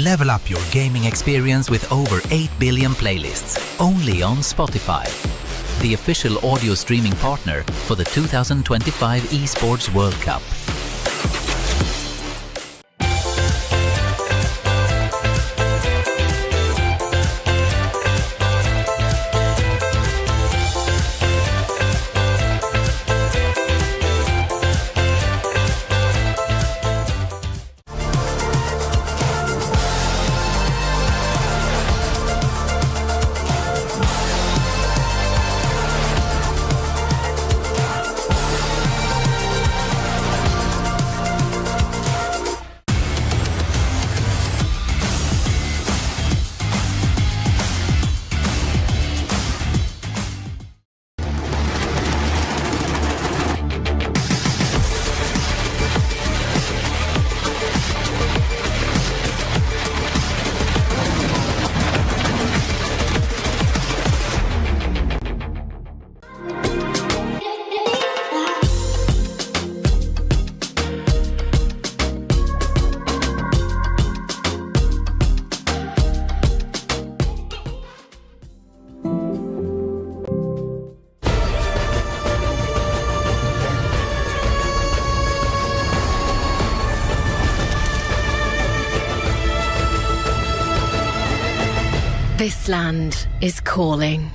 Level up your gaming experience with over 8 billion playlists, only on Spotify, the official audio streaming partner for the 2025 Esports World Cup. This land is calling.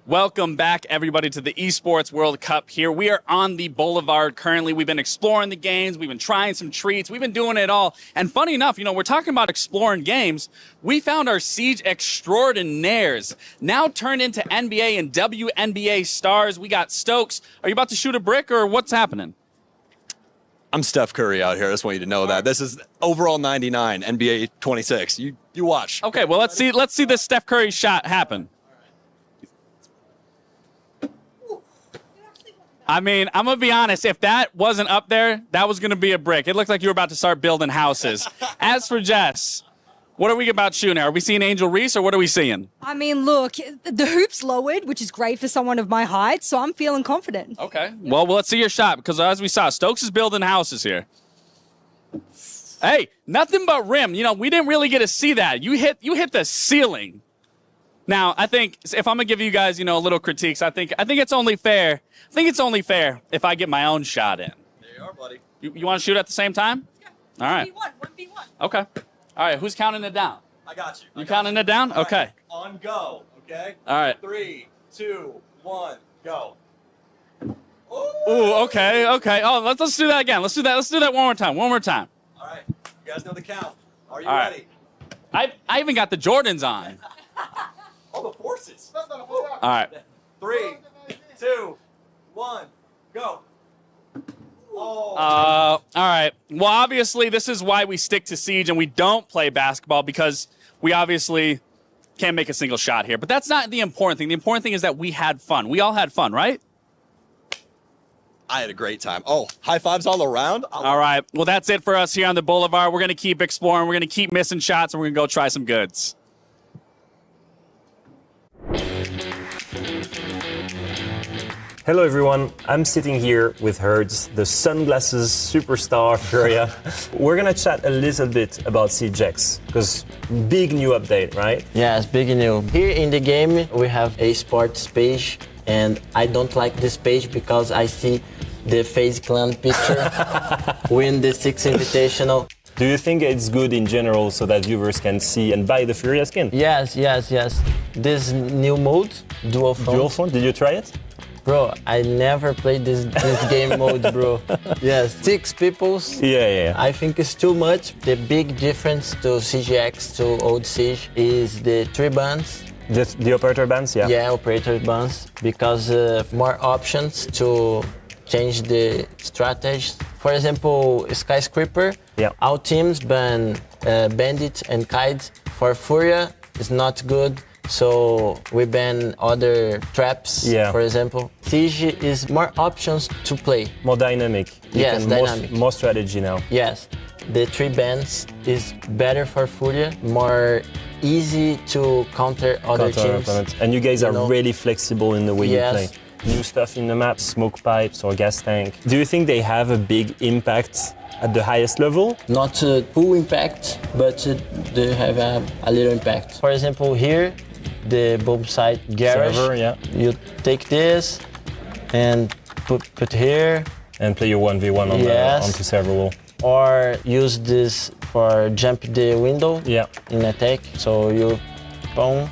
Welcome back, everybody, to the Esports World Cup here. We are on the boulevard currently. We've been exploring the games. We've been trying some treats. We've been doing it all. And funny enough, you know, we're talking about exploring games. We found our Siege extraordinaires now turned into NBA and WNBA stars. We got Stokes. Are you about to shoot a brick or what's happening? I'm Steph Curry out here. I just want you to know that. This is overall 99, NBA 26. You watch. Okay, well, let's see this Steph Curry shot happen. I mean, I'm going to be honest. If that wasn't up there, that was going to be a brick. It looked like you were about to start building houses. As for Jess, what are we about shooting? Are we seeing Angel Reese or what are we seeing? I mean, look, the hoop's lowered, which is great for someone of my height, so I'm feeling confident. Okay. Well, let's see your shot because as we saw, Stokes is building houses here. Hey, nothing but rim. You know, we didn't really get to see that. You hit the ceiling. Now, I think if I'm gonna give you guys, you know, a little critiques, I think it's only fair. I think it's only fair if I get my own shot in. There you are, buddy. You want to shoot at the same time? Yeah. All right. 1v1. Okay. All right. Who's counting it down? I got you. You counting it down? Okay. Right. On go. Okay. All right. 3, 2, 1, go. Ooh. Okay. Oh, let's do that again. Let's do that one more time. One more time. All right. You guys know the count. Are you All ready? right. I even got the Jordans on. All the forces. All right. 3, 2, 1, go. Oh. All right. Well, obviously, this is why we stick to Siege and we don't play basketball because we obviously can't make a single shot here. But that's not the important thing. The important thing is that we had fun. We all had fun, right? I had a great time. Oh, high fives all around. All right. Well, that's it for us here on the boulevard. We're going to keep exploring. We're going to keep missing shots, and we're going to go try some goods. Hello everyone, I'm sitting here with Herds, the sunglasses superstar Furia. We're gonna chat a little bit about CJX, because big new update, right? Yes, big new. Here in the game we have a sports page and I don't like this page because I see the FaZe Clan picture win the 6th Invitational. Do you think it's good in general so that viewers can see and buy the Furia skin? Yes. This new mode, Dual Front. Did you try it? Bro, I never played this game mode, bro. Yes, 6 peoples. Yeah. I think it's too much. The big difference to CGX, to old Siege, is the 3 bans. The operator bans, yeah? Yeah, operator bans, because more options to change the strategy. For example, Skyscraper, all teams ban Bandit and Kite. For Furia, it's not good. So we ban other traps, for example. Siege is more options to play. More dynamic. Yes, dynamic. More strategy now. Yes. The 3 bans is better for Furia, more easy to counter other teams. Opponents. And you guys are really flexible in the way you play. New stuff in the map, smoke pipes or gas tank. Do you think they have a big impact at the highest level? Not full impact, but they have a little impact. For example, here, the bomb site garage. Server, You take this and put here. And play your 1v1 onto server wall. Or use this for jump the window in attack. So you boom.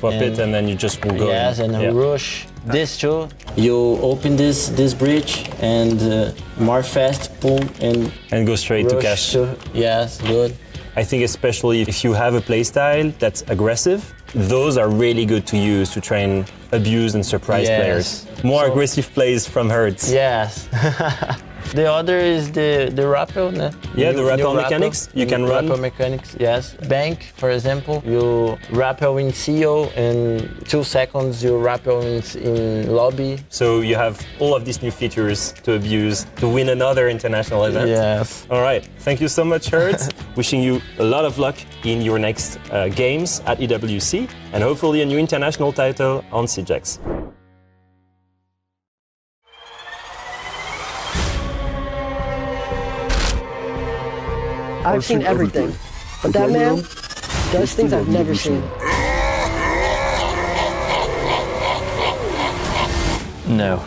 Pop it and then you just will go and rush. This too, you open this bridge and more fast, boom, and go straight to cash. Yes, good. I think especially if you have a playstyle that's aggressive, those are really good to use to try and abuse and surprise players. More aggressive plays from Herds. Yes. The other is the rappel. Yeah, the rappel mechanics. You can run. Rappel mechanics, yes. Bank, for example, you rappel in CO and 2 seconds you rappel in lobby. So you have all of these new features to abuse to win another international event. Yes. All right. Thank you so much, Herds. Wishing you a lot of luck in your next games at EWC and hopefully a new international title on CJX. I've seen everything. But that man does things I've never seen. No,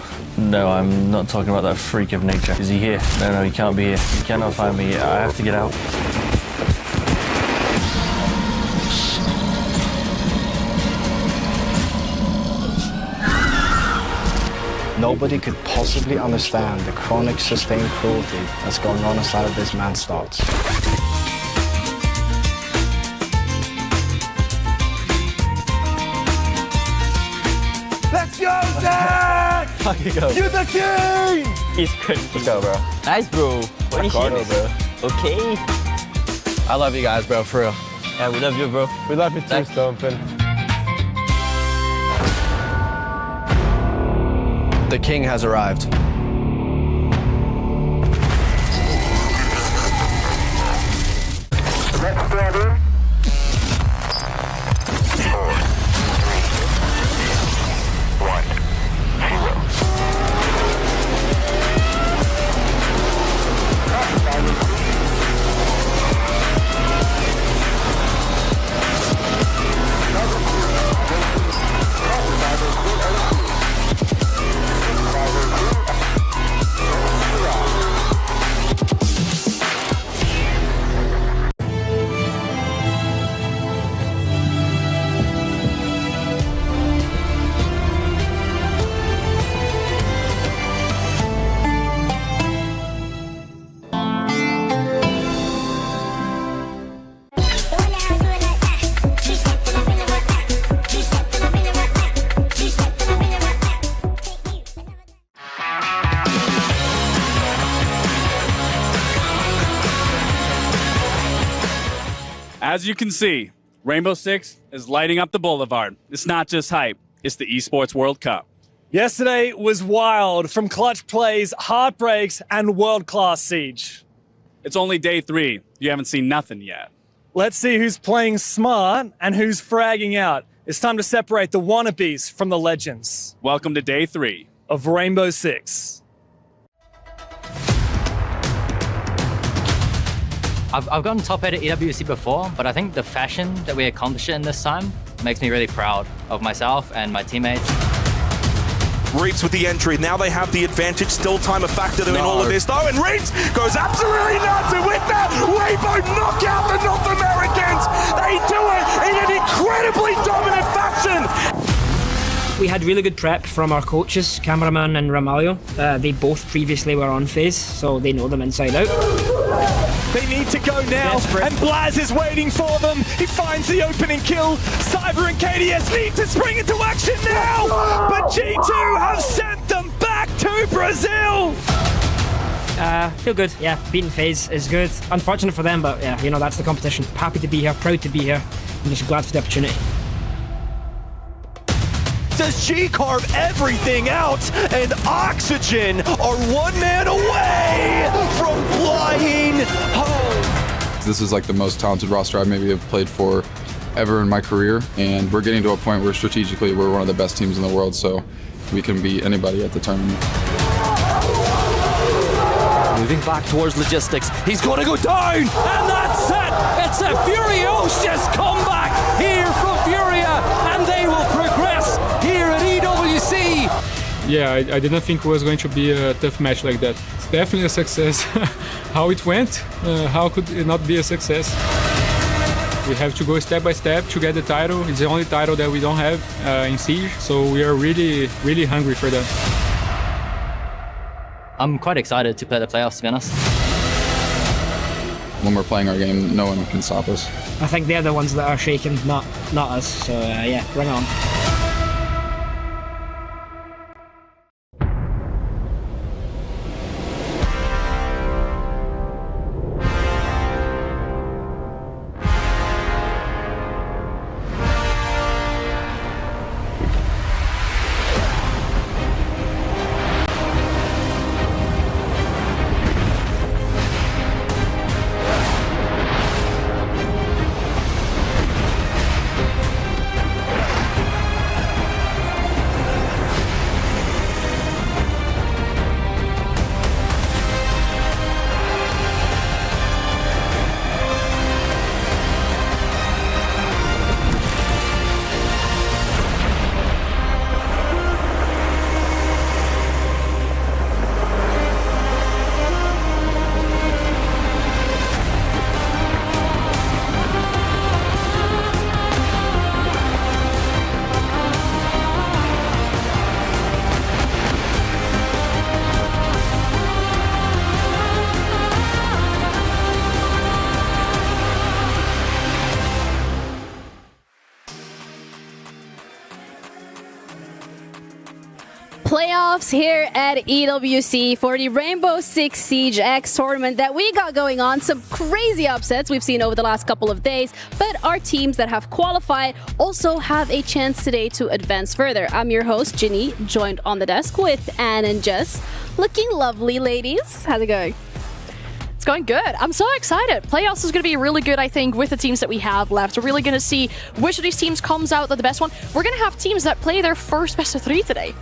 I'm not talking about that freak of nature. Is he here? No, he can't be here. He cannot find me. I have to get out. Nobody could possibly understand the chronic sustained cruelty that's going on inside of this man's thoughts. Let's go, Zach! You're the king! He's good. Let's go, bro. Nice, bro. What is bro? Okay. I love you guys, bro, for real. Yeah, we love you, bro. We love you too, Stompin'. The king has arrived. Let's go, dude. 4, 3, 2, 1, 0. As you can see, Rainbow Six is lighting up the boulevard. It's not just hype, it's the Esports World Cup. Yesterday was wild, from clutch plays, heartbreaks, and world-class siege. It's only day 3. You haven't seen nothing yet. Let's see who's playing smart and who's fragging out. It's time to separate the wannabes from the legends. Welcome to day 3 of Rainbow Six. I've gotten top 8 at EWC before, but I think the fashion that we accomplished in this time makes me really proud of myself and my teammates. Reaps with the entry. Now they have the advantage. Still time a factor in all of this, though. And Reaps goes absolutely nuts. And with that, Weibo knock out the North Americans. They do it in an incredibly dominant fashion. We had really good prep from our coaches, Cameraman and Ramalho. They both previously were on phase, so they know them inside out. They need to go now, and Blaz is waiting for them. He finds the opening kill. Cyber and KDS need to spring into action now, but G2 have sent them back to Brazil. Feel good. Yeah, beating phase is good. Unfortunate for them, but yeah, you know, that's the competition. Happy to be here, proud to be here, and just glad for the opportunity. Does G carve everything out, and Oxygen are one man away from flying home. This is like the most talented roster I maybe have played for ever in my career, and we're getting to a point where strategically we're one of the best teams in the world, so we can beat anybody at the tournament. Moving back towards logistics, he's going to go down, and that's it! It's a furious comeback here from Furia, and they will progress here at EWC. Yeah, I didn't think it was going to be a tough match like that. It's definitely a success. How it went, how could it not be a success? We have to go step by step to get the title. It's the only title that we don't have in Siege, so we are really, really hungry for that. I'm quite excited to play the playoffs, to be honest. When we're playing our game, no one can stop us. I think they're the ones that are shaking, not us. So yeah, bring on. playoffs here at EWC for the Rainbow Six Siege X tournament that we got going on. Some crazy upsets we've seen over the last couple of days, but our teams that have qualified also have a chance today to advance further. I'm your host, Ginny, joined on the desk with Anne and Jess. Looking lovely, ladies. How's it going? It's going good. I'm so excited. Playoffs is going to be really good, I think, with the teams that we have left. We're really going to see which of these teams comes out the best one. We're going to have teams that play their first best of 3 today.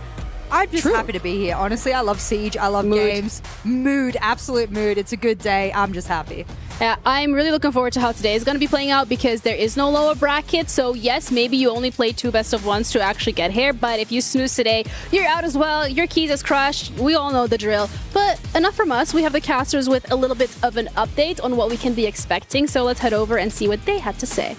I'm just happy to be here. Honestly, I love Siege. I love games. Mood, absolute mood. It's a good day. I'm just happy. Yeah, I'm really looking forward to how today is going to be playing out because there is no lower bracket. So yes, maybe you only play 2 best of 1s to actually get here. But if you snooze today, you're out as well. Your keys is crushed. We all know the drill. But enough from us. We have the casters with a little bit of an update on what we can be expecting. So let's head over and see what they had to say.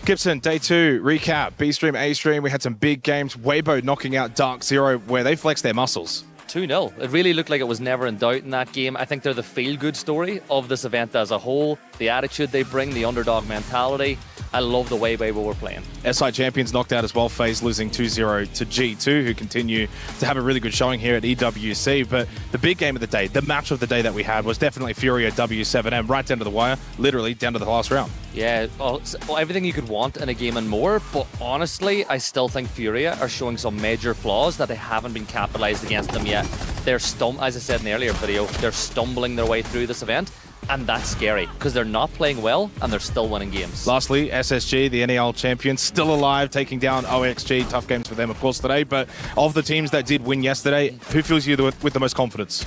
Gibson, day 2, recap, B stream, A stream. We had some big games. Weibo knocking out Dark Zero where they flexed their muscles. 2-0. It really looked like it was never in doubt in that game. I think they're the feel-good story of this event as a whole. The attitude they bring, the underdog mentality. I love the way Weibo were playing. SI Champions knocked out as well, FaZe losing 2-0 to G2, who continue to have a really good showing here at EWC. But the big game of the day, the match of the day that we had was definitely Furia W7M, right down to the wire, literally down to the last round. Yeah, everything you could want in a game and more, but honestly, I still think Furia are showing some major flaws that they haven't been capitalized against them yet. They're as I said in the earlier video, they're stumbling their way through this event. And that's scary, because they're not playing well, and they're still winning games. Lastly, SSG, the NEL champions, still alive, taking down OXG. Tough games for them, of course, today. But of the teams that did win yesterday, who fills you with the most confidence?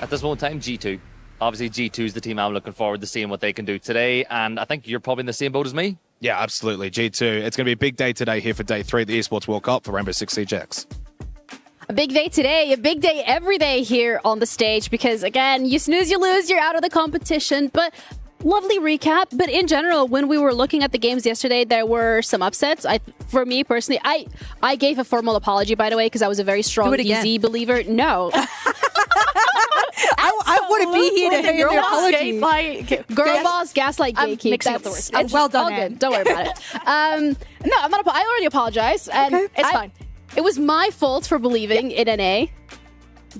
At this moment in time, G2. Obviously, G2 is the team I'm looking forward to seeing what they can do today, and I think you're probably in the same boat as me. Yeah, absolutely, G2. It's going to be a big day today here for day 3 of the Esports World Cup for Rainbow Six Siege X. A big day today, a big day every day here on the stage because, again, you snooze, you lose, you're out of the competition. But lovely recap. But in general, when we were looking at the games yesterday, there were some upsets. For me personally, I gave a formal apology, by the way, because I was a very strong EZ believer. No. I wouldn't be here to hear your apology. Girl boss, gaslight, gatekeep. Mixing up the words. It's well done, all good. Don't worry about it. No, I'm not. I already apologized. And it's fine. It was my fault for believing in NA.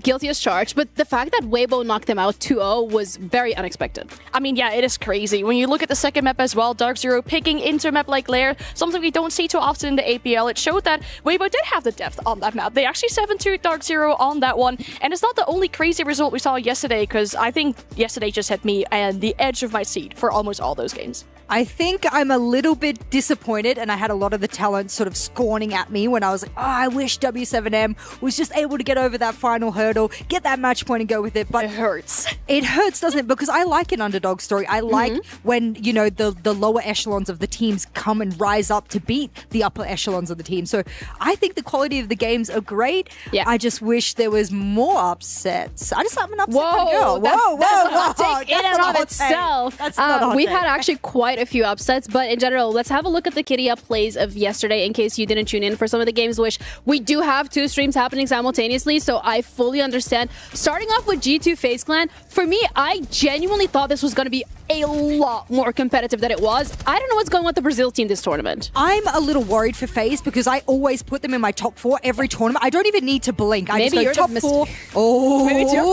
Guilty as charged, but the fact that Weibo knocked them out 2-0 was very unexpected. I mean, yeah, it is crazy. When you look at the second map as well, Dark Zero picking into a map like Lair, something we don't see too often in the APL, it showed that Weibo did have the depth on that map. They actually 7-2 Dark Zero on that one, and it's not the only crazy result we saw yesterday, because I think yesterday just had me and the edge of my seat for almost all those games. I think I'm a little bit disappointed, and I had a lot of the talent sort of scorning at me when I was like, oh, I wish W7M was just able to get over that final hurdle, get that match point and go with it. But it hurts. It hurts, doesn't it? Because I like an underdog story. I like when, you know, the lower echelons of the teams come and rise up to beat the upper echelons of the team. So I think the quality of the games are great. Yeah. I just wish there was more upsets. I just have an upset Whoa, girl. that's Whoa. a hot take in and of itself. That's not a hot We've take. had actually quite a few upsets, but in general, let's have a look at the Kitty Up plays of yesterday in case you didn't tune in for some of the games, which we do have 2 streams happening simultaneously, so I fully understand. Starting off with G2 FaZe Clan, for me, I genuinely thought this was going to be a lot more competitive than it was. I don't know what's going on with the Brazil team this tournament. I'm a little worried for FaZe because I always put them in my top 4 every tournament. I don't even need to blink. I Maybe just go you're top 4. Oh, Maybe it's your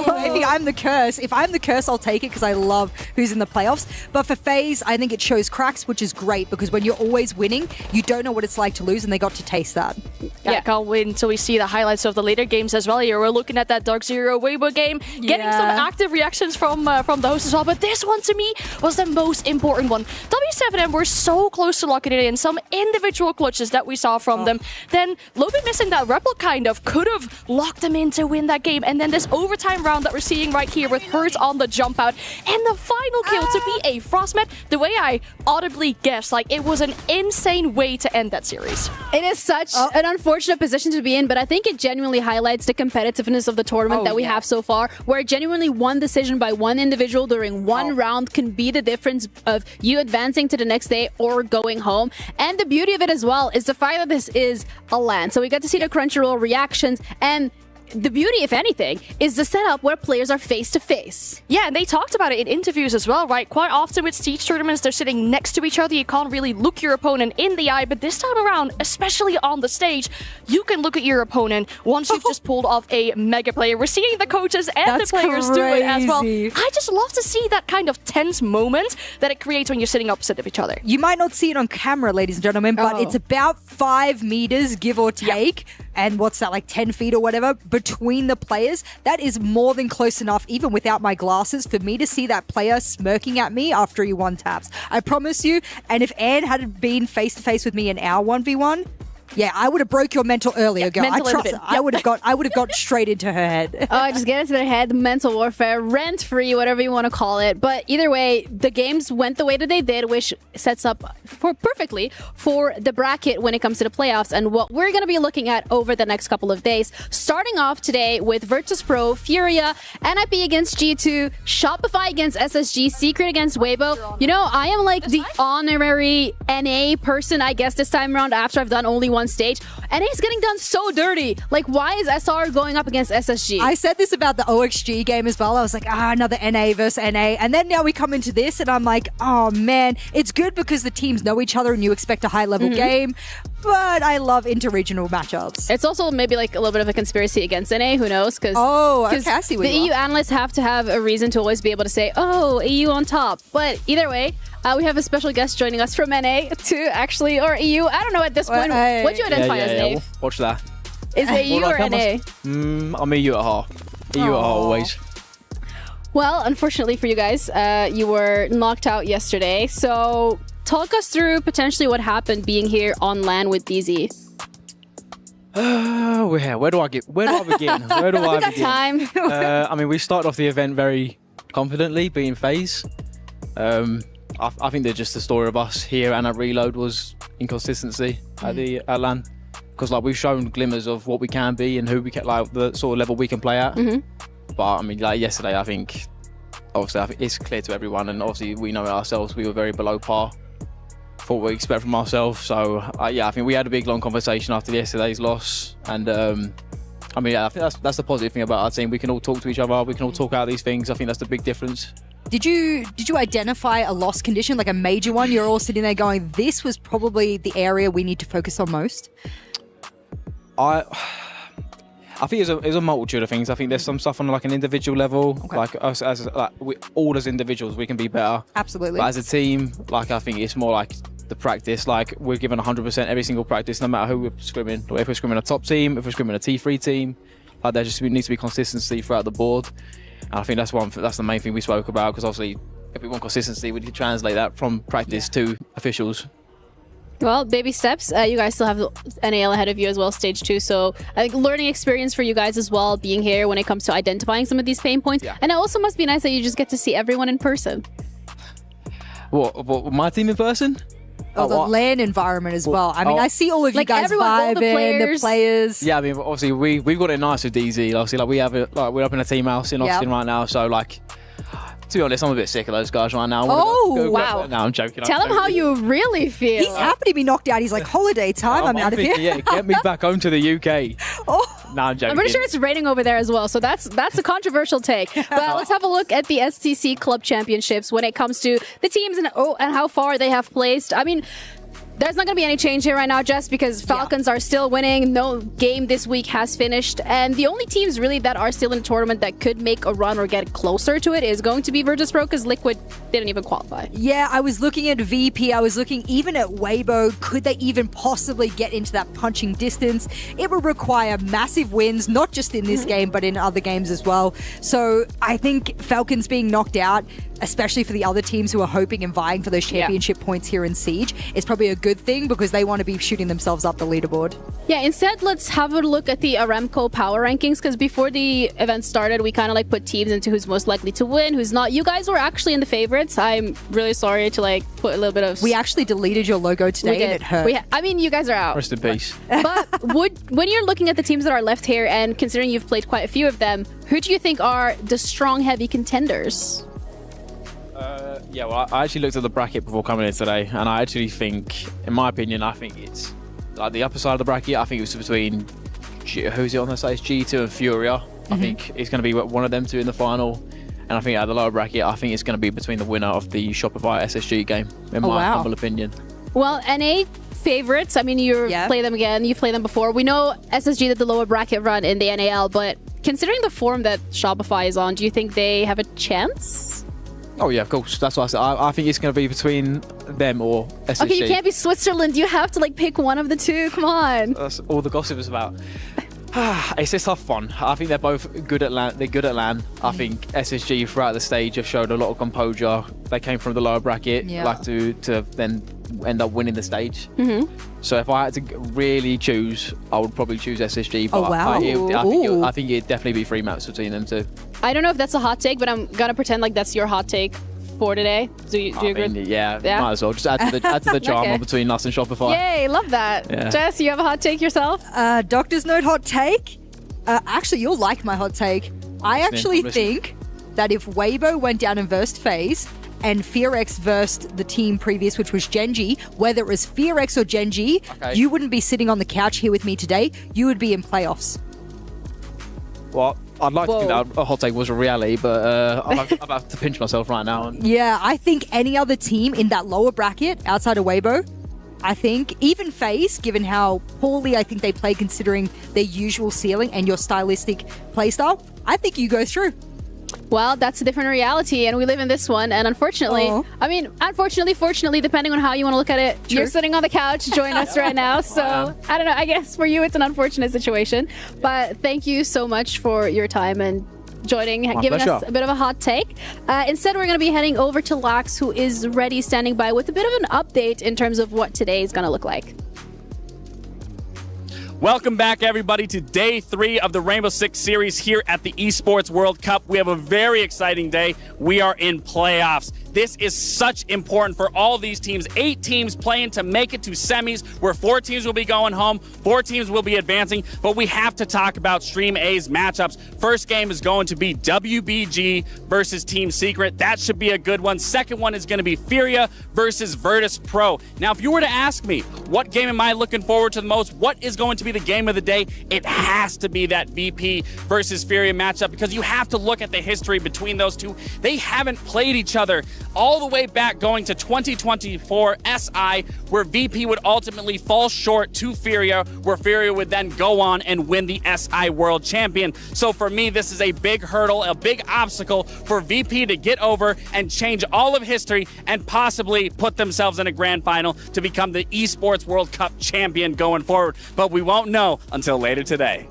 fault. Maybe I'm the curse. If I'm the curse, I'll take it because I love who's in the playoffs. But for FaZe, I think it shows cracks, which is great because when you're always winning, you don't know what it's like to lose, and they got to taste that. Yeah, can't wait until we see the highlights of the later games as well. Here we're looking at that Dark Zero Weibo game, getting some active reactions from the host as well. But this one to me was the most important one. W7M were so close to locking it in. Some individual clutches that we saw from them. Then Lobi missing that Rebel kind of could have locked them in to win that game. And then this overtime round that we're seeing right here with Hurts on the jump out. And the final kill to be a Frostmat. The way I audibly guessed, like it was an insane way to end that series. It is such an unfortunate position to be in, but I think it genuinely highlights the competitiveness of the tournament that we have so far, where genuinely one decision by one individual during one round can be the difference of you advancing to the next day or going home. And the beauty of it as well is the fact that this is a LAN. So we got to see the Crunchyroll reactions, and the beauty, if anything, is the setup where players are face to face. Yeah, and they talked about it in interviews as well, right? Quite often with Siege tournaments, they're sitting next to each other. You can't really look your opponent in the eye, but this time around, especially on the stage, you can look at your opponent once you've just pulled off a mega player. We're seeing the coaches and the players do it as well. I just love to see that kind of tense moment that it creates when you're sitting opposite of each other. You might not see it on camera, ladies and gentlemen, but it's about 5 meters, give or take. And what's that, like 10 feet or whatever, between the players? That is more than close enough, even without my glasses, for me to see that player smirking at me after he one taps. I promise you. And if Anne had been face to face with me in our 1v1, yeah, I would have broke your mental earlier, girl. I would have got straight into her head. Just get into their head, mental warfare, rent-free, whatever you want to call it. But either way, the games went the way that they did, which sets up perfectly for the bracket when it comes to the playoffs and what we're going to be looking at over the next couple of days. Starting off today with Virtus Pro, Furia, NIP against G2, Shopify against SSG, Secret against Weibo. You know, I am like the honorary NA person, I guess, this time around after I've done only one stage. NA is getting done so dirty. Like, why is SR going up against SSG? I said this about the OXG game as well. I was like, another NA versus NA. And then now we come into this and I'm like, oh man, it's good because the teams know each other and you expect a high level game. But I love interregional matchups. It's also maybe like a little bit of a conspiracy against NA, who knows? Because I see what the EU analysts have to have a reason to always be able to say, oh, EU on top. But either way, we have a special guest joining us from NA to actually, or EU. I don't know at this point. What do you identify as, Dave? Watch that. Is it EU or NA? I'm EU at heart. EU at heart always. Well, unfortunately for you guys, you were knocked out yesterday. So talk us through potentially what happened being here on LAN with DZ. Where do I begin? Where do I begin? Time. I mean, we started off the event very confidently, being FaZe. I think that just the story of us here and at Reload was inconsistency at LAN, because like we've shown glimmers of what we can be and who we can, like the sort of level we can play at. But I mean, like yesterday, I think it's clear to everyone, and obviously we know it ourselves. We were very below par for what we expect from ourselves. So yeah, I think we had a big long conversation after yesterday's loss, and I mean, yeah, I think that's the positive thing about our team. We can all talk to each other. We can all talk out these things. I think that's the big difference. Did you identify a loss condition, like a major one? You're all sitting there going, this was probably the area we need to focus on most? I think it's a multitude of things. I think there's some stuff on like an individual level, like us all as individuals, we can be better. Absolutely. But as a team, like I think it's more like the practice. Like we're given 100% every single practice, no matter who we're scrimming. Or if we're scrimming a top team, if we're scrimming a T3 team, like there just needs to be consistency throughout the board. And I think that's the main thing we spoke about, because obviously if we want consistency, we need to translate that from practice to officials. Well, baby steps. You guys still have NAL ahead of you as well, stage 2. So I think learning experience for you guys as well, being here when it comes to identifying some of these pain points. Yeah. And it also must be nice that you just get to see everyone in person. What my team in person? Oh, the LAN environment as well. I mean, I see all of you guys vibing, the players. Yeah, I mean, obviously we've got it nice with DZ. Obviously, like we're up in a team house in Austin right now. So like, to be honest, I'm a bit sick of those guys right now. Wow. No, I'm joking. Tell him how you really feel. He's happy to be knocked out. He's like, holiday time. I'm out of here. Yeah, get me back home to the UK. No, I'm joking. I'm pretty sure it's raining over there as well, so that's a controversial take. But let's have a look at the STC Club Championships when it comes to the teams and how far they have placed. I mean, there's not going to be any change here right now, just because Falcons are still winning. No game this week has finished. And the only teams really that are still in the tournament that could make a run or get closer to it is going to be Virtus Pro, because Liquid didn't even qualify. Yeah, I was looking at VP. I was looking even at Weibo. Could they even possibly get into that punching distance? It would require massive wins, not just in this game, but in other games as well. So I think Falcons being knocked out, especially for the other teams who are hoping and vying for those championship points here in Siege, is probably a good thing, because they want to be shooting themselves up the leaderboard. Yeah, instead, let's have a look at the Aramco power rankings, because before the event started, we kind of like put teams into who's most likely to win, who's not. You guys were actually in the favorites. I'm really sorry to like put a little bit of... We actually deleted your logo today and it hurt. I mean, you guys are out. Rest in peace. But when you're looking at the teams that are left here, and considering you've played quite a few of them, who do you think are the strong, heavy contenders? Yeah, well, I actually looked at the bracket before coming in today, and I actually think, in my opinion, I think it's like the upper side of the bracket. I think it was between who's it on the stage? G2 and Furia. I think it's going to be one of them two in the final. And I think at the lower bracket, I think it's going to be between the winner of the Shopify SSG game, in my humble opinion. Well, NA favorites. I mean, you play them again. You've played them before. We know SSG did the lower bracket run in the NAL, but considering the form that Shopify is on, do you think they have a chance? Oh yeah, of course. That's what I said. I think it's going to be between them or SSG. Okay, you can't be Switzerland. You have to pick one of the two. Come on. That's all the gossip is about. It's just tough fun. I think they're both good at LAN. They're good at LAN. I think SSG throughout the stage have showed a lot of composure. They came from the lower bracket, to then end up winning the stage. So if I had to really choose, I would probably choose SSG. But I think it'd definitely be 3 maps between them two. I don't know if that's a hot take, but I'm gonna pretend like that's your hot take for today. Do you agree? Yeah, might as well. Just add to the drama between us and Shopify. Yay, love that. Yeah. Jess, you have a hot take yourself? Doctor's note hot take? Actually, you'll like my hot take. I actually think that if Weibo went down and versed FaZe, and FearX versed the team previous, which was Genji, whether it was FearX or Genji, you wouldn't be sitting on the couch here with me today. You would be in playoffs. Well, I'd like to think that a hot take was a reality, but I'm about to pinch myself right now. Yeah, I think any other team in that lower bracket outside of Weibo, I think, even FaZe, given how poorly I think they play considering their usual ceiling and your stylistic playstyle, I think you go through. Well, that's a different reality, and we live in this one. And unfortunately, fortunately, depending on how you want to look at it, you're sitting on the couch, join us right now. So, I don't know, I guess for you, it's an unfortunate situation. But thank you so much for your time and joining, giving us a bit of a hot take. Instead, we're going to be heading over to Lax, who is ready, standing by with a bit of an update in terms of what today is going to look like. Welcome back, everybody, to day 3 of the Rainbow Six series here at the Esports World Cup. We have a very exciting day. We are in playoffs. This is such important for all these teams. 8 teams playing to make it to semis, where 4 teams will be going home, 4 teams will be advancing. But we have to talk about Stream A's matchups. First game is going to be WBG versus Team Secret. That should be a good one. Second one is going to be Furia versus Virtus Pro. Now, if you were to ask me, what game am I looking forward to the most? What is going to be the game of the day? It has to be that VP versus Furia matchup, because you have to look at the history between those two. They haven't played each other all the way back going to 2024 SI, where VP would ultimately fall short to Furia, where Furia would then go on and win the SI World Champion. So for me, this is a big hurdle, a big obstacle for VP to get over and change all of history and possibly put themselves in a grand final to become the Esports World Cup champion going forward. But we won't know until later today.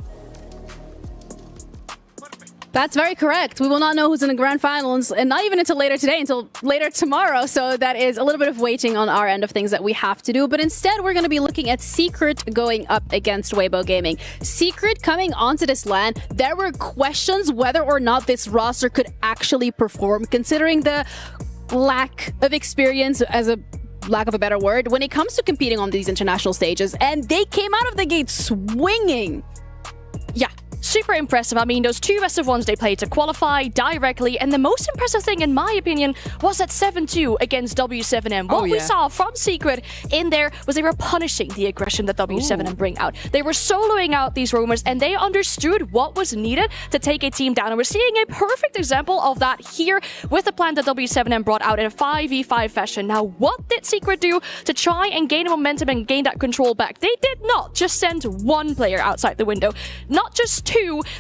That's very correct. We will not know who's in the grand finals, and not even until later today, until later tomorrow. So that is a little bit of waiting on our end of things that we have to do. But instead, we're going to be looking at Secret going up against Weibo Gaming. Secret coming onto this LAN, there were questions whether or not this roster could actually perform, considering the lack of experience, as a lack of a better word, when it comes to competing on these international stages. And they came out of the gate swinging. Yeah. Super impressive. I mean, those 2 best of ones they played to qualify directly, and the most impressive thing, in my opinion, was that 7-2 against W7M. What we saw from Secret in there was they were punishing the aggression that W7M bring out. They were soloing out these roamers, and they understood what was needed to take a team down. And we're seeing a perfect example of that here with the plan that W7M brought out in a 5v5 fashion. Now, what did Secret do to try and gain momentum and gain that control back? They did not just send 1 player outside the window, not just 2.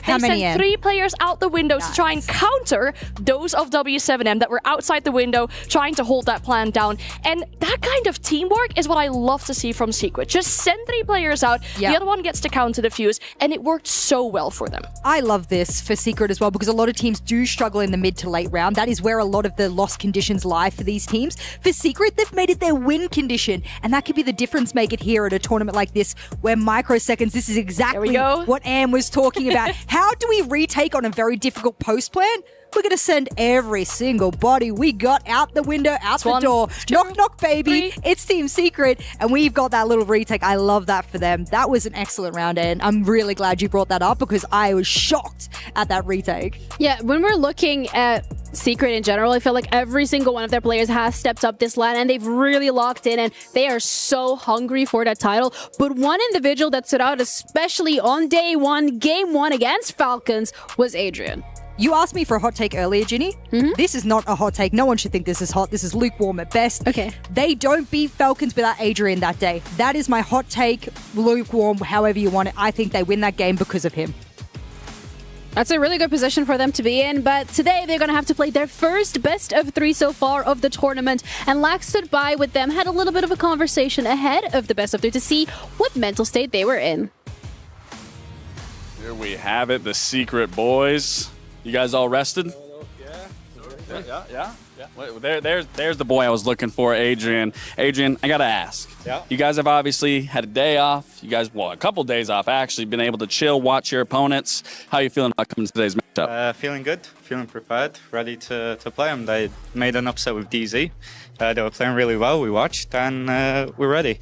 They sent 3 players out the windows to try and counter those of W7M that were outside the window trying to hold that plan down. And that kind of teamwork is what I love to see from Secret. Just send 3 players out, the other one gets to counter the fuse, and it worked so well for them. I love this for Secret as well, because a lot of teams do struggle in the mid to late round. That is where a lot of the loss conditions lie for these teams. For Secret, they've made it their win condition, and that could be the difference maker here at a tournament like this, where microseconds, this is exactly what Anne was talking about. How do we retake on a very difficult post plan? We're going to send every single body we got out the window, out the door. Knock, knock, baby. It's Team Secret. And we've got that little retake. I love that for them. That was an excellent round, and I'm really glad you brought that up because I was shocked at that retake. Yeah, when we're looking at Secret in general, I feel like every single one of their players has stepped up this line and they've really locked in and they are so hungry for that title. But one individual that stood out, especially on day one, game one against Falcons, was Adrian. You asked me for a hot take earlier, Ginny. This is not a hot take. No one should think this is hot. This is lukewarm at best. Okay. They don't beat Falcons without Adrian that day. That is my hot take, lukewarm, however you want it. I think they win that game because of him. That's a really good position for them to be in, but today they're going to have to play their first best of 3 so far of the tournament, and Lax stood by with them, had a little bit of a conversation ahead of the best of 3 to see what mental state they were in. Here we have it, the Secret boys. You guys all rested? Yeah. Well, there's the boy I was looking for, Adrian. Adrian, I gotta ask. Yeah. You guys have obviously had a day off. You guys, well, a couple days off actually, been able to chill, watch your opponents. How are you feeling about coming to today's matchup? Feeling good, feeling prepared, ready to play them. They made an upset with DZ. They were playing really well. We watched and we're ready.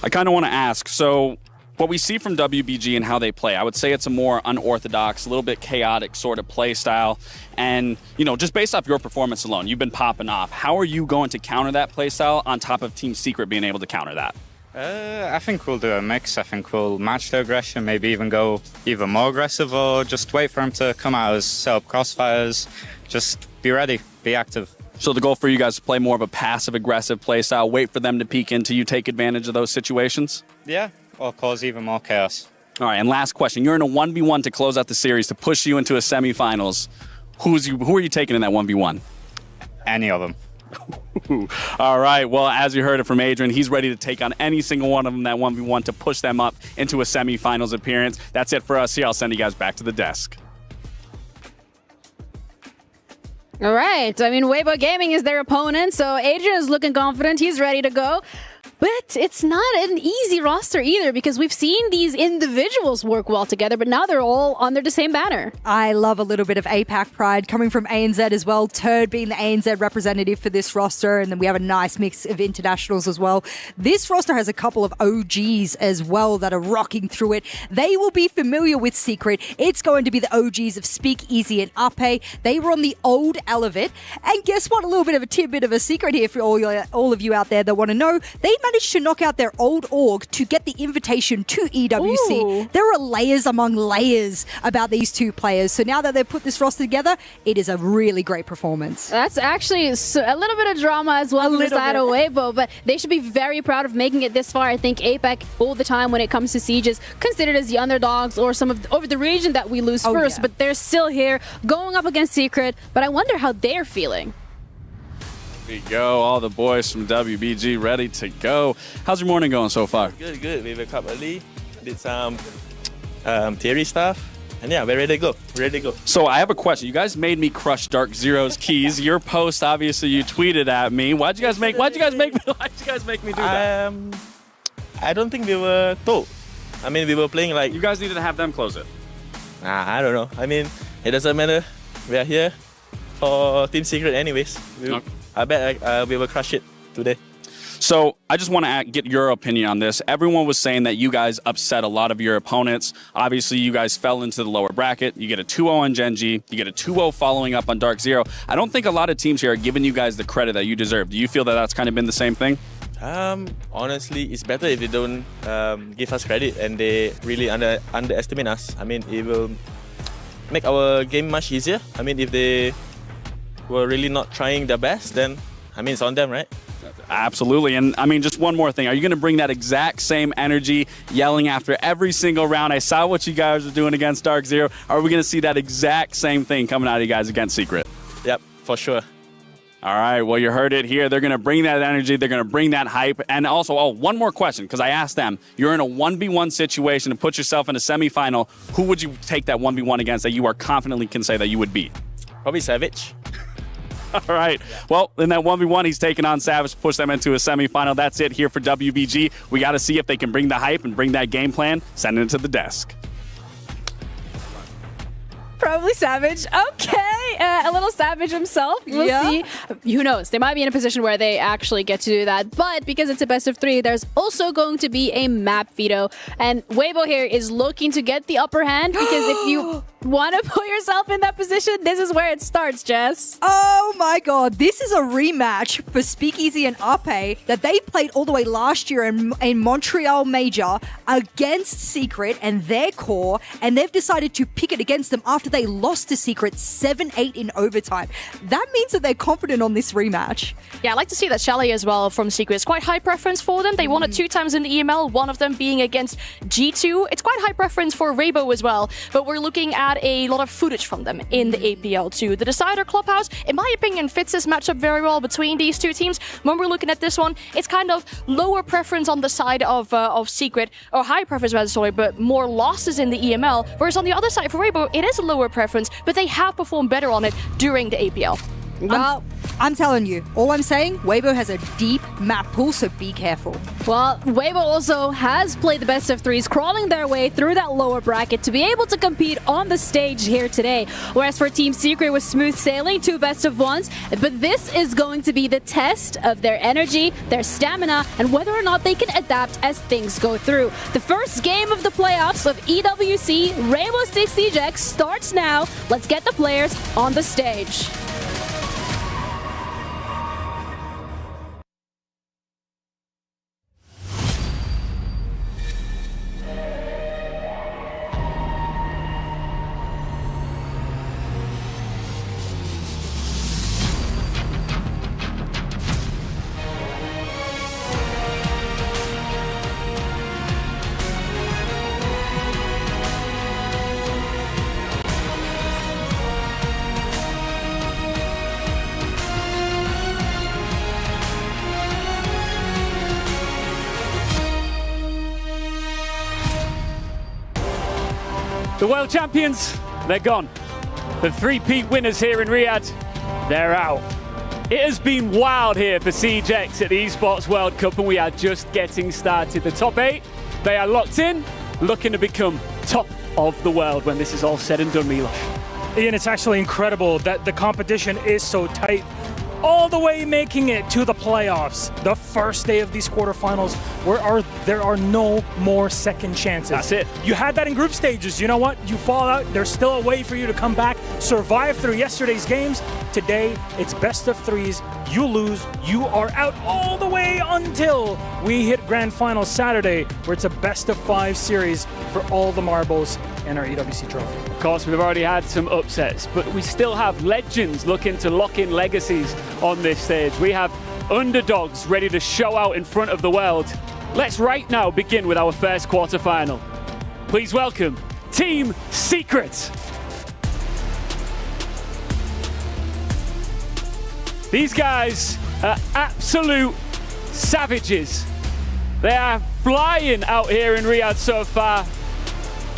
I kind of want to ask, so what we see from WBG and how they play, I would say it's a more unorthodox, a little bit chaotic sort of play style. And, you know, just based off your performance alone, you've been popping off. How are you going to counter that play style on top of Team Secret being able to counter that? I think we'll do a mix. I think we'll match the aggression, maybe even go even more aggressive or just wait for him to come at us, set up crossfires, just be ready, be active. So the goal for you guys is to play more of a passive-aggressive play style, wait for them to peek into you, take advantage of those situations? Yeah, or cause even more chaos. All right, and last question. You're in a 1v1 to close out the series to push you into a semifinals. Who are you taking in that 1v1? Any of them. All right, well, as you heard it from Adrian, he's ready to take on any single one of them that 1v1 to push them up into a semifinals appearance. That's it for us here. I'll send you guys back to the desk. All right. I mean, Weibo Gaming is their opponent, so Adrian is looking confident. He's ready to go. But it's not an easy roster either because we've seen these individuals work well together, but now they're all under the same banner. I love a little bit of APAC pride coming from ANZ as well. Turd being the ANZ representative for this roster, and then we have a nice mix of internationals as well. This roster has a couple of OGs as well that are rocking through it. They will be familiar with Secret. It's going to be the OGs of Speakeasy and Ape. They were on the old Elevate. And guess what? A little bit of a tidbit of a secret here for all of you out there that want to know. They managed to knock out their old org to get the invitation to EWC. Ooh. There are layers among layers about these two players. So now that they've put this roster together, it is a really great performance. That's actually a little bit of drama as well on the side of Weibo, but they should be very proud of making it this far. I think APAC all the time when it comes to sieges considered as the underdogs or some of over the region that we lose first, but they're still here going up against Secret. But I wonder how they're feeling. Here we go, all the boys from WBG ready to go. How's your morning going so far? Good. We woke up early, did some theory stuff, and yeah, we're ready to go. So I have a question. You guys made me crush Dark Zero's keys. Your post, obviously, you tweeted at me. Why'd you guys make me do that? I don't think we were told. I mean, we were playing like. You guys needed to have them close it. I don't know. I mean, it doesn't matter. We are here for Team Secret, anyways. I bet we will crush it today. So I just want to get your opinion on this. Everyone was saying that you guys upset a lot of your opponents. Obviously, you guys fell into the lower bracket. You get a 2-0 on Gen G. You get a 2-0 following up on Dark Zero. I don't think a lot of teams here are giving you guys the credit that you deserve. Do you feel that that's kind of been the same thing? Honestly, it's better if they don't give us credit and they really underestimate us. I mean, it will make our game much easier. I mean, if they were really not trying their best, then, I mean, it's on them, right? Absolutely. And I mean, just one more thing. Are you going to bring that exact same energy, yelling after every single round? I saw what you guys were doing against Dark Zero. Are we going to see that exact same thing coming out of you guys against Secret? Yep, for sure. All right. Well, you heard it here. They're going to bring that energy. They're going to bring that hype. And also, one more question, because I asked them, you're in a 1v1 situation to put yourself in a semifinal. Who would you take that 1v1 against that you are confidently can say that you would beat? Probably Savage. All right. Well, in that 1v1, he's taking on Savage, push them into a semifinal. That's it here for WBG. We got to see if they can bring the hype and bring that game plan. Send it to the desk. Probably Savage. Okay, a little Savage himself. We'll see. Who knows? They might be in a position where they actually get to do that. But because it's a best of 3, there's also going to be a map veto. And Weibo here is looking to get the upper hand because if you want to put yourself in that position, this is where it starts, Jess. Oh my god, this is a rematch for Speakeasy and Ape that they played all the way last year in Montreal Major against Secret and their core, and they've decided to pick it against them after they lost to Secret 7-8 in overtime. That means that they're confident on this rematch. Yeah, I like to see that Chalet as well from Secret. It's quite high preference for them. They won it 2 times in the EML, one of them being against G2. It's quite high preference for Weibo as well, but we're looking at a lot of footage from them in the APL too. The Decider Clubhouse, in my opinion, fits this matchup very well between these two teams. When we're looking at this one, it's kind of lower preference on the side of Secret, or high preference rather, sorry, but more losses in the EML, whereas on the other side for Weibo, it is a lower preference, but they have performed better on it during the APL. Well, I'm telling you, all I'm saying, Weibo has a deep map pool, so be careful. Well, Weibo also has played the best of 3s, crawling their way through that lower bracket to be able to compete on the stage here today. Whereas for Team Secret was smooth sailing, 2 best of 1s, but this is going to be the test of their energy, their stamina, and whether or not they can adapt as things go through. The first game of the playoffs of EWC Rainbow Six Siege X starts now. Let's get the players on the stage. The world champions, they're gone. The 3-peat winners here in Riyadh, they're out. It has been wild here for Siege X at the Esports World Cup, and we are just getting started. The top 8, they are locked in, looking to become top of the world when this is all said and done, Milos. Ian, it's actually incredible that the competition is so tight, all the way making it to the playoffs. The first day of these quarterfinals, where there are no more second chances. That's it. You had that in group stages. You know what? You fall out. There's still a way for you to come back, survive through yesterday's games. Today, it's best of 3s. You lose, you are out all the way until we hit Grand Final Saturday, where it's a best of 5 series for all the marbles and our EWC trophy. Of course, we've already had some upsets, but we still have legends looking to lock in legacies on this stage. We have underdogs ready to show out in front of the world. Let's right now begin with our first quarterfinal. Please welcome Team Secret. These guys are absolute savages. They are flying out here in Riyadh so far,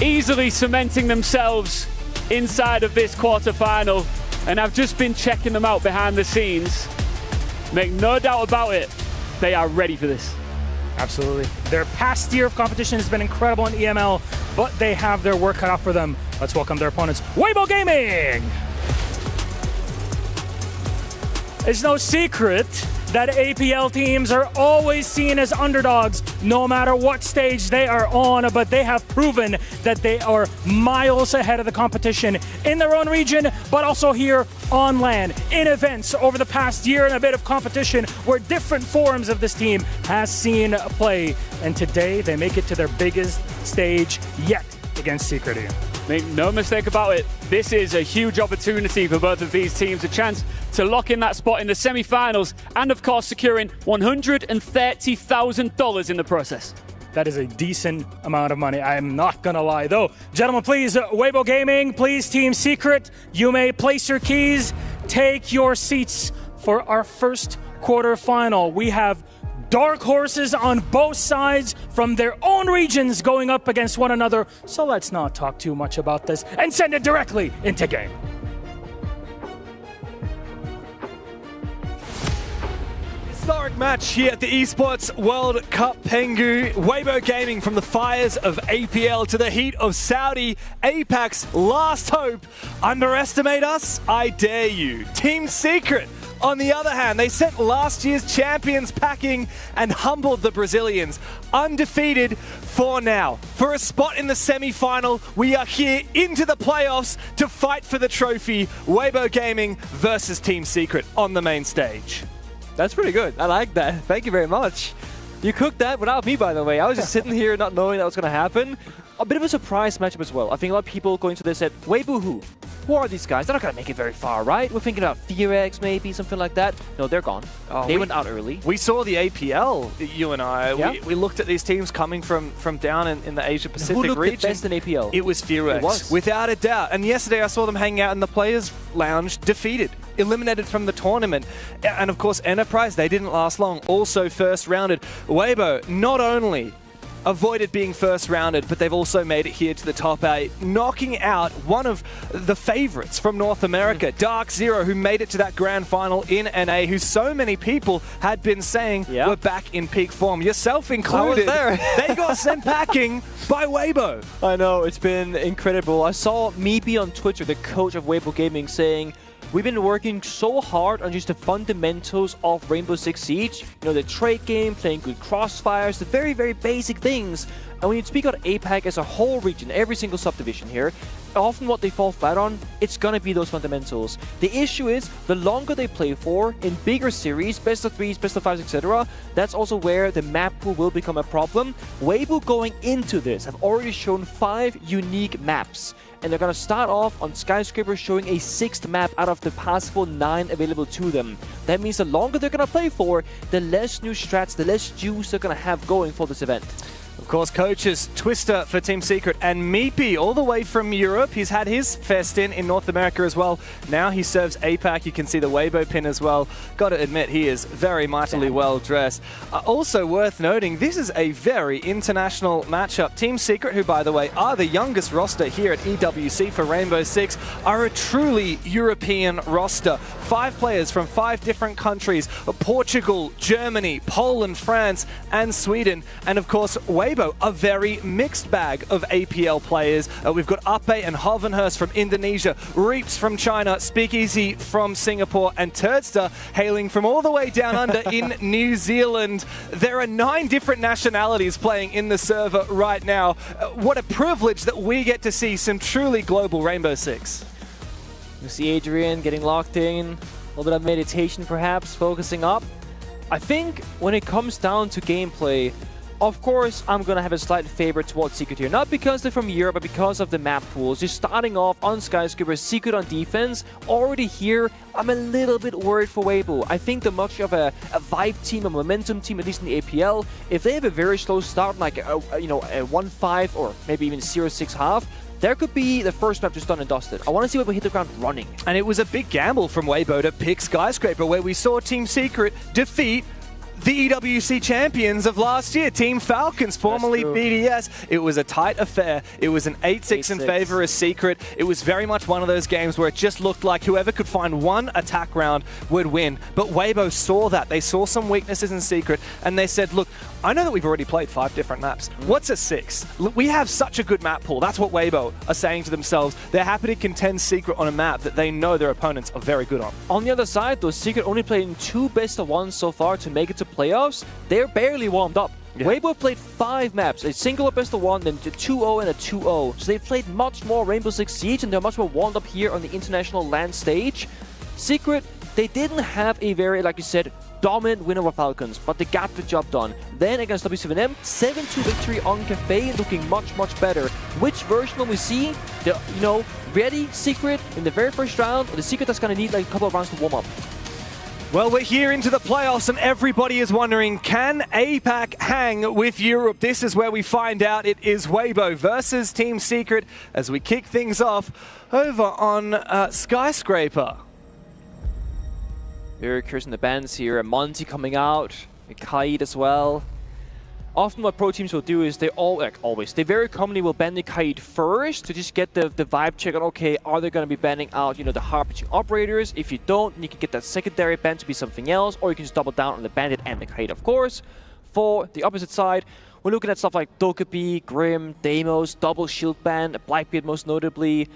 easily cementing themselves inside of this quarterfinal, and I've just been checking them out behind the scenes. Make no doubt about it, they are ready for this. Absolutely. Their past year of competition has been incredible in EML, but they have their work cut out for them. Let's welcome their opponents, Weibo Gaming! It's no secret that APL teams are always seen as underdogs no matter what stage they are on, but they have proven that they are miles ahead of the competition in their own region, but also here on land, in events over the past year and a bit of competition where different forms of this team has seen play. And today they make it to their biggest stage yet against Secret. Make no mistake about it, this is a huge opportunity for both of these teams, a chance to lock in that spot in the semi-finals and of course securing $130,000 in the process. That is a decent amount of money, I'm not gonna lie though. Gentlemen, please, Weibo Gaming, please Team Secret, you may place your keys, take your seats for our first quarterfinal. We have dark horses on both sides from their own regions going up against one another, so let's not talk too much about this and send it directly into game. Historic match here at the Esports World Cup Pengu. Weibo Gaming from the fires of APL to the heat of Saudi. APAC's last hope. Underestimate us? I dare you. Team Secret, on the other hand, they sent last year's champions packing and humbled the Brazilians. Undefeated for now. For a spot in the semi-final, we are here into the playoffs to fight for the trophy. Weibo Gaming versus Team Secret on the main stage. That's pretty good. I like that. Thank you very much. You cooked that without me, by the way. I was just sitting here not knowing that was going to happen. A bit of a surprise matchup as well. I think a lot of people going to this said, Weibo who are these guys? They're not going to make it very far, right? We're thinking about Furia, maybe, something like that. No, they're gone. They went out early. We saw the APL, you and I. Yeah. We looked at these teams coming from down in the Asia-Pacific region. Who looked the best in APL? It was Furia. It was. Without a doubt. And yesterday I saw them hanging out in the Players' Lounge, defeated, eliminated from the tournament. And of course, Enterprise, they didn't last long. Also first rounded. Weibo, not only avoided being first rounded, but they've also made it here to the top 8, knocking out one of the favorites from North America, Dark Zero, who made it to that grand final in NA, who so many people had been saying were back in peak form, yourself included. I was there. They got sent packing by Weibo. I know, it's been incredible. I saw Meepy on Twitter, the coach of Weibo Gaming, saying, we've been working so hard on just the fundamentals of Rainbow Six Siege. You know, the trade game, playing good crossfires, the very, very basic things. And when you speak about APAC as a whole region, every single subdivision here, often what they fall flat on, it's gonna be those fundamentals. The issue is, the longer they play for, in bigger series, best of 3s, best of 5s, etc., that's also where the map pool will become a problem. Weibo going into this have already shown 5 unique maps. And they're going to start off on Skyscraper showing a 6th map out of the possible 9 available to them. That means the longer they're going to play for, the less new strats, the less juice they're going to have going for this event. Of course, coaches Twister for Team Secret and Meepy all the way from Europe. He's had his fair stint in North America as well. Now he serves APAC. You can see the Weibo pin as well. Got to admit, he is very mightily well dressed. Also worth noting, this is a very international matchup. Team Secret, who by the way are the youngest roster here at EWC for Rainbow Six, are a truly European roster. 5 players from 5 different countries: Portugal, Germany, Poland, France, and Sweden. And of course, Weibo, a very mixed bag of APL players. We've got Ape and Hovenhurst from Indonesia, Reaps from China, Speakeasy from Singapore, and Turdster hailing from all the way down under in New Zealand. There are 9 different nationalities playing in the server right now. What a privilege that we get to see some truly global Rainbow Six. You see Adrian getting locked in, a little bit of meditation perhaps, focusing up. I think when it comes down to gameplay, of course, I'm going to have a slight favor towards Secret here. Not because they're from Europe, but because of the map pools. Just starting off on Skyscraper, Secret on defense. Already here, I'm a little bit worried for Weibo. I think they're much of a vibe team, a momentum team, at least in the APL. If they have a very slow start, like a 1-5 or maybe even 0-6 half, there could be the first map just done and dusted. I want to see Weibo hit the ground running. And it was a big gamble from Weibo to pick Skyscraper, where we saw Team Secret defeat the EWC champions of last year, Team Falcons, formerly BDS. It was a tight affair. It was an 8-6 in favor of Secret. It was very much one of those games where it just looked like whoever could find one attack round would win. But Weibo saw that. They saw some weaknesses in Secret, and they said, look, I know that we've already played 5 different maps. What's a 6? Look, we have such a good map pool. That's what Weibo are saying to themselves. They're happy to contend Secret on a map that they know their opponents are very good on. On the other side, though, Secret only played in 2 best-of-1s so far to make it to playoffs. They're barely warmed up. Yeah. Weibo played 5 maps, a single best-of-1, then a 2-0 and a 2-0. So they've played much more Rainbow Six Siege, and they're much more warmed up here on the international land stage. Secret, they didn't have a very, like you said, dominant win over Falcons, but they got the job done. Then against W7M, 7-2 victory on Cafe, looking much, much better. Which version will we see? The, ready Secret in the very first round, or the Secret that's going to need like a couple of rounds to warm up? Well, we're here into the playoffs, and everybody is wondering, can APAC hang with Europe? This is where we find out. It is Weibo versus Team Secret as we kick things off over on Skyscraper. Very curious in the bands here. Monty coming out, Kaid as well. often what pro teams will do is they they very commonly will ban the kite first to just get the vibe check on, okay, are they going to be banning out, the hard pitching operators? If you don't, you can get that secondary ban to be something else, or you can just double down on the bandit and the kite, of course. For the opposite side, we're looking at stuff like Dokkaebi, Grim, Deimos, double shield ban, Blackbeard most notably.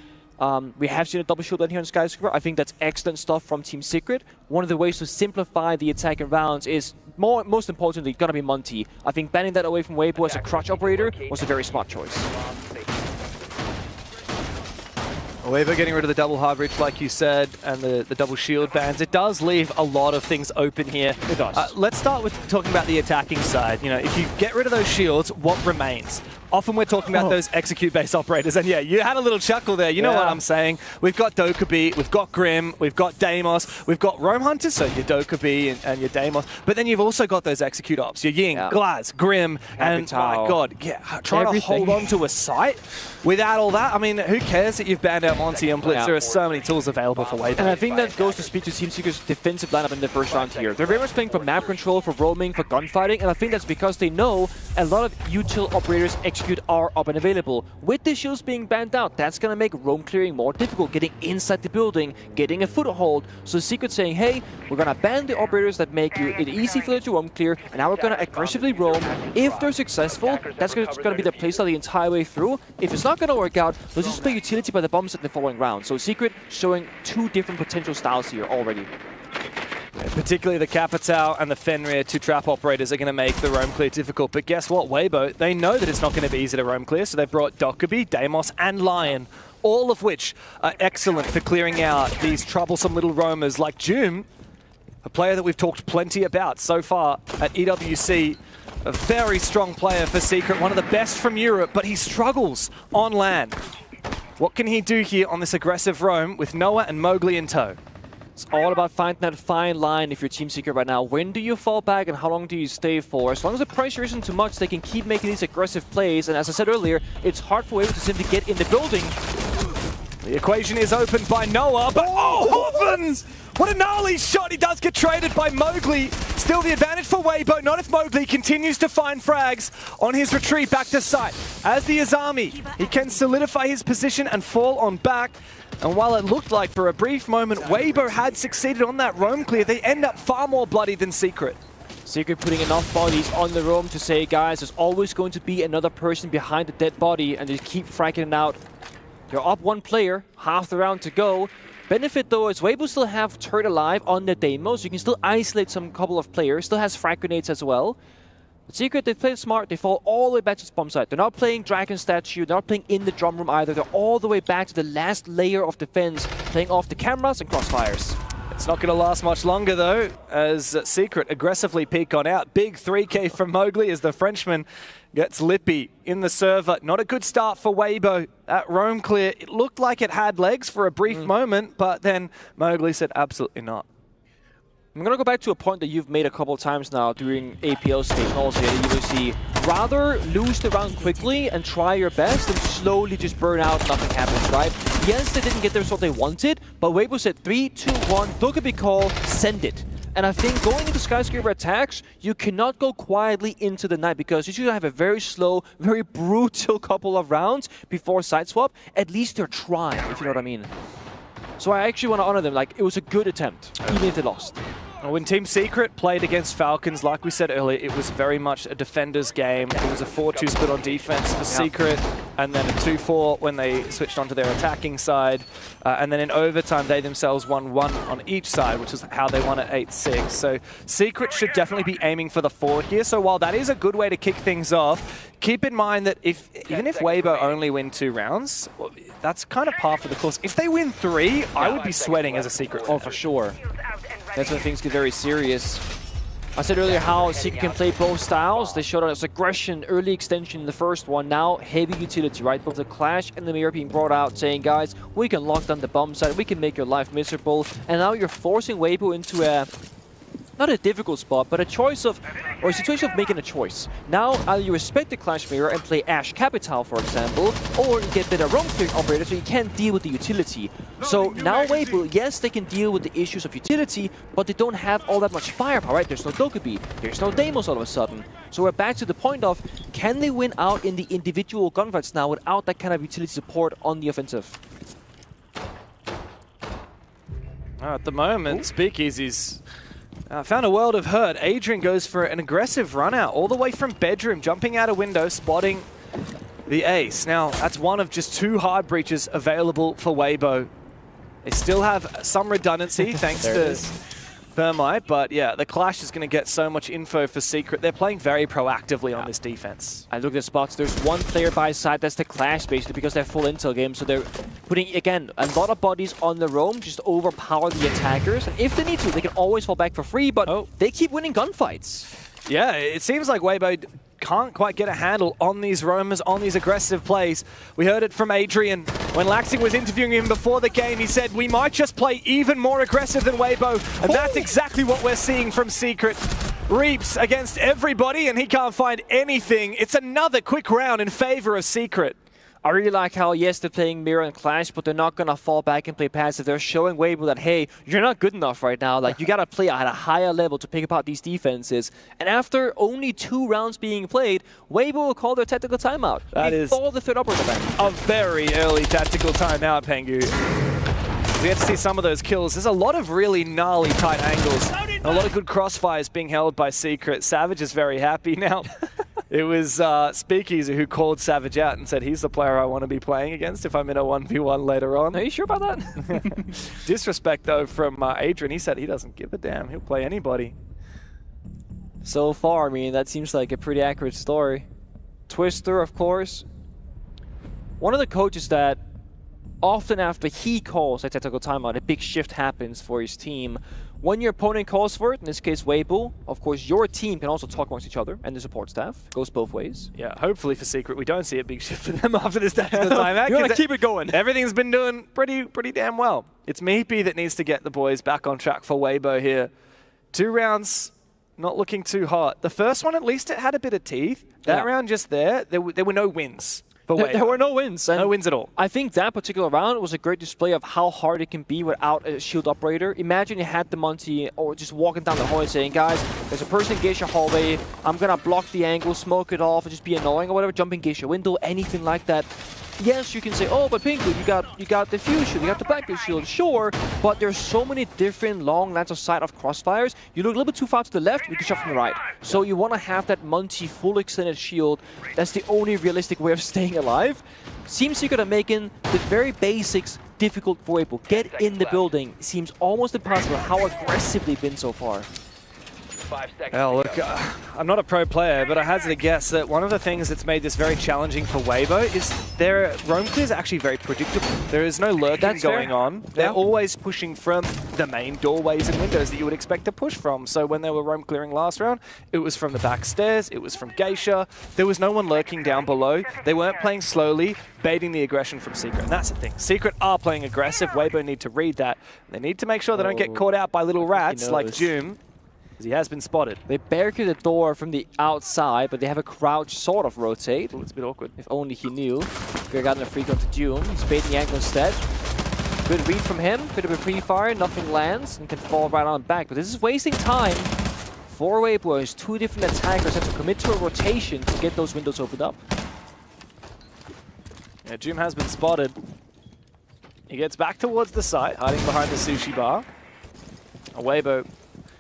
We have seen a double shield ban here on Skyscraper. I think that's excellent stuff from Team Secret. One of the ways to simplify the attack in rounds is, most importantly, gonna be Monty. I think banning that away from Weibo as a crutch operator was a very smart choice. Weibo getting rid of the double hard reach, like you said, and the double shield bans. It does leave a lot of things open here. It does. Let's start with talking about the attacking side. If you get rid of those shields, what remains? Often we're talking about those execute-based operators, and yeah, you had a little chuckle there. You know what I'm saying? We've got Dokkaebi, we've got Grim, we've got Deimos, we've got Roam Hunters, so your Dokkaebi and your Deimos, but then you've also got those execute ops, your Ying, Glaz, Grim, and my God, trying to hold on to a site without all that. I mean, who cares that you've banned out Monty and Blitz? There are so many tools available for Weibo. And I think that goes to speak to Team Secret's defensive lineup in the first round here. They're very much playing for map control, for roaming, for gunfighting, and I think that's because they know a lot of util operators execute are up and available. With the shields being banned out, that's going to make roam clearing more difficult, getting inside the building, getting a foothold. So Secret saying, hey, we're going to ban the operators that make it easy for them to roam clear, and now we're going to aggressively roam. If they're successful, that's going to be the playstyle the entire way through. If it's not going to work out, they'll just play utility by the bombs in the following round. So Secret showing two different potential styles here already. Particularly the Capitao and the Fenrir, two trap operators, are going to make the roam clear difficult. But guess what, Weibo? They know that it's not going to be easy to roam clear, so they've brought Dokkaebi, Deimos, and Lion, all of which are excellent for clearing out these troublesome little roamers like Joom, a player that we've talked plenty about so far at EWC. A very strong player for Secret, one of the best from Europe, but he struggles on land. What can he do here on this aggressive roam with Noah and Mowgli in tow? It's all about finding that fine line if you're Team Secret right now. When do you fall back and how long do you stay for? As long as the pressure isn't too much, they can keep making these aggressive plays. And as I said earlier, it's hard for Weibo to simply get in the building. The equation is opened by Noah, but Hoffens! What a gnarly shot! He does get traded by Mowgli. Still the advantage for Weibo, not if Mowgli continues to find frags on his retreat back to site. As the Azami, he can solidify his position and fall on back. And while it looked like for a brief moment Weibo had succeeded on that roam clear, they end up far more bloody than Secret. Secret putting enough bodies on the roam to say, guys, there's always going to be another person behind the dead body, and they keep fragging it out. They're up one player, half the round to go. Benefit though is Weibo still have Turret alive on the Deimos, so you can still isolate some couple of players, still has frag grenades as well. But Secret, they play smart, they fall all the way back to spawn site. They're not playing Dragon Statue, they're not playing in the drum room either, they're all the way back to the last layer of defense, playing off the cameras and crossfires. It's not going to last much longer though, as Secret aggressively peek on out. Big 3K from Mowgli as the Frenchman gets lippy in the server. Not a good start for Weibo. That roam clear, it looked like it had legs for a brief moment, but then Mowgli said absolutely not. I'm going to go back to a point that you've made a couple of times now during APL stage and also at EWC. Rather lose the round quickly and try your best than slowly just burn out, nothing happens, right? Yes, they didn't get the result they wanted, but Weibo said 3, 2, 1, Dokkaebi call, send it. And I think going into Skyscraper attacks, you cannot go quietly into the night because you should have a very slow, very brutal couple of rounds before side swap. At least they're trying, if you know what I mean. So I actually want to honor them. Like, it was a good attempt, even if they lost. When Team Secret played against Falcons, like we said earlier, it was very much a defender's game. It was a 4-2 split on defense for Secret, and then a 2-4 when they switched onto their attacking side. And then in overtime, they themselves won 1 on each side, which is how they won at 8-6. So Secret should definitely be aiming for the 4 here. So while that is a good way to kick things off, keep in mind that even if Weibo only win 2 rounds, well, that's kind of par for the course. If they win 3, I would be sweating as a Secret fan. Oh, for sure. That's when things get very serious. I said earlier how Secret can play both styles. They showed us aggression, early extension in the first one. Now heavy utility, right? Both the Clash and the Mirror being brought out saying, guys, we can lock down the bomb site, we can make your life miserable. And now you're forcing Weibo into a not a difficult spot, but a choice of, or a situation of making a choice. Now, either you respect the Clash Mirror and play Ashe Capital, for example, or you get better roam clearing operator so you can't deal with the utility. So now Weibo, yes, they can deal with the issues of utility, but they don't have all that much firepower, right? There's no Dokkaebi, there's no Deimos all of a sudden. So we're back to the point of, can they win out in the individual gunfights now without that kind of utility support on the offensive? At the moment, Speakeasy's found a world of hurt. Adrian goes for an aggressive run out all the way from bedroom, jumping out a window, spotting the ace. Now, that's one of just 2 hard breaches available for Weibo. They still have some redundancy thanks to Thermite, but yeah, the Clash is going to get so much info for Secret. They're playing very proactively on this defense. I look at the spots. There's one player by side. That's the Clash, basically, because they're full intel game. So they're putting, again, a lot of bodies on the roam, just to overpower the attackers. And if they need to, they can always fall back for free, but they keep winning gunfights. Yeah, it seems like Weibo can't quite get a handle on these roamers, on these aggressive plays. We heard it from Adrian. When Laxing was interviewing him before the game, he said, we might just play even more aggressive than Weibo. And that's exactly what we're seeing from Secret. Reaps against everybody, and he can't find anything. It's another quick round in favor of Secret. I really like how, yes, they're playing Mirror and Clash, but they're not going to fall back and play passive. They're showing Weibo that, hey, you're not good enough right now. Like, you got to play at a higher level to pick apart these defenses. And after only 2 rounds being played, Weibo will call their tactical timeout. That is before the third operator bank. A very early tactical timeout, Pengu. We had to see some of those kills. There's a lot of really gnarly tight angles. A lot of good crossfires being held by Secret. Savage is very happy now. It was Speakeasy who called Savage out and said, he's the player I want to be playing against if I'm in a 1v1 later on. Are you sure about that? Disrespect, though, from Adrian. He said he doesn't give a damn. He'll play anybody. So far, I mean, that seems like a pretty accurate story. Twister, of course. One of the coaches that often after he calls a tactical timeout, a big shift happens for his team. When your opponent calls for it, in this case Weibo, of course your team can also talk amongst each other and the support staff. It goes both ways. Yeah, hopefully for Secret we don't see a big shift for them after this tactical timeout. You want to keep it going. Everything's been doing pretty damn well. It's Meepy that needs to get the boys back on track for Weibo here. 2 rounds, not looking too hot. The first one, at least it had a bit of teeth. That round just there were no wins. There were no wins. No wins at all. I think that particular round was a great display of how hard it can be without a shield operator. Imagine you had the Monty or just walking down the hallway saying, guys, there's a person in Geisha hallway. I'm going to block the angle, smoke it off, and just be annoying or whatever. Jump in Geisha window, anything like that. Yes, you can say, oh, but Pinku, you got the Fuse shield, you got the Blackbeard shield, sure, but there's so many different long lines of sight of crossfires. You look a little bit too far to the left, you can shot from the right. So you want to have that Monty full extended shield. That's the only realistic way of staying alive. Seems you're gonna make the very basics difficult for Weibo. Get in the building. Seems almost impossible how aggressive they've been so far. Well, look, I'm not a pro player, but I hazard a guess that one of the things that's made this very challenging for Weibo is their roam clears are actually very predictable. There is no lurking going on. They're always pushing from the main doorways and windows that you would expect to push from. So when they were roam clearing last round, it was from the back stairs, it was from Geisha. There was no one lurking down below. They weren't playing slowly, baiting the aggression from Secret. And that's the thing. Secret are playing aggressive. Weibo need to read that. They need to make sure they don't get caught out by little rats like Doom. He has been spotted. They barricade the door from the outside, but they have a crouch sort of rotate. Ooh, it's a bit awkward. If only he knew. We're gotten a free gun to Doom. He's baiting the angle instead. Good read from him. Bit of a pre-fire. Nothing lands and can fall right on back. But this is wasting time for Weibo. As 2 different attackers have to commit to a rotation to get those windows opened up. Yeah, Doom has been spotted. He gets back towards the site, hiding behind the sushi bar. Weibo.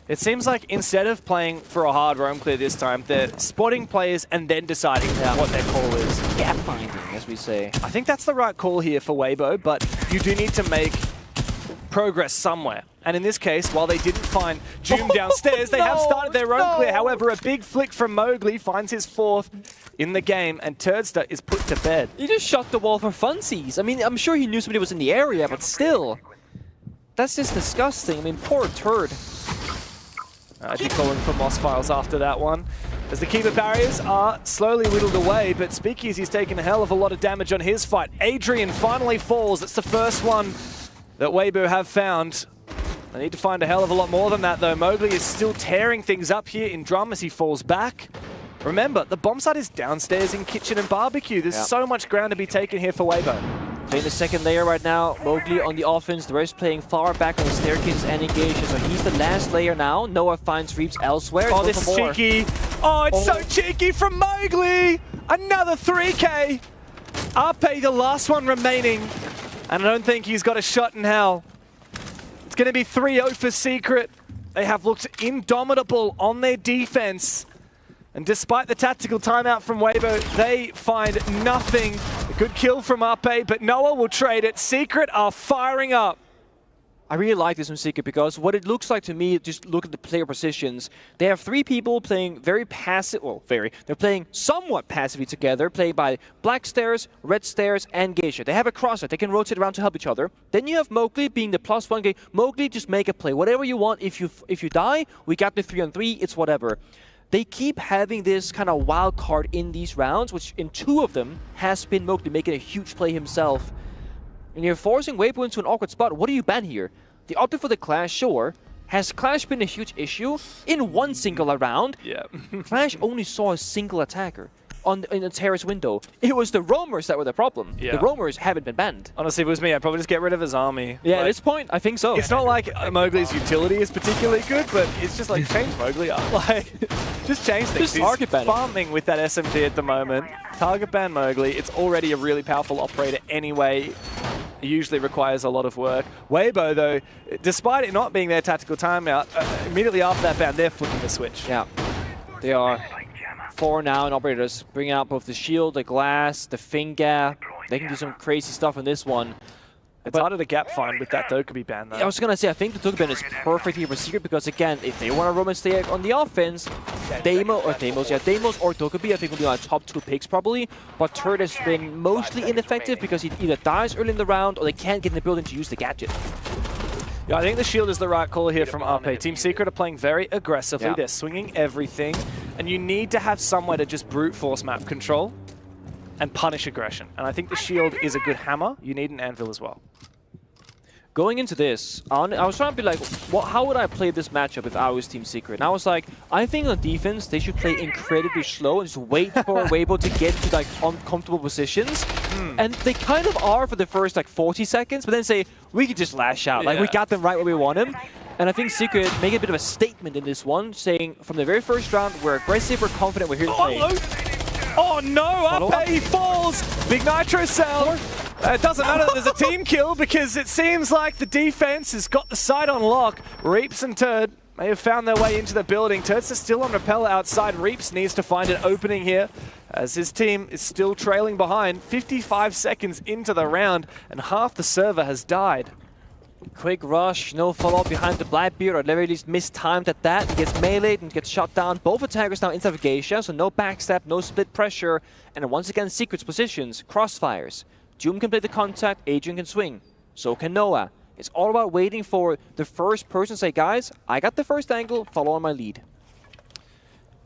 It seems like instead of playing for a hard roam clear this time, they're spotting players and then deciding what their call is. Gap finding, as we say. I think that's the right call here for Weibo, but you do need to make progress somewhere. And in this case, while they didn't find Doom downstairs, they have started their roam clear. However, a big flick from Mowgli finds his 4th in the game, and Turdster is put to bed. He just shot the wall for funsies. I mean, I'm sure he knew somebody was in the area, but still. That's just disgusting. I mean, poor Turd. I'd be calling for Moss Files after that one. As the keeper barriers are slowly whittled away, but Speakeasy's taken a hell of a lot of damage on his fight. Adrian finally falls. It's the first one that Weibo have found. They need to find a hell of a lot more than that, though. Mowgli is still tearing things up here in drum as he falls back. Remember, the bomb site is downstairs in kitchen and barbecue. There's so much ground to be taken here for Weibo. Playing the second layer right now. Mowgli on the offense. The rest playing far back on the staircases and engaging. So he's the last layer now. Noah finds Reaps elsewhere. Oh, this is cheeky. Oh, it's so cheeky from Mowgli. Another 3K. Arpe, the last one remaining. And I don't think he's got a shot in hell. It's going to be 3-0 for Secret. They have looked indomitable on their defense. And despite the tactical timeout from Weibo, they find nothing. A good kill from Arpe, but Noah will trade it. Secret are firing up. I really like this from Secret because what it looks like to me, just look at the player positions. They have 3 people playing very passive, they're playing somewhat passively together, played by Black Stairs, Red Stairs, and Geisha. They have a crosser, they can rotate around to help each other. Then you have Mowgli being the +1 game. Mowgli, just make a play, whatever you want. If you die, we got the 3-on-3, it's whatever. They keep having this kind of wild card in these rounds, which in 2 of them has been Mowgli making a huge play himself. And you're forcing Weibo into an awkward spot. What do you ban here? The opted for the Clash, sure. Has Clash been a huge issue? In one single round, yeah. Clash only saw a single attacker in the terrace window. It was the roamers that were the problem. Yeah. The roamers haven't been banned. Honestly, if it was me, I'd probably just get rid of his army. Yeah, at this point, I think so. It's not like Mowgli's utility is particularly good, but it's just like change Mowgli up. Like, just change things. Just target ban him. Farming with that SMG at the moment. Target ban Mowgli. It's already a really powerful operator anyway. It usually requires a lot of work. Weibo, though, despite it not being their tactical timeout, immediately after that ban, they're flipping the switch. Yeah, they are 4 now in operators, bringing out both the shield, the glass, the finger. They can do some crazy stuff in this one. It's harder to gap find with that Dokkaebi ban, though. I was going to say, I think the Dokkaebi ban is perfect here for Secret because, again, if they want to roam and stay on the offense, Deimos or Dokkaebi, I think will be my top 2 picks probably. But Turd has been mostly ineffective because he either dies early in the round or they can't get in the building to use the gadget. Yeah, I think the shield is the right call here from Arpe. Team Secret are playing very aggressively. Yeah. They're swinging everything. And you need to have somewhere to just brute force map control and punish aggression. And I think the shield is a good hammer. You need an anvil as well. Going into this, I was trying to be like, how would I play this matchup if I was Team Secret? And I was like, I think on defense, they should play incredibly slow and just wait for Weibo to get to like uncomfortable positions. And they kind of are for the first like 40 seconds, but then say, we could just lash out. Like, we got them right where we want them. And I think Secret make a bit of a statement in this one, saying from the very first round, we're aggressive, we're confident, we're here to play. Oh no, Arpe, he falls! Big Nitro Cell! It doesn't matter that there's a team kill because it seems like the defense has got the side on lock. Reaps and Turd may have found their way into the building. Turd's still on Repeller outside. Reaps needs to find an opening here as his team is still trailing behind. 55 seconds into the round and half the server has died. Quick rush, no follow-up behind the Blackbeard, or at the very least mistimed at that. He gets meleeed and gets shot down. Both attackers now inside of Geisha, so no backstab, no split pressure. And once again, Secret's positions, crossfires. Doom can play the contact, Adrian can swing. So can Noah. It's all about waiting for the first person to say, guys, I got the first angle, follow on my lead.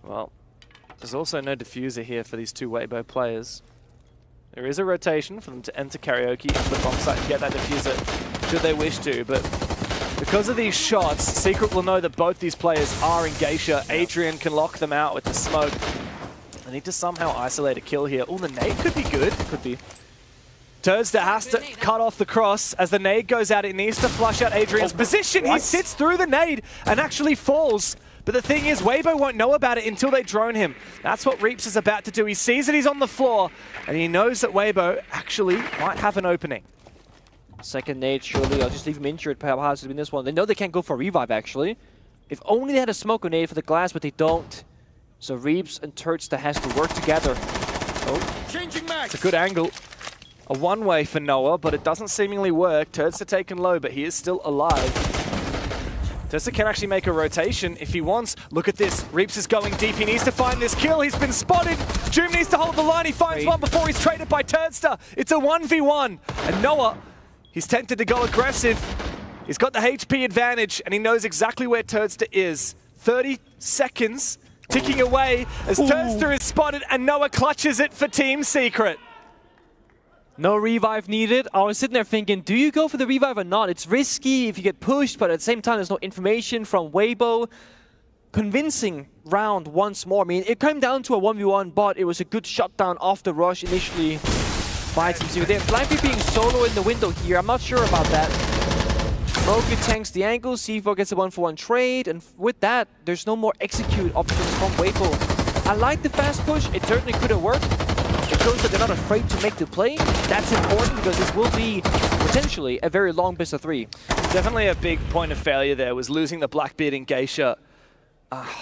Well, there's also no diffuser here for these 2 Weibo players. There is a rotation for them to enter karaoke into the bomb site to get that diffuser should they wish to, but because of these shots, Secret will know that both these players are in Geisha. Adrian can lock them out with the smoke. They need to somehow isolate a kill here. Oh, the nade could be good. Could be. Turzda has to cut off the cross. As the nade goes out, it needs to flush out Adrian's position. He sits through the nade and actually falls. But the thing is, Weibo won't know about it until they drone him. That's what Reaps is about to do. He sees that he's on the floor, and he knows that Weibo actually might have an opening. Second nade, surely. I'll just leave him injured, perhaps, in this one. They know they can't go for revive, actually. If only they had a smoke grenade for the glass, but they don't. So Reaps and Turzda has to work together. Oh, it's a good angle. A one-way for Noah, but it doesn't seemingly work. Turzda taken low, but he is still alive. Turzda can actually make a rotation if he wants. Look at this. Reaps is going deep. He needs to find this kill. He's been spotted. Doom needs to hold the line. He finds one before he's traded by Turzda. It's a 1v1. And Noah, he's tempted to go aggressive. He's got the HP advantage, and he knows exactly where Turzda is. 30 seconds ticking away as Turzda is spotted, and Noah clutches it for Team Secret. No revive needed. I was sitting there thinking, do you go for the revive or not? It's risky if you get pushed, but at the same time, there's no information from Weibo. Convincing round once more. I mean, it came down to a 1v1, but it was a good shutdown off the rush initially by Team Zero. They're likely being solo in the window here. I'm not sure about that. Mogu tanks the angle, C4 gets a 1-for-1 trade, and with that, there's no more execute options from Weibo. I like the fast push. It certainly could have worked. It shows that they're not afraid to make the play. That's important because this will be potentially a very long best of 3. Definitely a big point of failure there was losing the Blackbeard in Geisha.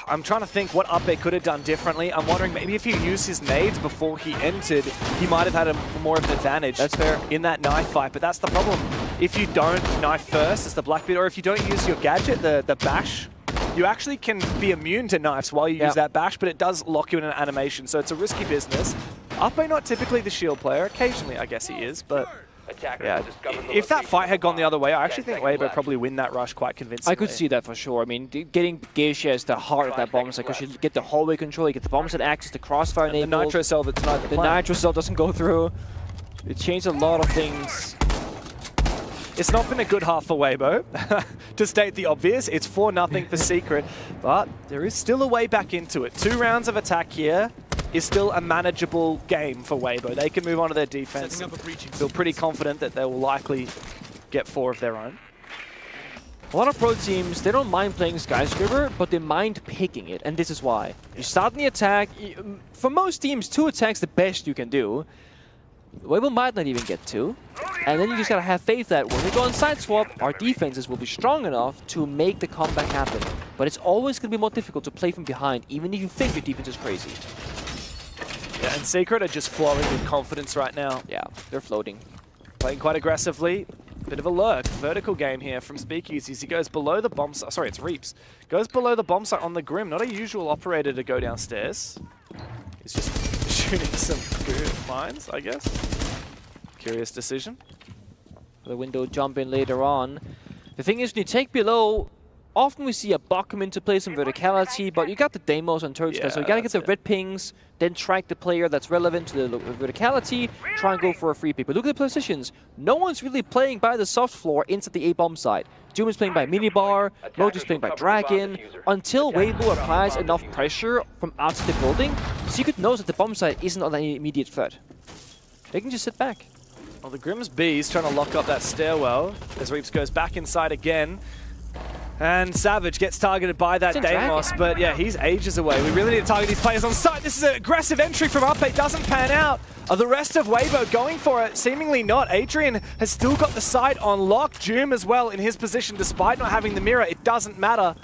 I'm trying to think what Uppe could have done differently. I'm wondering maybe if he used his nades before he entered, he might have had more of an advantage. That's fair. In that knife fight, but that's the problem. If you don't knife first as the Blackbeard, or if you don't use your gadget, the bash, you actually can be immune to knives while you use that bash, but it does lock you in an animation, so it's a risky business. Uppe not typically the shield player, occasionally I guess he is, but yeah, if that fight had gone the other way, I actually think Weibo probably win that rush quite convincingly. I could see that for sure. I mean, getting Geisha is the heart of that bomb site because you get the hallway control, you get the bomb site access, the crossfire enabled. The Nitro Cell that's not the Nitro Cell doesn't go through. It changed a lot of things. It's not been a good half for Weibo. To state the obvious, it's 4-0 for Secret, but there is still a way back into it. 2 rounds of attack here is still a manageable game for Weibo. They can move on to their defense and feel pretty confident that they will likely get 4 of their own. A lot of pro teams, they don't mind playing Skyscraper, but they mind picking it, and this is why. You start in the attack. For most teams, 2 attacks the best you can do. Weibo might not even get 2. And then you just gotta have faith that when we go on side swap, our defenses will be strong enough to make the comeback happen. But it's always gonna be more difficult to play from behind, even if you think your defense is crazy. Yeah, and Secret are just flowing with confidence right now. Yeah, they're floating. Playing quite aggressively. Bit of a lurk. Vertical game here from Speakeasies. He goes below the bomb site. Sorry, it's Reaps. Goes below the bomb site on the Grim. Not a usual operator to go downstairs. He's just shooting some good mines, I guess. Curious decision. The window jump in later on. The thing is, when you take below, often we see a bot come into play, some verticality, but you got the demos on turrets, so you gotta get the red pings, then track the player that's relevant to the verticality, try and go for a free pick. But look at the positions. No one's really playing by the soft floor into the A-bomb side. Doom is playing by minibar, Mojo's playing by Dragon. Until Weibo applies enough pressure from outside the building, Secret knows that the bomb side isn't on any immediate threat. They can just sit back. Well, the Grim's Bees trying to lock up that stairwell as Reaps goes back inside again. And Savage gets targeted by that Deimos, but yeah, he's ages away. We really need to target these players on site. This is an aggressive entry from Uppe, doesn't pan out. Are the rest of Weibo going for it? Seemingly not. Adrian has still got the site on lock. Doom as well in his position, despite not having the mirror. It doesn't matter.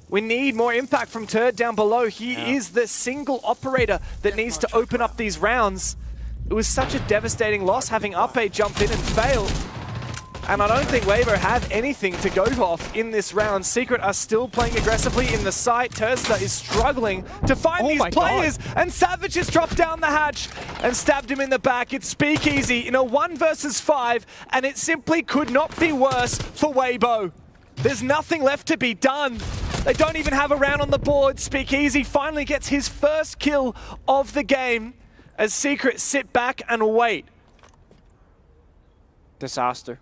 We need more impact from Turd down below. He is the single operator that needs to open up these rounds. It was such a devastating loss having Uppe jump in and fail. And I don't think Weibo have anything to go off in this round. Secret are still playing aggressively in the site. Tursta is struggling to find these players. And Savage has dropped down the hatch and stabbed him in the back. It's Speakeasy in a 1 versus 5. And it simply could not be worse for Weibo. There's nothing left to be done. They don't even have a round on the board. Speakeasy finally gets his first kill of the game as Secret sit back and wait. Disaster.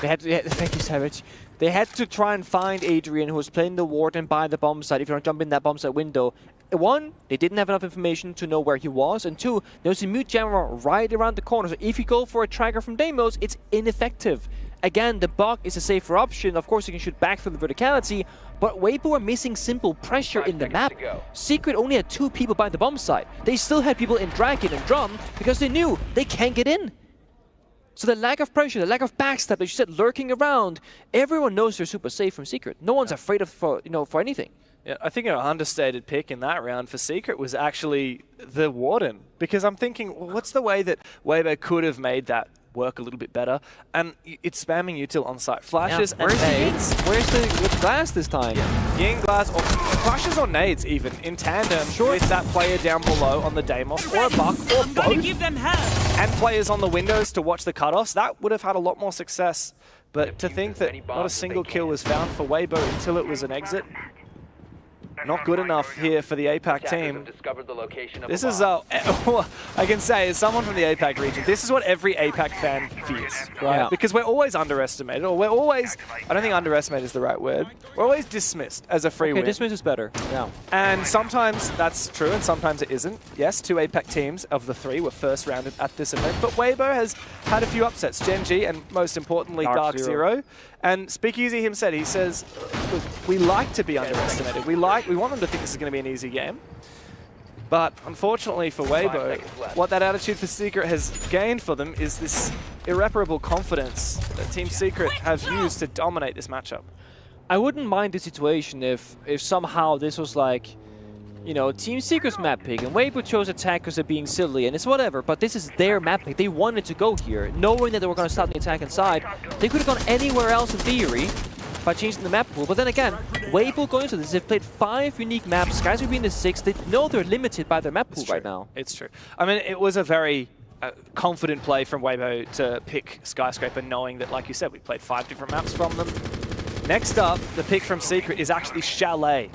They had to, thank you, Savage. They had to try and find Adrian, who was playing the Warden by the bomb site, if you want to jump in that bomb site window. 1, they didn't have enough information to know where he was, and 2, there was a mute jammer right around the corner, so if you go for a tracker from Deimos, it's ineffective. Again, the bug is a safer option. Of course, you can shoot back through the verticality, but Weibo are missing simple pressure in the map. Secret only had 2 people by the bomb site. They still had people in Dragon and Drum because they knew they can't get in. So the lack of pressure, the lack of backstab, like you said, lurking around, everyone knows they're super safe from Secret. No one's afraid of for anything. Yeah, I think an understated pick in that round for Secret was actually the Warden, because I'm thinking, well, what's the way that Weibo could have made that work a little bit better? And it's spamming util on site flashes and nades. Where's the glass this time? Getting glass or flashes or nades even in tandem with that player down below on the Deimos or a buck or both. Give them and players on the windows to watch the cutoffs. That would have had a lot more success. But to think that not a single kill was found for Weibo until it was an exit. not good enough here for the APAC team. This is, I can say, as someone from the APAC region, this is what every APAC fan fears, right? Yeah. Because we're always underestimated, or we're always, I don't think underestimated is the right word, we're always dismissed as a free win. Dismiss is better, yeah. And sometimes that's true, and sometimes it isn't. Yes, 2 APAC teams of the 3 were first rounded at this event, but Weibo has had a few upsets. Gen G, and most importantly, Dark Zero. And Speakeasy himself, he says, look, we like to be underestimated. We want them to think this is going to be an easy game. But unfortunately for Weibo, what that attitude for Secret has gained for them is this irreparable confidence that Team Secret have used to dominate this matchup. I wouldn't mind the situation if somehow this was like, you know, Team Secret's map pick, and Weibo chose attack because they're being silly, and it's whatever, but this is their map pick. They wanted to go here, knowing that they were going to start the attack inside. They could have gone anywhere else in theory by changing the map pool, but then again, Weibo going into this, they've played 5 unique maps, Skyscraper being the 6th, they know they're limited by their map pool right now. It's true. I mean, it was a very confident play from Weibo to pick Skyscraper, knowing that, like you said, we played 5 different maps from them. Next up, the pick from Secret is actually Chalet,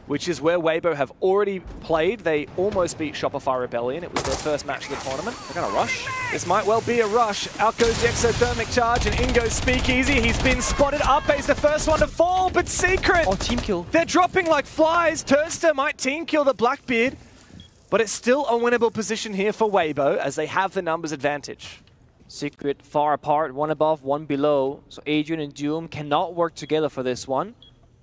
which is where Weibo have already played. They almost beat Shopify Rebellion. It was their first match of the tournament. They're going to rush. This might well be a rush. Out goes the exothermic charge, and in goes Speakeasy. He's been spotted. Ape's the first one to fall, but Secret. Oh, team kill. They're dropping like flies. Turster might team kill the Blackbeard, but it's still a winnable position here for Weibo as they have the numbers advantage. Secret far apart, one above, one below. So Adrian and Doom cannot work together for this one.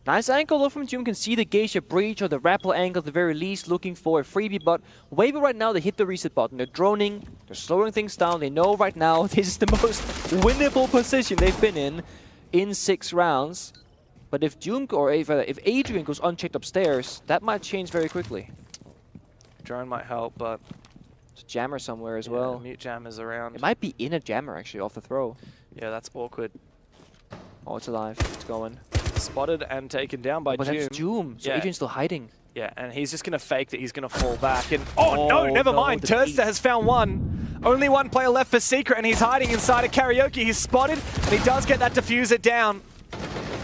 Nice angle though from Doom, can see the Geisha breach or the rappel angle at the very least, looking for a freebie, but Weibo right now, they hit the reset button. They're droning, they're slowing things down. They know right now this is the most winnable position they've been in 6 rounds. But if Doom or if Adrian goes unchecked upstairs, that might change very quickly. Drone might help, but it's a jammer somewhere as well. Mute jammers around. It might be in a jammer actually off the throw. Yeah, that's awkward. Oh, it's alive. It's going. Spotted and taken down by But Doom. that's Doom, so Adrian's still hiding. Yeah, and he's just going to fake that he's going to fall back. And oh no, never mind. Turster has found one. Only one player left for Secret, and he's hiding inside a karaoke. He's spotted, and he does get that diffuser down.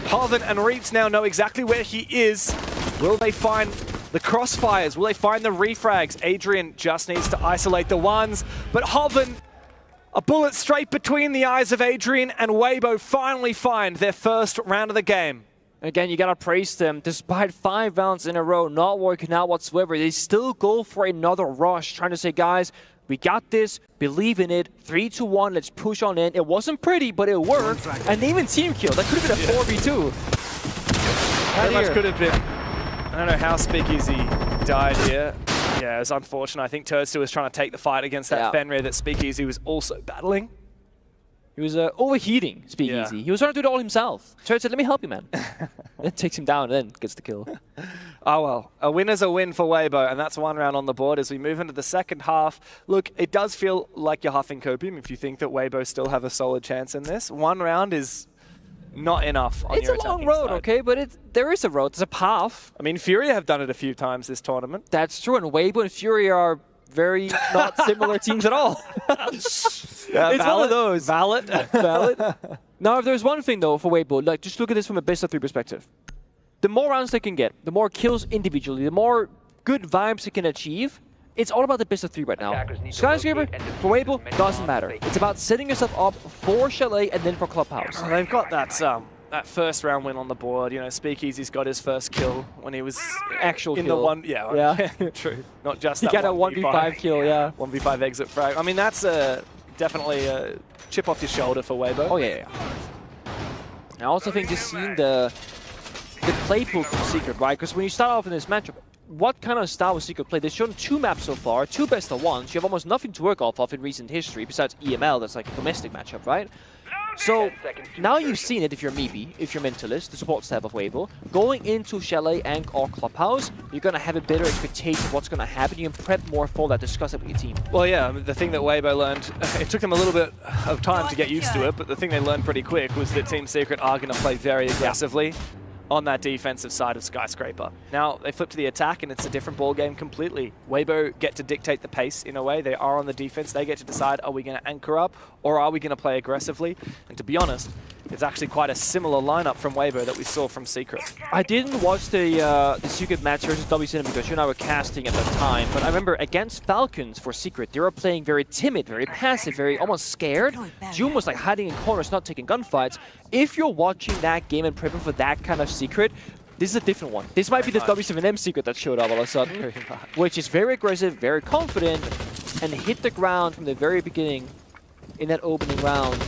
Hoven and Reitz now know exactly where he is. Will they find the crossfires? Will they find the refrags? Adrian just needs to isolate the ones, but Hoven, a bullet straight between the eyes of Adrian, and Weibo finally find their first round of the game. Again, you gotta praise them. Despite 5 rounds in a row not working out whatsoever, they still go for another rush, trying to say, guys, we got this, believe in it, 3-2-1, let's push on in. It wasn't pretty, but it worked, and they even team kill. That could have been a 4v2. Very much could have been. I don't know how Speakeasy died here. Yeah, it was unfortunate. I think Turster was trying to take the fight against that Fenrir that Speakeasy was also battling. He was overheating, Speakeasy. Yeah. He was trying to do it all himself. Turster said, let me help you, man. Then takes him down and then gets the kill. Oh well, a win is a win for Weibo, and that's 1 round on the board as we move into the second half. Look, it does feel like you're huffing copium if you think that Weibo still have a solid chance in this. 1 round is not enough on your attacking side. It's a long road, okay, but there is a road. There's a path. I mean, Furia have done it a few times this tournament. That's true, and Weibo and Furia are very not similar teams at all. It's one of those. Valid. Now, if there's one thing, though, for Weibo, like, just look at this from a best-of-3 perspective. The more rounds they can get, the more kills individually, the more good vibes they can achieve, it's all about the best-of-3 right now. Skyscraper, for Weibo, doesn't matter. It's about setting yourself up for Chalet and then for Clubhouse. Oh, they've got that first round win on the board. You know, Speakeasy's got his first kill when he was actual in kill. the one. Yeah, true. Not just that. He got a 1v5 kill, yeah. 1v5 exit frag. I mean, that's definitely a chip off your shoulder for Weibo. Oh yeah. I also think just seeing the play pool from Secret, right? Because when you start off in this matchup, what kind of style will Secret play? They've shown 2 maps so far, 2 best-of-1s. You have almost nothing to work off of in recent history, besides EML, that's like a domestic matchup, right? So, now you've seen it if you're Meebe, if you're Mentalist, the support staff of Weibo. Going into Chalet and or Clubhouse, you're going to have a better expectation of what's going to happen. You can prep more for that, discuss it with your team. Well, yeah, I mean, the thing that Weibo learned, it took them a little bit of time to get used to it, but the thing they learned pretty quick was that Team Secret are going to play very aggressively on that defensive side of Skyscraper. Now, they flip to the attack, and it's a different ball game completely. Weibo get to dictate the pace in a way. They are on the defense. They get to decide, are we going to anchor up, or are we going to play aggressively? And to be honest, It's actually quite a similar lineup from Weibo that we saw from Secret. I didn't watch the Secret match versus WCN because you and I were casting at that time, but I remember against Falcons for Secret, they were playing very timid, very passive, very almost scared. June was like hiding in corners, not taking gunfights. If you're watching that game and prepping for that kind of Secret, this is a different one. This might be the W7M Secret that showed up all of a sudden, which is very aggressive, very confident, and hit the ground from the very beginning in that opening round.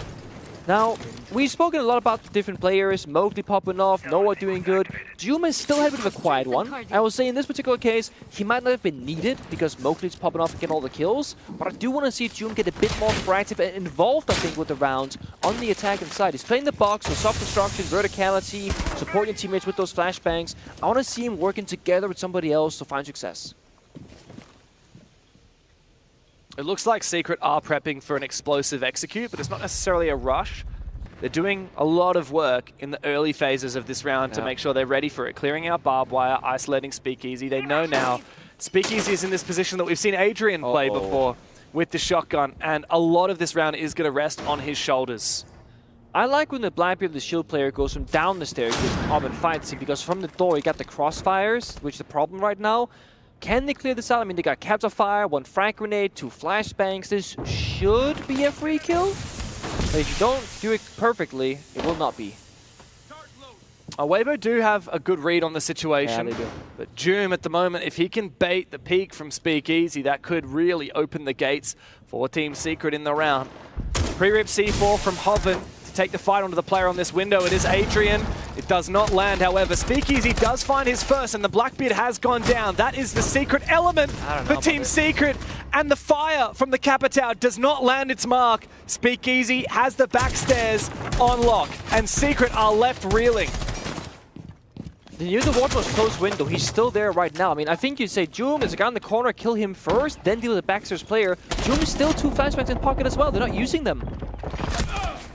Now, we've spoken a lot about the different players, Mowgli popping off, Noah doing good. Doom has still had a bit of a quiet one. I will say in this particular case, he might not have been needed because Mowgli's popping off and getting all the kills, but I do want to see Doom get a bit more proactive and involved, I think, with the rounds on the attacking side. He's playing the box, so soft construction, verticality, supporting teammates with those flashbangs. I want to see him working together with somebody else to find success. It looks like Secret are prepping for an explosive execute, but it's not necessarily a rush. They're doing a lot of work in the early phases of this round to make sure they're ready for it. Clearing out barbed wire, isolating Speakeasy. They know now Speakeasy is in this position that we've seen Adrian play before with the shotgun, and a lot of this round is going to rest on his shoulders. I like when the Blackbeard, the shield player, goes from down the staircase up and fights him, because from the door you got the crossfires, which is the problem right now. Can they clear this out? I mean, they got caps of fire, 1 frag grenade, 2 flashbangs. This should be a free kill. But if you don't do it perfectly, it will not be. Weibo do have a good read on the situation. Yeah, they do. But Doom, at the moment, if he can bait the peak from Speakeasy, that could really open the gates for Team Secret in the round. Pre-rip C4 from Hoven to take the fight onto the player on this window. It is Adrian. It does not land, however. Speakeasy does find his first, and the Blackbeard has gone down. That is the secret element for Team Secret. And the fire from the Capitao does not land its mark. Speakeasy has the backstairs on lock, and Secret are left reeling. They knew the water was close window. He's still there right now. I mean, I think you'd say, Joom, there's a guy in the corner, kill him first, then deal with the backstairs player. Joom's still 2 flashbangs in pocket as well. They're not using them.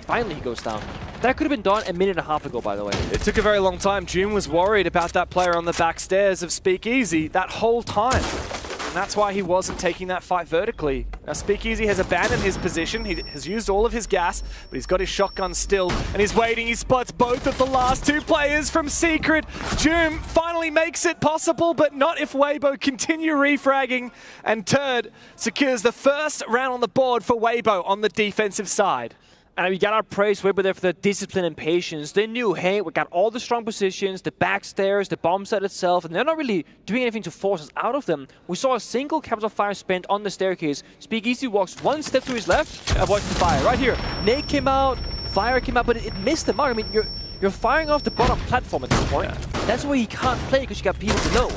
Finally, he goes down. That could have been done a minute and a half ago, by the way. It took a very long time. Doom was worried about that player on the backstairs of Speakeasy that whole time. And that's why he wasn't taking that fight vertically. Now, Speakeasy has abandoned his position. He has used all of his gas, but he's got his shotgun still, and he's waiting. He spots both of the last 2 players from Secret. Doom finally makes it possible, but not if Weibo continue refragging, and Turd secures the first round on the board for Weibo on the defensive side. And we gotta praise Weibo there for the discipline and patience. They knew, hey, we got all the strong positions, the backstairs, the bomb site itself, and they're not really doing anything to force us out of them. We saw a single capital fire spent on the staircase. Speakeasy walks 1 step to his left, avoids the fire. Right here, Nate came out, fire came out, but it missed the mark. I mean, you're firing off the bottom platform at this point. That's why you can't play, because you got people below.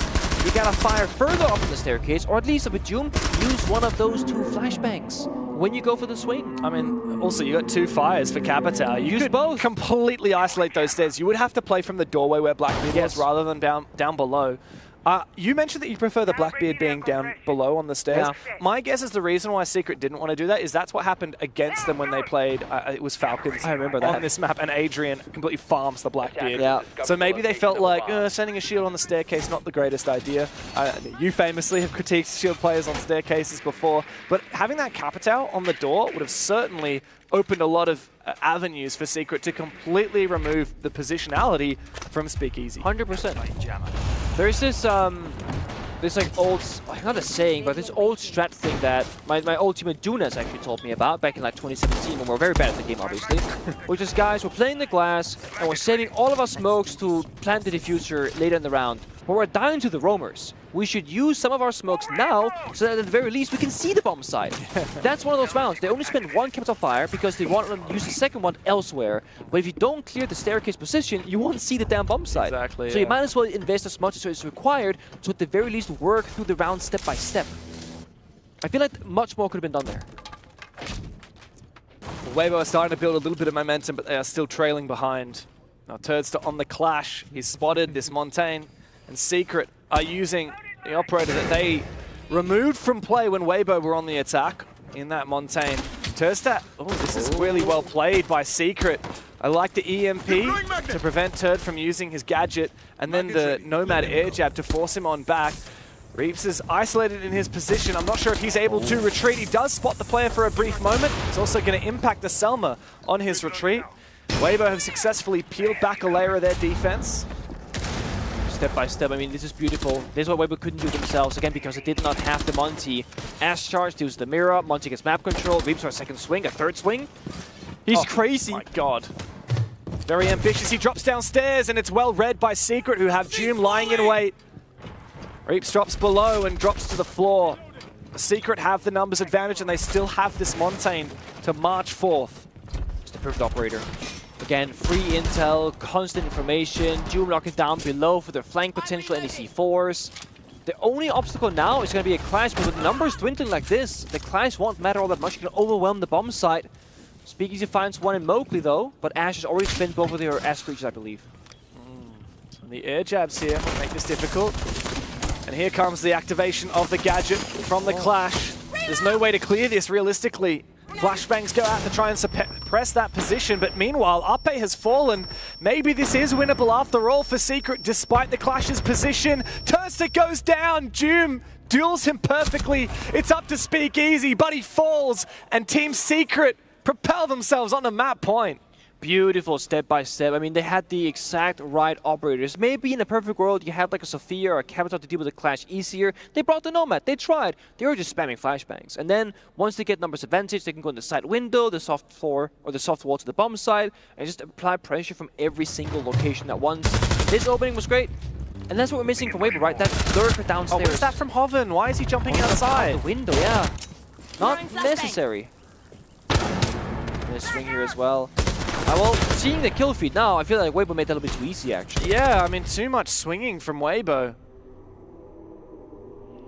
You gotta fire further up on the staircase, or at least with Doom, use one of those 2 flashbangs when you go for the swing. I mean, also you got 2 fires for Capitao. You could both completely isolate those stairs. You would have to play from the doorway where Blackbeard was rather than down below. You mentioned that you prefer the Blackbeard being down below on the stairs. Yeah. My guess is the reason why Secret didn't want to do that is that's what happened against them when they played, it was Falcons. I remember that. On this map, and Adrian completely farms the Blackbeard. Yeah. So maybe they felt like sending a shield on the staircase, not the greatest idea. You famously have critiqued shield players on staircases before, but having that Capitao on the door would have certainly opened a lot of avenues for Secret to completely remove the positionality from Speakeasy. 100%. There's this, like old, not a saying, but this old strat thing that my old teammate Dunas actually told me about back in like 2017 when we were very bad at the game, obviously. Which is, guys, we're playing the glass and we're saving all of our smokes to plant the diffuser later in the round. But we're dying to the roamers. We should use some of our smokes now so that at the very least we can see the bomb site. That's one of those rounds. They only spend 1 capital fire because they want to use the second one elsewhere. But if you don't clear the staircase position, you won't see the damn bomb site. Exactly. So you might as well invest as much as is required to at the very least work through the round step by step. I feel like much more could have been done there. Weibo are starting to build a little bit of momentum, but they are still trailing behind. Now Turdster on the clash. He's spotted this Montaigne, and Secret are using the operator that they removed from play when Weibo were on the attack in that Montaigne. Turdster, this is really well played by Secret. I like the EMP to prevent Turd from using his gadget, and then the Nomad air jab to force him on back. Reeves is isolated in his position. I'm not sure if he's able to retreat. He does spot the player for a brief moment. It's also going to impact the Selma on his retreat. Weibo have successfully peeled back a layer of their defense. Step by step, I mean, this is beautiful. This is what Weibo couldn't do themselves, again, because they did not have the Monty. Ash charge, deals the mirror, Monty gets map control, Reaps for a second swing, a third swing. He's crazy. Oh my god. Very ambitious. He drops downstairs, and it's well read by Secret, who have Doom lying in wait. Reaps drops below and drops to the floor. Secret have the numbers advantage, and they still have this Montaigne to march forth. It's the perfect operator. Again, free intel, constant information, Doom locking down below for their flank potential, and C4s. The only obstacle now is going to be a clash, but with numbers dwindling like this, the clash won't matter all that much. You can overwhelm the bomb site. Speakeasy finds one in Mowgli though, but Ash has already spent both of their S creatures, I believe. And the air jabs here will make this difficult. And here comes the activation of the gadget from the clash. There's no way to clear this realistically. Flashbangs go out to try and suppress that position, but meanwhile, Ape has fallen. Maybe this is winnable after all for Secret, despite the Clash's position. Turster goes down, Doom duels him perfectly. It's up to Speakeasy, but he falls, and Team Secret propel themselves on the map point. Beautiful step by step. I mean, they had the exact right operators. Maybe in a perfect world, you had like a Sophia or a Capital to deal with the clash easier. They brought the Nomad. They tried. They were just spamming flashbangs. And then once they get numbers advantage, they can go in the side window, the soft floor, or the soft wall to the bomb side, and just apply pressure from every single location at once. This opening was great. And that's what we're missing from Weibo, right? That lurker downstairs. Oh, what's that from Hoven? Why is he jumping outside? Out the window, yeah. Not necessary. This swing here as well. Well, seeing the kill feed now, I feel like Weibo made that a little bit too easy, actually. Yeah, I mean, too much swinging from Weibo.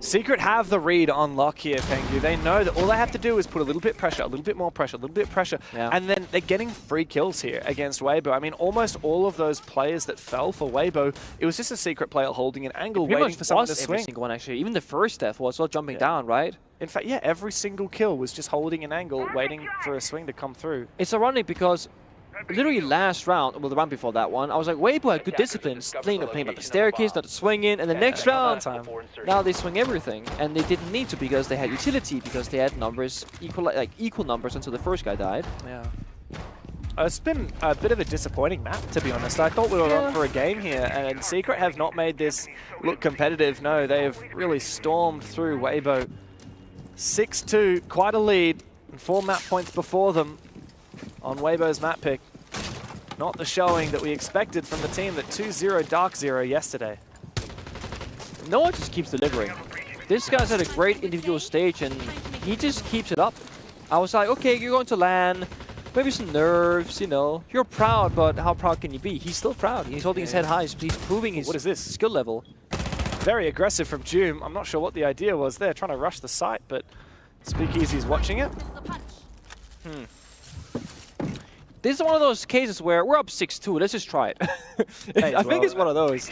Secret have the read on lock here, Pengu. They know that all they have to do is put a little bit pressure, a little bit more pressure, a little bit pressure, and then they're getting free kills here against Weibo. I mean, almost all of those players that fell for Weibo, it was just a Secret player holding an angle, waiting for someone to swing. Every single one, actually. Even the first death was well jumping down, right? In fact, yeah, every single kill was just holding an angle, waiting for a swing to come through. It's ironic because literally last round, well, the round before that one, I was like, Weibo had good discipline, playing about the staircase, not swinging, and the next round, now they swing everything, and they didn't need to because they had utility, because they had numbers, equal numbers until the first guy died. Yeah. It's been a bit of a disappointing map, to be honest. I thought we were on for a game here, and Secret have not made this look competitive. No, they have really stormed through Weibo. 6-2, quite a lead, and 4 map points before them on Weibo's map pick. Not the showing that we expected from the team that 2-0 Dark Zero yesterday. No one just keeps delivering. This guy's had a great individual stage and he just keeps it up. I was like, okay, you're going to land, maybe some nerves, you know. You're proud, but how proud can you be? He's still proud. He's holding his head high. He's proving his skill level. Very aggressive from Doom. I'm not sure what the idea was there, trying to rush the site, but Speakeasy's watching it. This is one of those cases where we're up 6-2. Let's just try it. I think it's one of those.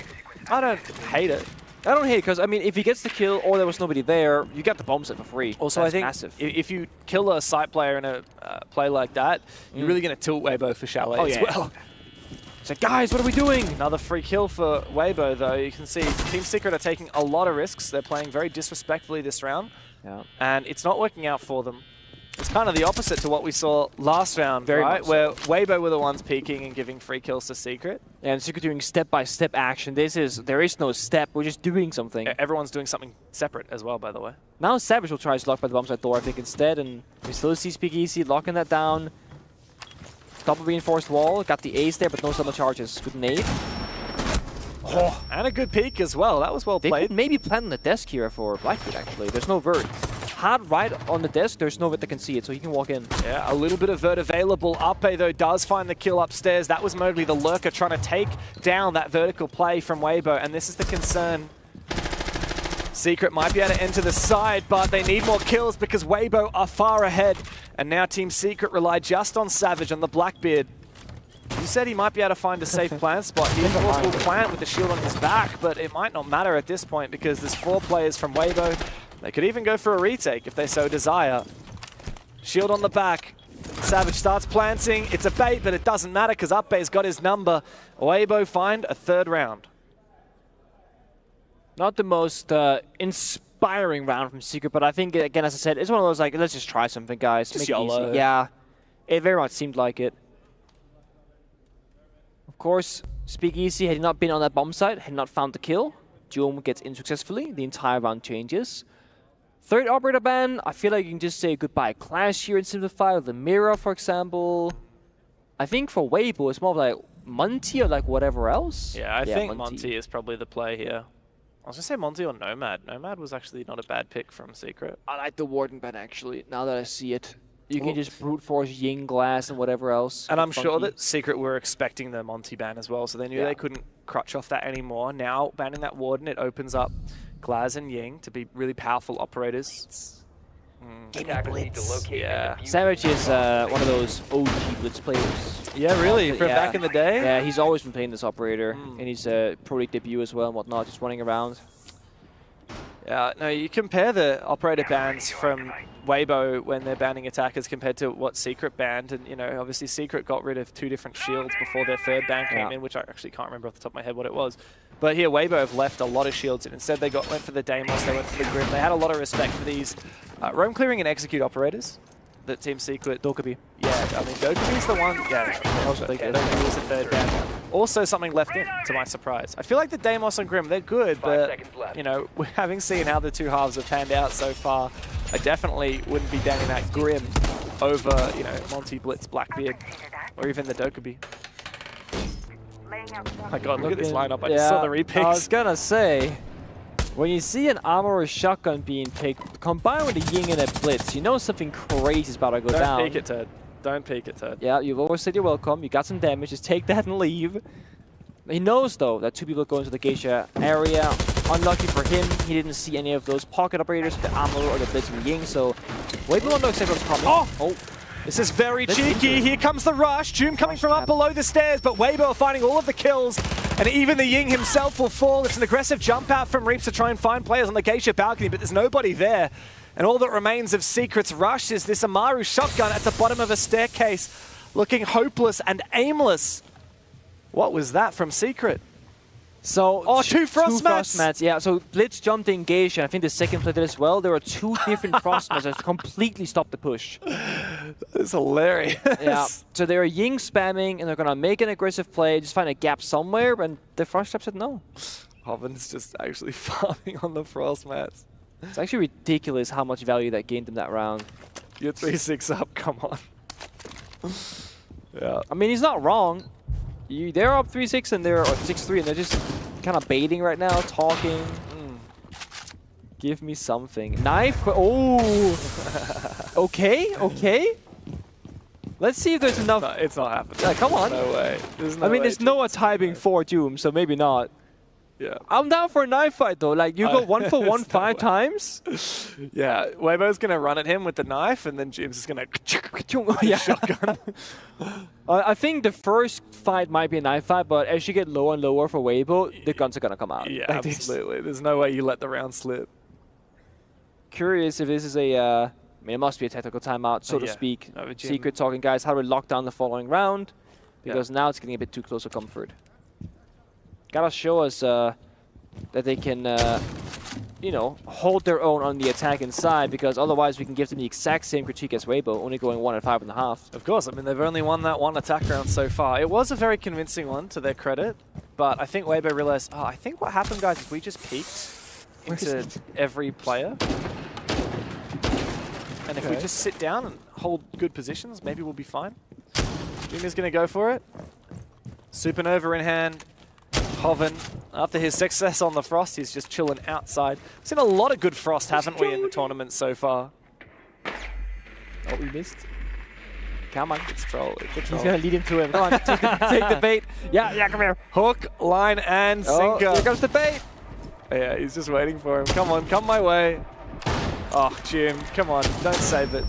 I don't hate it. I don't hate it because, I mean, if he gets the kill or there was nobody there, you get the bomb set for free. Also, That's I think massive. if you kill a site player in a play like that, you're really going to tilt Weibo for Chalet as well. It's like, guys, what are we doing? Another free kill for Weibo, though. You can see Team Secret are taking a lot of risks. They're playing very disrespectfully this round. Yeah. And it's not working out for them. It's kind of the opposite to what we saw last round, Very right? much Where Weibo were the ones peeking and giving free kills to Secret. Yeah, and Secret doing step-by-step action. There is no step. We're just doing something. Everyone's doing something separate as well, by the way. Now Savage will try to lock by the bomb side door, I think, instead. And we still see Speakeasy locking that down. Double reinforced wall. Got the ace there, but no summer charges. Good nade. Oh, and a good peek as well. That was well They played. could maybe plant on the desk here for Blackbeard, actually. There's no vert. Hard right on the desk, there's no vert that can see it, so he can walk in. Yeah, a little bit of vert available. Ape, though, does find the kill upstairs. That was Mowgli, the lurker, trying to take down that vertical play from Weibo, and this is the concern. Secret might be able to enter the side, but they need more kills because Weibo are far ahead. And now Team Secret rely just on Savage, on the Blackbeard. You said he might be able to find a safe plant spot. He, of course, will plant with the shield on his back, but it might not matter at this point because there's 4 players from Weibo. They could even go for a retake if they so desire. Shield on the back. Savage starts planting. It's a bait, but it doesn't matter because Upbay's got his number. Weibo find a 3rd round. Not the most inspiring round from Secret, but I think, again, as I said, it's one of those, like, let's just try something, guys. Just Make it YOLO. easy. Yeah, it very much seemed like it. course, Speakeasy had not been on that bomb site, had not found the kill. Doom gets in successfully. The entire round changes. Third operator ban, I feel like you can just say goodbye Clash here and simplify, with the Mirror, for example. I think for Weibo, it's more like Monty or like whatever else. Yeah, I think Monty is probably the play here. I was going to say Monty or Nomad. Nomad was actually not a bad pick from Secret. I like the Warden ban, actually, now that I see it. You can just brute force Ying, Glass, and whatever else. And I'm sure that Secret were expecting the Monty ban as well, so they knew they couldn't crutch off that anymore. Now, banning that Warden, it opens up Glaz and Ying to be really powerful operators. Yeah. Savage is one of those OG Blitz players. Yeah, really? From back in the day? Yeah, he's always been playing this operator. And he's Pro League debut as well and whatnot, just running around. Yeah, no, you compare the operator bans from Weibo when they're banning attackers compared to what Secret banned, and you know, obviously Secret got rid of 2 different shields before their third ban came in, which I actually can't remember off the top of my head what it was. But here, Weibo have left a lot of shields, and instead they went for the Deimos, they went for the Grim. They had a lot of respect for these roam clearing and execute operators that Team Secret. Dokkaebi. Yeah, I mean, Dokkaebi's the one. Yeah, Dokkaebi was the third ban. Also something left in, to my surprise. I feel like the Deimos and Grim, they're good, but, you know, having seen how the two halves have panned out so far, I definitely wouldn't be banning that Grim over, you know, Monty, Blitz, Blackbeard, or even the Dokkaebi. Oh my god, look at this lineup. I just saw the repicks. I was gonna say, when you see an armor or shotgun being picked, combined with a Ying and a Blitz, you know something crazy is about to go down. Don't peek it, Ted. Don't peek it, Ted. Yeah, you've always said you're welcome. You got some damage. Just take that and leave. He knows, though, that 2 people go into the Geisha area. Unlucky for him, he didn't see any of those pocket operators, the Ammo or the Blitz and Ying, so Weibo don't know exactly what's coming. Oh! This is very cheeky. Here comes the rush. Doom coming from up below the stairs, but Weibo are finding all of the kills, and even the Ying himself will fall. It's an aggressive jump out from Reaps to try and find players on the Geisha balcony, but there's nobody there. And all that remains of Secret's rush is this Amaru shotgun at the bottom of a staircase, looking hopeless and aimless. What was that from Secret? So, 2 frost mats. Yeah, so Blitz jumped in Geisha, and I think the second play did as well. There were 2 different frost mats that completely stopped the push. That's hilarious. Yeah, so they were Ying spamming, and they're going to make an aggressive play, just find a gap somewhere, and the frost trap said no. Hoven's just actually farming on the frost mats. It's actually ridiculous how much value that gained them that round. You're 3-6 up, come on. Yeah. I mean, he's not wrong. They're up 3-6 and they're 6-3, and they're just kind of baiting right now, talking. Give me something. Knife? Oh! Okay, okay. Let's see if there's enough. No, it's not happening. Yeah, come on. No way. There's no timing for Doom, so maybe not. Yeah. I'm down for a knife fight though. Like you go 1 for 1 5 times. Yeah, Weibo's gonna run at him with the knife, and then James is gonna shotgun. I think the first fight might be a knife fight, but as you get lower and lower for Weibo, the guns are gonna come out. Yeah, like absolutely. There's no way you let the round slip. Curious if this is a. I mean, it must be a technical timeout, so to speak. Secret talking, guys. How do we lock down the following round? Because now it's getting a bit too close for comfort. Gotta show us that they can, you know, hold their own on the attack inside, because otherwise we can give them the exact same critique as Weibo, only going 1 at 5.5. Of course, I mean, they've only won that 1 attack round so far. It was a very convincing one, to their credit, but I think Weibo realized, I think what happened, guys, is we just peeked into every player. And if we just sit down and hold good positions, maybe we'll be fine. Junior's gonna go for it. Supernova in hand. Hoven, after his success on the Frost, he's just chilling outside. We've seen a lot of good Frost, haven't we, in the tournament so far? Oh, we missed. Come on. It's troll. He's going to lead him to him. Come on, take the bait. Yeah, come here. Hook, line, and sinker. Here comes the bait. Yeah, he's just waiting for him. Come on, come my way. Oh, Jim, come on, don't save it.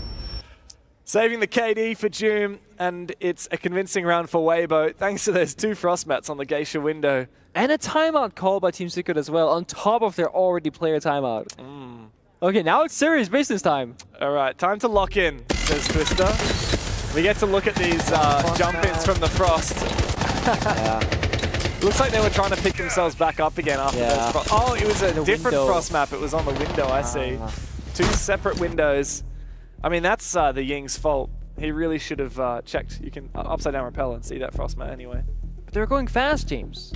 Saving the KD for Doom, and it's a convincing round for Weibo, thanks to those 2 frost mats on the Geisha window. And a timeout call by Team Secret as well, on top of their already player timeout. Okay, now it's serious business time. All right, time to lock in, says Twister. We get to look at these jump-ins from the Frost. Looks like they were trying to pick themselves back up again after those frost. Oh, it was a different Frost map. It was on the window, I see. 2 separate windows. I mean, that's the Ying's fault. He really should have checked. You can upside down rappel and see that frost mat anyway. they're going fast, James.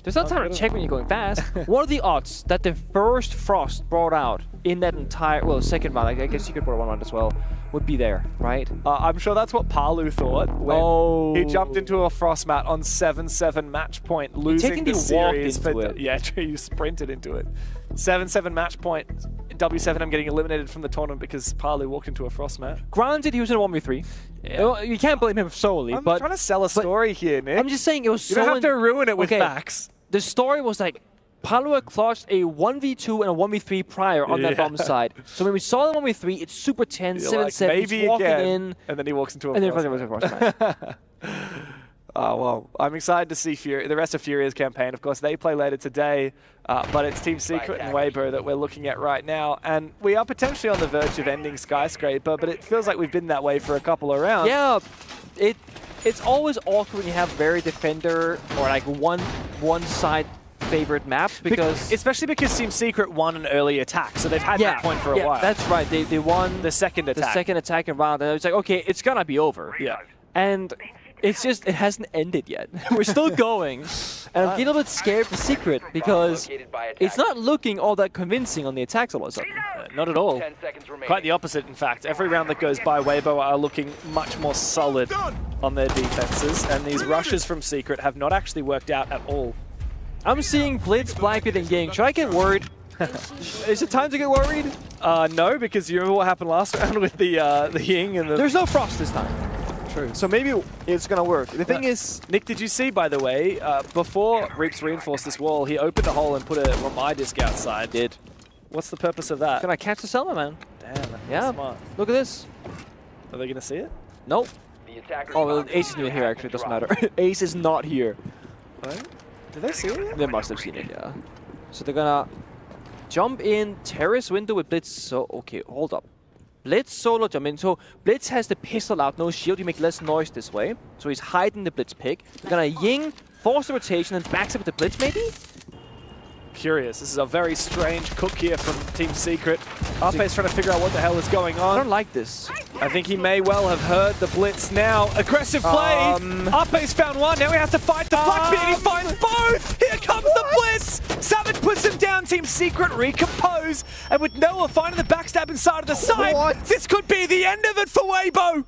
There's no time to check when you're going fast. What are the odds that the first Frost brought out in that entire, well, second round, I guess you could put one round as well, would be there, right? I'm sure that's what Palu thought when he jumped into a Frost mat on 7-7 match point, losing the series. Yeah, true, you sprinted into it. 7-7 match point. W7M getting eliminated from the tournament because Palu walked into a Frost mat. Granted, he was in a 1v3. Yeah. You can't blame him solely, I'm but... trying to sell a story here, Nick. I'm just saying it was You don't have to ruin it with facts. The story was like, Palu had clutched a 1v2 and a 1v3 prior on that bomb side. So when we saw the 1v3, it's super tense, 7-7, maybe he's walking again, in. and then he walks into a and Frost mat. Oh, well, I'm excited to see the rest of Furia's campaign. Of course, they play later today, but it's Team Secret and Weibo that we're looking at right now. And we are potentially on the verge of ending Skyscraper, but it feels like we've been that way for a couple of rounds. Yeah, it's always awkward when you have very defender or like one side favorite maps because... Especially because Team Secret won an early attack, so they've had that point for a while. That's right. They won the second attack. The second attack in round, and it's like, okay, it's gonna be over. Yeah. And... it's just, it hasn't ended yet. We're still going. And I'm getting a little bit scared for Secret because it's not looking all that convincing on the attacks all of a sudden. Not at all. Quite the opposite, in fact. Every round that goes by, Weibo are looking much more solid on their defenses, and these rushes from Secret have not actually worked out at all. I'm seeing Blitz, Blackbeard, and Ying. Should I get worried? Is it time to get worried? No, because you remember what happened last round with the Ying and the... There's no Frost this time. True. So maybe it's going to work. The thing is, Nick, did you see, by the way, before Reaps reinforced this wall, he opened a hole and put a Ramai disc outside. Did. What's the purpose of that? Can I catch the Selma, man? Damn, smart. Look at this. Are they going to see it? Nope. Oh, well, Ace isn't even here, actually. It doesn't matter. Ace is not here. Right? Did they see it? They must have seen it, yeah. So they're going to jump in, terrace window with Blitz. So, okay, hold up. Blitz solo jump in. So Blitz has the pistol out, no shield. You make less noise this way. So he's hiding the Blitz pick. They're gonna Ying, force the rotation, and backs up with the Blitz maybe? Curious. This is a very strange cook here from Team Secret. Ape's trying to figure out what the hell is going on. I don't like this. I think he may well have heard the Blitz now. Aggressive play. Ape's found one. Now we have to fight the Blackbeard. He finds both. Here comes the Blitz. Savage puts him down. Team Secret recompose. And with Noah finding the backstab inside of the side, this could be the end of it for Weibo.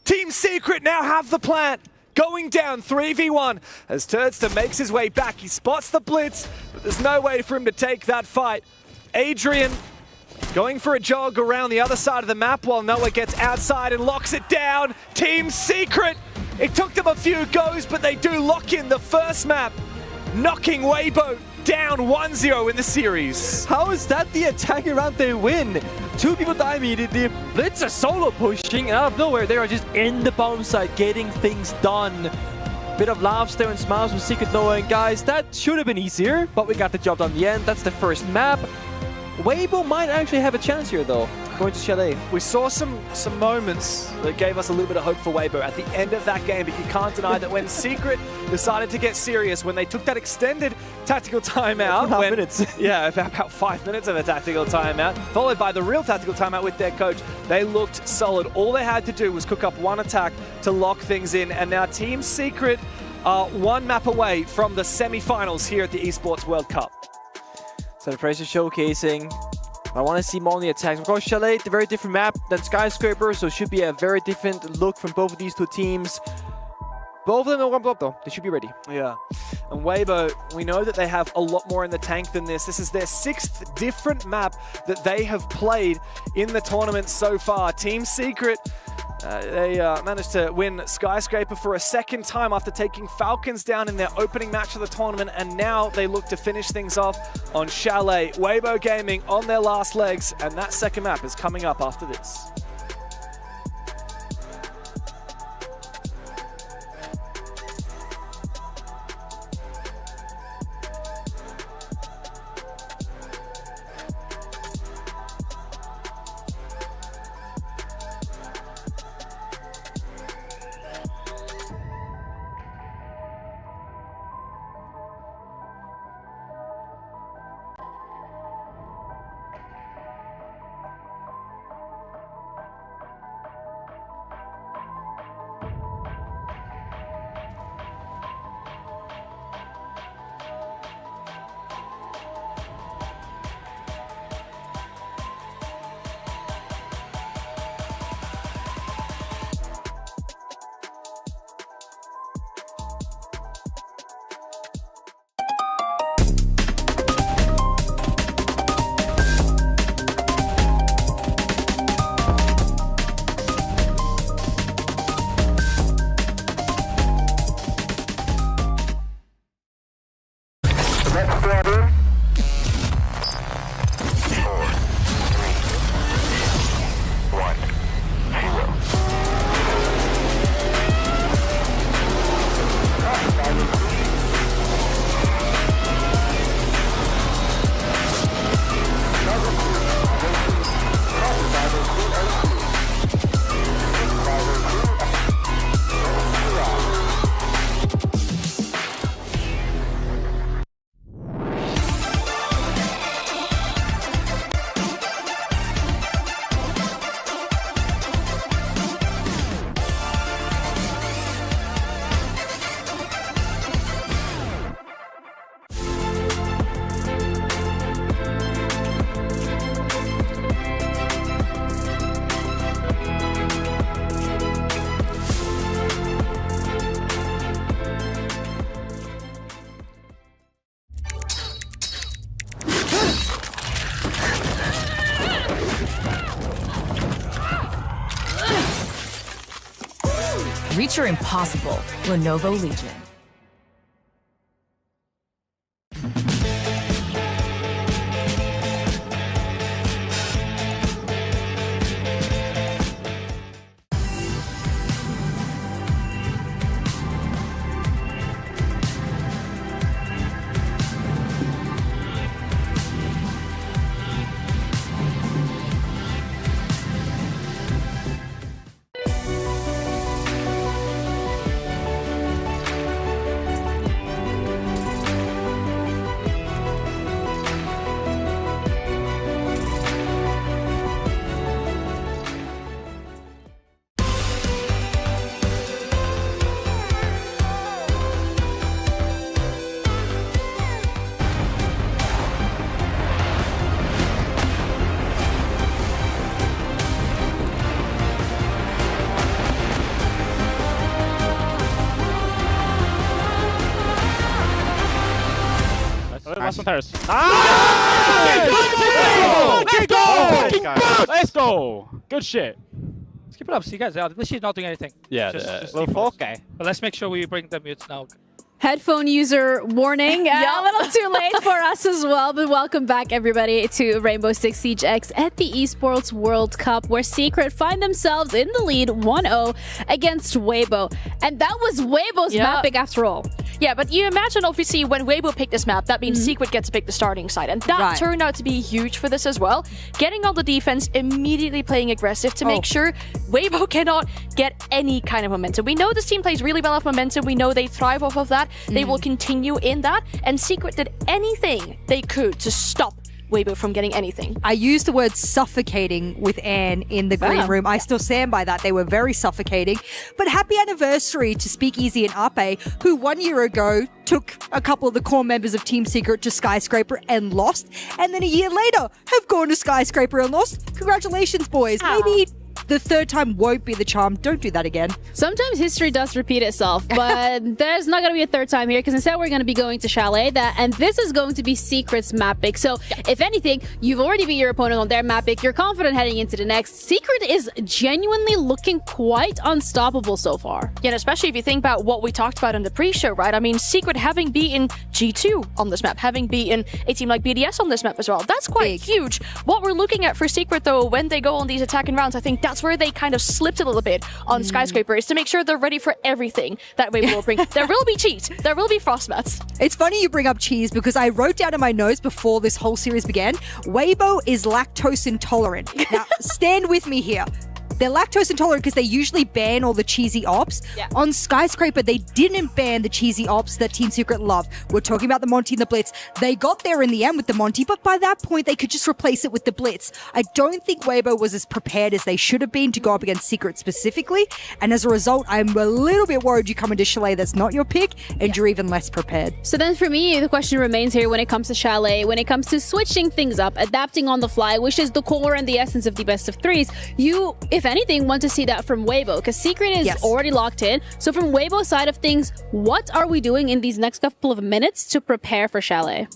Team Secret now have the plant. Going down 3v1 as Turdster makes his way back. He spots the Blitz, but there's no way for him to take that fight. Adrian going for a jog around the other side of the map while Noah gets outside and locks it down. Team Secret, it took them a few goes, but they do lock in the first map, knocking Weibo down 1-0 in the series. How is that the attacking round they win? Two people die immediately. Blitz are solo pushing, and out of nowhere, they are just in the bomb site getting things done. Bit of laughs there and smiles from Secret knowing, guys, that should have been easier, but we got the job done in the end. That's the first map. Weibo might actually have a chance here, though, going to Chalet. We saw some moments that gave us a little bit of hope for Weibo at the end of that game, but you can't deny that when Secret decided to get serious, when they took that extended tactical timeout, about 5 minutes of a tactical timeout, followed by the real tactical timeout with their coach, they looked solid. All they had to do was cook up one attack to lock things in, and now Team Secret are one map away from the semi-finals here at the Esports World Cup. So the pressure showcasing. I want to see more on the attacks. Of course, Chalet, a very different map than Skyscraper, so it should be a very different look from both of these two teams. Both of them are 1 block though. They should be ready. Yeah. And Weibo, we know that they have a lot more in the tank than this. This is their 6th different map that they have played in the tournament so far. Team Secret, they managed to win Skyscraper for a second time after taking Falcons down in their opening match of the tournament, and now they look to finish things off on Chalet. Weibo Gaming on their last legs, and that second map is coming up after this. Reach your impossible. Lenovo Legion. Last one, Paris. Let's go! Good shit. Let's keep it up. See, guys, at least she's not doing anything. Yeah, just little folk guy. But let's make sure we bring the mutes now. Headphone user warning. A little too late for us as well, but welcome back everybody to Rainbow Six Siege X at the Esports World Cup, where Secret find themselves in the lead 1-0 against Weibo. And that was Weibo's mapping after all. Yeah, but you imagine obviously when Weibo picked this map, that means Secret gets to pick the starting side. And that turned out to be huge for this as well. Getting on the defense, immediately playing aggressive to make sure Weibo cannot get any kind of momentum. We know this team plays really well off momentum. We know they thrive off of that. They will continue in that. And Secret did anything they could to stop Weibo from getting anything. I used the word suffocating with Anne in the green room. I still stand by that. They were very suffocating. But happy anniversary to Speakeasy and Ape, who 1 year ago took a couple of the core members of Team Secret to Skyscraper and lost. And then a year later have gone to Skyscraper and lost. Congratulations, boys. Maybe the third time won't be the charm. Don't do that again. Sometimes history does repeat itself, but there's not going to be a third time here, because instead we're going to be going to Chalet, and this is going to be Secret's map pick. So if anything, you've already beat your opponent on their map pick. You're confident heading into the next. Secret is genuinely looking quite unstoppable so far. Yeah, and especially if you think about what we talked about in the pre-show, right? I mean, Secret having beaten G2 on this map, having beaten a team like BDS on this map as well. That's quite huge. What we're looking at for Secret, though, when they go on these attacking rounds, I think that's where they kind of slipped a little bit on Skyscraper, is to make sure they're ready for everything that Weibo will bring. There will be cheat. There will be frost mats. It's funny you bring up cheese, because I wrote down in my notes before this whole series began, Weibo is lactose intolerant. Now, stand with me here. They're lactose intolerant because they usually ban all the cheesy ops. On Skyscraper, they didn't ban the cheesy ops that Team Secret love. We're talking about the Monty and the Blitz. They got there in the end with the Monty, but by that point, they could just replace it with the Blitz. I don't think Weibo was as prepared as they should have been to go up against Secret specifically. And as a result, I'm a little bit worried you come into Chalet that's not your pick, and you're even less prepared. So then for me, the question remains here when it comes to Chalet, when it comes to switching things up, adapting on the fly, which is the core and the essence of the best of threes. You, if anything, want to see that from Weibo, because Secret is already locked in. So from Weibo's side of things, what are we doing in these next couple of minutes to prepare for Chalet?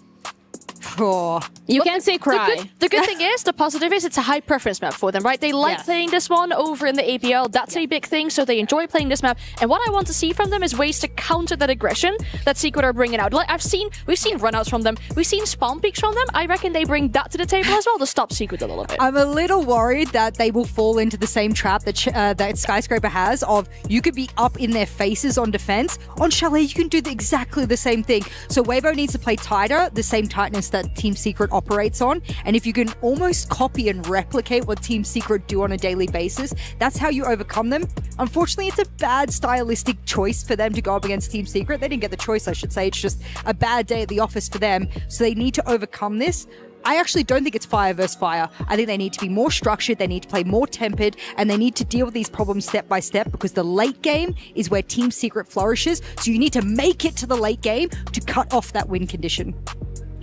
You can't say cry. The good thing is, the positive is, it's a high preference map for them, right? They like playing this one over in the APL. That's a big thing, so they enjoy playing this map. And what I want to see from them is ways to counter that aggression that Secret are bringing out. Like we've seen runouts from them. We've seen spawn peaks from them. I reckon they bring that to the table as well to stop Secret a little bit. I'm a little worried that they will fall into the same trap that that Skyscraper has of you could be up in their faces on defense. On Chalet, you can do exactly the same thing. So Weibo needs to play tighter, the same tightness that Team Secret operates on. And if you can almost copy and replicate what Team Secret do on a daily basis, that's how you overcome them. Unfortunately, it's a bad stylistic choice for them to go up against Team Secret. They didn't get the choice, I should say. It's just a bad day at the office for them. So they need to overcome this. I actually don't think it's fire versus fire. I think they need to be more structured, they need to play more tempered, and they need to deal with these problems step by step, because the late game is where Team Secret flourishes. So you need to make it to the late game to cut off that win condition.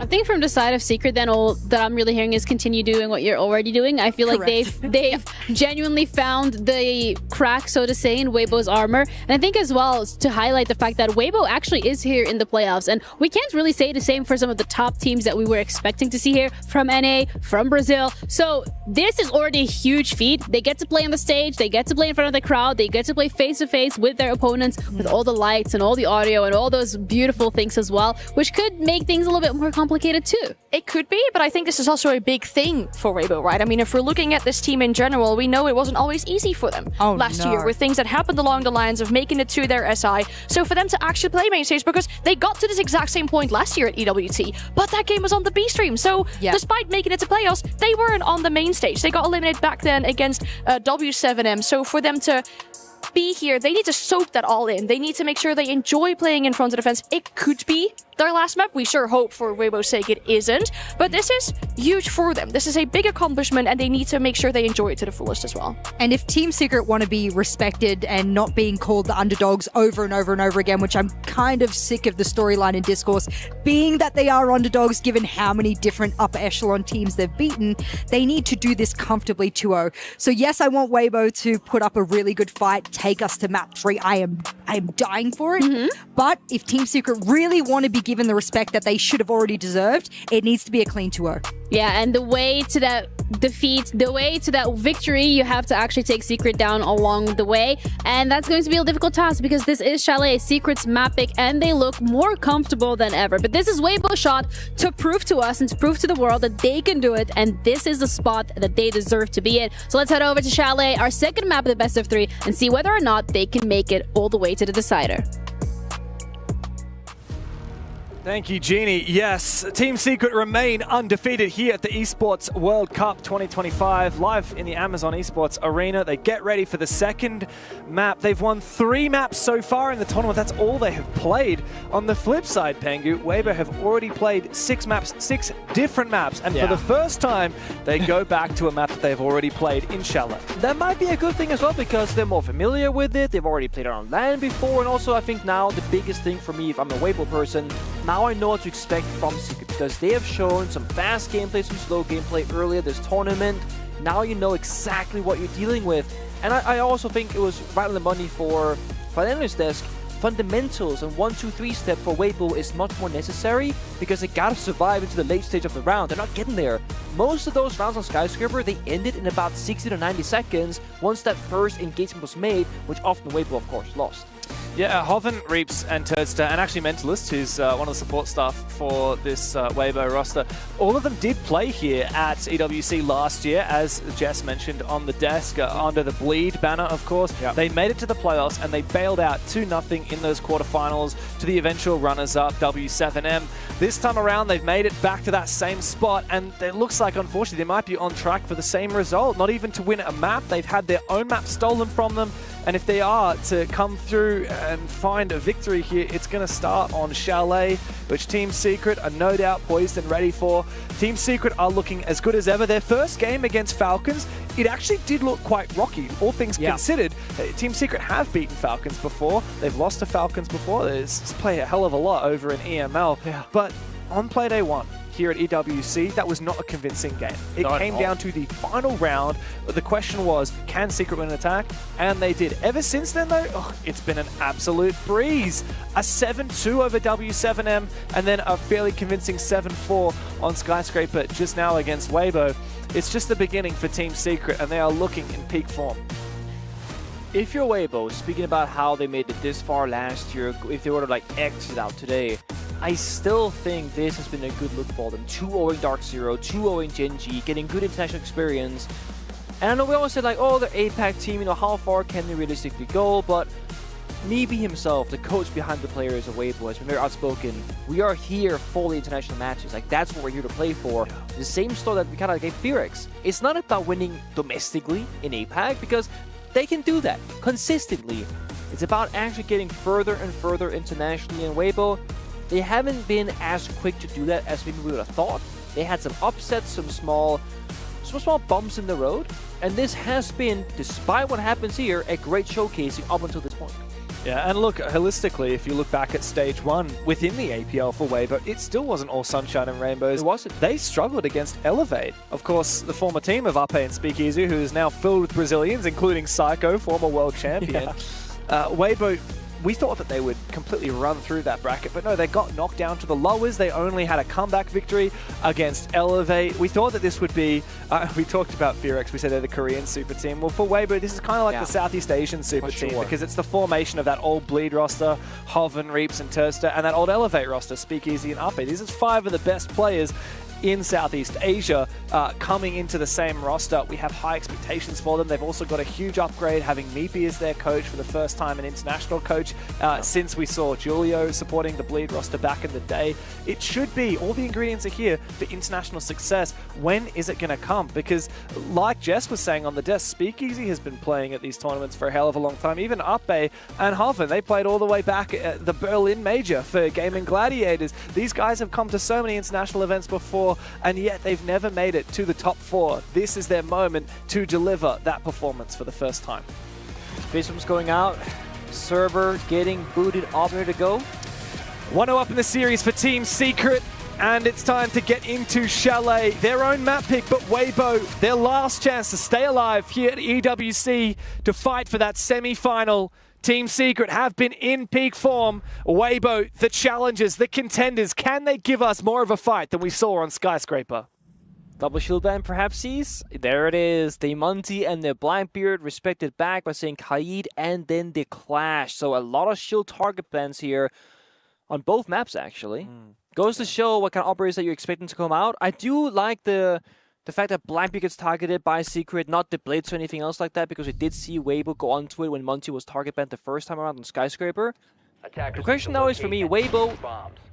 I think from the side of Secret, then all that I'm really hearing is continue doing what you're already doing. I feel like they've genuinely found the crack, so to say, in Weibo's armor. And I think as well to highlight the fact that Weibo actually is here in the playoffs. And we can't really say the same for some of the top teams that we were expecting to see here from NA, from Brazil. So this is already a huge feat. They get to play on the stage, they get to play in front of the crowd, they get to play face to face with their opponents with all the lights and all the audio and all those beautiful things as well, which could make things a little bit more complicated too. It could be, but I think this is also a big thing for Weibo, right? I mean, if we're looking at this team in general, we know it wasn't always easy for them last year with things that happened along the lines of making it to their SI. So for them to actually play main stage, because they got to this exact same point last year at EWC, but that game was on the B stream. So despite making it to playoffs, they weren't on the main stage. They got eliminated back then against W7M. So for them to be here, they need to soak that all in. They need to make sure they enjoy playing in front of the fence. It could be their last map. We sure hope for Weibo's sake it isn't, but this is huge for them. This is a big accomplishment and they need to make sure they enjoy it to the fullest as well. And if Team Secret want to be respected and not being called the underdogs over and over and over again, which I'm kind of sick of the storyline and discourse, being that they are underdogs given how many different upper echelon teams they've beaten, they need to do this comfortably 2-0. So yes, I want Weibo to put up a really good fight, take us to map 3. I am dying for it. But if Team Secret really want to be given the respect that they should have already deserved, it needs to be a clean 2-0. Yeah, and the way to that defeat, the way to that victory, you have to actually take Secret down along the way. And that's going to be a difficult task because this is Chalet, Secret's map pick, and they look more comfortable than ever. But this is Weibo's shot to prove to us and to prove to the world that they can do it, and this is the spot that they deserve to be in. So let's head over to Chalet, our second map of the best of 3, and see whether or not they can make it all the way to the decider. Thank you, Jeannie. Yes, Team Secret remain undefeated here at the Esports World Cup 2025, live in the Amazon Esports Arena. They get ready for the second map. They've won 3 maps so far in the tournament. That's all they have played. On the flip side, Pengu, Weibo have already played 6 maps, 6 different maps, and for the first time, they go back to a map that they've already played in Chalet. That might be a good thing as well because they're more familiar with it. They've already played it on LAN before, and also I think now the biggest thing for me, if I'm a Weibo person, now I know what to expect from Secret because they have shown some fast gameplay, some slow gameplay earlier this tournament. Now you know exactly what you're dealing with. And I also think it was right on the money for the analyst desk. Fundamentals and 1-2-3 step for Weibo is much more necessary because they gotta survive into the late stage of the round. They're not getting there. Most of those rounds on Skyscraper, they ended in about 60 to 90 seconds once that first engagement was made, which often Weibo, of course, lost. Yeah, Hoven, Reaps, and Turdster, and actually Mentalist, who's one of the support staff for this Weibo roster, all of them did play here at EWC last year, as Jess mentioned on the desk, under the Bleed banner, of course. Yep. They made it to the playoffs, and they bailed out 2-0 in those quarterfinals to the eventual runners-up, W7M. This time around, they've made it back to that same spot, and it looks like, unfortunately, they might be on track for the same result. Not even to win a map. They've had their own map stolen from them. And if they are to come through and find a victory here, it's going to start on Chalet, which Team Secret are no doubt poised and ready for. Team Secret are looking as good as ever. Their first game against Falcons, it actually did look quite rocky, all things considered. Team Secret have beaten Falcons before. They've lost to Falcons before. They play a hell of a lot over in EML. But on play day 1, here at EWC, that was not a convincing game. It came down to the final round. The question was, can Secret win an attack? And they did. Ever since then, though, it's been an absolute breeze. A 7-2 over W7M, and then a fairly convincing 7-4 on Skyscraper just now against Weibo. It's just the beginning for Team Secret, and they are looking in peak form. If you're Weibo, speaking about how they made it this far last year, if they were to like exit out today, I still think this has been a good look for them. 2-0 Dark Zero, 2-0 Genji, getting good international experience. And I know we always say like, oh, the APAC team, you know, how far can they realistically go? But Nibi himself, the coach behind the players of Weibo, has been very outspoken. We are here for the international matches. Like, that's what we're here to play for. The same story that we kind of gave Fearx. It's not about winning domestically in APAC, because they can do that consistently. It's about actually getting further and further internationally in Weibo. They haven't been as quick to do that as maybe we would have thought. They had some upsets, some small bumps in the road. And this has been, despite what happens here, a great showcasing up until this point. Yeah, and look, holistically, if you look back at stage 1 within the APL for Weibo, it still wasn't all sunshine and rainbows. It wasn't. They struggled against Elevate. Of course, the former team of Ape and Speakeasy, who is now filled with Brazilians, including Psycho, former world champion. Weibo, we thought that they would completely run through that bracket, but no, they got knocked down to the lowers. They only had a comeback victory against Elevate. We thought that this would be, we talked about Furex, we said they're the Korean super team. Well, for Weibo, this is kind of like the Southeast Asian super team because it's the formation of that old Bleed roster, Hoven, Reaps, and Turster, and that old Elevate roster, Speakeasy and Ape. These are 5 of the best players in Southeast Asia coming into the same roster. We have high expectations for them. They've also got a huge upgrade, having Meepy as their coach for the first time, an international coach since we saw Julio supporting the Bleed roster back in the day. It should be, all the ingredients are here for international success. When is it going to come? Because like Jess was saying on the desk, Speakeasy has been playing at these tournaments for a hell of a long time. Even Ape and Hoven, they played all the way back at the Berlin Major for Gaming Gladiators. These guys have come to so many international events before, and yet they've never made it to the top 4. This is their moment to deliver that performance for the first time. Visum's going out. Server getting booted up, ready to go. 1-0 up in the series for Team Secret, and it's time to get into Chalet. Their own map pick, but Weibo, their last chance to stay alive here at EWC to fight for that semi-final. Team Secret have been in peak form. Weibo, the challengers, the contenders, can they give us more of a fight than we saw on Skyscraper? Double shield ban perhaps sees. There it is. The Monty and the Blackbeard respected back by saying Kaid and then the Clash. So a lot of shield target bans here on both maps actually. Goes to show what kind of operators that you're expecting to come out. I do like the fact that Blackbeard gets targeted by Secret, not the Blitz or anything else like that, because we did see Weibo go onto it when Monty was target banned the first time around on Skyscraper. The question now is for me, Weibo,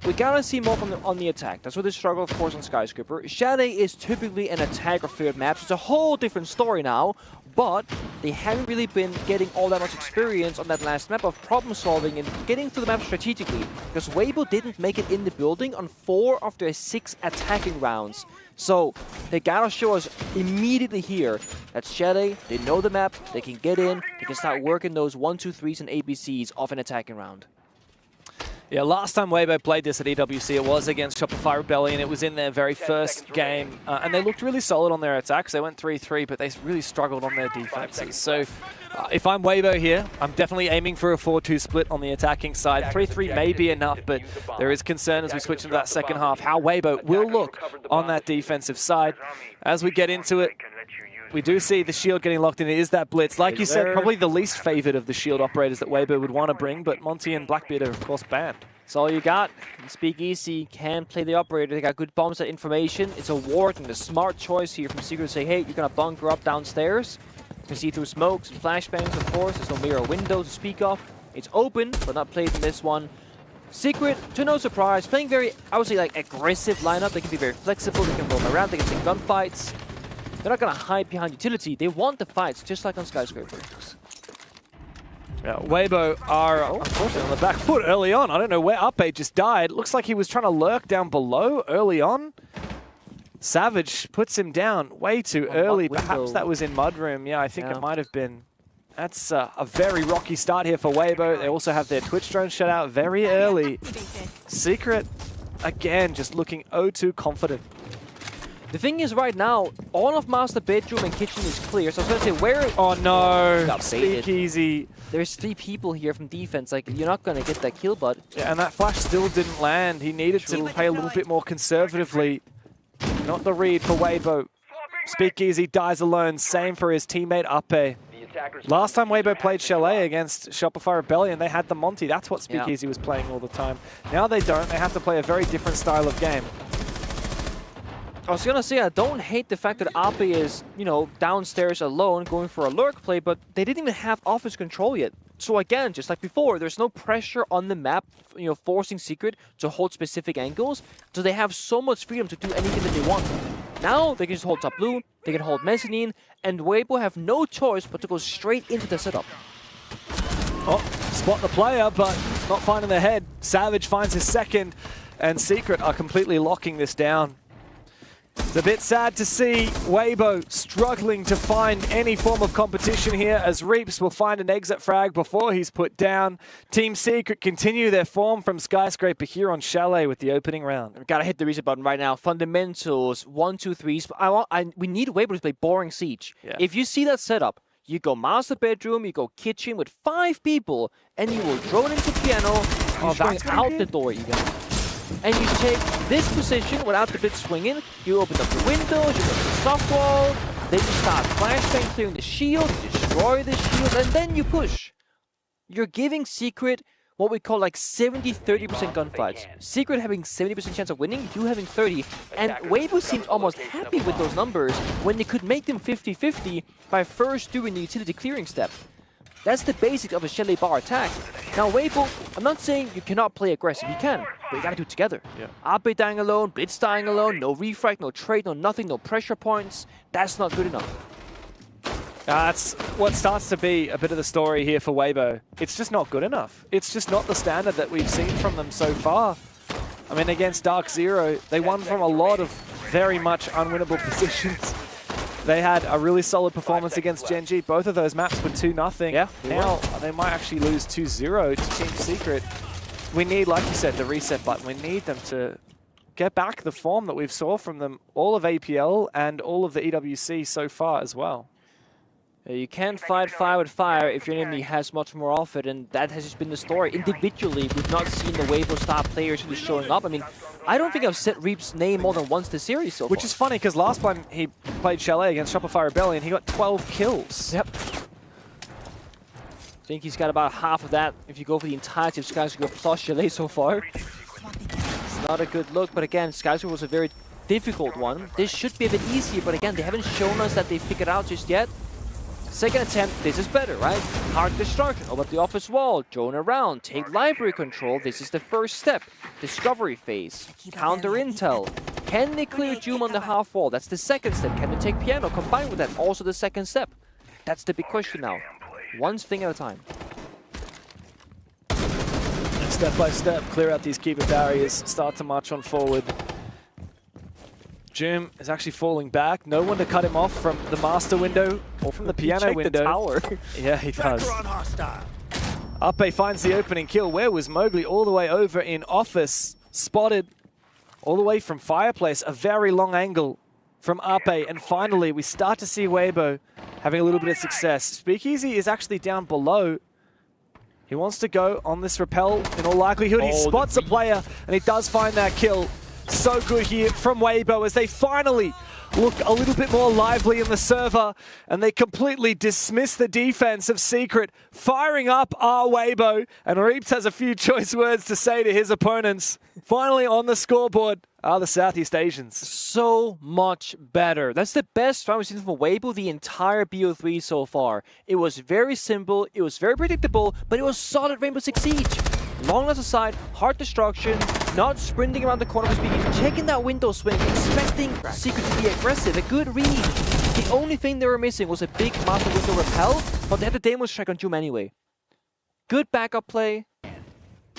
we gotta see more from them on the attack. That's where they struggle, of course, on Skyscraper. Chalet is typically an attacker-feared map, so it's a whole different story now, but they haven't really been getting all that much experience on that last map of problem-solving and getting through the map strategically, because Weibo didn't make it in the building on 4 of their 6 attacking rounds. So they gotta show us immediately here that Chalet, they know the map, they can get in, they can start working those 1-2-3s and ABCs off an attacking round. Yeah, last time Weibo played this at EWC, it was against Shopify Rebellion. It was in their very first game, and they looked really solid on their attacks. They went 3-3, but they really struggled on their defenses. So if I'm Weibo here, I'm definitely aiming for a 4-2 split on the attacking side. 3-3 may be enough, but there is concern as we switch into that second half, how Weibo will look on that defensive side. As we get into it, we do see the shield getting locked in. It is that blitz. Like you said, probably the least favored of the shield operators that Weibo would want to bring, but Monty and Blackbeard are, of course, banned. That's all you got. Speakeasy can play the operator. They got good bombs at information. It's a ward and a smart choice here from Secret to say, hey, you're going to bunker up downstairs. You can see through smokes and flashbangs, of course. There's no mirror window to speak of. It's open, but not played in this one. Secret, to no surprise, playing very, I would say, like aggressive lineup. They can be very flexible. They can roam around. They can take gunfights. They're not going to hide behind utility. They want the fights, just like on Skyscraper. Yeah, Weibo are, unfortunately, on the back foot early on. I don't know where Ape just died. Looks like he was trying to lurk down below early on. Savage puts him down way too early. Perhaps that was in Mudroom. Yeah, I think it might have been. That's a very rocky start here for Weibo. They also have their Twitch drone shut out very early. Secret, again, just looking oh-too confident. The thing is, right now, all of master bedroom and kitchen is clear. So I was going to say, where... Oh, no. Got baited. Speakeasy. There's 3 people here from defense. Like, you're not going to get that kill, bud. Yeah, and that flash still didn't land. He needed to play a little bit more conservatively. Not the read for Weibo. Speakeasy dies alone. Same for his teammate, Ape. Last time Weibo played Chalet against Shopify Rebellion, they had the Monty. That's what Speakeasy was playing all the time. Now they don't. They have to play a very different style of game. I was gonna say, I don't hate the fact that Ape is, you know, downstairs alone going for a lurk play, but they didn't even have offense control yet. So again, just like before, there's no pressure on the map, you know, forcing Secret to hold specific angles. So they have so much freedom to do anything that they want. Now they can just hold top blue, they can hold mezzanine, and Weibo have no choice but to go straight into the setup. Oh, spot the player, but not finding the head. Savage finds his second, and Secret are completely locking this down. It's a bit sad to see Weibo struggling to find any form of competition here, as Reaps will find an exit frag before he's put down. Team Secret continue their form from Skyscraper here on Chalet with the opening round. We've got to hit the reset button right now. Fundamentals, 1, 2, 3. We need Weibo to play boring Siege. Yeah. If you see that setup, you go master bedroom, you go kitchen with 5 people, and you will drone into piano, that's out the door even. And you take this position without the blitz swinging, you open up the windows, you go to the soft wall, then you start flashbang clearing the shield, you destroy the shield, and then you push. You're giving Secret what we call like 70-30% gunfights. Secret having 70% chance of winning, you having 30. And Weibo seems almost happy with those numbers when they could make them 50-50 by first doing the utility clearing step. That's the basics of a Chalet bar attack. Now Weibo, I'm not saying you cannot play aggressive, you can, but you gotta do it together. Ape dying alone, Blitz dying alone, no refrag, no trade, no nothing, no pressure points. That's not good enough. That's what starts to be a bit of the story here for Weibo. It's just not good enough. It's just not the standard that we've seen from them so far. I mean, against Dark Zero, they won from a lot of very much unwinnable positions. They had a really solid performance against Genji. Both of those maps were 2-0. Yeah, now they might actually lose 2-0 to Team Secret. We need, like you said, the reset button. We need them to get back the form that we've saw from them all of APL and all of the EWC so far as well. You can't fight fire with fire if your enemy has much more of it, and that has just been the story. Individually, we've not seen the Weibo star players really showing up. I mean, I don't think I've said Reap's name more than once this series so far. Which is funny, because last time he played Chalet against Shopify Rebellion, he got 12 kills. Yep. I think he's got about half of that if you go for the entirety of Skyscraper plus Chalet so far. It's not a good look, but again, Skyscraper was a very difficult one. This should be a bit easier, but again, they haven't shown us that they figured out just yet. Second attempt, this is better, right? Hard destruction, open up the office wall, drone around, take library control, this is the first step. Discovery phase, counter intel. Can they clear Doom on the half wall? That's the second step. Can they take piano? Combined with that, also the second step. That's the big question now. One thing at a time. Step by step, clear out these keeper barriers, start to march on forward. Jim is actually falling back. No one to cut him off from the master window or from the piano window. The tower. Yeah, he does. Ape finds the opening kill. Where was Mowgli? All the way over in office. Spotted all the way from Fireplace. A very long angle from Ape. And finally, we start to see Weibo having a little bit of success. Speakeasy is actually down below. He wants to go on this rappel. In all likelihood, he spots a player and he does find that kill. So good here from Weibo as they finally look a little bit more lively in the server, and they completely dismiss the defense of Secret. Firing up our Weibo, and Reaps has a few choice words to say to his opponents. Finally on the scoreboard are the Southeast Asians. So much better. That's the best round we've seen from Weibo the entire BO3 so far. It was very simple, it was very predictable, but it was solid Rainbow Six Siege. Long left side, hard destruction, not sprinting around the corner with speed, checking that window swing, expecting Secret to be aggressive, a good read. The only thing they were missing was a big master window repel, but they had the Demo strike on Doom anyway. Good backup play,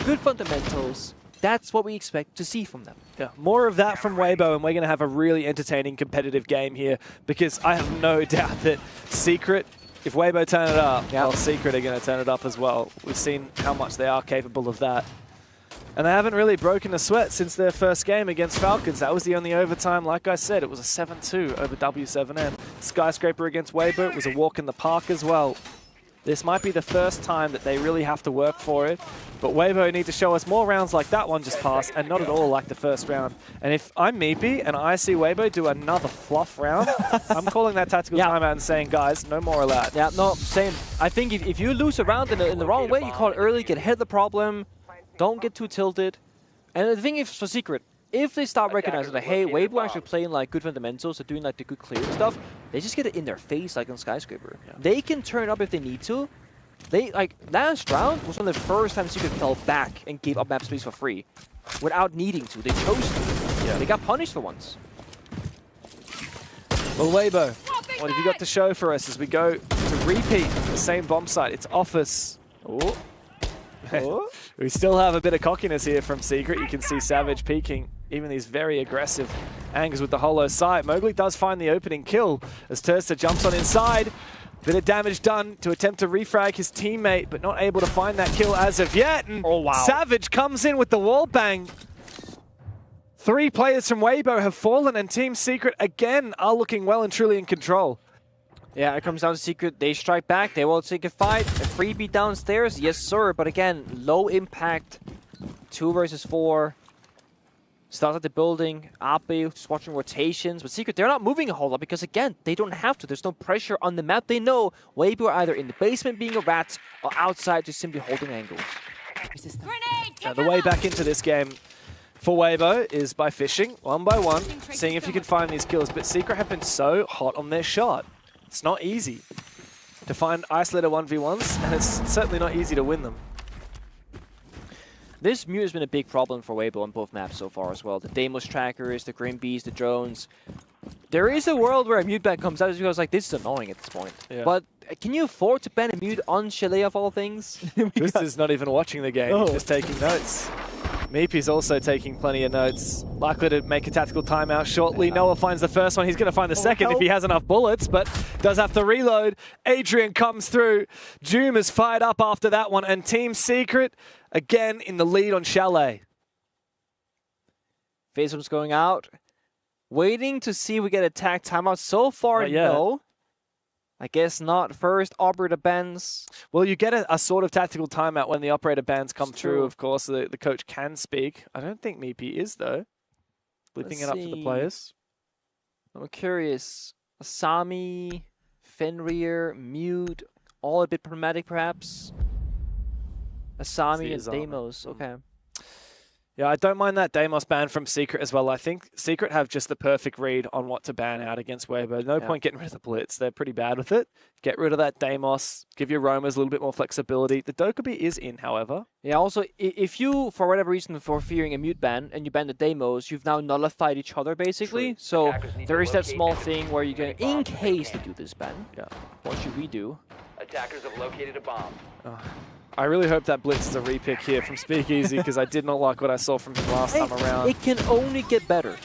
good fundamentals. That's what we expect to see from them. Yeah, more of that from Weibo, and we're going to have a really entertaining competitive game here, because I have no doubt that Secret, if Weibo turn it up, well, Secret are going to turn it up as well. We've seen how much they are capable of that. And they haven't really broken a sweat since their first game against Falcons. That was the only overtime. Like I said, it was a 7-2 over W7M. Skyscraper against Weibo, it was a walk in the park as well. This might be the first time that they really have to work for it, but Weibo need to show us more rounds like that one just passed, and not at all like the first round. And if I'm Meepy and I see Weibo do another fluff round, I'm calling that tactical timeout and saying, guys, no more of that. Yeah, no, same. I think if you lose a round in the wrong way, you call it early, get ahead of the problem, don't get too tilted. And the thing is for Secret, if they start recognizing that, hey, Weibo actually playing like good fundamentals, or doing like the good clearing stuff, they just get it in their face like on Skyscraper. Yeah. They can turn up if they need to. They, like, last round was one of the first times Secret fell back and gave up map space for free. Without needing to. They chose to. Yeah. They got punished for once. Well, Weibo, what have you got to show for us as we go to repeat the same bomb site? It's Office. Oh. We still have a bit of cockiness here from Secret. You can see Savage peeking. Even these very aggressive Angers with the hollow sight. Mowgli does find the opening kill as Tersta jumps on inside. Bit of damage done to attempt to refrag his teammate, but not able to find that kill as of yet. And Savage comes in with the wall bang. 3 players from Weibo have fallen, and Team Secret again are looking well and truly in control. Yeah, it comes down to Secret. They strike back. They will take a fight. A freebie downstairs. Yes, sir. But again, low impact. 2 versus 4. Start at the building. Ape just watching rotations. But Secret, they're not moving a whole lot because, again, they don't have to. There's no pressure on the map. They know Weibo are either in the basement being a rat or outside just simply holding angles. The way back into this game for Weibo is by fishing, one by one, seeing if you can find these kills. But Secret have been so hot on their shot. It's not easy to find isolated 1v1s, and it's certainly not easy to win them. This mute has been a big problem for Weibo on both maps so far as well. The Deimos trackers, the Grim Bees, the drones. There is a world where a mute ban comes out because like this is annoying at this point. Yeah. But can you afford to ban a mute on Chalet of all things? This is not even watching the game, just taking notes. Meepy's also taking plenty of notes. Likely to make a tactical timeout shortly. Noah finds the first one. He's going to find the second if he has enough bullets, but does have to reload. Adrian comes through. Doom is fired up after that one, and Team Secret again in the lead on Chalet. Faceham's going out. Waiting to see if we get a tag timeout. So far, no. I guess not. First, operator bans. Well, you get a sort of tactical timeout when the operator bans come through. Of course, the coach can speak. I don't think Meepy is, though. Flipping it up to the players. I'm curious. Asami, Fenrir, Mute, all a bit problematic, perhaps. Asami and Deimos. Okay. Yeah, I don't mind that Deimos ban from Secret as well. I think Secret have just the perfect read on what to ban out against Weibo. No point getting rid of the Blitz. They're pretty bad with it. Get rid of that Deimos. Give your roamers a little bit more flexibility. The Dokkaebi is in, however. Yeah, also, if you, for whatever reason, for fearing a mute ban, and you ban the Deimos, you've now nullified each other, basically. So there is that small thing where you can, in case they do this ban, what should we do? Attackers have located a bomb. I really hope that Blitz is a repick here from Speakeasy because I did not like what I saw from him last time around. It can only get better.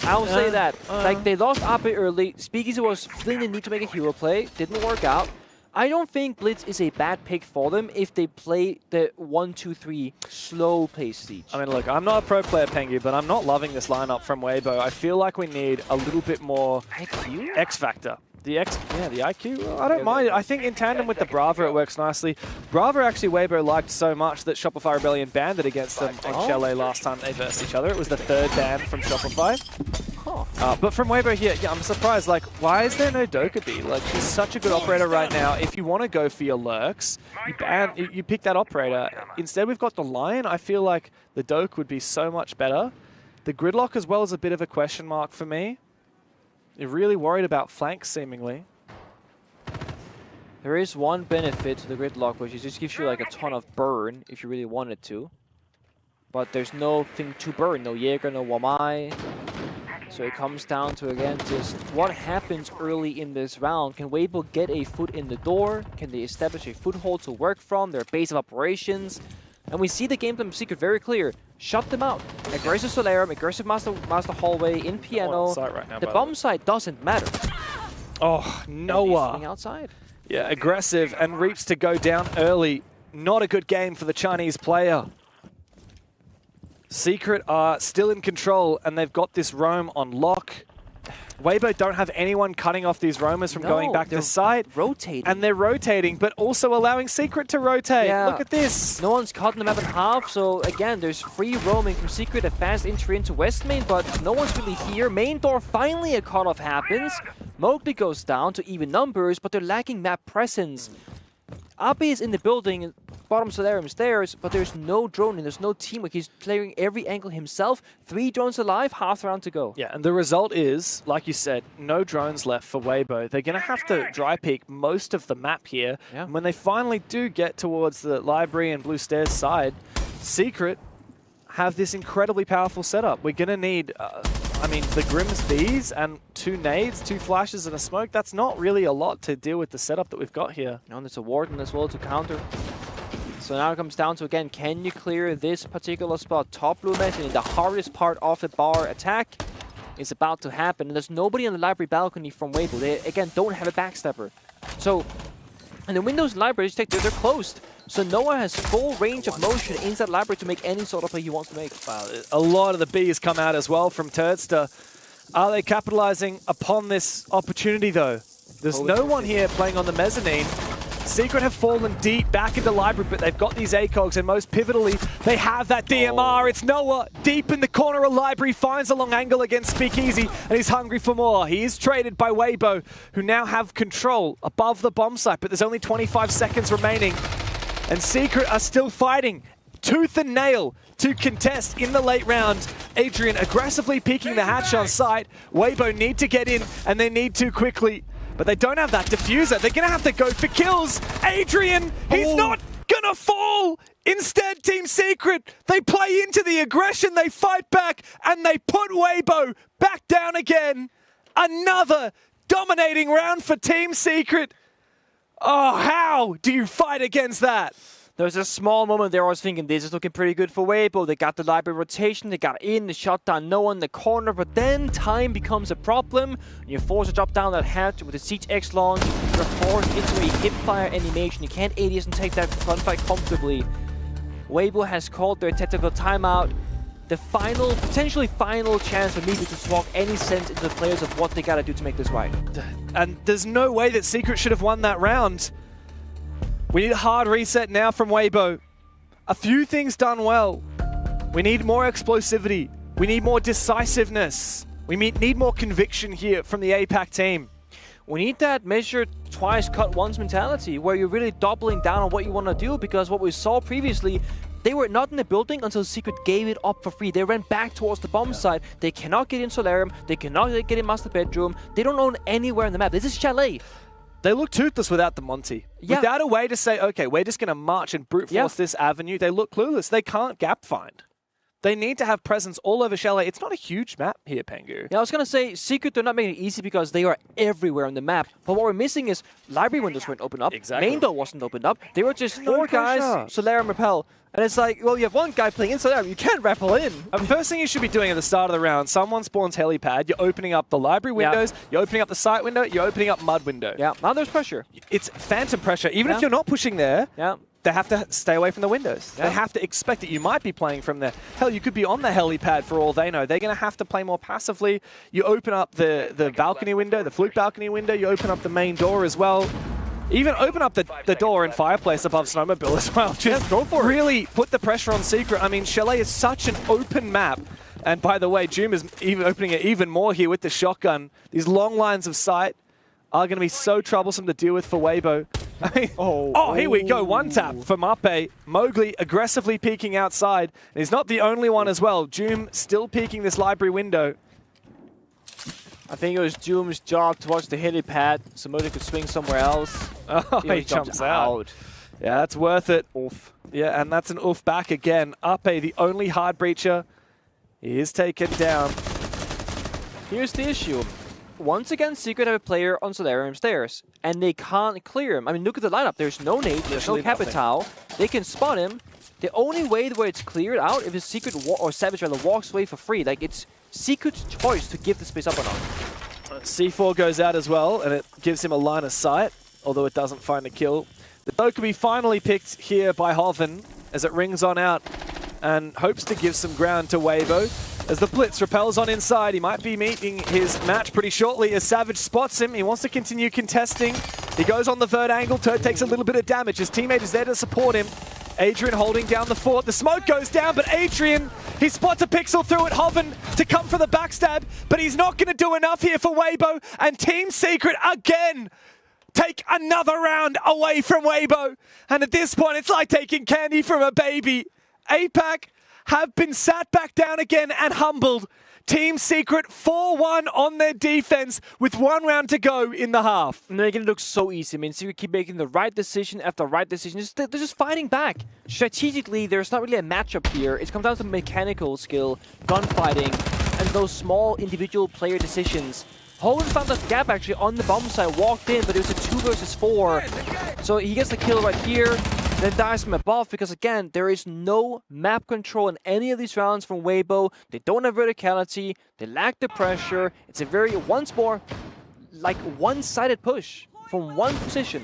I'll say that. Like, they lost Ape early. Speakeasy was feeling the need to make a hero play. Didn't work out. I don't think Blitz is a bad pick for them if they play the 1-2-3 slow pace siege. I mean, look, I'm not a pro player, Pengy, but I'm not loving this lineup from Weibo. I feel like we need a little bit more X factor. The IQ, well, I don't mind it. I think in tandem with the Brava, it works nicely. Brava actually Weibo liked so much that Shopify Rebellion banned it against them on Chalet last time they versed each other. It was the 3rd ban from Shopify. But from Weibo here, I'm surprised. Like, why is there no Dokkaebi? Like, she's such a good operator right now. If you want to go for your lurks, you pick that operator. Instead, we've got the Lion. I feel like the Doke would be so much better. The Gridlock as well is a bit of a question mark for me. You're really worried about flanks, seemingly. There is one benefit to the Gridlock, which is just gives you like a ton of burn if you really wanted to. But there's nothing to burn, no Jaeger, no Wamai. So it comes down to, again, just what happens early in this round. Can Weibo get a foot in the door? Can they establish a foothold to work from, their base of operations? And we see the game plan Secret very clear. Shut them out. Aggressive Solarum, aggressive Master Hallway in Piano. Right now, the bomb site doesn't matter. Oh, Noah. Outside. Yeah, aggressive and reach to go down early. Not a good game for the Chinese player. Secret are still in control, and they've got this roam on lock. Weibo don't have anyone cutting off these roamers from going back to site. Rotating. And they're rotating, but also allowing Secret to rotate. Yeah. Look at this. No one's cutting the map in half, so again, there's free roaming from Secret, a fast entry into West Main, but no one's really here. Main door, finally a cutoff happens. Mowgli goes down to even numbers, but they're lacking map presence. Abe is in the building, bottom Solarium stairs, but there's no drone and there's no teamwork. He's clearing every angle himself. 3 drones alive, half round to go. Yeah, and the result is, like you said, no drones left for Weibo. They're going to have to dry peek most of the map here. Yeah. And when they finally do get towards the library and Blue Stairs side, Secret have this incredibly powerful setup. We're going to need, I mean, the Grimm's Bees and 2 nades, 2 flashes and a smoke. That's not really a lot to deal with the setup that we've got here. And there's a Warden as well to counter. So now it comes down to, again, can you clear this particular spot? Top blue method in the hardest part of the bar attack. is about to happen. And there's nobody on the library balcony from Weibo. They, again, don't have a backstepper. So, and the windows in libraries, they're closed. So Noah has full range of motion inside library to make any sort of play he wants to make. Wow, a lot of the B's come out as well from Turdster. Are they capitalizing upon this opportunity, though? There's no one here playing on the mezzanine. Secret have fallen deep back into library, but they've got these ACOGs, and most pivotally, they have that DMR. It's Noah deep in the corner of library, finds a long angle against Speakeasy, and he's hungry for more. He is traded by Weibo, who now have control above the bomb site, but there's only 25 seconds remaining. And Secret are still fighting tooth and nail to contest in the late round. Adrian aggressively peeking the hatch on site. Weibo need to get in, and they need to quickly. But they don't have that diffuser. They're going to have to go for kills. Adrian, he's not going to fall. Instead, Team Secret, they play into the aggression, they fight back, and they put Weibo back down again. Another dominating round for Team Secret. Oh, how do you fight against that? There was a small moment there I was thinking, this is looking pretty good for Weibo. They got the library rotation, they got in, they shot down Noah in the corner, but then time becomes a problem. You're forced to drop down that hatch with the Siege X launch. You're forced into a hipfire animation. You can't ADS and take that gunfight comfortably. Weibo has called their tactical timeout. The final, potentially final chance for me to swap any sense into the players of what they gotta do to make this right. And there's no way that Secret should have won that round. We need a hard reset now from Weibo. A few things done well. We need more explosivity. We need more decisiveness. We need more conviction here from the APAC team. We need that measure twice, cut once mentality, where you're really doubling down on what you want to do, because what we saw previously, they were not in the building until Secret gave it up for free. They ran back towards the bomb site. They cannot get in Solarium. They cannot get in Master Bedroom. They don't own anywhere on the map. This is Chalet. They look toothless without the Monty. Yeah. Without a way to say, okay, we're just going to march and brute force this avenue, they look clueless. They can't gap find. They need to have presence all over Chalet. It's not a huge map here, Pengu. Yeah, I was going to say, Secret, they're not making it easy because they are everywhere on the map. But what we're missing is library windows weren't opened up. Exactly. Main door wasn't opened up. They were just four guys, Solarium, Rappel. And it's like, well, you have one guy playing in Solarium. You can't rappel in. First thing you should be doing at the start of the round, someone spawns helipad, you're opening up the library windows, you're opening up the site window, you're opening up mud window. Yeah, now there's pressure. It's phantom pressure. Even if you're not pushing there, they have to stay away from the windows. Yeah. They have to expect that you might be playing from there. Hell, you could be on the helipad for all they know. They're going to have to play more passively. You open up the balcony window, the fluke balcony window, you open up the main door as well. Even open up the door and fireplace above Snowmobile as well. Just go for really put the pressure on Secret. I mean, Chalet is such an open map. And by the way, Doom is even opening it even more here with the shotgun. These long lines of sight are going to be so troublesome to deal with for Weibo. I mean, here we go. One tap for Mape. Mowgli aggressively peeking outside. And he's not the only one as well. Doom still peeking this library window. I think it was Doom's job to watch the helipad so Mowgli could swing somewhere else. Oh, he jumps out. Yeah, that's worth it. Oof. Yeah, and that's an oof back again. Ape, the only hard breacher, is taken down. Here's the issue. Once again, Secret have a player on Solarium stairs, and they can't clear him. I mean, look at the lineup. There's no nade, there's no Capital. They can spot him. The only way where it's cleared out if a Secret or Savage rather walks away for free. Like, it's Secret's choice to give the space up or not. C4 goes out as well, and it gives him a line of sight, although it doesn't find a kill. The Dokkaebi finally picked here by Hoven as it rings on out and hopes to give some ground to Weibo. As the Blitz repels on inside, he might be meeting his match pretty shortly as Savage spots him. He wants to continue contesting. He goes on the vert angle. Turd takes a little bit of damage. His teammate is there to support him. Adrian holding down the fort. The smoke goes down, but Adrian, he spots a pixel through it. Hoven to come for the backstab, but he's not going to do enough here for Weibo. And Team Secret again take another round away from Weibo. And at this point, it's like taking candy from a baby. APAC have been sat back down again and humbled. Team Secret 4-1 on their defense with 1 round to go in the half. And they're going to look so easy. I mean, Secret keep making the right decision after right decision. They're just fighting back. Strategically, there's not really a matchup here. It comes down to mechanical skill, gunfighting, and those small individual player decisions. Hogan found that gap actually on the bomb side, walked in, but it was a 2 versus 4. So he gets the kill right here. then dies from above, because again, there is no map control in any of these rounds from Weibo. They don't have verticality, they lack the pressure. It's a very, once more, like one-sided push from one position.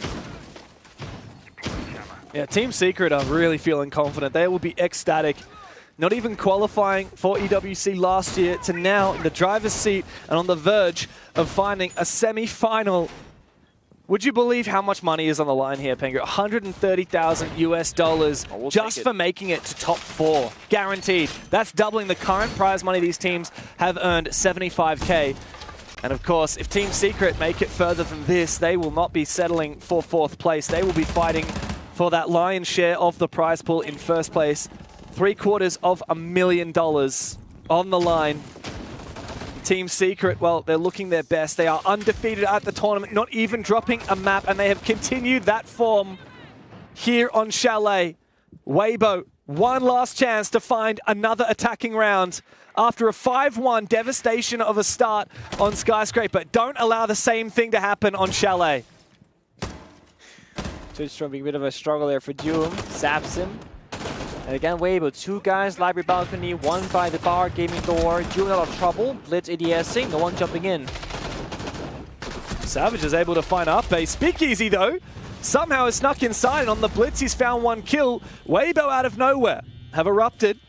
Yeah, Team Secret are really feeling confident. They will be ecstatic. Not even qualifying for EWC last year to now in the driver's seat and on the verge of finding a semi-final. Would you believe how much money is on the line here, Pengu? $130,000 US just for making it to top 4. Guaranteed. That's doubling the current prize money these teams have earned, $75K. And of course, if Team Secret make it further than this, they will not be settling for 4th place. They will be fighting for that lion's share of the prize pool in 1st place. $750,000 on the line. Team Secret, well, they're looking their best. They are undefeated at the tournament, not even dropping a map, and they have continued that form here on Chalet. Weibo, one last chance to find another attacking round after a 5-1 devastation of a start on Skyscraper. Don't allow the same thing to happen on Chalet. Twitch being a bit of a struggle there for Doom. Zaps him. And again, Weibo, 2 guys, library balcony, 1 by the bar, gaming door. Doom in a lot of trouble. Blitz ADSing, no one jumping in. Savage is able to find up a speakeasy though. Somehow is snuck inside, and on the blitz he's found 1 kill. Weibo out of nowhere have erupted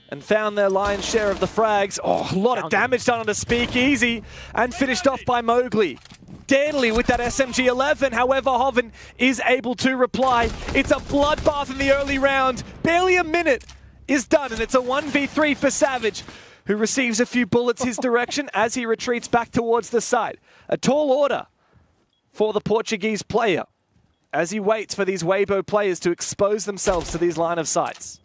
and found their lion's share of the frags. Oh, a lot of damage done on the speakeasy and finished off by Mowgli. Deadly with that SMG-11, however, Hoven is able to reply. It's a bloodbath in the early round. Barely a minute is done, and it's a 1v3 for Savage, who receives a few bullets his direction as he retreats back towards the site. A tall order for the Portuguese player as he waits for these Weibo players to expose themselves to these line of sights.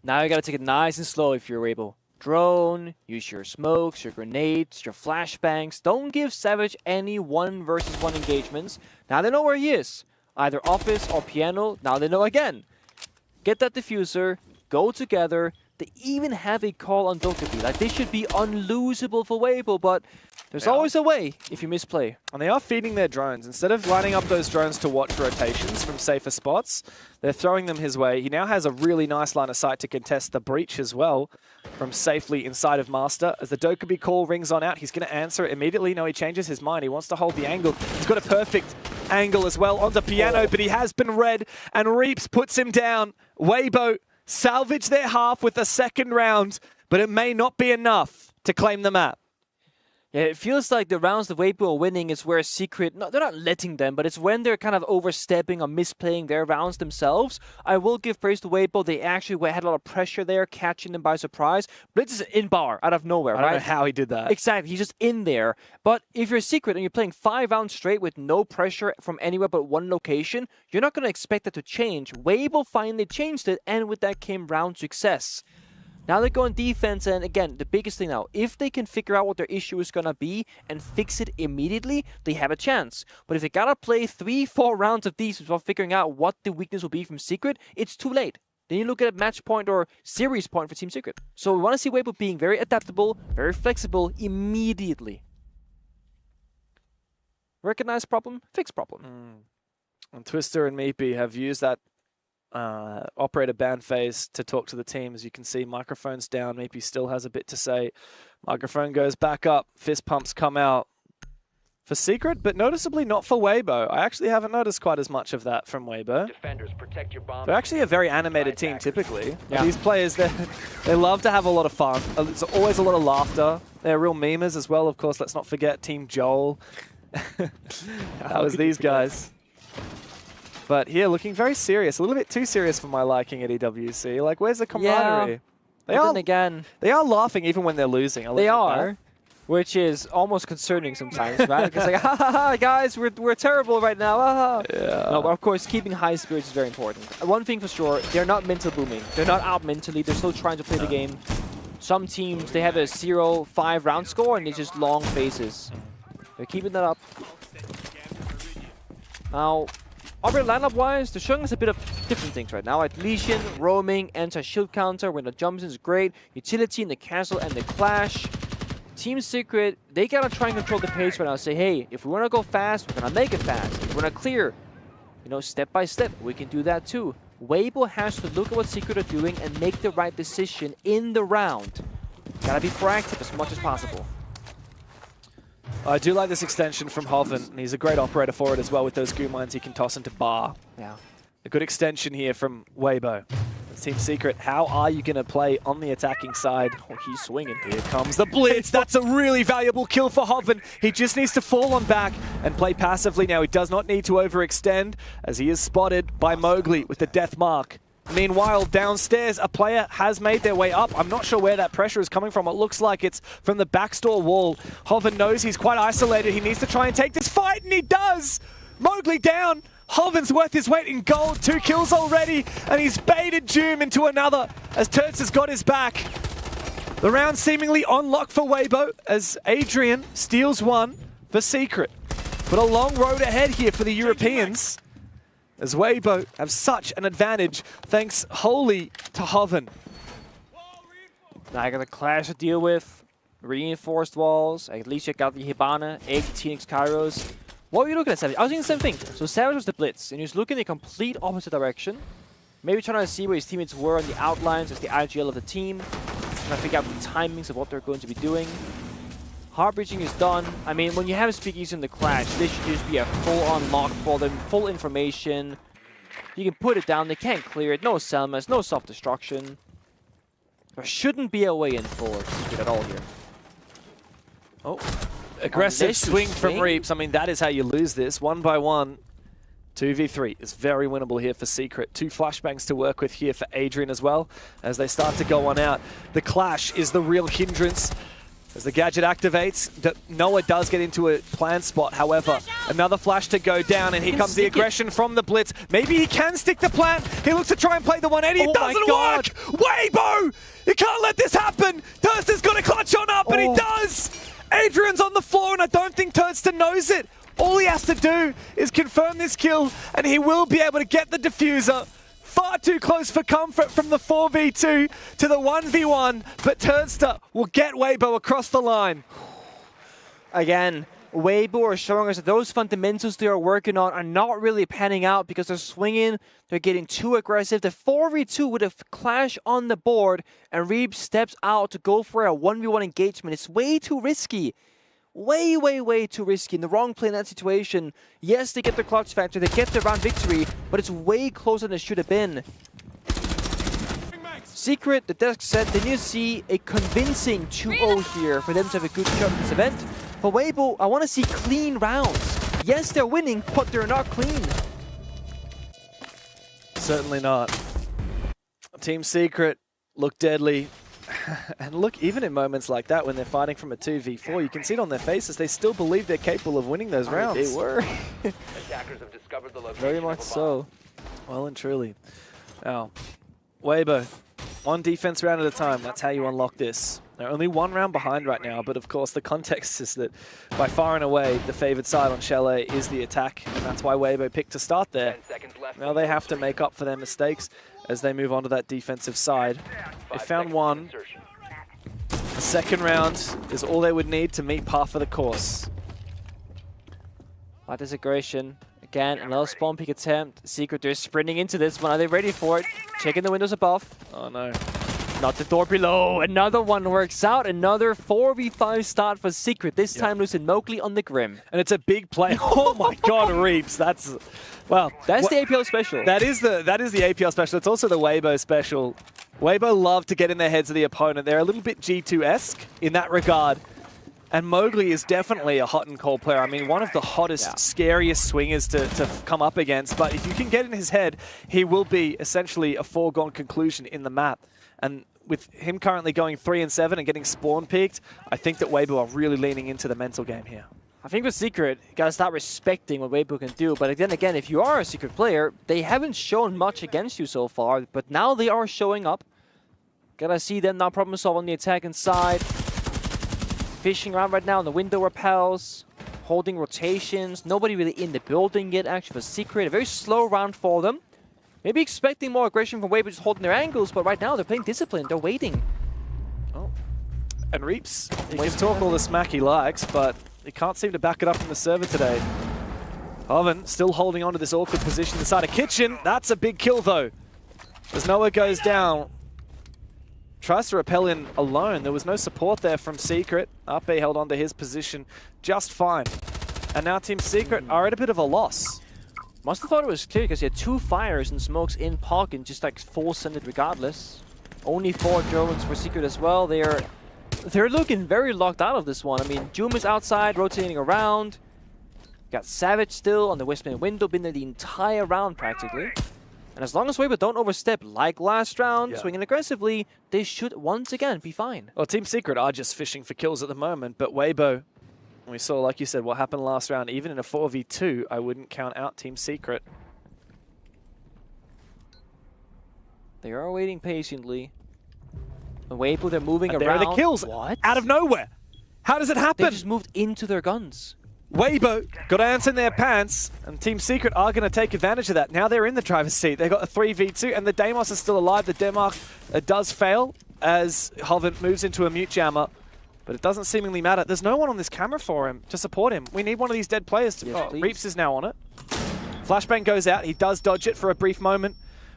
Now you gotta take it nice and slow if you're Weibo. Drone, use your smokes, your grenades, your flashbangs. Don't give Savage any 1 versus 1 engagements. Now they know where he is. Either office or piano. Now they know again. Get that diffuser, go together. They even have a call on Dokkaebi. Like, this should be unlosable for Weibo, but there's always a way if you misplay. And they are feeding their drones. Instead of lining up those drones to watch rotations from safer spots, they're throwing them his way. He now has a really nice line of sight to contest the breach as well from safely inside of Master. As the Dokkaebi call rings on out, he's going to answer it immediately. No, he changes his mind. He wants to hold the angle. He's got a perfect angle as well onto piano, but he has been read, and Reaps puts him down. Weibo salvage their half with a 2nd round, but it may not be enough to claim the map. Yeah, it feels like the rounds the Weibo are winning is where Secret, no, they're not letting them, but it's when they're kind of overstepping or misplaying their rounds themselves. I will give praise to Weibo. They actually had a lot of pressure there, catching them by surprise. Blitz is in bar, out of nowhere, I don't know how he did that. Exactly, he's just in there. But if you're Secret and you're playing 5 rounds straight with no pressure from anywhere but 1 location, you're not going to expect that to change. Weibo finally changed it, and with that came round success. Now they go on defense, and again, the biggest thing now, if they can figure out what their issue is going to be and fix it immediately, they have a chance. But if they got to play 3-4 rounds of these without figuring out what the weakness will be from Secret, it's too late. Then you look at a match point or series point for Team Secret. So we want to see Weibo being very adaptable, very flexible immediately. Recognize problem, fix problem. And Twister and Meepy have used that operator ban phase to talk to the team. As you can see, microphone's down. Meepy still has a bit to say. Microphone goes back up. Fist pumps come out for Secret, but noticeably not for Weibo. I actually haven't noticed quite as much of that from Weibo. Defenders, protect your bomb. They're actually a very animated team typically. Yeah. These players, they love to have a lot of fun. There's always a lot of laughter. They're real memers as well, of course. Let's not forget Team Joel. That was these guys. But here, looking very serious. A little bit too serious for my liking at EWC. Like, where's the camaraderie? Yeah, They are laughing even when they're losing. They are, which is almost concerning sometimes, right? Because like, ha ha ha, guys, we're terrible right now. Ha ha. Yeah. No, but of course, keeping high spirits is very important. One thing for sure, they're not mental booming. They're not out mentally. They're still trying to play the game. Some teams, they have a 0-5 round score and it's just long phases. They're keeping that up. Now, operator lineup-wise, they're showing us a bit of different things right now. Like Lesion, roaming, anti-shield counter, when the jumps in is great. Utility in the castle and the clash. Team Secret, they gotta try and control the pace right now. Say, hey, if we wanna go fast, we're gonna make it fast. If we wanna clear, you know, step by step, we can do that too. Weibo has to look at what Secret are doing and make the right decision in the round. Gotta be proactive as much as possible. I do like this extension from Hoven, and he's a great operator for it as well with those goo mines he can toss into bar. Yeah. A good extension here from Weibo. Team Secret, how are you going to play on the attacking side? Oh, he's swinging. Here comes the blitz. That's a really valuable kill for Hoven. He just needs to fall on back and play passively now. He does not need to overextend as he is spotted by Mowgli with the death mark. Meanwhile, downstairs, a player has made their way up. I'm not sure where that pressure is coming from. It looks like it's from the backstore wall. Hoven knows he's quite isolated. He needs to try and take this fight, and he does! Mowgli down. Hoven's worth his weight in gold. 2 kills already, and he's baited Doom into another as Turts has got his back. The round seemingly on lock for Weibo as Adrian steals one for Secret. But a long road ahead here for the Europeans as Weibo have such an advantage thanks wholly to Hoven. Now I got a clash to deal with, reinforced walls, at least you got the Hibana, 18 Kairos. What were you looking at, Savage? I was doing the same thing. So Savage was the blitz, and he was looking in the complete opposite direction. Maybe trying to see where his teammates were on the outlines as the IGL of the team. Trying to figure out the timings of what they're going to be doing. Hard breaching is done. I mean, when you have Speakeasy in the clash, this should just be a full unlock for them, full information. You can put it down, they can't clear it, no Selmas, no self-destruction. There shouldn't be a way in for Secret at all here. Oh. Aggressive swing from Reaps. I mean, that is how you lose this. 1 by 1. 2v3 is very winnable here for Secret. 2 flashbangs to work with here for Adrian as well as they start to go on out. The clash is the real hindrance. As the gadget activates, Noah does get into a plant spot. However, another flash to go down, and here comes the aggression from the blitz. Maybe he can stick the plant. He looks to try and play the 180. It doesn't work! Weibo! You can't let this happen! Turster's got to clutch on up, and he does! Adrian's on the floor, and I don't think Turster knows it. All he has to do is confirm this kill, and he will be able to get the diffuser. Far too close for comfort from the 4v2 to the 1v1, but Turster will get Weibo across the line. Again, Weibo are showing us that those fundamentals they are working on are not really panning out because they're swinging, they're getting too aggressive. The 4v2 with a clash on the board, and Reeb steps out to go for a 1v1 engagement. It's way too risky. Way, way, way too risky. In the wrong play in that situation, yes, they get the clutch factor, they get the round victory, but it's way closer than it should have been. Secret, the desk said they need to see a convincing 2-0 here for them to have a good shot in this event. For Weibo, I want to see clean rounds. Yes, they're winning, but they're not clean. Certainly not. Team Secret look deadly. And look, even in moments like that, when they're fighting from a 2v4, you can see it on their faces. They still believe they're capable of winning those rounds. They were. Attackers have discovered the location. Very much so. Well and truly. Now, Weibo, 1 defense round at a time. That's how you unlock this. They're only 1 round behind right now, but of course the context is that by far and away the favored side on Chalet is the attack, and that's why Weibo picked to start there. Now they have to make up for their mistakes as they move on to that defensive side. They found 1. The second round is all they would need to meet par for the course. That is aggression. Again, another spawn peek attempt. Secret, they're sprinting into this one. Are they ready for it? Checking the windows above. Oh no. Not the door below. Another one works out. Another 4v5 start for Secret. This time losing Mowgli on the Grim. And it's a big play. Oh my god, Reaps. That's... Well, that's the APL special. That is the APL special. It's also the Weibo special. Weibo love to get in the heads of the opponent. They're a little bit G2-esque in that regard. And Mowgli is definitely a hot and cold player. I mean, one of the hottest, scariest swingers to come up against. But if you can get in his head, he will be essentially a foregone conclusion in the map. And with him currently going 3-7 and getting spawn peaked, I think that Weibo are really leaning into the mental game here. I think with Secret, you gotta start respecting what Weibo can do. But then again, if you are a Secret player, they haven't shown much against you so far. But now they are showing up. Gotta see them now problem solve on the attacking side. Fishing around right now in the window repels. Holding rotations. Nobody really in the building yet, actually, for Secret. A very slow round for them. Maybe expecting more aggression from Weibo just holding their angles, but right now they're playing discipline. They're waiting. Oh. And Reaps, he can talk all the smack he likes, but he can't seem to back it up from the server today. Hoven still holding on to this awkward position inside a kitchen. That's a big kill, though. As Noah goes down, tries to rappel in alone. There was no support there from Secret. RP held on to his position just fine. And now Team Secret are at a bit of a loss. Must have thought it was clear because he had 2 fires and smokes in pocket, just like full sended regardless. Only 4 drones for Secret as well. They're looking very locked out of this one. I mean, Doom is outside, rotating around. Got Savage still on the Westman window, been there the entire round practically. And as long as Weibo don't overstep like last round, swinging aggressively, they should once again be fine. Well, Team Secret are just fishing for kills at the moment, but Weibo, we saw, like you said, what happened last round. Even in a 4v2, I wouldn't count out Team Secret. They are waiting patiently. And Weibo, they're moving and around. There are the kills out of nowhere. How does it happen? They just moved into their guns. Weibo got ants in their pants, and Team Secret are going to take advantage of that. Now they're in the driver's seat. They've got a 3v2, and the Deimos is still alive. The Denmark does fail as Hovent moves into a mute jammer, but it doesn't seemingly matter. There's no one on this camera for him to support him. We need one of these dead players to... Yes, Reaps is now on it. Flashbang goes out. He does dodge it for a brief moment.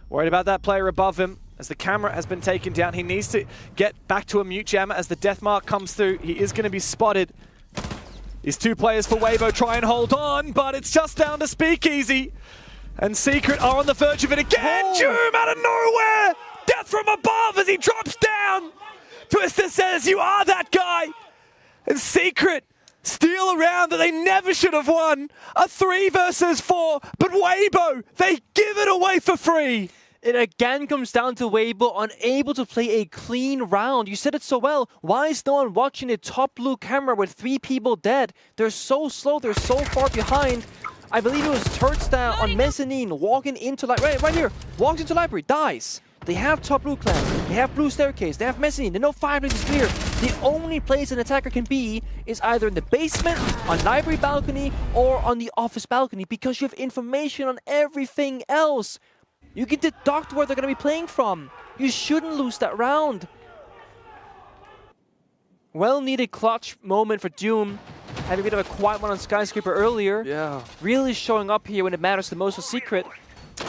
Worried about that player above him. As the camera has been taken down, he needs to get back to a mute jammer as the death mark comes through. He is going to be spotted. These 2 players for Weibo try and hold on, but it's just down to Speakeasy. And Secret are on the verge of it again. Doom out of nowhere! Death from above as he drops down. Twister says, you are that guy. And Secret steal a round that they never should have won. A 3 versus 4, but Weibo, they give it away for free. It again comes down to Weibo unable to play a clean round. You said it so well. Why is no one watching a top blue camera with 3 people dead? They're so slow. They're so far behind. I believe it was Turtstyle on Mezzanine walking into right here. Walks into library, dies. They have top blue clan. They have blue staircase. They have Mezzanine. They know fireplace is clear. The only place an attacker can be is either in the basement, on library balcony, or on the office balcony because you have information on everything else. You can deduct where they're going to be playing from. You shouldn't lose that round. Well-needed clutch moment for Doom. Having a bit of a quiet one on Skyscraper earlier. Yeah. Really showing up here when it matters the most for Secret.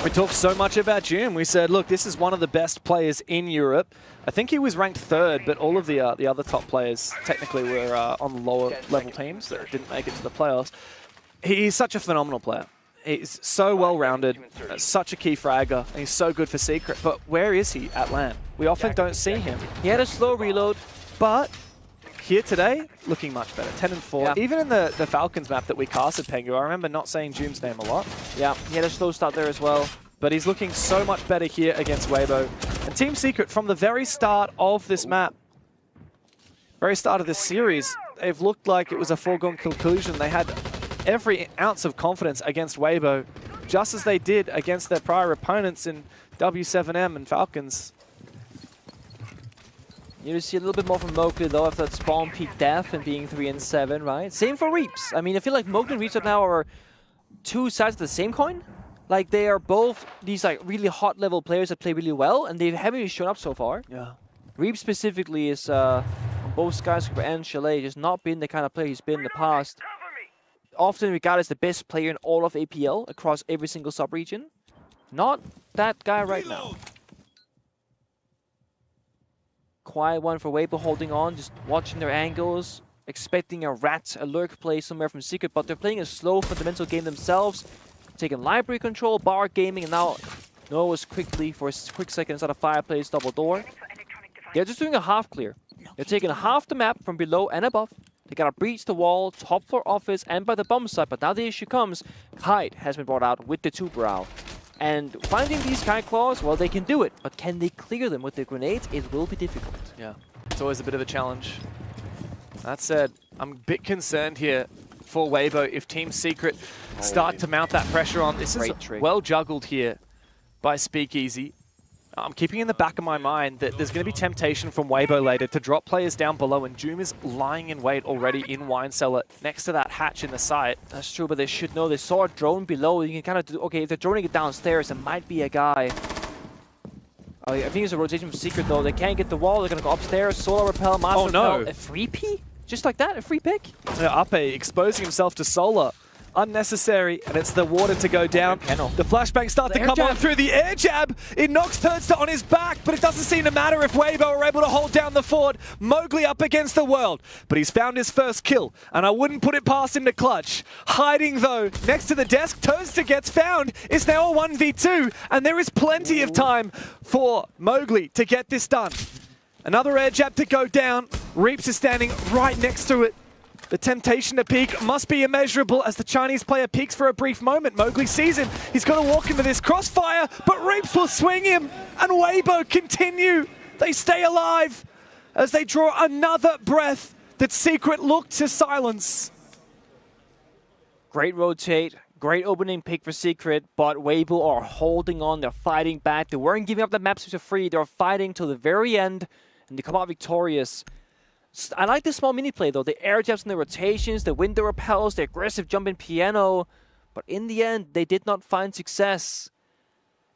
We talked so much about Doom. We said, look, this is one of the best players in Europe. I think he was ranked 3rd, but all of the other top players technically were on lower level teams that didn't make it to the playoffs. He's such a phenomenal player. He's so well-rounded, such a key fragger, and he's so good for Secret. But where is he at LAN? We often don't see him. He had a slow reload, but here today, looking much better. 10 and 4. Yeah. Even in the Falcons map that we casted, Pengu, I remember not saying Doom's name a lot. Yeah, he had a slow start there as well. But he's looking so much better here against Weibo. And Team Secret, from the very start of this map, very start of this series, they've looked like it was a foregone conclusion. They had every ounce of confidence against Weibo, just as they did against their prior opponents in W7M and Falcons. You see a little bit more from Mowgli though after that spawn peak death and being 3 and 7, right? Same for Reaps. I mean, I feel like Mowgli and Reaps right now are 2 sides of the same coin. Like they are both these like really hot level players that play really well, and they haven't really shown up so far. Yeah. Reaps specifically is on both Skyscraper and Chalet just not been the kind of player he's been in the past. Often regarded as the best player in all of APL across every single sub-region. Not that guy right now. Quiet one for Weibo holding on, just watching their angles, expecting a lurk play somewhere from Secret, but they're playing a slow fundamental game themselves. Taking library control, Bar Gaming, and now Noah's quickly for a quick second inside a fireplace double door. They're just doing a half clear. They're taking half the map from below and above. They gotta breach the wall, top floor office, and by the bomb site. But now the issue comes, Kite has been brought out with the 2 brow. And finding these Kite claws, well, they can do it. But can they clear them with the grenades? It will be difficult. Yeah, it's always a bit of a challenge. That said, I'm a bit concerned here for Weibo if Team Secret start to mount that pressure on. This is well juggled here by Speakeasy. I'm keeping in the back of my mind that there's going to be temptation from Weibo later to drop players down below, and Doom is lying in wait already in Wine Cellar next to that hatch in the site. That's true, but they should know. They saw a drone below. You can kind of do, okay, if they're droning it downstairs, there might be a guy. Oh, yeah, I think it's a rotation from Secret, though. They can't get the wall. They're going to go upstairs. Solar Repel, Master Oh, no. Repel. A free P? Just like that? A free pick? Ape exposing himself to Solar. Unnecessary, and it's the water to go down. The flashbang starts to come on through the air jab. It knocks Thirster on his back, but it doesn't seem to matter if Weibo are able to hold down the fort. Mowgli up against the world, but he's found his first kill, and I wouldn't put it past him to clutch. Hiding though, next to the desk, Thirster gets found. It's now a 1v2, and there is plenty of time for Mowgli to get this done. Another air jab to go down. Reaps is standing right next to it. The temptation to peek must be immeasurable as the Chinese player peeks for a brief moment. Mowgli sees him. He's got to walk into this crossfire, but Reaps will swing him, and Weibo continue. They stay alive as they draw another breath that Secret look to silence. Great rotate, great opening pick for Secret, but Weibo are holding on. They're fighting back. They weren't giving up the maps to free. They're fighting till the very end, and they come out victorious. I like the small mini play though, the air jabs and the rotations, the window repels, the aggressive jump in piano. But in the end, they did not find success.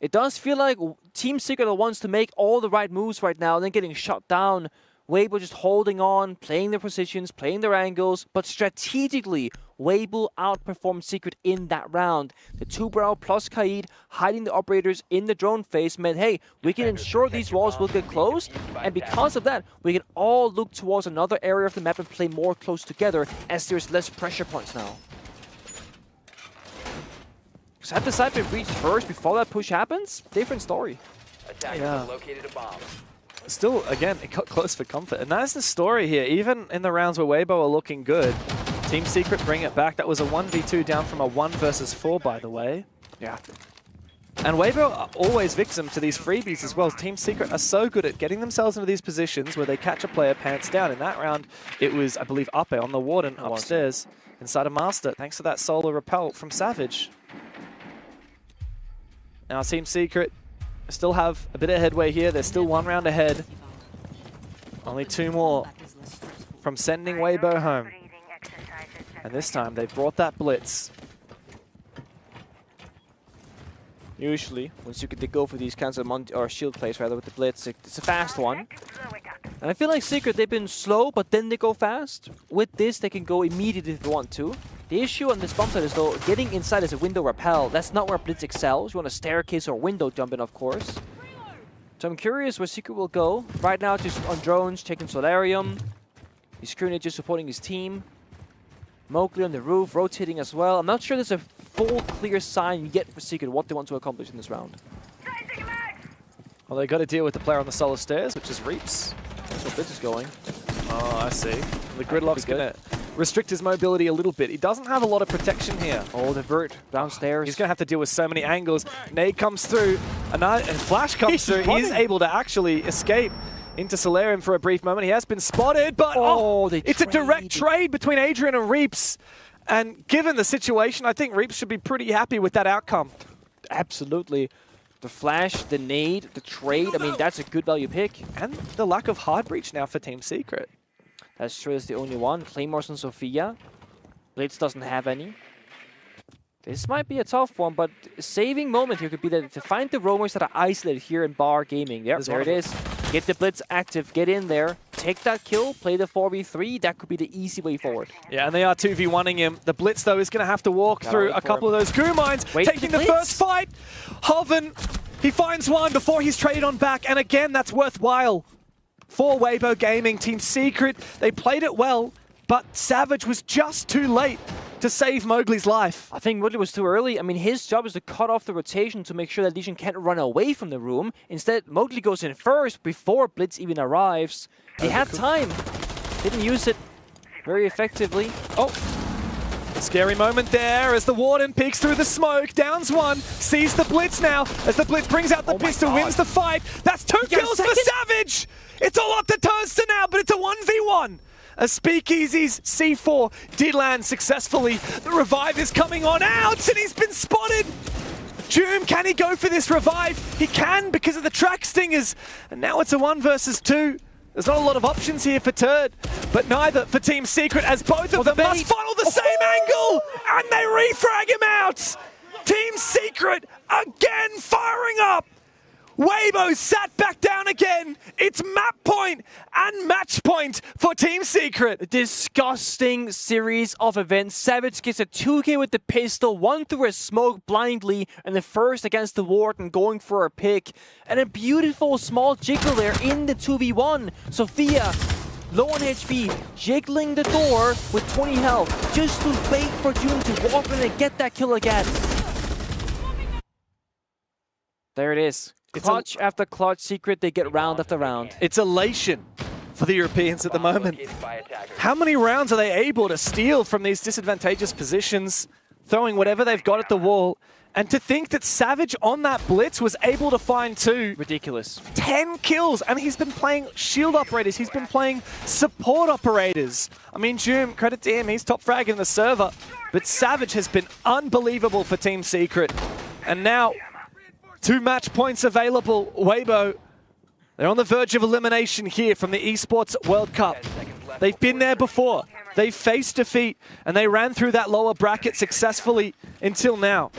It does feel like Team Secret are wants to make all the right moves right now and then getting shut down. Weibo just holding on, playing their positions, playing their angles, but strategically, Weibo outperformed Secret in that round. The 2-brow plus Kaid hiding the operators in the drone phase meant, hey, we can ensure these walls will get closed, and because of that, we can all look towards another area of the map and play more close together as there's less pressure points now. Because had the side been reached first before that push happens, different story. Attackers have located a bomb. Still, again, it got close for comfort. And that's the story here. Even in the rounds where Weibo are looking good, Team Secret bring it back. That was a 1v2 down from a 1 versus 4, by the way. Yeah. And Weibo are always victim to these freebies as well. Team Secret are so good at getting themselves into these positions where they catch a player pants down. In that round, it was, I believe, Uppe on the Warden upstairs inside a Master, thanks to that solar repel from Savage. Now Team Secret still have a bit of headway here. They're still 1 round ahead. Only 2 more from sending Weibo home. And this time they've brought that blitz. Usually, when Secret they go for these kinds of or shield plays rather with the blitz, it's a fast one. And I feel like Secret, they've been slow, but then they go fast. With this, they can go immediately if they want to. The issue on this bump side is though, getting inside is a window repel. That's not where Blitz excels. You want a staircase or window jump in, of course. So I'm curious where Secret will go. Right now, just on drones, taking Solarium. He's currently just supporting his team. Mowgli on the roof, rotating as well. I'm not sure there's a full clear sign yet for Secret what they want to accomplish in this round. Well, they got to deal with the player on the solar stairs, which is Reaps. That's where Blitz is going. Oh, I see. The gridlock's going to restrict his mobility a little bit. He doesn't have a lot of protection here. Oh, the vert downstairs. He's going to have to deal with so many angles. Nade comes through, and Flash comes through. He's able to actually escape into Solarium for a brief moment. He has been spotted, but it's a direct trade between Adrian and Reaps. And given the situation, I think Reaps should be pretty happy with that outcome. Absolutely. The flash, the nade, the trade, I mean, that's a good value pick. And the lack of hard breach now for Team Secret. That's true, it's the only one. Claymores and Sophia. Blitz doesn't have any. This might be a tough one, but a saving moment here could be that to find the roamers that are isolated here in Bar Gaming. Yep, there it is. Get the Blitz active, get in there, take that kill, play the 4v3. That could be the easy way forward. Yeah, and they are 2v1ing him. The Blitz, though, is going to have to walk through a couple of those goo mines, taking the first fight. Hoven, he finds one before he's traded on back, and again, that's worthwhile for Weibo Gaming. Team Secret, they played it well, but Savage was just too late to save Mowgli's life. I think Mowgli was too early. I mean, his job is to cut off the rotation to make sure that Legion can't run away from the room. Instead, Mowgli goes in first before Blitz even arrives. They had time. Didn't use it very effectively. Oh, scary moment there as the Warden peeks through the smoke. Downs one, sees the Blitz now as the Blitz brings out the pistol, wins the fight. That's 2 kills for Savage. It's all up to Thirster now, but it's a 1v1. As Speakeasy's C4 did land successfully. The revive is coming on out, and he's been spotted. Doom, can he go for this revive? He can because of the track stingers. And now it's a 1 versus 2. There's not a lot of options here for Turd, but neither for Team Secret as both of them must follow the same angle, and they refrag him out. Team Secret again firing up Weibo sat back down again. It's map point and match point for Team Secret. Disgusting series of events. Savage gets a 2K with the pistol, one through a smoke blindly, and the first against the Warden going for a pick. And a beautiful small jiggle there in the 2v1. Sophia, low on HP, jiggling the door with 20 health, just to wait for June to walk in and get that kill again. There it is. Clutch after clutch, Secret, they get round after round. It's elation for the Europeans at the moment. How many rounds are they able to steal from these disadvantageous positions, throwing whatever they've got at the wall? And to think that Savage on that blitz was able to find 2. Ridiculous. 10 kills, and he's been playing shield operators, he's been playing support operators. I mean, Joom, credit to him, he's top frag in the server. But Savage has been unbelievable for Team Secret. And now, 2 match points available. Weibo, they're on the verge of elimination here from the Esports World Cup. They've been there before. They've faced defeat, and they ran through that lower bracket successfully until now.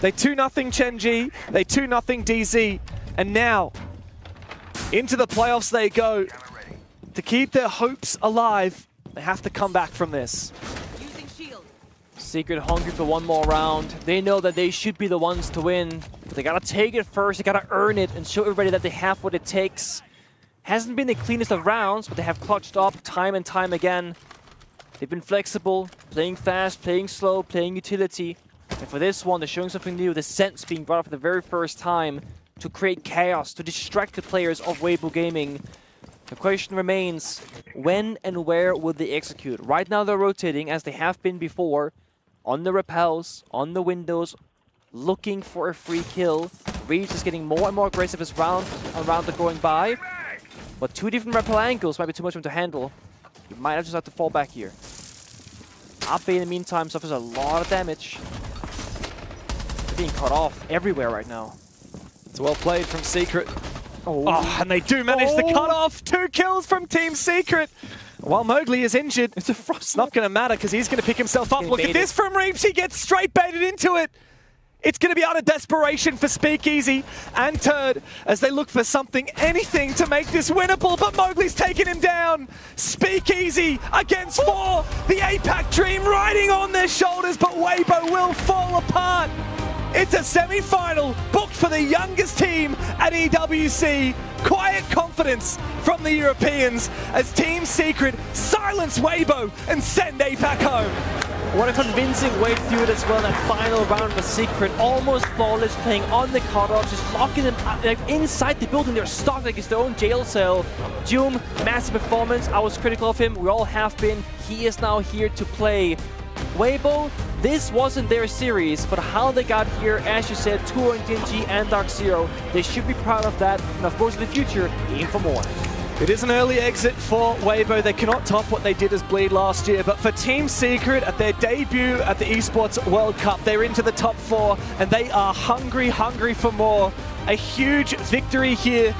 They 2-0 Chen-Ji, they 2-0 DZ, and now into the playoffs they go. To keep their hopes alive, they have to come back from this. Secret hungry for one more round. They know that they should be the ones to win. But they gotta take it first, they gotta earn it and show everybody that they have what it takes. Hasn't been the cleanest of rounds, but they have clutched up time and time again. They've been flexible, playing fast, playing slow, playing utility. And for this one, they're showing something new, the sense being brought up for the very first time to create chaos, to distract the players of Weibo Gaming. The question remains, when and where will they execute? Right now they're rotating as they have been before. On the repels, on the windows, looking for a free kill. Reeves is getting more and more aggressive as round are going by. But 2 different repel angles might be too much for him to handle. He might just have to fall back here. Ape in the meantime suffers a lot of damage. They're being cut off everywhere right now. It's well played from Secret. Oh, and they do manage the cut off. 2 kills from Team Secret. While Mowgli is injured, it's not going to matter because he's going to pick himself up. Look at this from Reeves. He gets straight baited into it. It's going to be out of desperation for Speakeasy and Turd as they look for something, anything to make this winnable, but Mowgli's taking him down. Speakeasy against 4. The APAC dream riding on their shoulders, but Weibo will fall apart. It's a semi-final booked for the youngest team at EWC. Quiet confidence from the Europeans as Team Secret silence Weibo and send APAC home. What a convincing way to do it as well. That final round was Secret, almost flawless, playing on the cutoffs, just locking them like inside the building. They're stuck like it's their own jail cell. Joom, massive performance. I was critical of him. We all have been. He is now here to play. Weibo, this wasn't their series, but how they got here, as you said, 2-0 Genji and Dark Zero, they should be proud of that, and of course in the future, aim for more. It is an early exit for Weibo. They cannot top what they did as Bleed last year, but for Team Secret, at their debut at the Esports World Cup, they're into the top 4, and they are hungry for more. A huge victory here.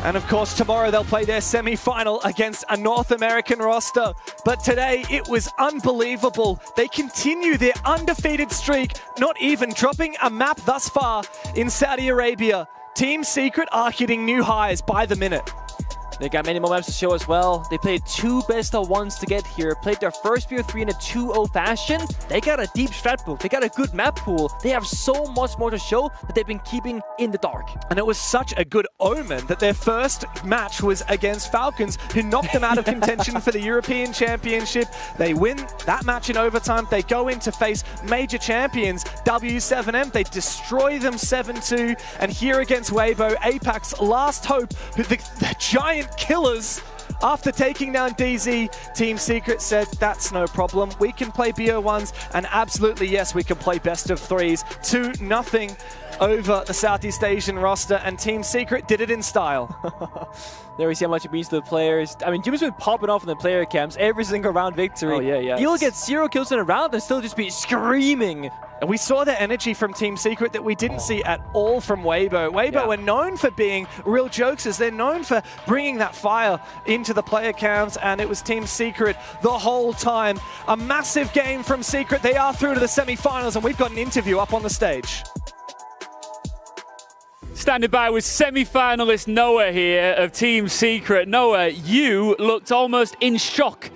And of course, tomorrow they'll play their semi-final against a North American roster. But today, it was unbelievable. They continue their undefeated streak, not even dropping a map thus far in Saudi Arabia. Team Secret are hitting new highs by the minute. They got many more maps to show as well. They played 2 best-of-1s to get here. Played their first BO3 in a 2-0 fashion. They got a deep strat book. They got a good map pool. They have so much more to show that they've been keeping in the dark. And it was such a good omen that their first match was against Falcons, who knocked them out of contention for the European Championship. They win that match in overtime. They go in to face major champions, W7M. They destroy them 7-2. And here against Weibo, APAC's last hope, the giant killers. After taking down DZ, Team Secret said, that's no problem. We can play BO1s, and absolutely, yes, we can play best of 3s. 2-0 over the Southeast Asian roster, and Team Secret did it in style. There we see how much it means to the players. I mean, Jim's been popping off in the player camps every single round victory. Oh, yeah. You'll get 0 kills in a round and still just be screaming. And we saw the energy from Team Secret that we didn't see at all from Weibo. Weibo are known for being real jokesters. They're known for bringing that fire into the player camps, and it was Team Secret the whole time. A massive game from Secret. They are through to the semi-finals, and we've got an interview up on the stage. Standing by with semi-finalist Noah here of Team Secret. Noah, you looked almost in shock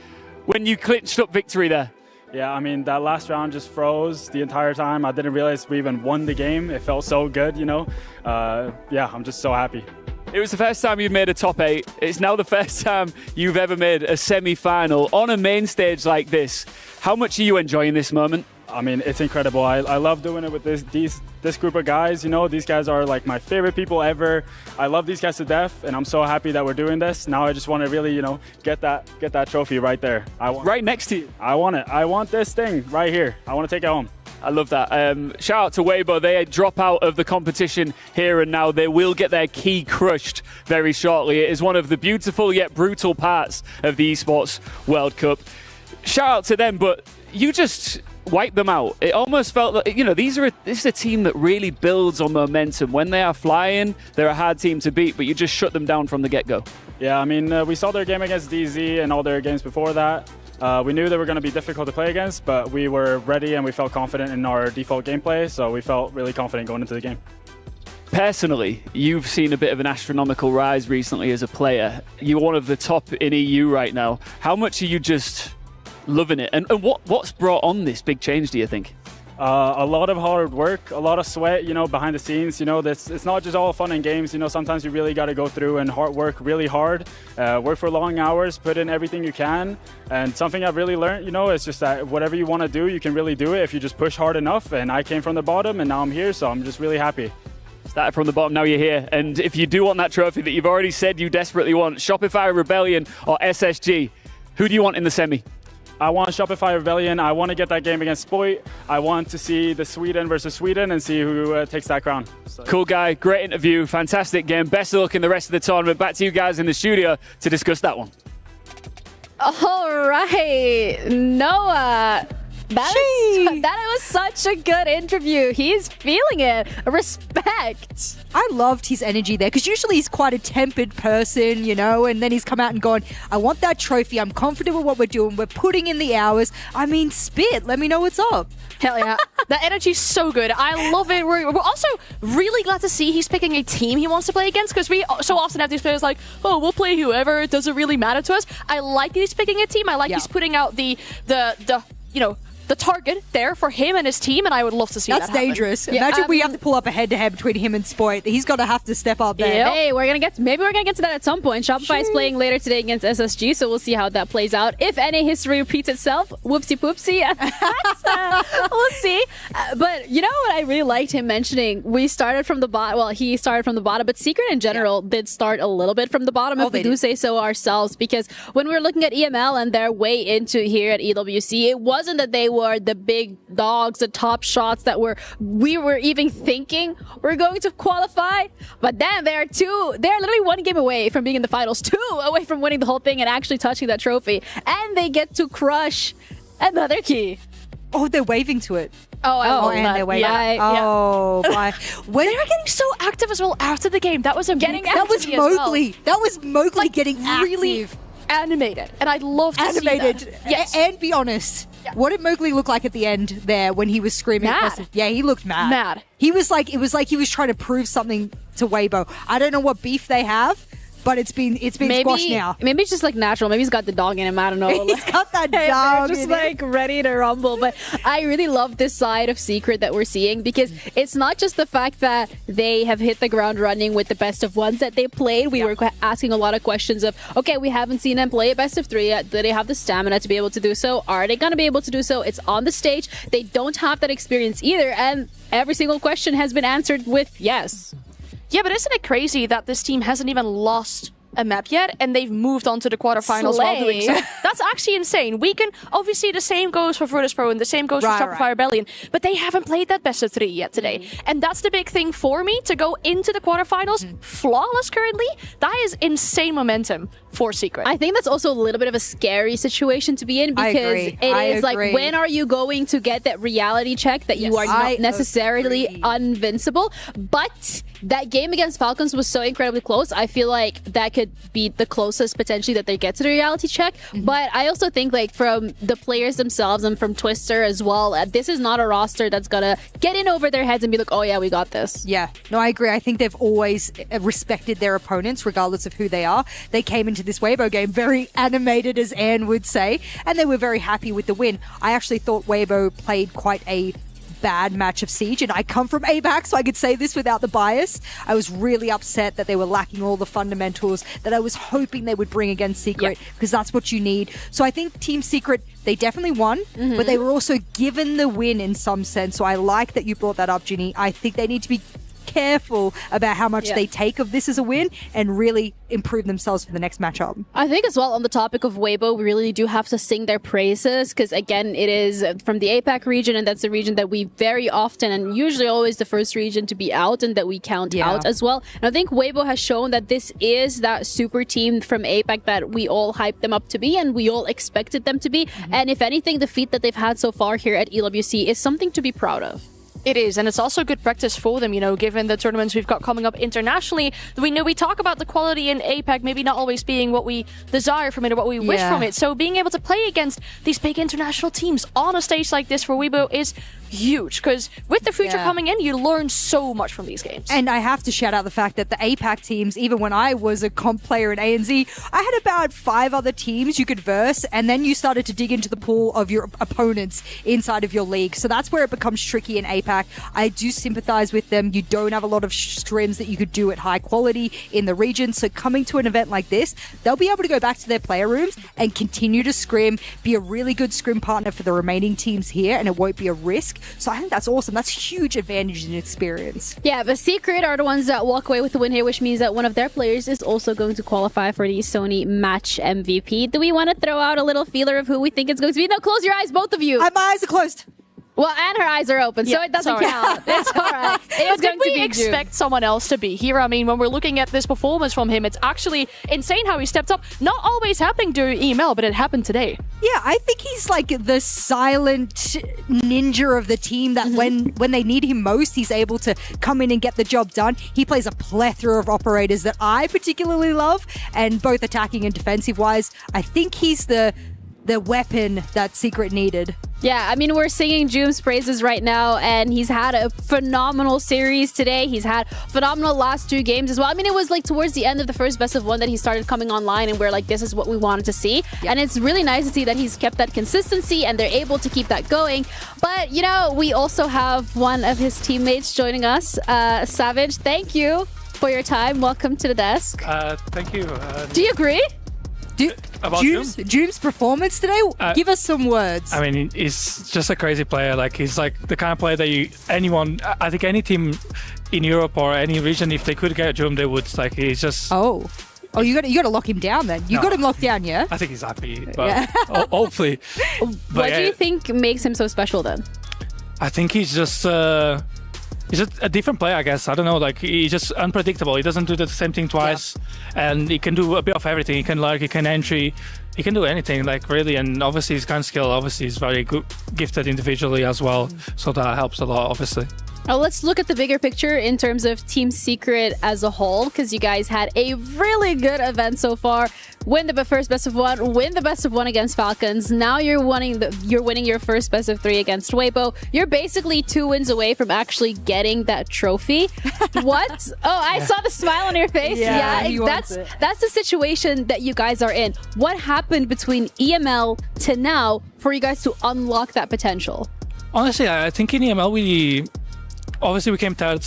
when you clinched up victory there. Yeah, I mean, that last round just froze the entire time. I didn't realize we even won the game. It felt so good, you know. Yeah, I'm just so happy. It was the first time you've made a top 8. It's now the first time you've ever made a semi-final on a main stage like this. How much are you enjoying this moment? I mean, it's incredible. I love doing it with this group of guys. You know, these guys are like my favorite people ever. I love these guys to death, and I'm so happy that we're doing this. Now I just want to really, you know, get that trophy right there. Right next to you. I want it. I want this thing right here. I want to take it home. I love that. Shout out to Weibo. They drop out of the competition here and now. They will get their key crushed very shortly. It is one of the beautiful yet brutal parts of the Esports World Cup. Shout out to them, but you just wiped them out. It almost felt like, you know, this is a team that really builds on momentum. When they are flying, they're a hard team to beat, but you just shut them down from the get-go. Yeah, I mean, we saw their game against DZ and all their games before that. We knew they were going to be difficult to play against, but we were ready and we felt confident in our default gameplay, so we felt really confident going into the game. Personally, you've seen a bit of an astronomical rise recently as a player. You're one of the top in EU right now. How much are you just loving it? And what's brought on this big change, do you think? A lot of hard work, a lot of sweat, you know, behind the scenes. You know, it's not just all fun and games. You know, sometimes you really got to go through and work really hard, work for long hours, put in everything you can. And something I've really learned, you know, is just that whatever you want to do, you can really do it if you just push hard enough. And I came from the bottom, and now I'm here, so I'm just really happy. Started from the bottom, now you're here. And if you do want that trophy that you've already said you desperately want, Shopify Rebellion or SSG, who do you want in the semi? I want Shopify Rebellion. I want to get that game against Spoit. I want to see the Sweden versus Sweden and see who takes that crown. So. Cool guy, great interview, fantastic game. Best of luck in the rest of the tournament. Back to you guys in the studio to discuss that one. All right, Noah. That was such a good interview. He's feeling it. Respect. I loved his energy there because usually he's quite a tempered person, you know, and then he's come out and gone, I want that trophy. I'm confident with what we're doing. We're putting in the hours. I mean, spit. Let me know what's up. Hell yeah. That energy's so good. I love it. We're also really glad to see he's picking a team he wants to play against because we so often have these players like, oh, we'll play whoever. It doesn't really matter to us. I like that he's picking a team. I like he's putting out the you know, the target there for him and his team, and I would love to see that happen. That's dangerous. Yeah, imagine we have to pull up a head-to-head between him and Spoit. He's got to have to step up there. Hey, maybe we're gonna get to that at some point. Shopify is playing later today against SSG, so we'll see how that plays out. If any history repeats itself, whoopsie poopsie. We'll see. But you know what I really liked him mentioning? We started from the bottom. Well, he started from the bottom, but Secret in general did start a little bit from the bottom, if we do say so ourselves, because when we were looking at EML and their way into here at EWC, it wasn't that they were the big dogs, the top shots that we were even thinking we're going to qualify. But then they're literally one game away from being in the finals, 2 away from winning the whole thing and actually touching that trophy. And they get to crush another key. Oh, they're waving to it. And they're waving. Yeah. When they were getting so active as well after the game, that was amazing. That was Mowgli. That was Mowgli getting really active. Animated, and I'd love to see that. Yes. And be honest, what did Mowgli look like at the end there when he was screaming? Mad. Yeah, he looked mad. He was like, it was like he was trying to prove something to Weibo. I don't know what beef they have, but it's been squashed now. Maybe it's just like natural. Maybe he's got the dog in him. I don't know. He's got that dog just like ready to rumble. But I really love this side of Secret that we're seeing because it's not just the fact that they have hit the ground running with the best of ones that they played. We were asking a lot of questions of, okay, we haven't seen them play a best of 3 yet. Do they have the stamina to be able to do so? Are they going to be able to do so? It's on the stage. They don't have that experience either. And every single question has been answered with yes. Yeah, but isn't it crazy that this team hasn't even lost a map yet and they've moved on to the quarterfinals while doing so? That's actually insane. We can obviously, the same goes for Virtus Pro and the same goes for Shopify Rebellion, but they haven't played that best of 3 yet today. And that's the big thing for me, to go into the quarterfinals flawless currently. That is insane momentum for Secret. I think that's also a little bit of a scary situation to be in because it is like, when are you going to get that reality check that you are not necessarily invincible? But that game against Falcons was so incredibly close. I feel like that could be the closest potentially that they get to the reality check. But I also think like from the players themselves and from Twister as well, this is not a roster that's gonna get in over their heads and be like, oh yeah, we got this. Yeah, no, I agree. I think they've always respected their opponents regardless of who they are. They came into this Weibo game very animated, as Anne would say, and they were very happy with the win. I actually thought Weibo played quite a bad match of Siege, and I come from APAC, so I could say this without the bias. I was really upset that they were lacking all the fundamentals that I was hoping they would bring against Secret, because that's what you need. So I think Team Secret, they definitely won, but they were also given the win in some sense. So I like that you brought that up, Ginny. I think they need to be careful about how much they take of this as a win and really improve themselves for the next matchup. I think as well on the topic of Weibo, we really do have to sing their praises because again, it is from the APAC region, and that's the region that we very often and usually always the first region to be out and that we count out as well. And I think Weibo has shown that this is that super team from APAC that we all hyped them up to be and we all expected them to be. And if anything, the feat that they've had so far here at EWC is something to be proud of. It is, and it's also good practice for them, you know, given the tournaments we've got coming up internationally. We know we talk about the quality in APAC maybe not always being what we desire from it or what we wish from it. So being able to play against these big international teams on a stage like this for Weibo is huge, because with the future coming in, you learn so much from these games. And I have to shout out the fact that the APAC teams, even when I was a comp player in ANZ, I had about 5 other teams you could verse, and then you started to dig into the pool of your opponents inside of your league. So that's where it becomes tricky in APAC. I do sympathize with them. You don't have a lot of scrims that you could do at high quality in the region. So coming to an event like this, they'll be able to go back to their player rooms and continue to scrim, be a really good scrim partner for the remaining teams here, and it won't be a risk. So I think that's awesome. That's huge advantage and experience. Yeah, but Secret are the ones that walk away with the win here, which means that one of their players is also going to qualify for the Sony Match MVP. Do we want to throw out a little feeler of who we think it's going to be? No, close your eyes, both of you. My eyes are closed. Well, and her eyes are open, so it doesn't count. It's all right. It was going to be we expect someone else to be here? I mean, when we're looking at this performance from him, it's actually insane how he stepped up. Not always happening during EML, but it happened today. Yeah, I think he's like the silent ninja of the team that when they need him most, he's able to come in and get the job done. He plays a plethora of operators that I particularly love, and both attacking and defensive wise, I think he's the weapon that Secret needed. Yeah, I mean, we're singing Joom's praises right now, and he's had a phenomenal series today. He's had phenomenal last 2 games as well. I mean, it was like towards the end of the first best of 1 that he started coming online, and we're like, this is what we wanted to see. And it's really nice to see that he's kept that consistency, and they're able to keep that going. But, you know, we also have one of his teammates joining us. Savage, thank you for your time. Welcome to the desk. Thank you. Do you agree? Joom's performance today? Give us some words. I mean, he's just a crazy player. Like, he's like the kind of player that I think any team in Europe or any region, if they could get Joom, they would. Like, he's just... Oh, you got to lock him down then. You got him locked down, yeah? I think he's happy, but hopefully. What do you think makes him so special then? I think he's just... He's just a different player, I guess. I don't know, like, he's just unpredictable. He doesn't do the same thing twice, and he can do a bit of everything. He can lurk, he can entry, he can do anything, like, really. And obviously his gun skill, obviously, is very good, gifted individually as well, so that helps a lot, obviously. Well, let's look at the bigger picture in terms of Team Secret as a whole, because you guys had a really good event so far. Win the first best of 1, win the best of 1 against Falcons. Now you're winning your first best of 3 against Weibo. You're basically 2 wins away from actually getting that trophy. What? Oh, I saw the smile on your face. Yeah, that's the situation that you guys are in. What happened between EML to now for you guys to unlock that potential? Honestly, I think in EML obviously we came third,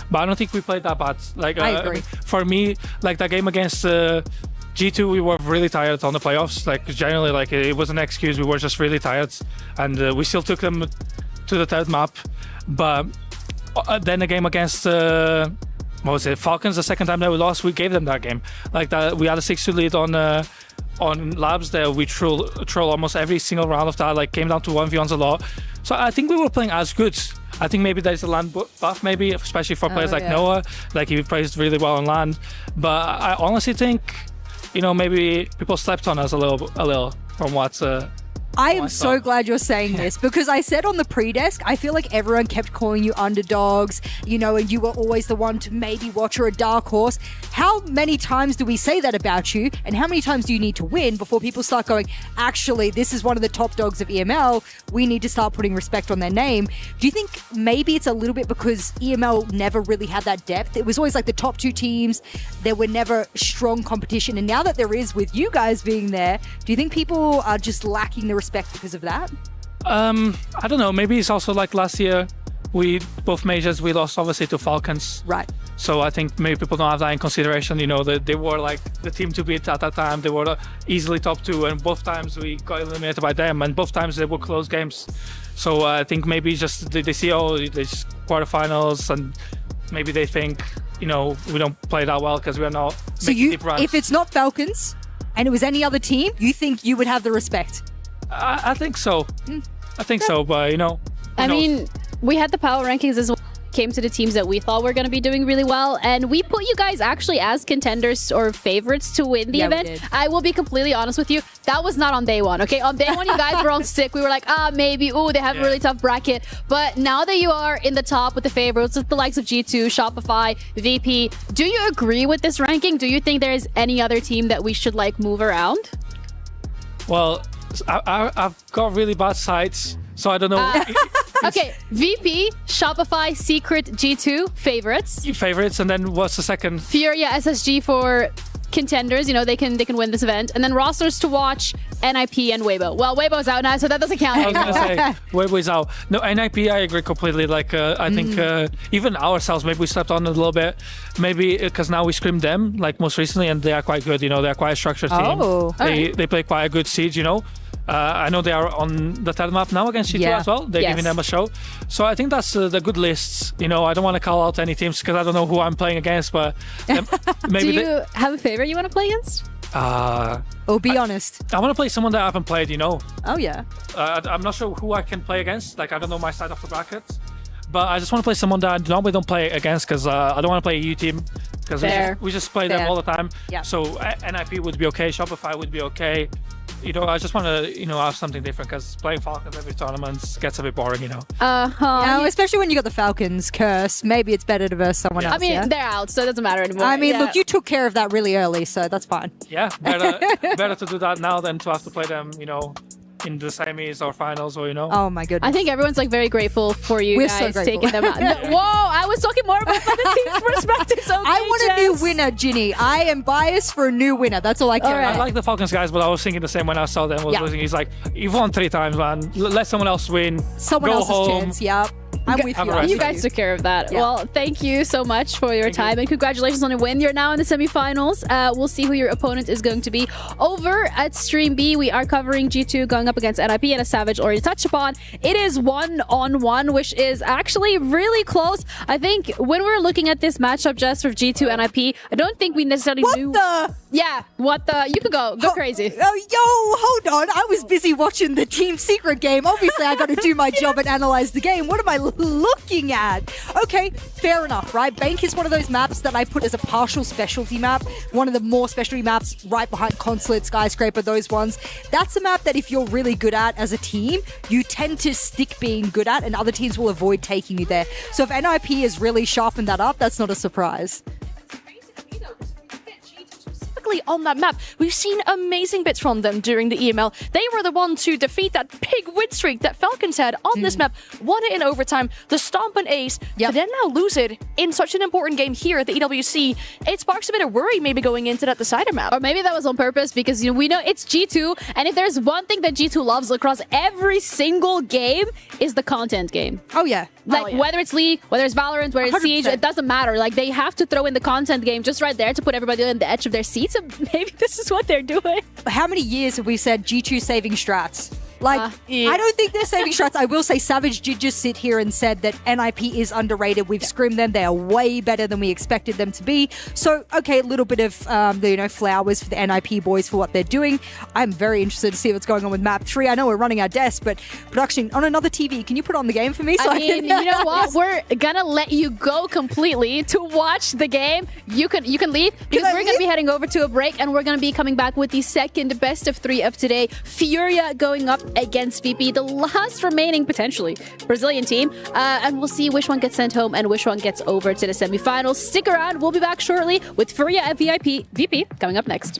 but I don't think we played that bad. Like, I agree. For me, like that game against G2, we were really tired on the playoffs. Like, generally, like, it wasn't an excuse. We were just really tired, and we still took them to the 3rd map. But then the game against Falcons, the second time that we lost, we gave them that game. Like that, we had a 6-2 lead on labs there. We troll almost every single round of that. Like, came down to 1v1s a lot. So I think we were playing as good. I think maybe there's a land buff, maybe, especially for players like Noah. Like, he plays really well on land. But I honestly think, maybe people slept on us a little from what I am so glad you're saying this because I said on the pre-desk, I feel like everyone kept calling you underdogs, you know, and you were always the one to maybe watch or a dark horse. How many times do we say that about you? And how many times do you need to win before people start going, actually, this is one of the top dogs of EML. We need to start putting respect on their name. Do you think maybe it's a little bit because EML never really had that depth? It was always like the top two teams. There were never strong competition. And now that there is with you guys being there, do you think people are just lacking the respect because of that? I don't know. Maybe it's also like last year, both majors, we lost obviously to Falcons. Right. So I think maybe people don't have that in consideration. You know, they were like the team to beat at that time. They were easily top two, and both times we got eliminated by them, and both times they were close games. So I think maybe just they see these quarterfinals, and maybe they think, you know, we don't play that well because we are not making deep runs. If it's not Falcons and it was any other team, you think you would have the respect? I think so. I think so, but you know. I mean, we had the power rankings as well. Came to the teams that we thought were going to be doing really well, and we put you guys actually as contenders or favorites to win the event. I will be completely honest with you, that was not on day one, okay? On day one, you guys were on sick. We were like, maybe, they have a really tough bracket. But now that you are in the top with the favorites, with the likes of G2, Shopify, VP, do you agree with this ranking? Do you think there's any other team that we should like move around? Well, I've got really bad sights, so I don't know. Okay, VP, Shopify, Secret, G2, favorites. Favorites, and then what's the second? Furia, SSG for contenders. You know, they can win this event. And then rosters to watch, NIP and Weibo. Well, Weibo's out now, so that doesn't count. I was going to say, Weibo's out. No, NIP, I agree completely. Like, I think even ourselves, maybe we stepped on it a little bit. Maybe because now we scrimmed them, like most recently, and they are quite good. You know, they're quite a structured team. They play quite a good siege, you know. I know they are on the third map now against G2 as well. They're giving them a show. So I think that's the good lists. You know, I don't want to call out any teams because I don't know who I'm playing against, but maybe. Do you have a favorite you want to play against? Be honest. I want to play someone that I haven't played, you know. Oh, yeah. I'm not sure who I can play against. Like, I don't know my side of the bracket. But I just want to play someone that I normally don't play against because I don't want to play a EU team because we just play them all the time. Yeah. So NIP would be okay. Shopify would be okay. You know, I just want to, you know, have something different because playing Falcons every tournament gets a bit boring, you know. Yeah, especially when you got the Falcons curse. Maybe it's better to verse someone else. I mean, they're out, so it doesn't matter anymore. I mean, look, you took care of that really early, so that's fine. Yeah, better to do that now than to have to play them, you know, in the semis or finals, or you know. Oh my goodness! I think everyone's like very grateful for you guys taking them out. Whoa! I was talking more about the team's perspectives. Okay, I want a new winner, Ginny. I am biased for a new winner. That's all I care about. I like the Falcons guys, but I was thinking the same when I saw them. Losing. He's like, you've won 3 times, man. Let someone else win. Someone Go else's home. chance. Yep. I'm with you. You guys took care of that. Yeah. Well, thank you so much for your time and congratulations on your win. You're now in the semifinals. We'll see who your opponent is going to be. Over at Stream B, we are covering G2 going up against NIP and a Savage already touched upon. It is 1-on-1, which is actually really close. I think when we were looking at this matchup just for G2 NIP, I don't think we necessarily knew. Yeah, you could go crazy. Hold on. I was busy watching the Team Secret game. Obviously, I got to do my job and analyze the game. What am I looking at? Okay, fair enough, right? Bank is one of those maps that I put as a partial specialty map. One of the more specialty maps right behind Consulate, Skyscraper, those ones. That's a map that if you're really good at as a team, you tend to stick being good at and other teams will avoid taking you there. So if NIP has really sharpened that up, that's not a surprise. On that map, we've seen amazing bits from them during the EML. They were the ones to defeat that big win streak that Falcons had on this map, won it in overtime, the stomp and ace, to then now lose it in such an important game here at the EWC. It sparks a bit of worry maybe going into that decider map. Or maybe that was on purpose because, you know, we know it's G2, and if there's one thing that G2 loves across every single game is the content game. Oh yeah. Like whether it's League, whether it's Valorant, whether it's 100%. Siege, it doesn't matter. Like they have to throw in the content game just right there to put everybody on the edge of their seats. And maybe this is what they're doing. How many years have we said G2 saving strats? Like, I don't think they're saving strats. I will say Savage did just sit here and said that NIP is underrated. We've scrimmed them. They are way better than we expected them to be. So, okay, a little bit of, flowers for the NIP boys for what they're doing. I'm very interested to see what's going on with Map 3. I know we're running our desk, but production, on another TV, can you put on the game for me? So you know what? We're going to let you go completely to watch the game. You can leave because we're going to be heading over to a break and we're going to be coming back with the second best of 3 of today. Furia going up against VP, the last remaining, potentially, Brazilian team. And we'll see which one gets sent home and which one gets over to the semifinals. Stick around. We'll be back shortly with Furia and VP coming up next.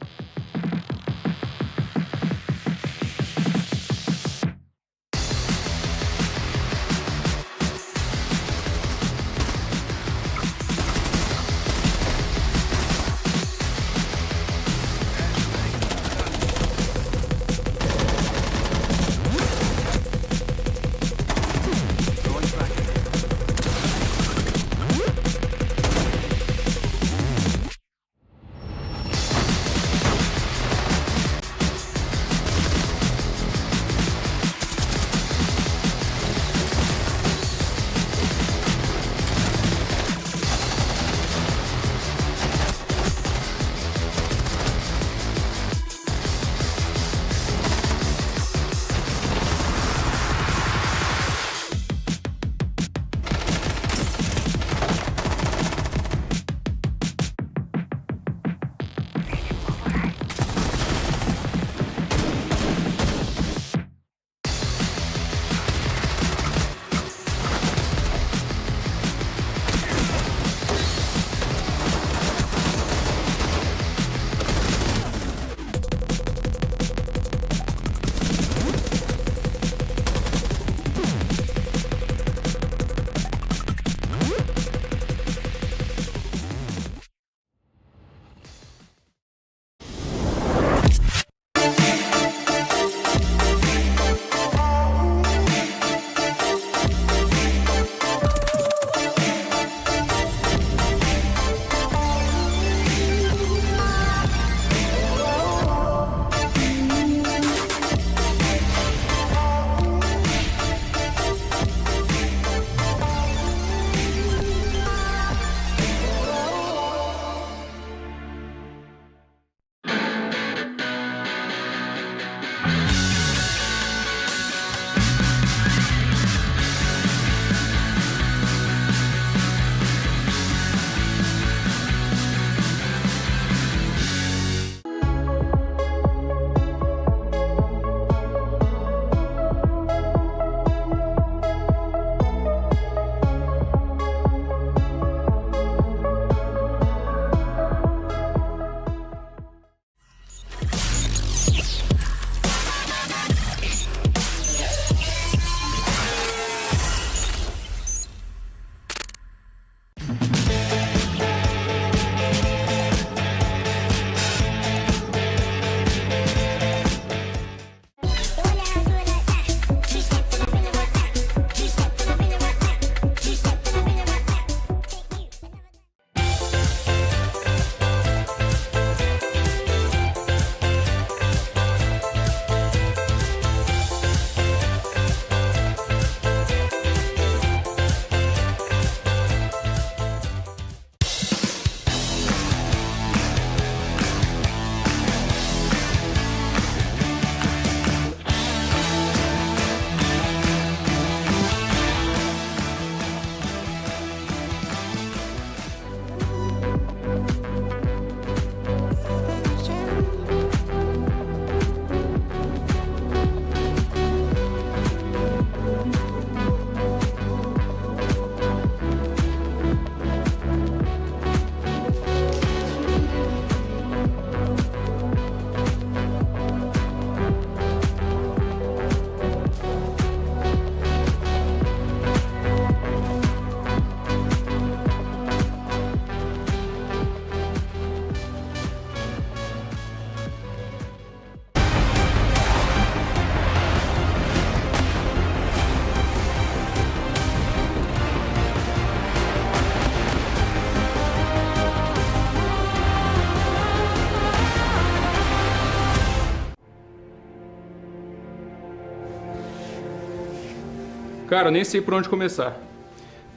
Cara, eu nem sei por onde começar.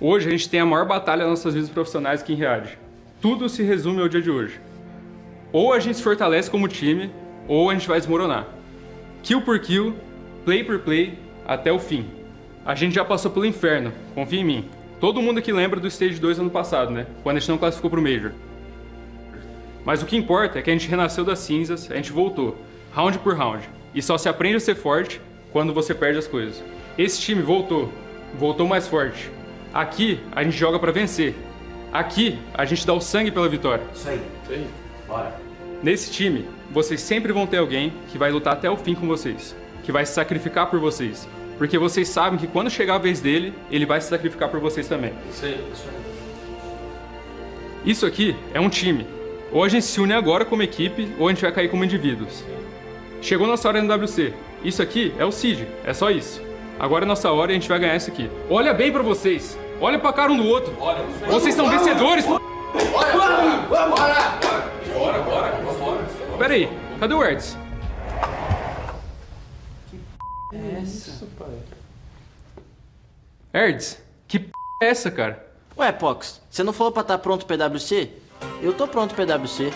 Hoje a gente tem a maior batalha das nossas vidas profissionais aqui em Riad. Tudo se resume ao dia de hoje. Ou a gente se fortalece como time, ou a gente vai desmoronar. Kill por kill, play por play, até o fim. A gente já passou pelo inferno, confia em mim. Todo mundo aqui lembra do Stage 2 ano passado, né? Quando a gente não classificou pro Major. Mas o que importa é que a gente renasceu das cinzas, a gente voltou, round por round. E só se aprende a ser forte quando você perde as coisas. Esse time voltou mais forte. Aqui a gente joga para vencer. Aqui a gente dá o sangue pela vitória. Isso aí. Bora. Nesse time, vocês sempre vão ter alguém que vai lutar até o fim com vocês, que vai se sacrificar por vocês, porque vocês sabem que quando chegar a vez dele, ele vai se sacrificar por vocês também. Isso aí. Isso aqui é um time. Ou a gente se une agora como equipe, ou a gente vai cair como indivíduos. Chegou nossa hora no EWC. Isso aqui é o Siege, é só isso. Agora é nossa hora e a gente vai ganhar isso aqui. Olha bem pra vocês. Olha pra cara um do outro. Vocês são vencedores. Bora. Pera aí, cadê o Ertz? É essa, pai. Ertz, que é essa, cara? Ué, Pox, você não falou pra estar pronto pro EWC? Eu tô pronto pro EWC.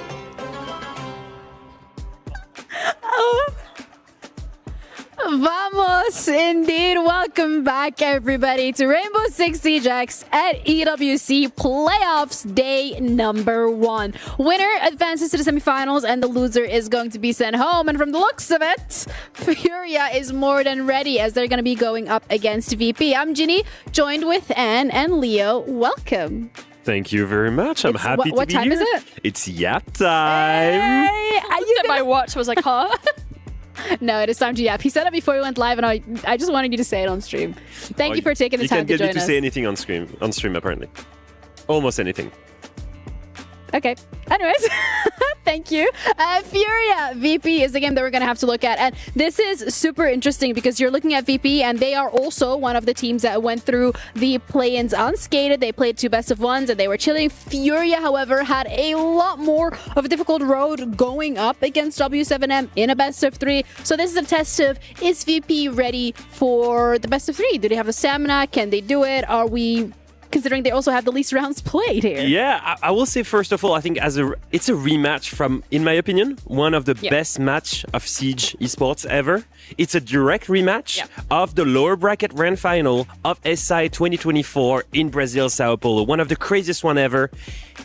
Vamos! Indeed, welcome back everybody to Rainbow Six Siege X at EWC Playoffs Day number 1. Winner advances to the semifinals and the loser is going to be sent home. And from the looks of it, Furia is more than ready as they're going to be going up against VP. I'm Ginny, joined with Anne and Leo. Welcome. Thank you very much. I'm happy to be here. What time is it? It's yap time. Hey, I looked at my watch, I was like, huh? No, it is time to yap. He said it before we went live, and I just wanted you to say it on stream. Thank you for taking the time to join us. You can't get you to say anything on stream, apparently. Almost anything. Okay. Anyways, thank you. Furia VP is the game that we're going to have to look at. And this is super interesting because you're looking at VP and they are also one of the teams that went through the play-ins unscathed. They played 2 best of 1s and they were chilling. Furia, however, had a lot more of a difficult road going up against W7M in a best of 3. So this is a test of, is VP ready for the best of 3? Do they have the stamina? Can they do it? Are we... considering they also have the least rounds played here. Yeah, I will say first of all, I think it's a rematch from, in my opinion, one of the best match of Siege Esports ever. It's a direct rematch of the lower bracket grand final of SI 2024 in Brazil, Sao Paulo. One of the craziest one ever.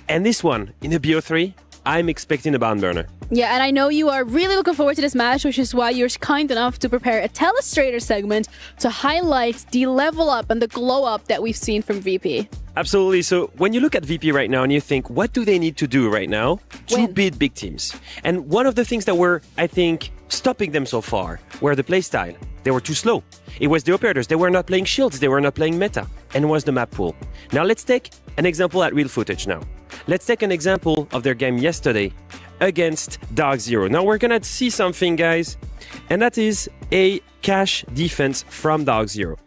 And this one, in the BO3, I'm expecting a barn burner. Yeah, and I know you are really looking forward to this match, which is why you're kind enough to prepare a Telestrator segment to highlight the level up and the glow up that we've seen from VP. Absolutely. So when you look at VP right now and you think, what do they need to do right now to beat big teams? And one of the things that were, I think, stopping them so far were the playstyle. They were too slow. It was the operators. They were not playing shields. They were not playing meta. And it was the map pool. Now let's take an example at real footage now. Let's take an example of their game yesterday against Dark Zero. Now we're gonna see something, guys, and that is a cash defense from Dark Zero.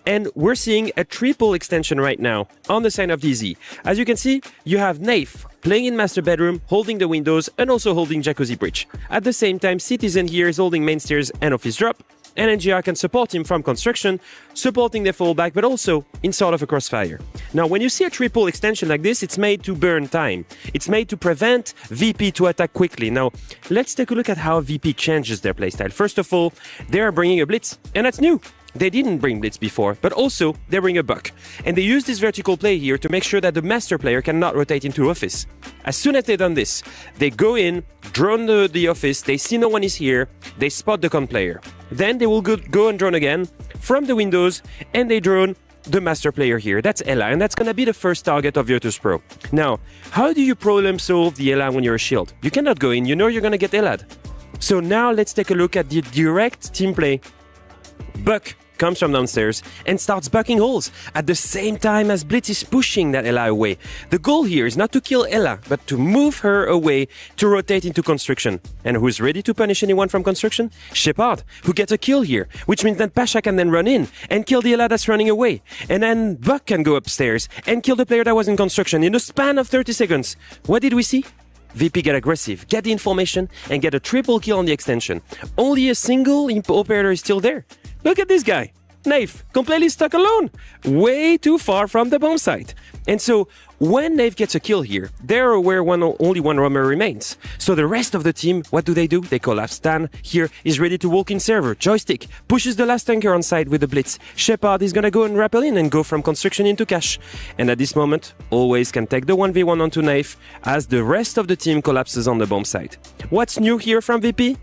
And we're seeing a triple extension right now on the side of DZ. As you can see, you have Naif playing in master bedroom, holding the windows, and also holding Jacuzzi Bridge. At the same time, Citizen here is holding main stairs and office drop. And NGR can support him from construction, supporting the fallback, but also in sort of a crossfire. Now, when you see a triple extension like this, it's made to burn time. It's made to prevent VP to attack quickly. Now, let's take a look at how VP changes their playstyle. First of all, they are bringing a blitz, and that's new. They didn't bring blitz before, but also they bring a buck. And they use this vertical play here to make sure that the master player cannot rotate into office. As soon as they've done this, they go in, drone the office, they see no one is here, they spot the con player. Then they will go and drone again from the windows, and they drone the master player here. That's Ella, and that's gonna be the first target of Virtus Pro. Now, how do you problem solve the Ella when you're a shield? You cannot go in, you know you're gonna get Ella'd. So now let's take a look at the direct team play. Buck comes from downstairs and starts bucking holes at the same time as Blitz is pushing that Ella away. The goal here is not to kill Ella, but to move her away to rotate into construction. And who's ready to punish anyone from construction? Shepard, who gets a kill here, which means that Pasha can then run in and kill the Ella that's running away. And then Buck can go upstairs and kill the player that was in construction in a span of 30 seconds. What did we see? VP get aggressive, get the information, and get a triple kill on the extension. Only a single operator is still there. Look at this guy. Naif, completely stuck alone. Way too far from the bomb site. And so, when Naif gets a kill here, they're aware only one roamer remains. So the rest of the team, what do? They collapse. Stan here is ready to walk in server. Joystick pushes the last tanker on side with the blitz. Shepard is gonna go and rappel in and go from construction into cash. And at this moment, always can take the 1v1 onto Naif as the rest of the team collapses on the bomb site. What's new here from VP?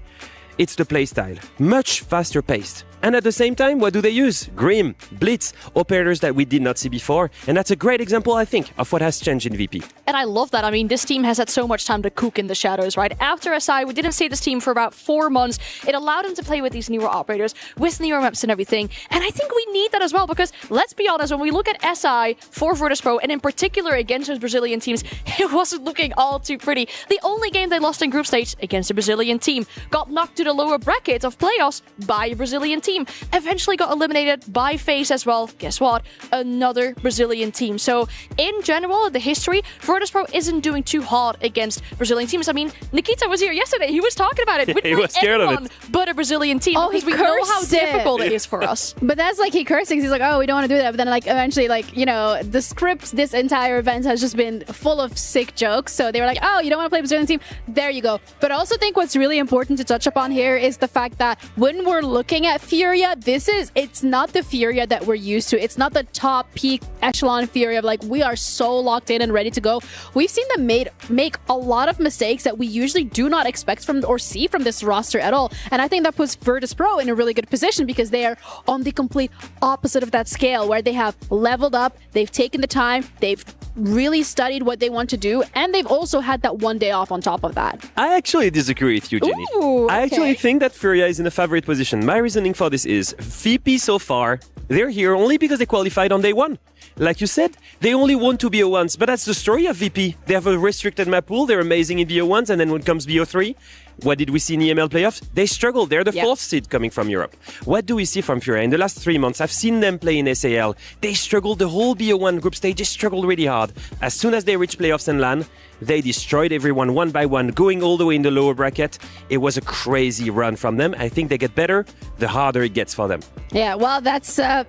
It's the playstyle. Much faster paced. And at the same time, what do they use? Grim, Blitz, operators that we did not see before. And that's a great example, I think, of what has changed in VP. And I love that. I mean, this team has had so much time to cook in the shadows, right? After SI, we didn't see this team for about 4 months. It allowed them to play with these newer operators, with newer maps and everything. And I think we need that as well, because let's be honest, when we look at SI for Virtus.pro, and in particular against those Brazilian teams, it wasn't looking all too pretty. The only game they lost in group stage against a Brazilian team got knocked to the lower bracket of playoffs by a Brazilian team. Eventually got eliminated by FaZe as well. Guess what? Another Brazilian team. So in general, the history, Virtus.pro isn't doing too hard against Brazilian teams. I mean, Nikita was here yesterday. He was talking about it. He was scared of it. But a Brazilian team, because we know how difficult it is for us. But that's like he cursing. He's like, oh, we don't want to do that. But then like eventually, like, you know, the script this entire event has just been full of sick jokes. So they were like, oh, you don't want to play a Brazilian team? There you go. But I also think what's really important to touch upon here is the fact that when we're looking at Furia, it's not the Furia that we're used to. It's not the top peak echelon Furia of like, we are so locked in and ready to go. We've seen them make a lot of mistakes that we usually do not expect from or see from this roster at all. And I think that puts Virtus.pro in a really good position because they are on the complete opposite of that scale, where they have leveled up, they've taken the time, they've really studied what they want to do, and they've also had that one day off on top of that. I actually disagree with you, Jenny. Ooh, I actually okay. think that Furia is in a favorite position. My reasoning for this is VP so far, they're here only because they qualified on day one. Like you said, they only want to BO1s, but that's the story of VP. They have a restricted map pool, they're amazing in BO1s, and then when it comes BO3, what did we see in EML playoffs? They struggled. They're the fourth seed coming from Europe. What do we see from Furia? In the last 3 months, I've seen them play in SAL. They struggled the whole BO1 group stage. They struggled really hard. As soon as they reached playoffs and LAN, they destroyed everyone one by one, going all the way in the lower bracket. It was a crazy run from them. I think they get better the harder it gets for them. Yeah, well, that's a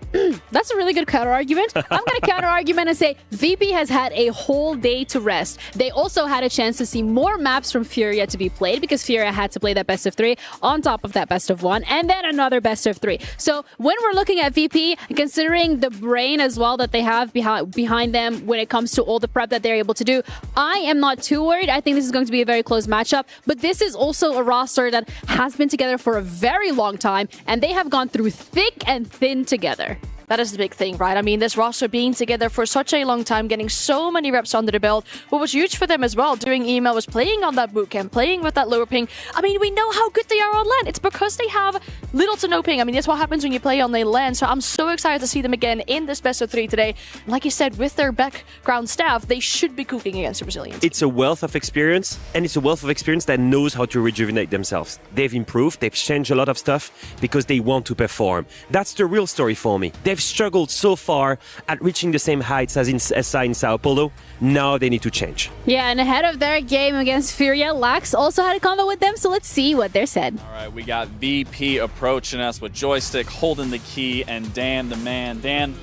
really good counter argument. I'm going to counter argument and say VP has had a whole day to rest. They also had a chance to see more maps from Furia to be played because Furia had to play that best of 3 on top of that best of 1 and then another best of 3. So when we're looking at VP, considering the brain as well that they have behind them when it comes to all the prep that they're able to do, I am not too worried. I think this is going to be a very close matchup, but this is also a roster that has been together for a very long time, and they have gone through thick and thin together. That is the big thing, right? I mean, this roster being together for such a long time, getting so many reps under the belt, what was huge for them as well during EML was playing on that bootcamp, playing with that lower ping. I mean, we know how good they are on LAN. It's because they have little to no ping. I mean, that's what happens when you play on the LAN. So I'm so excited to see them again in this best of 3 today. Like you said, with their background staff, they should be cooking against the Brazilians. It's a wealth of experience, and it's a wealth of experience that knows how to rejuvenate themselves. They've improved, they've changed a lot of stuff because they want to perform. That's the real story for me. They've struggled so far at reaching the same heights as in SI in Sao Paulo. Now they need to change. Yeah, and ahead of their game against Furia, Lax also had a combo with them, so let's see what they're said. All right, we got VP approaching us with joystick, holding the key, and Dan the man. Dan,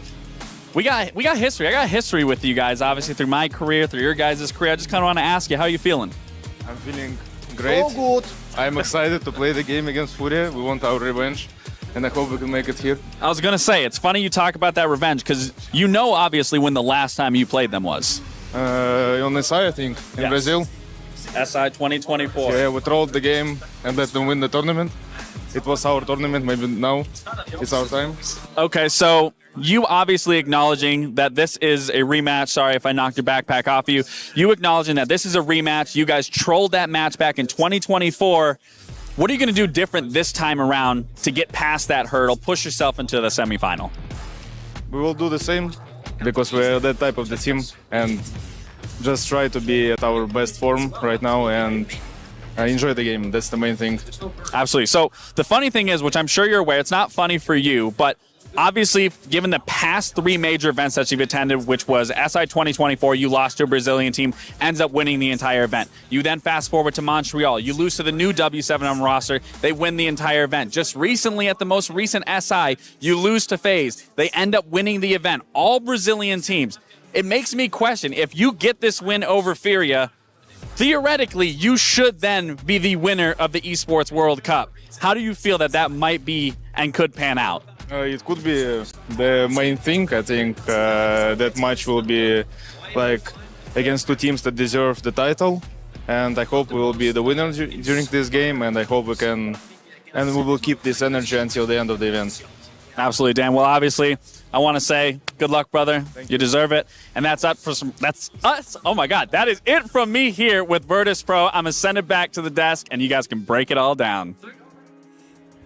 we got history. I got history with you guys, obviously, through my career, through your guys' career. I just kind of want to ask you, how are you feeling? I'm feeling great. So good. I'm excited to play the game against Furia. We want our revenge, and I hope we can make it here. I was going to say, it's funny you talk about that revenge, because you know, obviously, when the last time you played them was. On SI, I think, in Brazil. SI 2024. Yeah, we trolled the game and let them win the tournament. It was our tournament, maybe now it's our time. Okay, so you obviously acknowledging that this is a rematch. Sorry if I knocked your backpack off you. You acknowledging that this is a rematch. You guys trolled that match back in 2024. What are you going to do different this time around to get past that hurdle, push yourself into the semifinal? We will do the same because we're that type of the team and just try to be at our best form right now and enjoy the game. That's the main thing. Absolutely. So the funny thing is, which I'm sure you're aware, it's not funny for you, but obviously, given the past 3 major events that you've attended, which was SI 2024, you lost to a Brazilian team, ends up winning the entire event. You then fast forward to Montreal. You lose to the new W7M roster. They win the entire event. Just recently, at the most recent SI, you lose to FaZe. They end up winning the event. All Brazilian teams. It makes me question, if you get this win over Furia, theoretically, you should then be the winner of the Esports World Cup. How do you feel that that might be and could pan out? It could be the main thing. I think that match will be like against 2 teams that deserve the title, and I hope we will be the winner during this game, and I hope we can and we will keep this energy until the end of the event. Absolutely, Dan. Well, obviously, I want to say good luck, brother. You deserve it. And that's us. Oh my God, that is it from me here with Virtus Pro. I'm gonna send it back to the desk, and you guys can break it all down.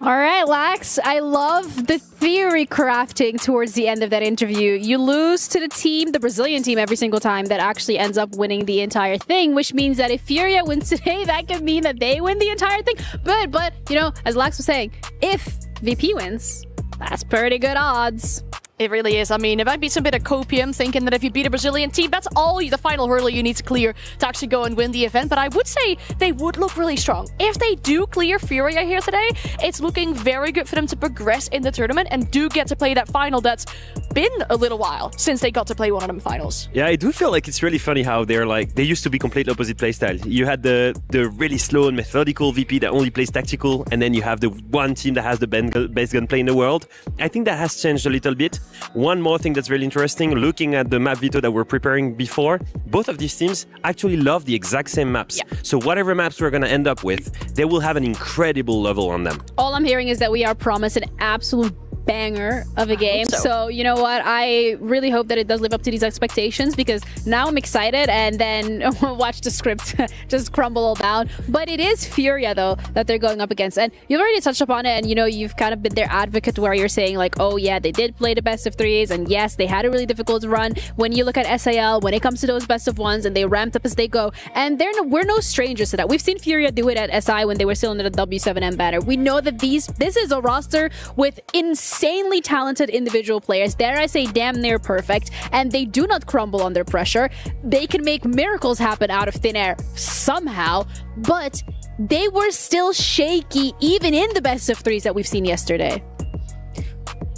All right, Lax, I love the theory crafting towards the end of that interview. You lose to the team, the Brazilian team, every single time that actually ends up winning the entire thing, which means that if Furia wins today, that could mean that they win the entire thing. But you know, as Lax was saying, if VP wins, that's pretty good odds. It really is. I mean, it might be some bit of copium thinking that if you beat a Brazilian team, that's all the final hurdle you need to clear to actually go and win the event. But I would say they would look really strong. If they do clear Furia here today, it's looking very good for them to progress in the tournament and do get to play that final that's been a little while since they got to play one of them finals. Yeah, I do feel like it's really funny how they used to be complete opposite playstyle. You had the really slow and methodical VP that only plays tactical, and then you have the one team that has the best gunplay in the world. I think that has changed a little bit. One more thing that's really interesting, looking at the map veto that we're preparing before, both of these teams actually love the exact same maps. Yeah. So whatever maps we're going to end up with, they will have an incredible level on them. All I'm hearing is that we are promised an absolute banger of a game. So you know what? I really hope that it does live up to these expectations, because now I'm excited and then watch the script just crumble all down. But it is Furia though that they're going up against, and you've already touched upon it, and you know, you've kind of been their advocate where you're saying like, oh yeah, they did play the best of threes, and yes, they had a really difficult run. When you look at SAL, when it comes to those best of ones, and they ramped up as they go, and we're no strangers to that. We've seen Furia do it at SI when they were still under the W7M banner. We know that this is a roster with insanely talented individual players, dare I say damn near perfect, and they do not crumble under pressure. They can make miracles happen out of thin air somehow, but they were still shaky even in the best of threes that we've seen yesterday.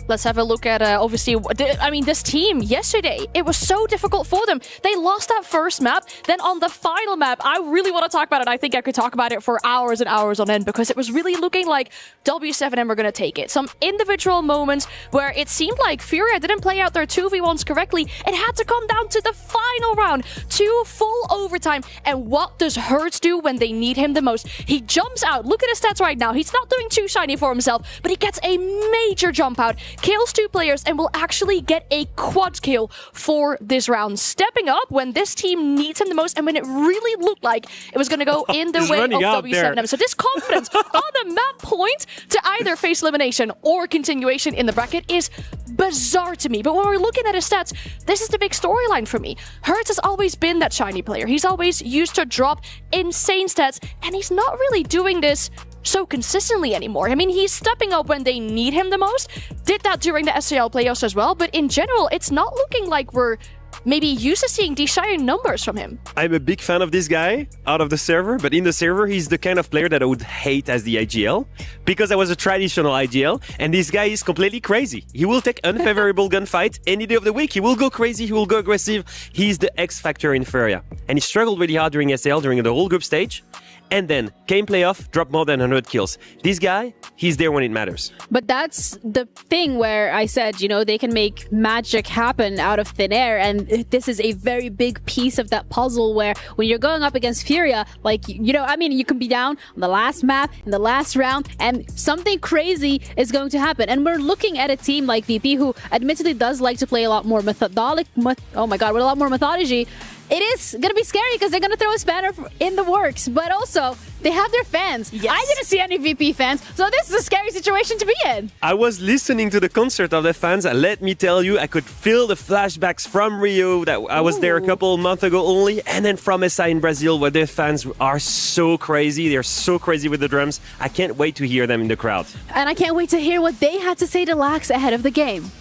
Let's have a look at, obviously, I mean, this team yesterday, it was so difficult for them. They lost that first map. Then on the final map, I really want to talk about it. I think I could talk about it for hours and hours on end, because it was really looking like W7M were going to take it. Some individual moments where it seemed like Furia didn't play out their 2v1s correctly. It had to come down to the final round, 2 full overtime. And what does Hertz do when they need him the most? He jumps out. Look at his stats right now. He's not doing too shiny for himself, but he gets a major jump out. Kills 2 players and will actually get a quad kill for this round, stepping up when this team needs him the most and when it really looked like it was going to go in the way of W7M. So this confidence on the map point to either face elimination or continuation in the bracket is bizarre to me. But when we're looking at his stats, this is the big storyline for me. Hertz has always been that shiny player. He's always used to drop insane stats, and he's not really doing this so consistently anymore. I mean, he's stepping up when they need him the most. Did that during the SCL playoffs as well, but in general, it's not looking like we're maybe used to seeing these shiny numbers from him. I'm a big fan of this guy out of the server, but in the server, he's the kind of player that I would hate as the IGL, because I was a traditional IGL, and this guy is completely crazy. He will take unfavorable gunfight any day of the week. He will go crazy, he will go aggressive. He's the X factor in Furia, and he struggled really hard during SL during the whole group stage. And then came playoff, dropped more than 100 kills. This guy, he's there when it matters. But that's the thing where I said, you know, they can make magic happen out of thin air. And this is a very big piece of that puzzle where when you're going up against Furia, like, you know, I mean, you can be down on the last map, in the last round, and something crazy is going to happen. And we're looking at a team like VP, who admittedly does like to play a lot more with a lot more methodology. It is going to be scary because they're going to throw a spanner in the works, but also they have their fans. Yes. I didn't see any VP fans, so this is a scary situation to be in. I was listening to the concert of the fans, and let me tell you, I could feel the flashbacks from Rio, that I was there a couple of months ago only, and then from SI in Brazil, where their fans are so crazy. They're so crazy with the drums. I can't wait to hear them in the crowd. And I can't wait to hear what they had to say to Lax ahead of the game.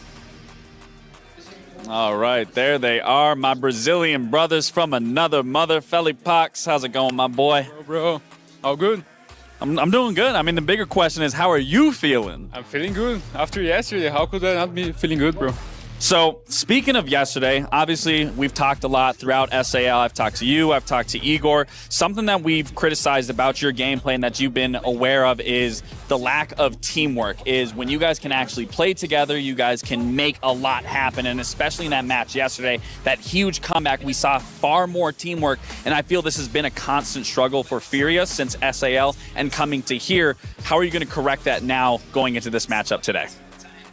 All right, there they are, my Brazilian brothers from another mother. Felipax, how's it going, my boy? Oh, bro, all good? I'm doing good. I mean, the bigger question is, how are you feeling? I'm feeling good. After yesterday, how could I not be feeling good, bro? So, speaking of yesterday, obviously, we've talked a lot throughout SAL. I've talked to you, I've talked to Igor. Something that we've criticized about your gameplay and that you've been aware of is the lack of teamwork is when you guys can actually play together, you guys can make a lot happen. And especially in that match yesterday, that huge comeback, we saw far more teamwork. And I feel this has been a constant struggle for Furia since SAL and coming to here. How are you going to correct that now going into this matchup today?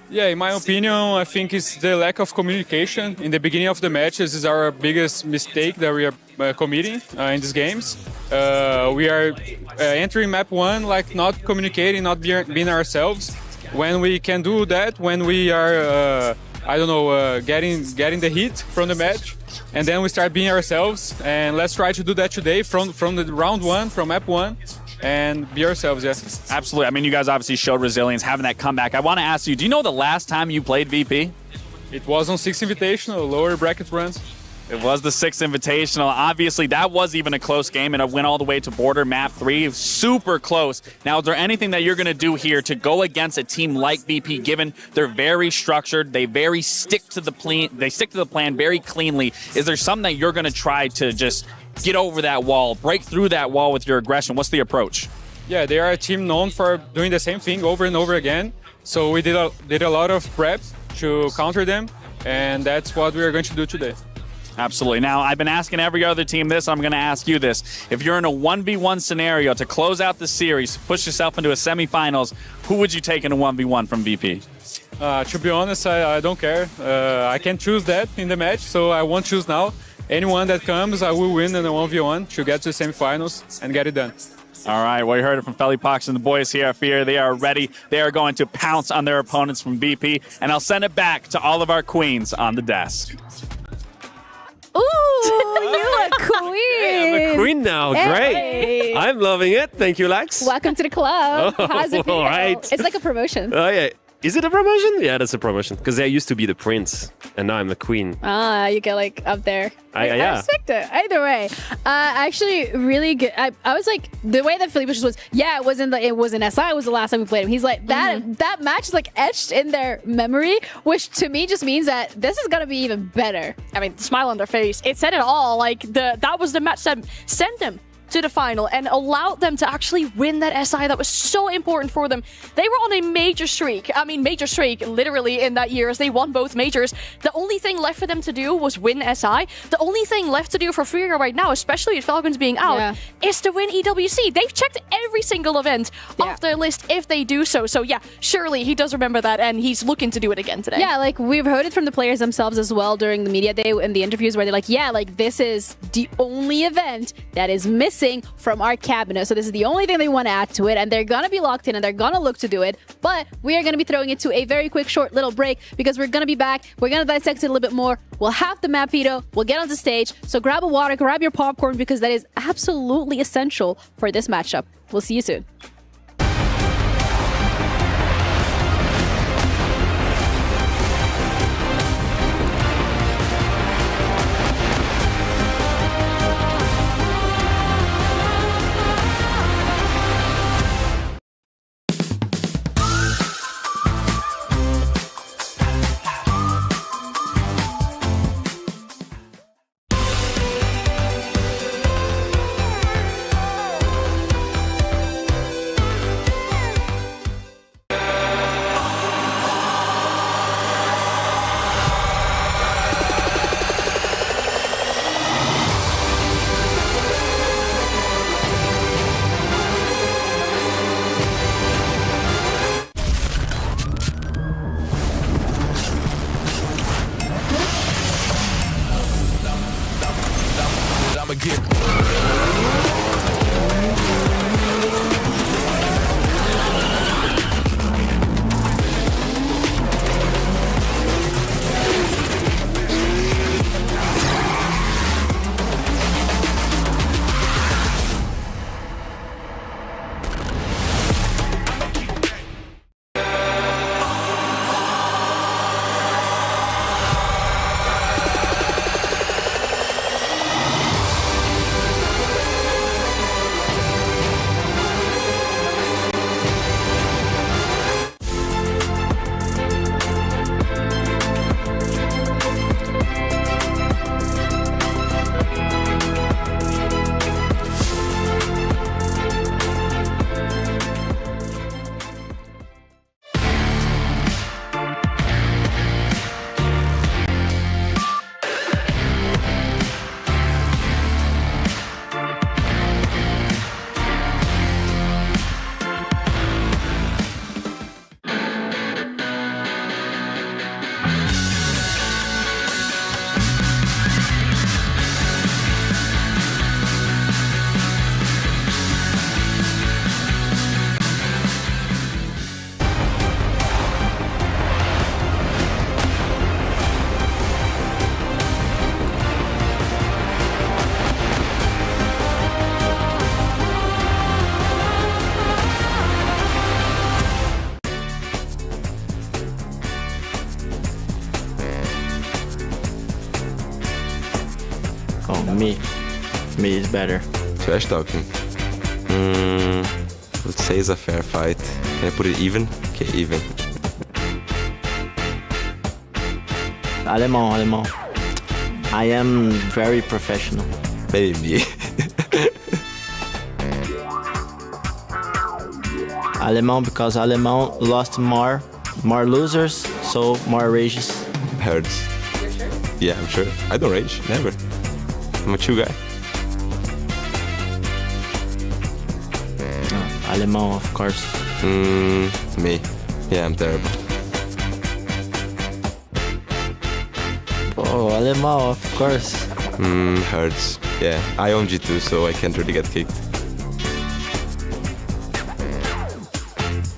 Yeah, in my opinion, I think it's the lack of communication. In the beginning of the matches is our biggest mistake that we are committing in these games. We are entering map 1 like not communicating, not being ourselves. When we can do that, when we are, getting the hit from the match, and then we start being ourselves. And let's try to do that today from the round 1, from map 1. And be ourselves, yes. Absolutely. I mean, you guys obviously showed resilience, having that comeback. I want to ask you, do you know the last time you played VP? It was on 6th Invitational, lower bracket runs. It was the 6th Invitational. Obviously, that was even a close game, and it went all the way to border map 3. Super close. Now, is there anything that you're going to do here to go against a team like VP, given they're very structured, they stick to the plan very cleanly? Is there something that you're going to try to just get over that wall, break through that wall with your aggression? What's the approach? Yeah, they are a team known for doing the same thing over and over again. So we did a lot of prep to counter them, and that's what we are going to do today. Absolutely. Now, I've been asking every other team this. I'm going to ask you this. If you're in a 1v1 scenario to close out the series, push yourself into a semifinals, who would you take in a 1v1 from VP? To be honest, I don't care. I can choose that in the match, so I won't choose now. Anyone that comes, I will win in a 1v1 to get to the semifinals and get it done. All right, well, you heard it from Felly Pox and the boys here at Fear. They are ready. They are going to pounce on their opponents from VP, and I'll send it back to all of our queens on the desk. Ooh, you a queen. Hey, I'm a queen now. Hey. Great. I'm loving it. Thank you, Lex. Welcome to the club. Oh, How's it feel? all right. It's like a promotion. Oh, yeah. Is it a promotion? Yeah, that's a promotion. Because I used to be the prince, and now I'm the queen. Ah, you get like up there. Yeah. I respect it. Either way, actually, really good. I was like, the way that Felipe was, yeah, it was in SI. It was the last time we played him. He's like that match is like etched in their memory, which to me just means that this is gonna be even better. I mean, the smile on their face, it said it all. Like that was the match that sent them to the final and allowed them to actually win that SI that was so important for them. They were on a major streak. I mean, major streak literally in that year as they won both majors. The only thing left for them to do was win SI. The only thing left to do for Furia right now, especially with Falcons being out, is to win EWC. They've checked every single event off their list if they do so. So yeah, surely he does remember that and he's looking to do it again today. Yeah, like we've heard it from the players themselves as well during the media day and the interviews where they're like, yeah, like this is the only event that is missing from our cabinet. So this is the only thing they want to add to it, and they're gonna be locked in and they're gonna look to do it. But we are gonna be throwing it to a very quick, short little break because we're gonna be back. We're gonna dissect it a little bit more. We'll have the map veto. We'll get on the stage. So grab a water, grab your popcorn because that is absolutely essential for this matchup. We'll see you soon. Me is better. Trash talking. Let's say it's a fair fight. Can I put it even? Okay, even. Alemão. I am very professional. Maybe. Alemão, because Alemão lost more losers, so more rages. Hurts. You're sure? Yeah, I'm sure. I don't rage, never. I'm a chill guy. Alemão, of course. Me. Yeah, I'm terrible. Oh, Alemão, of course. Hurts. Yeah, I own G2, so I can't really get kicked.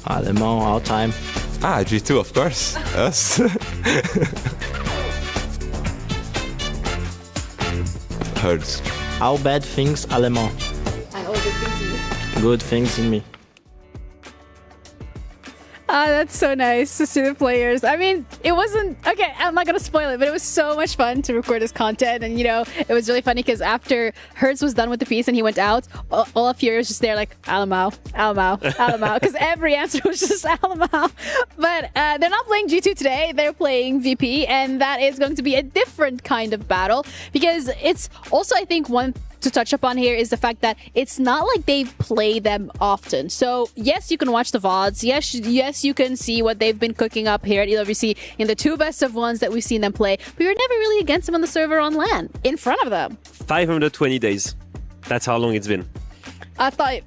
Alemão, all time. G2, of course. Us. Hurts. All bad things, Alemão. And all good things in you. Good things in me. That's so nice to see the players. I mean, it wasn't... Okay, I'm not going to spoil it, but it was so much fun to record this content. And, it was really funny because after Hertz was done with the piece and he went out, all of Furia was just there like, Alemão, because every answer was just Alemão. But they're not playing G2 today. They're playing VP, and that is going to be a different kind of battle because it's also, I think, one to touch upon here is the fact that it's not like they play them often. So yes, you can watch the VODs. Yes, you can see what they've been cooking up here at EWC in the 2 best of ones that we've seen them play. But you're never really against them on the server on LAN, in front of them. 520 days. That's how long it's been. I thought...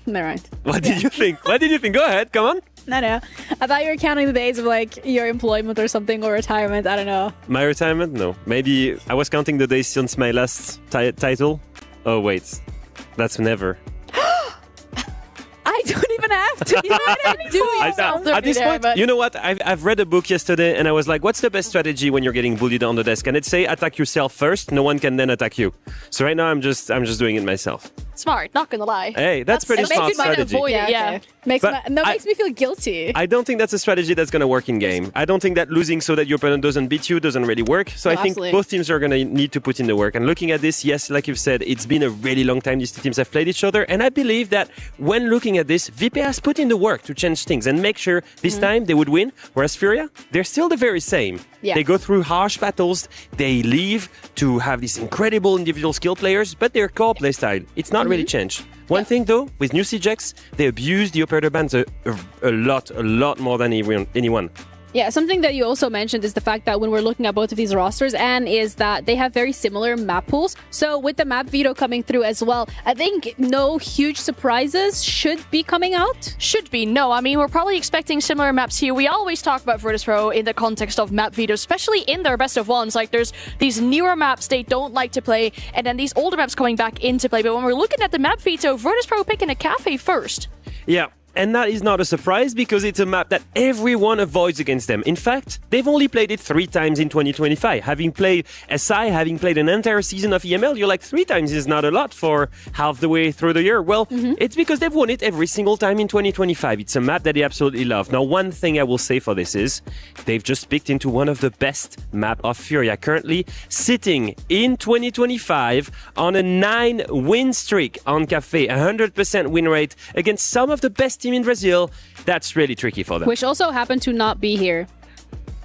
Never mind. What did you think? What did you think? Go ahead, come on. No. I thought you were counting the days of like your employment or something, or retirement. I don't know. My retirement? No. Maybe I was counting the days since my last title. Oh, wait. That's never. I don't even have to. You know what I'm doing? At this point, you know what? I've read a book yesterday and I was like, what's the best strategy when you're getting bullied on the desk? And it say attack yourself first. No one can then attack you. So right now I'm just doing it myself. Smart, not gonna lie. Hey, that's pretty smart strategy. Avoid it, yeah. Makes me feel guilty. I don't think that's a strategy that's going to work in game. I don't think that losing so that your opponent doesn't beat you doesn't really work. So I think both teams are going to need to put in the work. And looking at this, yes, like you've said, it's been a really long time these two teams have played each other. And I believe that when looking at this, VP has put in the work to change things and make sure this time they would win. Whereas Furia, they're still the very same. Yeah. They go through harsh battles. They leave to have these incredible individual skill players, but their core playstyle, it's not really changed. One thing though, with new CJX, they abuse the operator bans a lot more than anyone. Yeah, something that you also mentioned is the fact that when we're looking at both of these rosters, and is that they have very similar map pools. So with the map veto coming through as well, I think no huge surprises should be coming out. Should be, no. I mean, we're probably expecting similar maps here. We always talk about Virtus.pro in the context of map veto, especially in their best of ones. Like, there's these newer maps they don't like to play, and then these older maps coming back into play. But when we're looking at the map veto, Virtus.pro picking a cafe first. Yeah. And that is not a surprise because it's a map that everyone avoids against them. In fact, they've only played it 3 times in 2025. Having played SI, having played an entire season of EML, you're like 3 times is not a lot for half the way through the year. Well, it's because they've won it every single time in 2025. It's a map that they absolutely love. Now, one thing I will say for this is they've just picked into one of the best map of Furia, currently sitting in 2025 on a 9-win streak on Cafe, 100% win rate against some of the best team in Brazil. That's really tricky for them. Which also happened to not be here.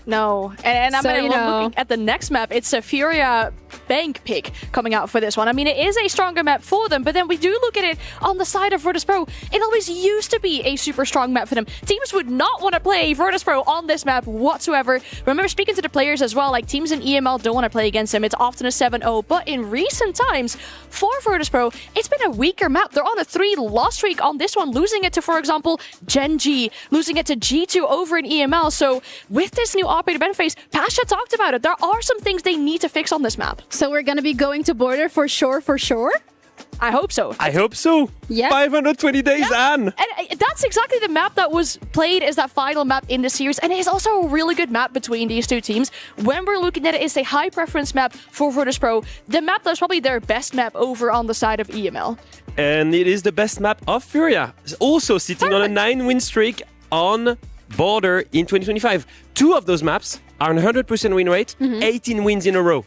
No. And I'm looking at the next map. It's a Furia bank pick coming out for this one. I mean, it is a stronger map for them, but then we do look at it on the side of Virtus.pro. It always used to be a super strong map for them. Teams would not want to play Virtus.pro on this map whatsoever. Remember speaking to the players as well, like teams in EML don't want to play against them. It's often a 7-0, but in recent times, for Virtus.pro, it's been a weaker map. They're on a 3-loss streak on this one, losing it to, for example, Gen G, losing it to G2 over in EML. So with this new operator benefit phase, Pasha talked about it. There are some things they need to fix on this map. So we're going to be going to border for sure? I hope so. I hope so. Yeah. 520 days, Anne. And that's exactly the map that was played as that final map in the series. And it is also a really good map between these two teams. When we're looking at it, it's a high preference map for Virtus.pro. The map that's probably their best map over on the side of EML. And it is the best map of Furia. It's also sitting on a 9-win streak on border in 2025. 2 of those maps are on 100% win rate, 18 wins in a row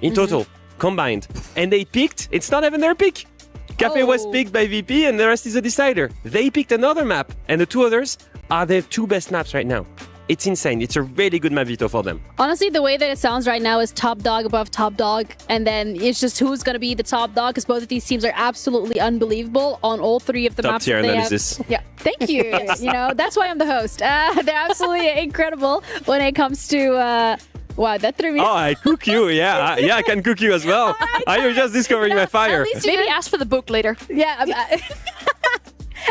in total. combined. And they picked, it's not even their pick. Cafe was picked by VP and the rest is a decider. They picked another map and the two others are their two best maps right now. It's insane. It's a really good map veto for them. Honestly, the way that it sounds right now is top dog above top dog. And then it's just who's going to be the top dog because both of these teams are absolutely unbelievable on all three of the Top maps. tier that they analysis. Have. Yeah, thank you. You know, that's why I'm the host. They're absolutely incredible when it comes to... Wow, that threw me. Oh, I cook you. Yeah, I can cook you as well. You're just discovering my fire. At least maybe ask for the book later. Yeah.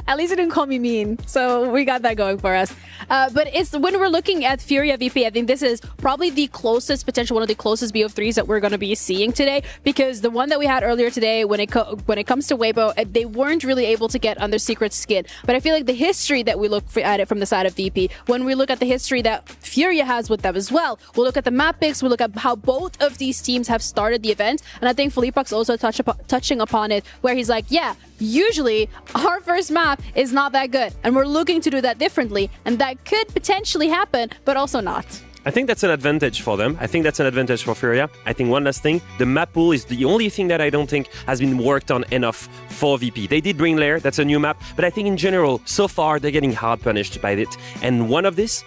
At least it didn't call me mean. So we got that going for us. But it's when we're looking at Furia VP, I think this is probably the closest, potential one of the closest BO3s that we're going to be seeing today. Because the one that we had earlier today, when it comes to Weibo, they weren't really able to get under Secret's skin. But I feel like the history that we look at it from the side of VP, when we look at the history that Furia has with them as well, we'll look at the map picks, we'll look at how both of these teams have started the event. And I think Philippak's also touching upon it, where he's like, yeah, usually our first map is not that good. And we're looking to do that differently. And that could potentially happen, but also not. I think that's an advantage for them. I think that's an advantage for Furia. I think one last thing, the map pool is the only thing that I don't think has been worked on enough for VP. They did bring Lair, that's a new map, but I think in general, so far, they're getting hard punished by it. And one of these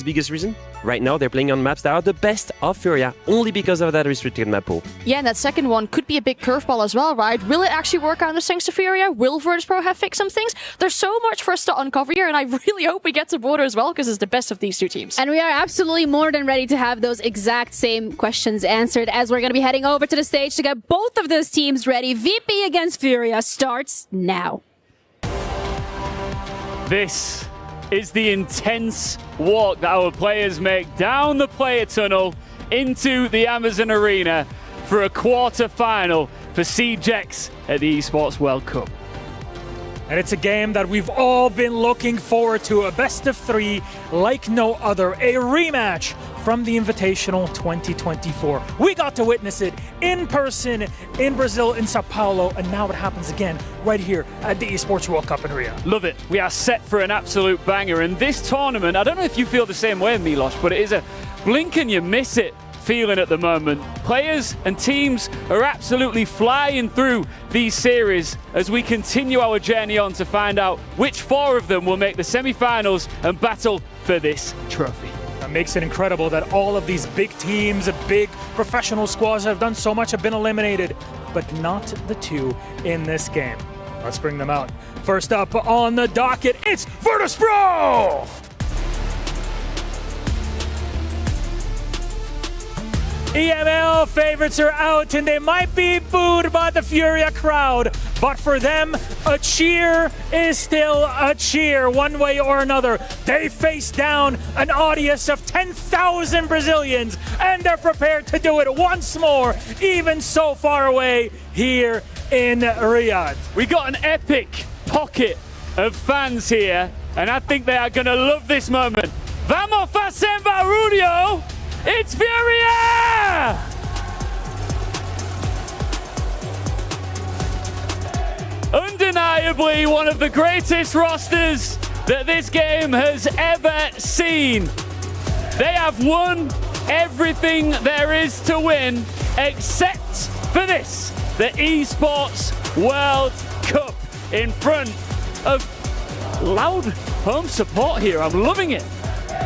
biggest reason, right now they're playing on maps that are the best of Furia, only because of that restricted map pool. Yeah, and that second one could be a big curveball as well, right? Will it actually work out as thanks to Furia? Will Virtus.pro have fixed some things? There's so much for us to uncover here, and I really hope we get to Border as well, because it's the best of these two teams. And we are absolutely more than ready to have those exact same questions answered, as we're going to be heading over to the stage to get both of those teams ready. VP against Furia starts now. This is the intense walk that our players make down the player tunnel into the Amazon Arena for a quarter-final for CJX at the Esports World Cup. And it's a game that we've all been looking forward to, a best of three like no other, a rematch from the Invitational 2024. We got to witness it in person in Brazil, in Sao Paulo, and now it happens again right here at the Esports World Cup in Rio. Love it. We are set for an absolute banger, and this tournament, I don't know if you feel the same way, Milos, but it is a blink and you miss it feeling at the moment. Players and teams are absolutely flying through these series as we continue our journey on to find out which four of them will make the semi-finals and battle for this trophy. That makes it incredible that all of these big teams, big professional squads that have done so much have been eliminated, but not the two in this game. Let's bring them out. First up on the docket, it's Virtus.pro! EML favorites are out, and they might be booed by the Furia crowd, but for them, a cheer is still a cheer, one way or another. They face down an audience of 10,000 Brazilians, and they're prepared to do it once more, even so far away here in Riyadh. We got an epic pocket of fans here, and I think they are going to love this moment. Vamos fazer barulho! It's Furia! Undeniably one of the greatest rosters that this game has ever seen. They have won everything there is to win, except for this, the Esports World Cup, in front of loud home support here. I'm loving it.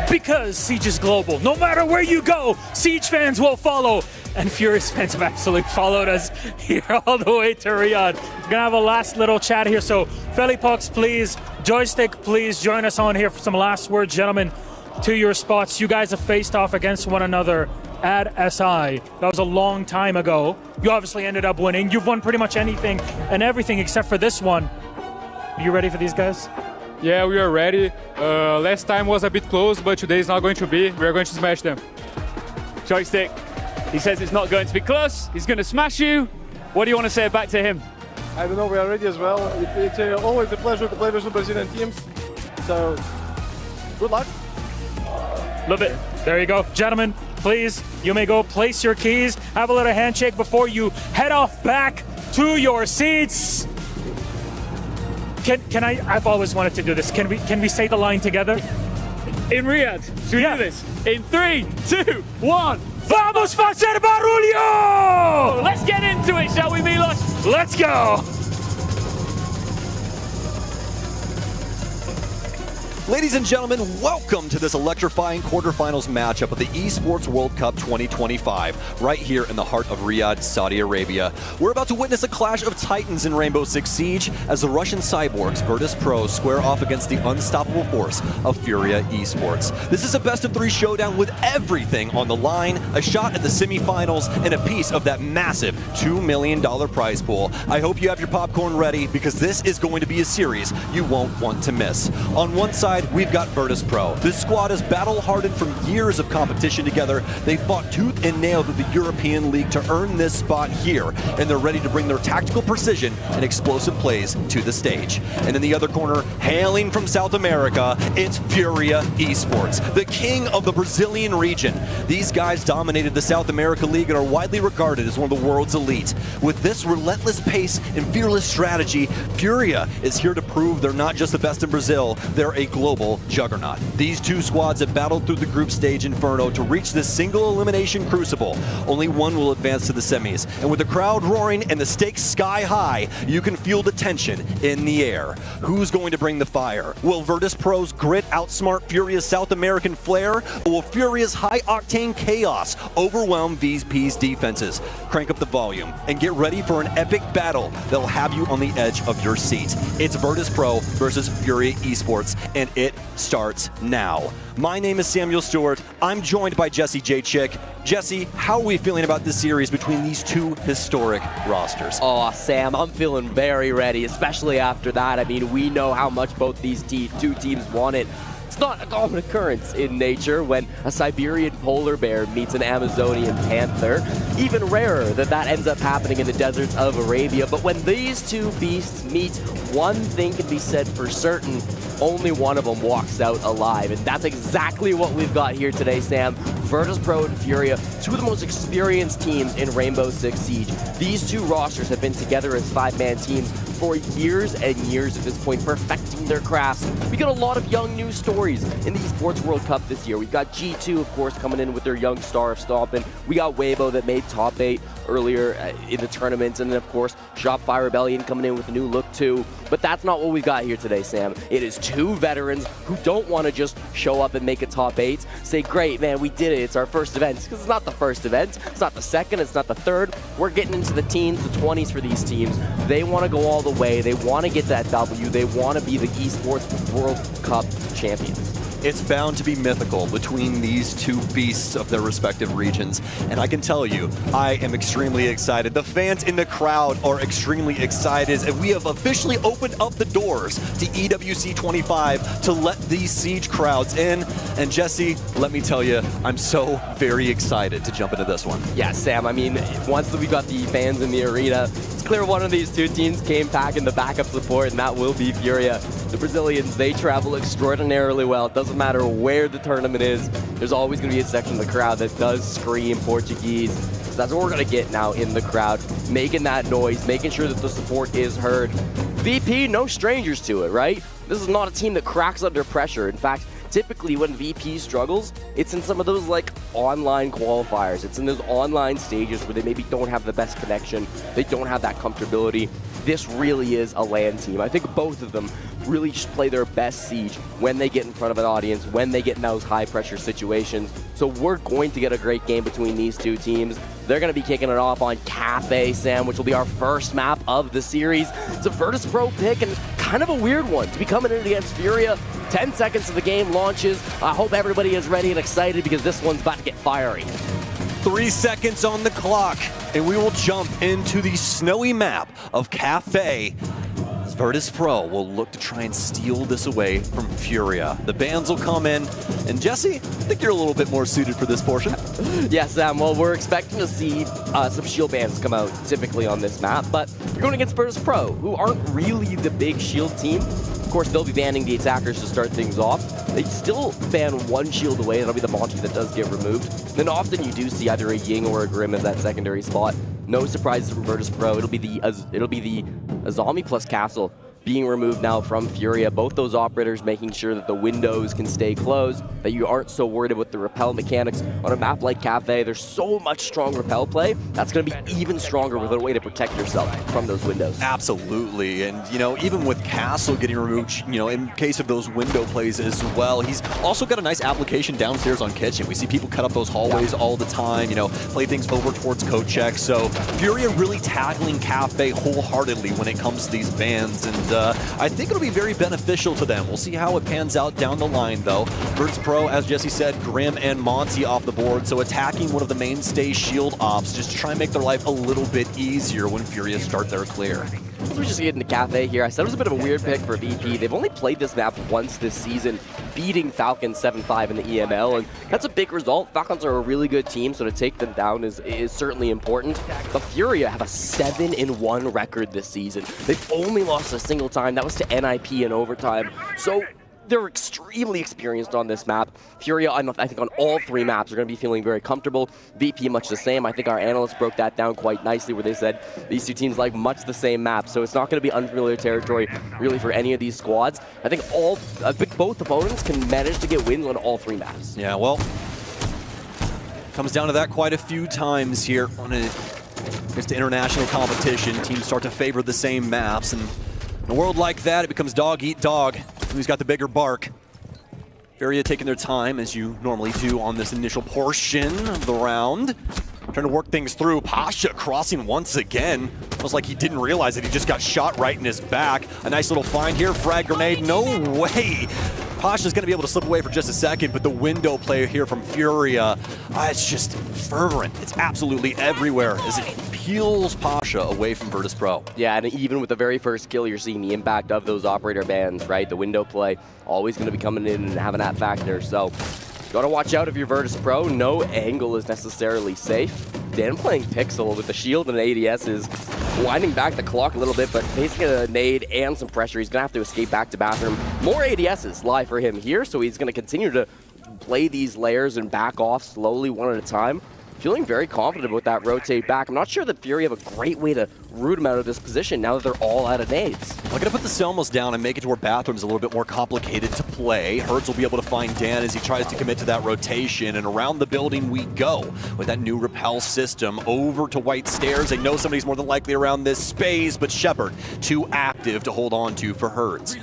Because Siege is global. No matter where you go, Siege fans will follow. And Furious fans have absolutely followed us here all the way to Riyadh. We're going to have a last little chat here. So, Philippaks, please, Joystick, please join us on here for some last words, gentlemen, to your spots. You guys have faced off against one another at SI. That was a long time ago. You obviously ended up winning. You've won pretty much anything and everything except for this one. Are you ready for these guys? Yeah, we are ready. Last time was a bit close, but today is not going to be. We are going to smash them. Joystick, he says it's not going to be close. He's going to smash you. What do you want to say back to him? I don't know, we are ready as well. It's always a pleasure to play versus Brazilian teams. So, good luck. Love it. There you go. Gentlemen, please, you may go place your keys, have a little handshake before you head off back to your seats. Can I? I've always wanted to do this. Can we say the line together? In Riyadh, should we do this? In 3, 2, 1. Vamos fazer barulho! Let's get into it, shall we, Milos? Let's go! Ladies and gentlemen, welcome to this electrifying quarterfinals matchup of the Esports World Cup 2025, right here in the heart of Riyadh, Saudi Arabia. We're about to witness a clash of titans in Rainbow Six Siege as the Russian cyborgs Virtus Pro square off against the unstoppable force of Furia Esports. This is a best-of-3 showdown with everything on the line, a shot at the semifinals, and a piece of that massive $2 million prize pool. I hope you have your popcorn ready because this is going to be a series you won't want to miss. On one side, we've got Virtus Pro. This squad is battle-hardened from years of competition together. They fought tooth and nail through the European League to earn this spot here, and they're ready to bring their tactical precision and explosive plays to the stage. And in the other corner, hailing from South America, it's Furia Esports, the king of the Brazilian region. These guys dominated the South America League and are widely regarded as one of the world's elite. With this relentless pace and fearless strategy, Furia is here to prove they're not just the best in Brazil, they're a global juggernaut. These two squads have battled through the group stage inferno to reach this single elimination crucible. Only one will advance to the semis, and with the crowd roaring and the stakes sky high, you can feel the tension in the air. Who's going to bring the fire? Will Virtus Pro's grit outsmart Furia's South American flair, or will Furia's high-octane chaos overwhelm VP's defenses? Crank up the volume and get ready for an epic battle that'll have you on the edge of your seat. It's Virtus Pro versus Furia Esports, and it starts now. My name is Samuel Stewart. I'm joined by Jesse J. Chick. Jesse, how are we feeling about this series between these two historic rosters? Oh, Sam, I'm feeling very ready, especially after that. I mean, we know how much both these two teams want it. It's not a common occurrence in nature when a Siberian polar bear meets an Amazonian panther. Even rarer that ends up happening in the deserts of Arabia. But when these two beasts meet, one thing can be said for certain: only one of them walks out alive. And that's exactly what we've got here today, Sam. Virtus Pro and Furia, two of the most experienced teams in Rainbow Six Siege. These two rosters have been together as 5-man teams for years and years at this point, perfecting their crafts. We got a lot of young new stories in the Esports World Cup this year. We've got G2, of course, coming in with their young star of Stompin'. We got Weibo that made top 8 earlier in the tournament, and then, of course, Shopify Rebellion coming in with a new look, too. But that's not what we've got here today, Sam. It is two veterans who don't want to just show up and make a top 8, say, great, man, we did it, it's our first event. Because it's not the first event, it's not the second, it's not the third. We're getting into the teens, the 20s for these teams. They want to go all the way, they want to get that W, they want to be the Esports World Cup champions. It's bound to be mythical between these two beasts of their respective regions. And I can tell you, I am extremely excited. The fans in the crowd are extremely excited, and we have officially opened up the doors to EWC 25 to let these Siege crowds in. And Jesse, let me tell you, I'm so very excited to jump into this one. Yeah, Sam, I mean, once we got the fans in the arena, it's clear one of these two teams came back in the backup support, and that will be Furia. The Brazilians, they travel extraordinarily well. It doesn't matter where the tournament is, there's always going to be a section of the crowd that does scream Portuguese. So that's what we're going to get now in the crowd, making that noise, making sure that the support is heard. VP, no strangers to it, right? This is not a team that cracks under pressure. In fact, typically when VP struggles, it's in some of those like online qualifiers. It's in those online stages where they maybe don't have the best connection. They don't have that comfortability. This really is a LAN team. I think both of them really just play their best Siege when they get in front of an audience, when they get in those high pressure situations. So we're going to get a great game between these two teams. They're going to be kicking it off on Cafe, Sam, which will be our first map of the series. It's a Virtus Pro pick and kind of a weird one to be coming in against Furia. 10 seconds of the game launches. I hope everybody is ready and excited because this one's about to get fiery. 3 seconds on the clock, and we will jump into the snowy map of Cafe. Virtus Pro will look to try and steal this away from Furia. The bans will come in, and Jesse, I think you're a little bit more suited for this portion. Yes, Sam, well, we're expecting to see some shield bans come out typically on this map, but you're going against Virtus Pro, who aren't really the big shield team. Of course, they'll be banning the attackers to start things off. They still ban one shield away, that'll be the Monty that does get removed. Then often you do see either a Ying or a Grim as that secondary spot. No surprises from Virtus Pro. It'll be the Azami plus Castle being removed now from Furia. Both those operators making sure that the windows can stay closed, that you aren't so worried about the repel mechanics. On a map like Cafe, there's so much strong repel play. That's going to be even stronger with a way to protect yourself from those windows. Absolutely. And, you know, even with Castle getting removed, you know, in case of those window plays as well, he's also got a nice application downstairs on Kitchen. We see people cut up those hallways all the time, you know, play things over towards code check. So Furia really tackling Cafe wholeheartedly when it comes to these bans. And I think it'll be very beneficial to them. We'll see how it pans out down the line, though. Virtus Pro, as Jesse said, Grim and Monty off the board. So attacking one of the mainstay shield ops just to try and make their life a little bit easier when Furia start their clear. So we just get into Cafe here. I said it was a bit of a weird pick for VP. They've only played this map once this season, beating Falcons 7-5 in the EML, and that's a big result. Falcons are a really good team, so to take them down is certainly important. But Furia have a 7-1 record this season. They've only lost a single time. That was to NIP in overtime. So they're extremely experienced on this map. Furia, I think on all 3 maps, are going to be feeling very comfortable. VP, much the same. I think our analysts broke that down quite nicely where they said these 2 teams like much the same map, so it's not going to be unfamiliar territory really for any of these squads. I think both opponents can manage to get wins on all 3 maps. Yeah, well, comes down to that quite a few times here on just international competition. Teams start to favor the same maps, and in a world like that, it becomes dog eat dog. Who's got the bigger bark? Furia taking their time, as you normally do on this initial portion of the round. Trying to work things through. Pasha crossing once again. Feels like he didn't realize that he just got shot right in his back. A nice little find here. Frag grenade. No way. Pasha's going to be able to slip away for just a second, but the window play here from Furia, it's just fervent. It's absolutely everywhere as it peels Pasha away from Virtus Pro. Yeah, and even with the very first kill, you're seeing the impact of those operator bans, right? The window play always going to be coming in and having that factor. So got to watch out if you're Virtus Pro. No angle is necessarily safe. Dan playing Pixel with the shield and ADS is winding back the clock a little bit, but basically a nade and some pressure. He's going to have to escape back to bathroom. More ADSs lie for him here, so he's going to continue to play these layers and back off slowly one at a time. Feeling very confident with that rotate back. I'm not sure that Fury have a great way to root him out of this position now that they're all out of nades. I'm going to put the Selmos down and make it to where Bathroom's a little bit more complicated to play. Hertz will be able to find Dan as he tries to commit to that rotation, and around the building we go with that new repel system over to White Stairs. They know somebody's more than likely around this space, but Shepard too active to hold on to for Hertz.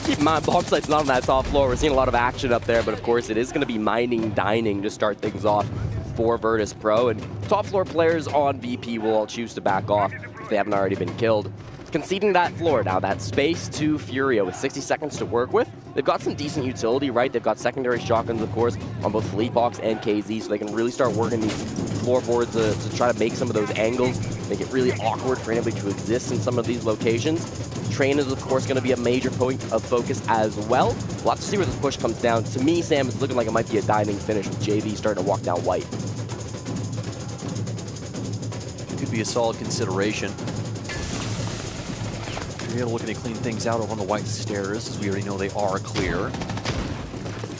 Keep in mind, bomb site's not on that top floor. We're seeing a lot of action up there, but of course it is going to be mining, dining to start things off for Virtus Pro, and top floor players on VP will all choose to back off if they haven't already been killed. Conceding that floor now, that space to Furia with 60 seconds to work with. They've got some decent utility, right? They've got secondary shotguns, of course, on both Fleetbox and KZ, so they can really start working these floorboards to try to make some of those angles, make it really awkward for anybody to exist in some of these locations. Train is, of course, going to be a major point of focus as well. We'll have to see where this push comes down. To me, Sam, it's looking like it might be a dining finish with JV starting to walk down White. Could be a solid consideration. Furia looking to clean things out over on the White Stairs, as we already know they are clear. Want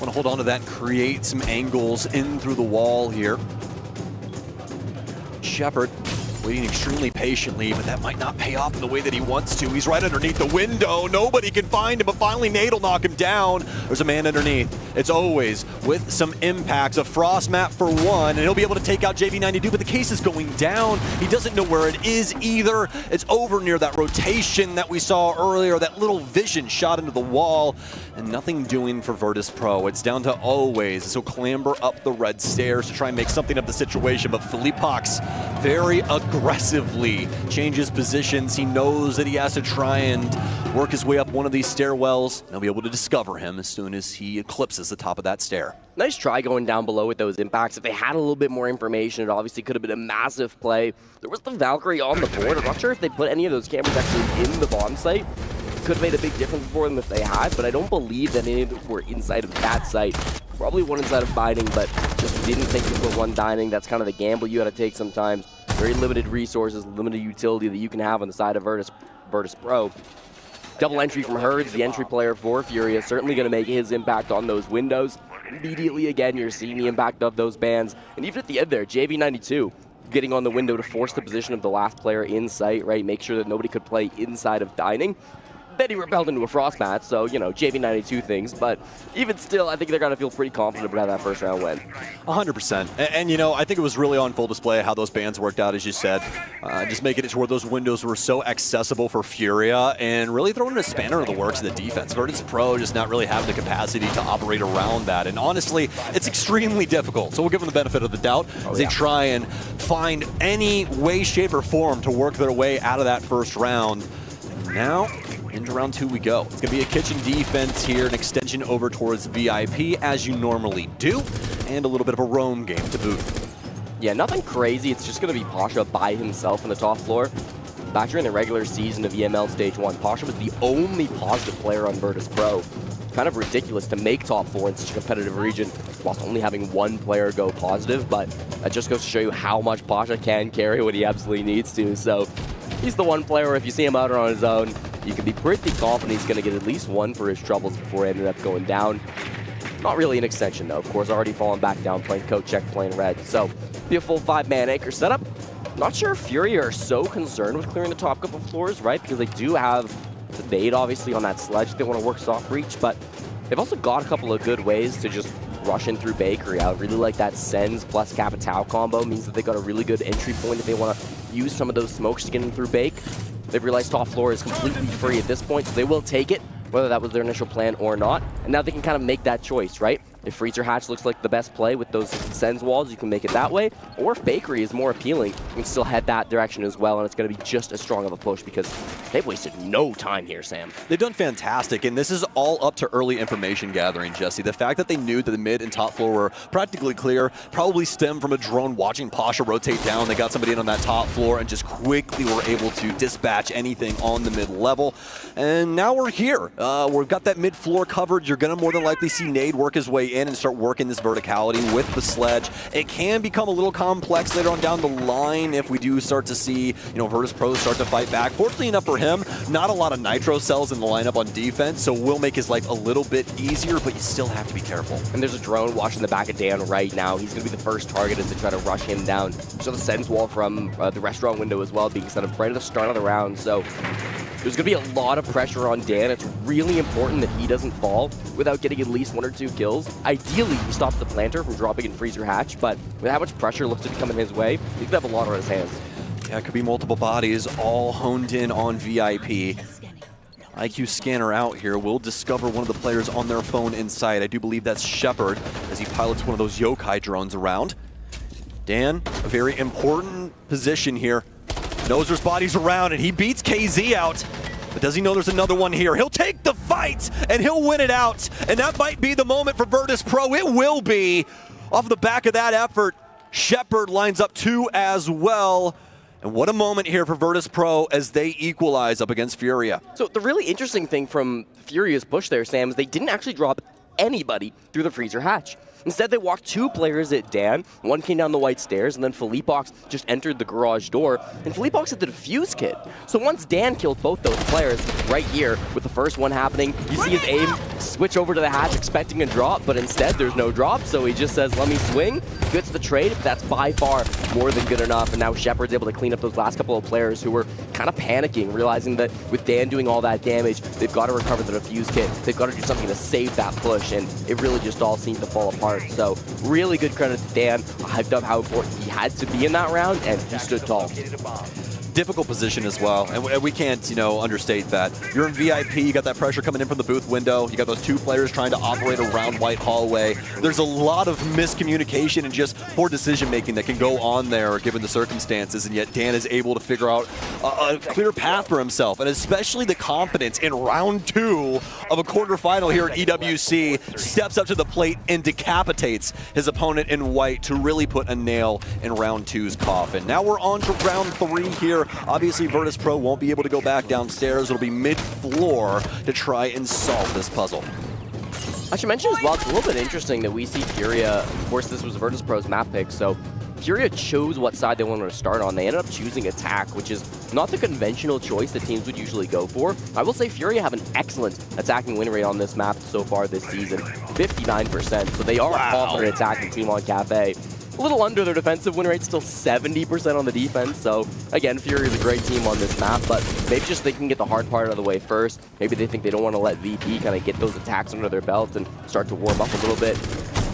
to hold on to that and create some angles in through the wall here. Shepard waiting extremely patiently, but that might not pay off in the way that he wants to. He's right underneath the window. Nobody can find him, but finally Nate will knock him down. There's a man underneath. It's always with some impacts. A frost map for one, and he'll be able to take out JV92, but the case is going down. He doesn't know where it is either. It's over near that rotation that we saw earlier, that little vision shot into the wall, and nothing doing for Virtus Pro. It's down to always, so clamber up the red stairs to try and make something of the situation, but Felipox very aggressively changes positions. He knows that he has to try and work his way up one of these stairwells. They'll be able to discover him as soon as he eclipses the top of that stair. Nice try going down below with those impacts. If they had a little bit more information, it obviously could have been a massive play. There was the Valkyrie on the board. I'm not sure if they put any of those cameras actually in the bomb site. Could have made a big difference for them if they had, but I don't believe that any of them were inside of that site. Probably one inside of mining, but just didn't think to put one dining. That's kind of the gamble you got to take sometimes. Very limited resources, limited utility that you can have on the side of Virtus Pro. Double entry from Herds, the entry player for Furia, certainly going to make his impact on those windows. Immediately, again, you're seeing the impact of those bans. And even at the end there, JV92 getting on the window to force the position of the last player in sight, right? Make sure that nobody could play inside of dining. Then he repelled into a frost match, so, you know, JV92 things. But even still, I think they're going to feel pretty confident about that first round win. 100%. And, you know, I think it was really on full display how those bans worked out, as you said. Just making it to where those windows were so accessible for Furia and really throwing a spanner in the works of the defense. Virtus Pro just not really having the capacity to operate around that. And honestly, it's extremely difficult. So we'll give them the benefit of the doubt as they try and find any way, shape, or form to work their way out of that first round. Now, into round 2 we go. It's going to be a kitchen defense here, an extension over towards VIP, as you normally do, and a little bit of a roam game to boot. Yeah, nothing crazy. It's just going to be Pasha by himself on the top floor. Back during the regular season of EML Stage 1, Pasha was the only positive player on Virtus Pro. Kind of ridiculous to make top 4 in such a competitive region whilst only having one player go positive, but that just goes to show you how much Pasha can carry when he absolutely needs to. So he's the one player where if you see him out on his own, you can be pretty confident he's going to get at least one for his troubles before he ended up going down. Not really an extension, though. Of course, already fallen back down, playing coat check, playing red. So be a full 5-man anchor setup. Not sure if Furia are so concerned with clearing the top couple floors, right? Because they do have the bait, obviously, on that sledge. They want to work soft reach, but they've also got a couple of good ways to just rush in through Bakery. I really like that Sens plus Capitao combo. Means that they got a really good entry point if they want to use some of those smokes to get in through Bake. They've realized top floor is completely free at this point, so they will take it, whether that was their initial plan or not. And now they can kind of make that choice, right? If Freezer Hatch looks like the best play with those Sens walls, you can make it that way. Or if Bakery is more appealing, you can still head that direction as well, and it's going to be just as strong of a push because they've wasted no time here, Sam. They've done fantastic, and this is all up to early information gathering, Jesse. The fact that they knew that the mid and top floor were practically clear probably stemmed from a drone watching Pasha rotate down. They got somebody in on that top floor and just quickly were able to dispatch anything on the mid level. And now we're here. We've got that mid floor covered. You're going to more than likely see Nade work his way in and start working this verticality with the sledge. It can become a little complex later on down the line if we do start to see, Virtus Pro start to fight back. Fortunately enough for him, not a lot of nitro cells in the lineup on defense, so will make his life a little bit easier, but you still have to be careful. And there's a drone watching the back of Dan right now. He's going to be the first target as they try to rush him down. So the Sens wall from the restaurant window as well being set up right at the start of the round. So there's going to be a lot of pressure on Dan. It's really important that he doesn't fall without getting at least 1 or 2 kills. Ideally, he stops the planter from dropping in Freezer Hatch, but with how much pressure looks to be coming his way, he could have a lot on his hands. Yeah, it could be multiple bodies all honed in on VIP. IQ scanner out here will discover one of the players on their phone inside. I do believe that's Shepard as he pilots one of those yokai drones around. Dan, a very important position here. Knows there's bodies around, and he beats KZ out. But does he know there's another one here? He'll take the fight, and he'll win it out. And that might be the moment for Virtus Pro. It will be. Off the back of that effort, Shepard lines up 2 as well. And what a moment here for Virtus Pro as they equalize up against Furia. So the really interesting thing from Furia's push there, Sam, is they didn't actually drop anybody through the Freezer Hatch. Instead, they walked 2 players at Dan. One came down the white stairs, and then Philippox just entered the garage door. And Philippox had the defuse kit. So once Dan killed both those players right here, with the first one happening, you see his aim switch over to the hatch expecting a drop, but instead there's no drop, so he just says, let me swing. Gets the trade, but that's by far more than good enough. And now Shepard's able to clean up those last couple of players who were kind of panicking, realizing that with Dan doing all that damage, they've got to recover the defuse kit. They've got to do something to save that push, and it really just all seemed to fall apart. So really good credit to Dan, hyped up how important he had to be in that round, and he stood tall. Difficult position as well, and we can't, understate that. You're in VIP, you got that pressure coming in from the booth window, you got those 2 players trying to operate around White Hallway. There's a lot of miscommunication and just poor decision-making that can go on there given the circumstances, and yet Dan is able to figure out a clear path for himself, and especially the confidence in round 2 of a quarterfinal here at EWC, steps up to the plate and decapitates his opponent in white to really put a nail in round 2's coffin. Now we're on to round 3 here. Obviously, Virtus Pro won't be able to go back downstairs. It'll be mid-floor to try and solve this puzzle. I should mention as well, it's a little bit interesting that we see Furia, of course this was Virtus Pro's map pick, so Furia chose what side they wanted to start on. They ended up choosing attack, which is not the conventional choice that teams would usually go for. I will say Furia have an excellent attacking win rate on this map so far this season, 59%, so they are a confident attacking team on Cafe. a little under their defensive win rate, still 70% on the defense. So again, Furia is a great team on this map, but maybe just they can get the hard part out of the way first. Maybe they think they don't want to let VP kind of get those attacks under their belt and start to warm up a little bit.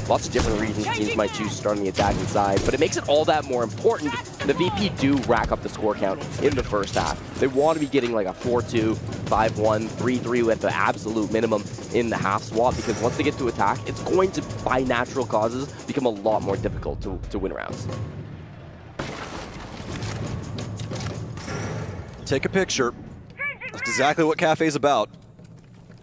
Lots of different reasons teams might choose to start on the attacking side, but it makes it all that more important. The VP do rack up the score count in the first half. They want to be getting like a 4-2, 5-1, 3-3 at the absolute minimum in the half swap, because once they get to attack, it's going to, by natural causes, become a lot more difficult to win rounds. Take a picture. That's exactly what Cafe's about.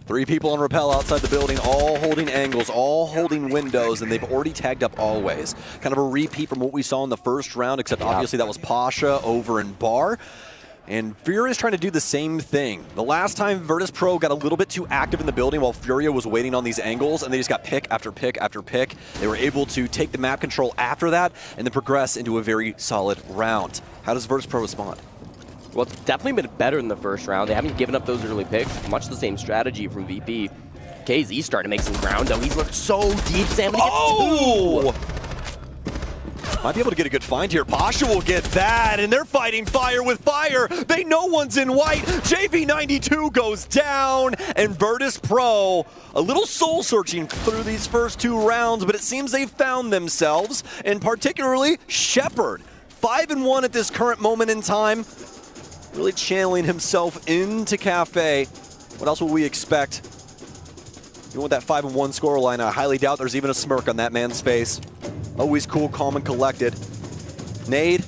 3 people on rappel outside the building, all holding angles, all holding windows, and they've already tagged up always. Kind of a repeat from what we saw in the first round, except obviously that was Pasha over in Bar. And Furia is trying to do the same thing. The last time Virtus Pro got a little bit too active in the building while Furia was waiting on these angles, and they just got pick after pick after pick. They were able to take the map control after that and then progress into a very solid round. How does Virtus Pro respond? Well, it's definitely been better in the first round. They haven't given up those early picks. Much the same strategy from VP. KZ's starting to make some ground, though. He's looked so deep, Sam. Oh! Might be able to get a good find here. Pasha will get that, and they're fighting fire with fire. They know one's in white. JV92 goes down, and Virtus Pro a little soul-searching through these first 2 rounds, but it seems they've found themselves, and particularly Shepard. 5-1 at this current moment in time. Really channeling himself into Cafe. What else will we expect? Even with that 5-1 scoreline, I highly doubt there's even a smirk on that man's face. Always cool, calm, and collected. Nade,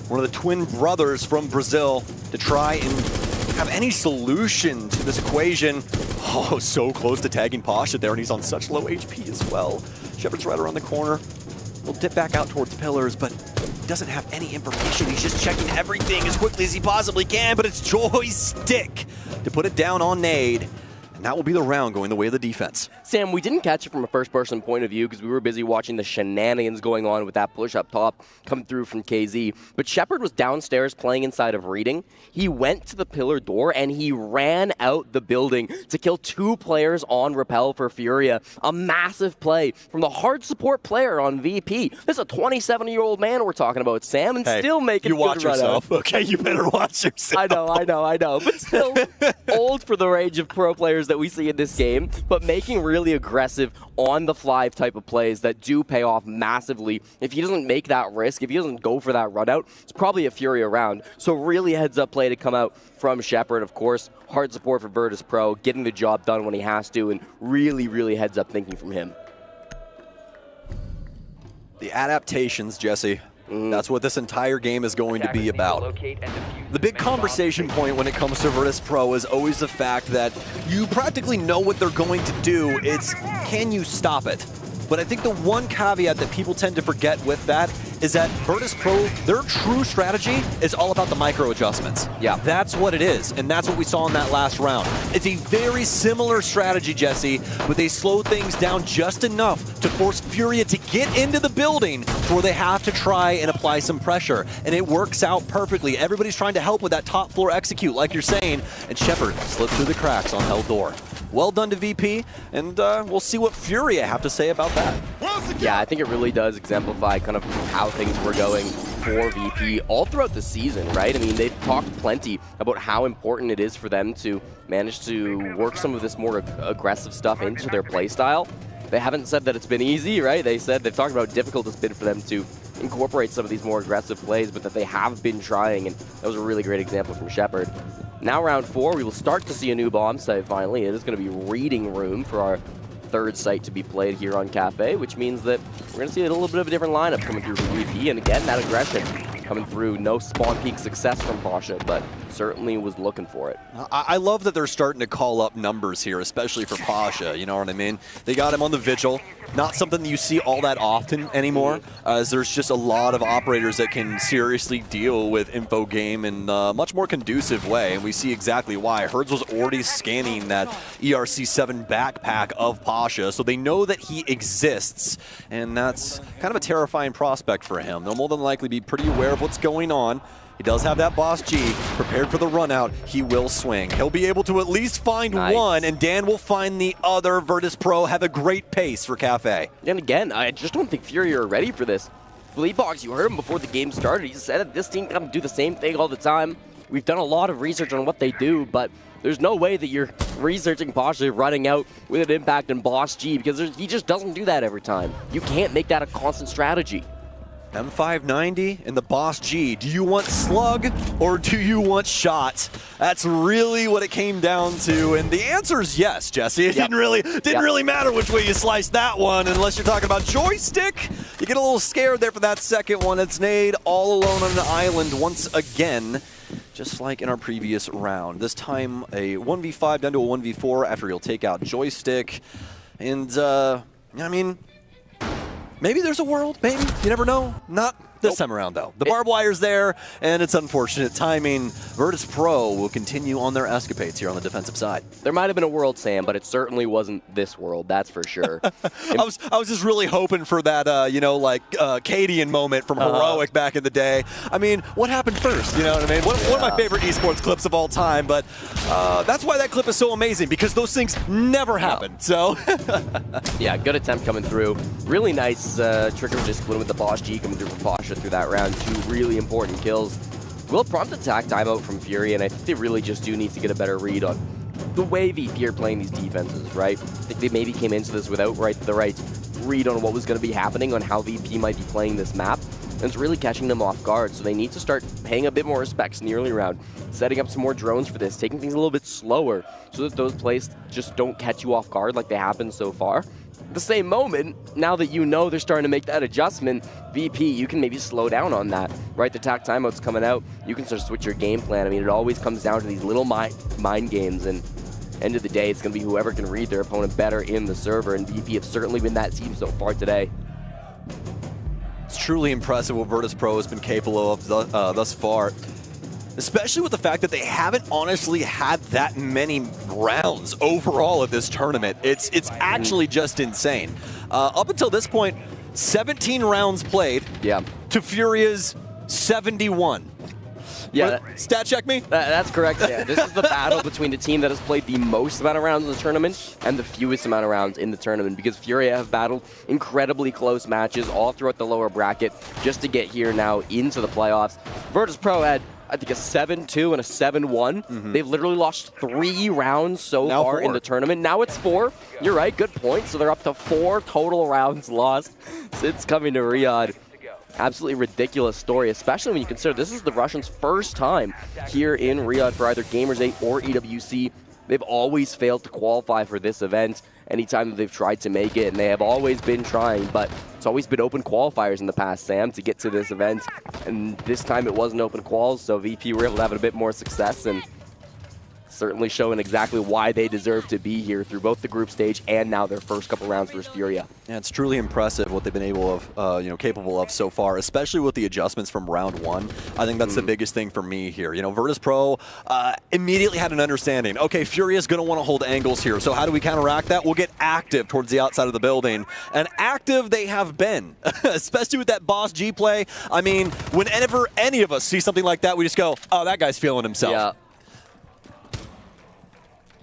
one of the twin brothers from Brazil, to try and have any solution to this equation. Oh, so close to tagging Pasha there, and he's on such low HP as well. Shepard's right around the corner. He'll dip back out towards pillars, but he doesn't have any information. He's just checking everything as quickly as he possibly can, but it's Joystick to put it down on Nade. And that will be the round going the way of the defense. Sam, we didn't catch it from a first-person point of view because we were busy watching the shenanigans going on with that push up top coming through from KZ. But Shepard was downstairs playing inside of Reading. He went to the pillar door and he ran out the building to kill 2 players on rappel for Furia. A massive play from the hard support player on VP. This is a 27-year-old man we're talking about, Sam, and still making you watch good yourself. Okay, you better watch yourself. I know. But still old for the range of pro players that we see in this game, but making really aggressive on-the-fly type of plays that do pay off massively. If he doesn't make that risk, if he doesn't go for that run out, it's probably a Furia round. So really heads-up play to come out from Shepard, of course. Hard support for Virtus Pro, getting the job done when he has to, and really, really heads-up thinking from him. The adaptations, Jesse. That's what this entire game is going to be about. The big conversation point when it comes to Virtus Pro is always the fact that you practically know what they're going to do. It's, can you stop it? But I think the one caveat that people tend to forget with that is that Virtus Pro, their true strategy is all about the micro adjustments. Yeah, that's what it is, and that's what we saw in that last round. It's a very similar strategy, Jesse, but they slow things down just enough to force Furia to get into the building where they have to try and apply some pressure, and it works out perfectly. Everybody's trying to help with that top floor execute, like you're saying, and Shepard slipped through the cracks on Hell Door. Well done to VP, and we'll see what Furia have to say about that. Yeah, I think it really does exemplify kind of how things were going for VP all throughout the season, right? I mean, they've talked plenty about how important it is for them to manage to work some of this more aggressive stuff into their playstyle. They haven't said that it's been easy, right? They've talked about how difficult it's been for them to incorporate some of these more aggressive plays, but that they have been trying, and that was a really great example from Shepard. Now round 4, we will start to see a new bomb site finally. It is going to be Reading Room for our 3rd site to be played here on Cafe, which means that we're going to see a little bit of a different lineup coming through from VP, and again, that aggression coming through. No spawn peak success from Pasha, but certainly was looking for it. I love that they're starting to call up numbers here, especially for Pasha, you know what I mean? They got him on the Vigil. Not something that you see all that often anymore, as there's just a lot of operators that can seriously deal with info game in a much more conducive way, and we see exactly why. Herds was already scanning that ERC7 backpack of Pasha, so they know that he exists, and that's kind of a terrifying prospect for him. They'll more than likely be pretty aware of what's going on. He does have that Boss G prepared for the run out. He will swing. He'll be able to at least find one, and Dan will find the other. Virtus Pro have a great pace for Cafe. And again, I just don't think Furia are ready for this. Box, you heard him before the game started. He said that this team can do the same thing all the time. We've done a lot of research on what they do, but there's no way that you're researching Pasha running out with an impact in Boss G, because he just doesn't do that every time. You can't make that a constant strategy. M590 and the Boss G. Do you want slug or do you want shot? That's really what it came down to, and the answer is yes, Jesse. It didn't really matter which way you sliced that one, unless you're talking about joystick. You get a little scared there for that second one. It's Nade all alone on an island once again, just like in our previous round. This time a 1v5 down to a 1v4 after he'll take out joystick, and I mean, maybe there's a world, maybe. You never know. Not this time around, though. The barbed wire's there, and it's unfortunate timing. Virtus Pro will continue on their escapades here on the defensive side. There might have been a world, Sam, but it certainly wasn't this world, that's for sure. I was just really hoping for that, you know, like Cadian moment from Heroic back in the day. I mean, what happened first? You know what I mean? One of my favorite esports clips of all time, but that's why that clip is so amazing, because those things never happen. So, yeah, good attempt coming through. Really nice trigger discipline with the Boss G coming through from Pasha through that round. 2 really important kills. Will prompt attack timeout from Furia, and I think they really just do need to get a better read on the way VP are playing these defenses, right? I think they maybe came into this without the right read on what was going to be happening, on how VP might be playing this map, and it's really catching them off guard, so they need to start paying a bit more respects in the early round, setting up some more drones for this, taking things a little bit slower, so that those plays just don't catch you off guard like they have been so far. At the same moment, now that you know they're starting to make that adjustment, VP, you can maybe slow down on that, right? The attack timeout's coming out. You can start to switch your game plan. I mean, it always comes down to these little mind games, and end of the day, it's going to be whoever can read their opponent better in the server, and VP have certainly been that team so far today. It's truly impressive what Virtus Pro has been capable of thus far, especially with the fact that they haven't honestly had that many rounds overall at this tournament. It's actually just insane. Up until this point, 17 rounds played to Furia's 71. Yeah, stat check me? That's correct. Yeah, this is the battle between the team that has played the most amount of rounds in the tournament and the fewest amount of rounds in the tournament, because Furia have battled incredibly close matches all throughout the lower bracket just to get here now into the playoffs. Virtus Pro had, I think, a 7-2 and a 7-1. They've literally lost 3 rounds so far in the tournament. Now it's 4. You're right, good point. So they're up to 4 total rounds lost since coming to Riyadh. Absolutely ridiculous story, especially when you consider this is the Russians' first time here in Riyadh for either Gamers 8 or EWC. They've always failed to qualify for this event anytime that they've tried to make it, and they have always been trying, but it's always been open qualifiers in the past, Sam, to get to this event, and this time it wasn't open quals, so VP were able to have a bit more success, and certainly showing exactly why they deserve to be here through both the group stage and now their first couple rounds versus Furia. Yeah, it's truly impressive what they've been capable of so far, especially with the adjustments from round 1. I think that's the biggest thing for me here. You know, Virtus Pro immediately had an understanding. Okay, Furia's going to want to hold angles here, so how do we counteract that? We'll get active towards the outside of the building, and active they have been, especially with that Boss G play. I mean, whenever any of us see something like that, we just go, oh, that guy's feeling himself. Yeah.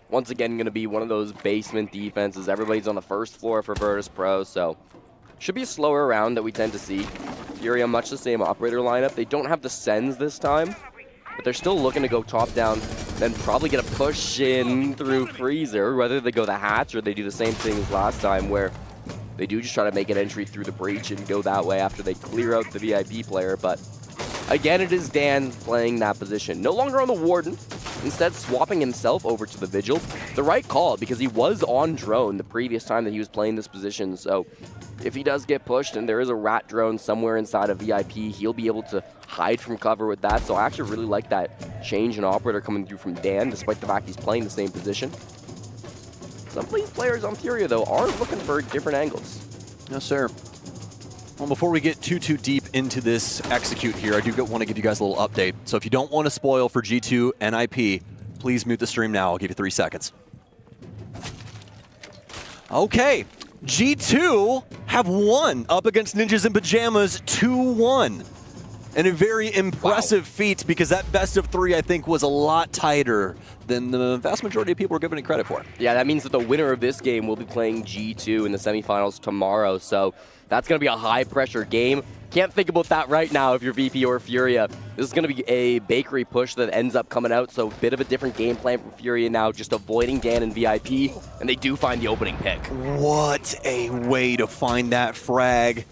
Once again, going to be one of those basement defenses. Everybody's on the first floor for Virtus Pro, so should be a slower round that we tend to see. Furia, much the same operator lineup. They don't have the Sens this time, but they're still looking to go top down, then probably get a push in through Freezer, whether they go the hatch or they do the same thing as last time, where they do just try to make an entry through the breach and go that way after they clear out the VIP player. But again, it is Dan playing that position. No longer on the Warden, instead swapping himself over to the Vigil. The right call, because he was on drone the previous time that he was playing this position. So if he does get pushed and there is a rat drone somewhere inside of VIP, he'll be able to hide from cover with that. So I actually really like that change in operator coming through from Dan, despite the fact he's playing the same position. Some of these players on Furia, though, are looking for different angles. Yes, sir. Well, before we get too deep into this execute here, I do want to give you guys a little update. So if you don't want to spoil for G2 NIP, please mute the stream now. I'll give you 3 seconds. Okay, G2 have won up against Ninjas in Pajamas 2-1. And a very impressive feat, because that best of 3, I think, was a lot tighter than the vast majority of people were giving it credit for. Yeah, that means that the winner of this game will be playing G2 in the semifinals tomorrow. So that's going to be a high-pressure game. Can't think about that right now if you're VP or Furia. This is going to be a bakery push that ends up coming out, so a bit of a different game plan for Furia now, just avoiding Dan and VIP, and they do find the opening pick. What a way to find that frag.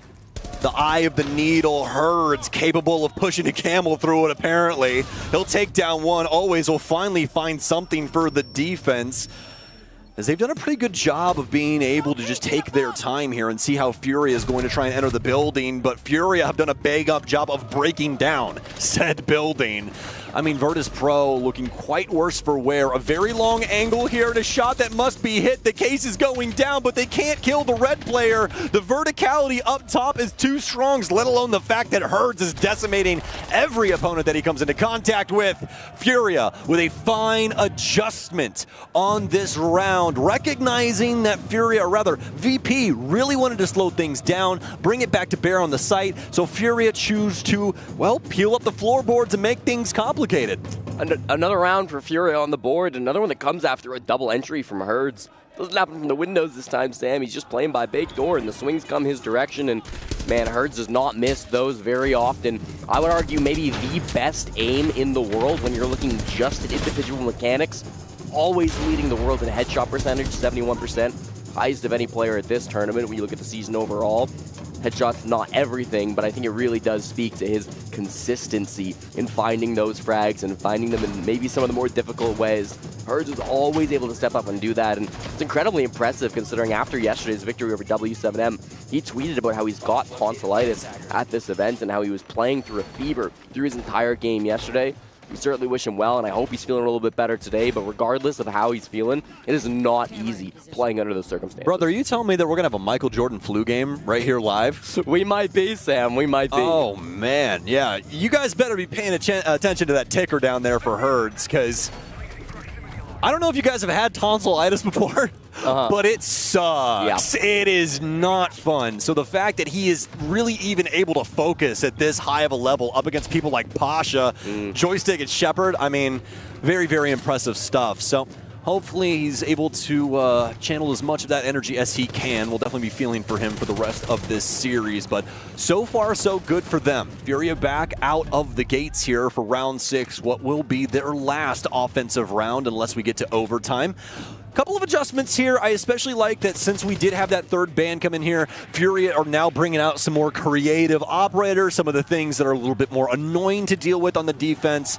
The eye of the needle. Herds capable of pushing a camel through it, apparently. He'll take down one. Always will finally find something for the defense, as they've done a pretty good job of being able to just take their time here and see how Furia is going to try and enter the building. But Furia have done a bang up job of breaking down said building. I mean, Virtus Pro looking quite worse for wear. A very long angle here and a shot that must be hit. The case is going down, but they can't kill the red player. The verticality up top is too strong, let alone the fact that Herds is decimating every opponent that he comes into contact with. Furia with a fine adjustment on this round, recognizing that Furia, or rather VP, really wanted to slow things down, bring it back to bear on the site. So Furia choose to, well, peel up the floorboards and make things complicated. Another round for Furia on the board, another one that comes after a double entry from Herds. Doesn't happen from the windows this time, Sam. He's just playing by big door, and the swings come his direction, and man, Herds does not miss those very often. I would argue maybe the best aim in the world when you're looking just at individual mechanics. Always leading the world in headshot percentage, 71%. Highest of any player at this tournament when you look at the season overall. Headshot's not everything, but I think it really does speak to his consistency in finding those frags and finding them in maybe some of the more difficult ways. Herds is always able to step up and do that, and it's incredibly impressive considering after yesterday's victory over W7M, he tweeted about how he's got tonsillitis at this event and how he was playing through a fever through his entire game yesterday. We certainly wish him well, and I hope he's feeling a little bit better today, but regardless of how he's feeling, it is not easy playing under those circumstances. Brother, are you telling me that we're going to have a Michael Jordan flu game right here live? We might be, Sam. We might be. Oh, man. Yeah, you guys better be paying attention to that ticker down there for Herds, because I don't know if you guys have had tonsillitis before, but it sucks. Yeah. It is not fun. So the fact that he is really even able to focus at this high of a level up against people like Pasha, Joystick, and Shepard, I mean, very, very impressive stuff. So hopefully he's able to channel as much of that energy as he can. We'll definitely be feeling for him for the rest of this series, but so far so good for them. Furia back out of the gates here for round 6, what will be their last offensive round unless we get to overtime. Couple of adjustments here. I especially like that since we did have that third ban come in here, Furia are now bringing out some more creative operators, some of the things that are a little bit more annoying to deal with on the defense.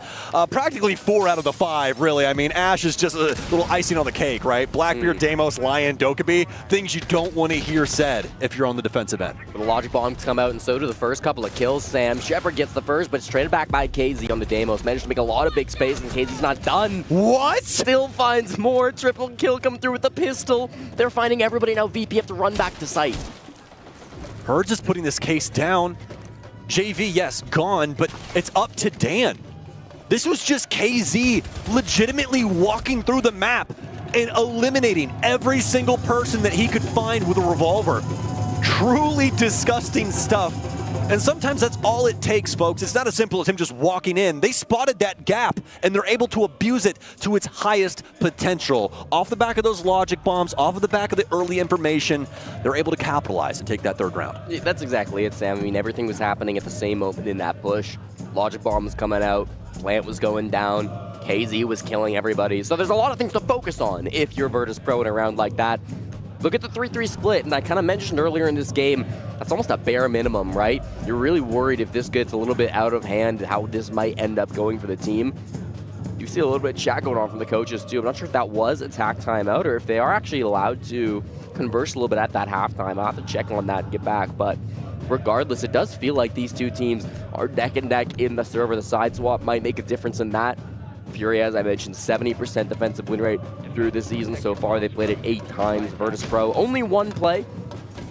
Practically 4 out of the 5, really. I mean, Ash is just a little icing on the cake, right? Blackbeard, Deimos, Lion, Dokkaebi, things you don't want to hear said if you're on the defensive end. The logic bombs come out, and so do the first couple of kills. Sam Shepard gets the first, but it's traded back by KZ on the Deimos. Managed to make a lot of big space, and KZ's not done. What? Still finds more. Triple kill come through with the pistol. They're finding everybody now. VP have to run back to site. Herds is putting this case down. JV, yes, gone, but it's up to Dan. This was just KZ legitimately walking through the map and eliminating every single person that he could find with a revolver. Truly disgusting stuff. And sometimes that's all it takes, folks. It's not as simple as him just walking in. They spotted that gap, and they're able to abuse it to its highest potential. Off the back of those logic bombs, off of the back of the early information, they're able to capitalize and take that third round. Yeah, that's exactly it, Sam. I mean, everything was happening at the same moment in that push. Logic bomb was coming out, plant was going down, KZ was killing everybody. So there's a lot of things to focus on if you're Virtus Pro in a round like that. Look at the 3-3 split, and I kind of mentioned earlier in this game, that's almost a bare minimum, right? You're really worried if this gets a little bit out of hand, how this might end up going for the team. You see a little bit of chat going on from the coaches, too. I'm not sure if that was attack timeout or if they are actually allowed to converse a little bit at that halftime. I'll have to check on that and get back, but regardless, it does feel like these two teams are neck and neck in the server. The side swap might make a difference in that. Furia, as I mentioned, 70% defensive win rate through this season so far. They played it 8 times. Virtus Pro, only 1 play.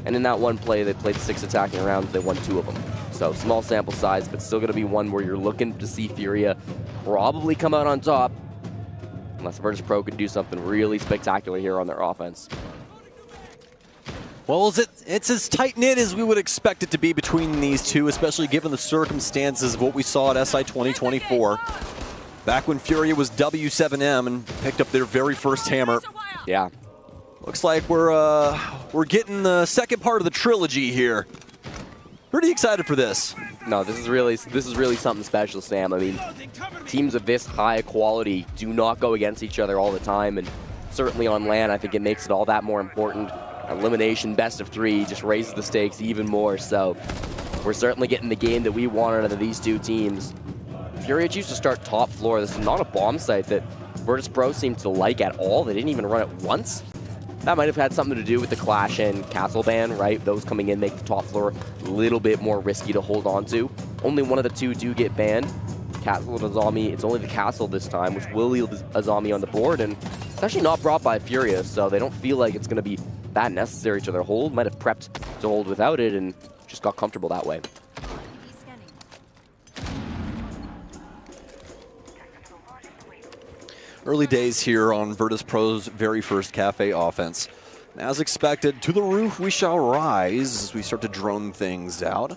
And in that 1 play, they played 6 attacking rounds. They won 2 of them. So small sample size, but still going to be one where you're looking to see Furia probably come out on top. Unless Virtus Pro could do something really spectacular here on their offense. Well, it's as tight-knit as we would expect it to be between these two, especially given the circumstances of what we saw at SI 2024. Back when Furia was W7M and picked up their very first hammer. Yeah. Looks like we're getting the second part of the trilogy here. Pretty excited for this. No, this is really something special, Sam. I mean, teams of this high quality do not go against each other all the time, and certainly on LAN, I think it makes it all that more important. Elimination, best of 3, just raises the stakes even more. So we're certainly getting the game that we wanted out of these two teams. Furia choose to start top floor. This is not a bomb site that Virtus Pro seemed to like at all. They didn't even run it once. That might have had something to do with the Clash and Castle ban, right? Those coming in make the top floor a little bit more risky to hold on to. Only one of the two do get banned. Castle and Azami, it's only the Castle this time, which will leave Azami on the board, and it's actually not brought by Furia, so they don't feel like it's going to be that necessary to their hold. Might have prepped to hold without it and just got comfortable that way. Early days here on Virtus Pro's very first Cafe offense. And as expected, to the roof we shall rise as we start to drone things out.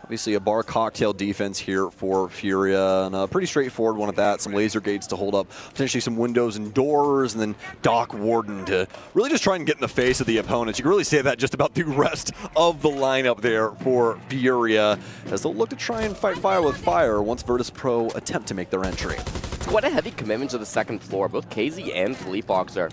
Obviously a bar cocktail defense here for Furia, and a pretty straightforward one at that. Some laser gates to hold up potentially some windows and doors, and then Doc Warden to really just try and get in the face of the opponents. You can really say that just about the rest of the lineup there for Furia, as they'll look to try and fight fire with fire once Virtus Pro attempt to make their entry. It's quite a heavy commitment to the second floor. Both KZ and Fleetbox are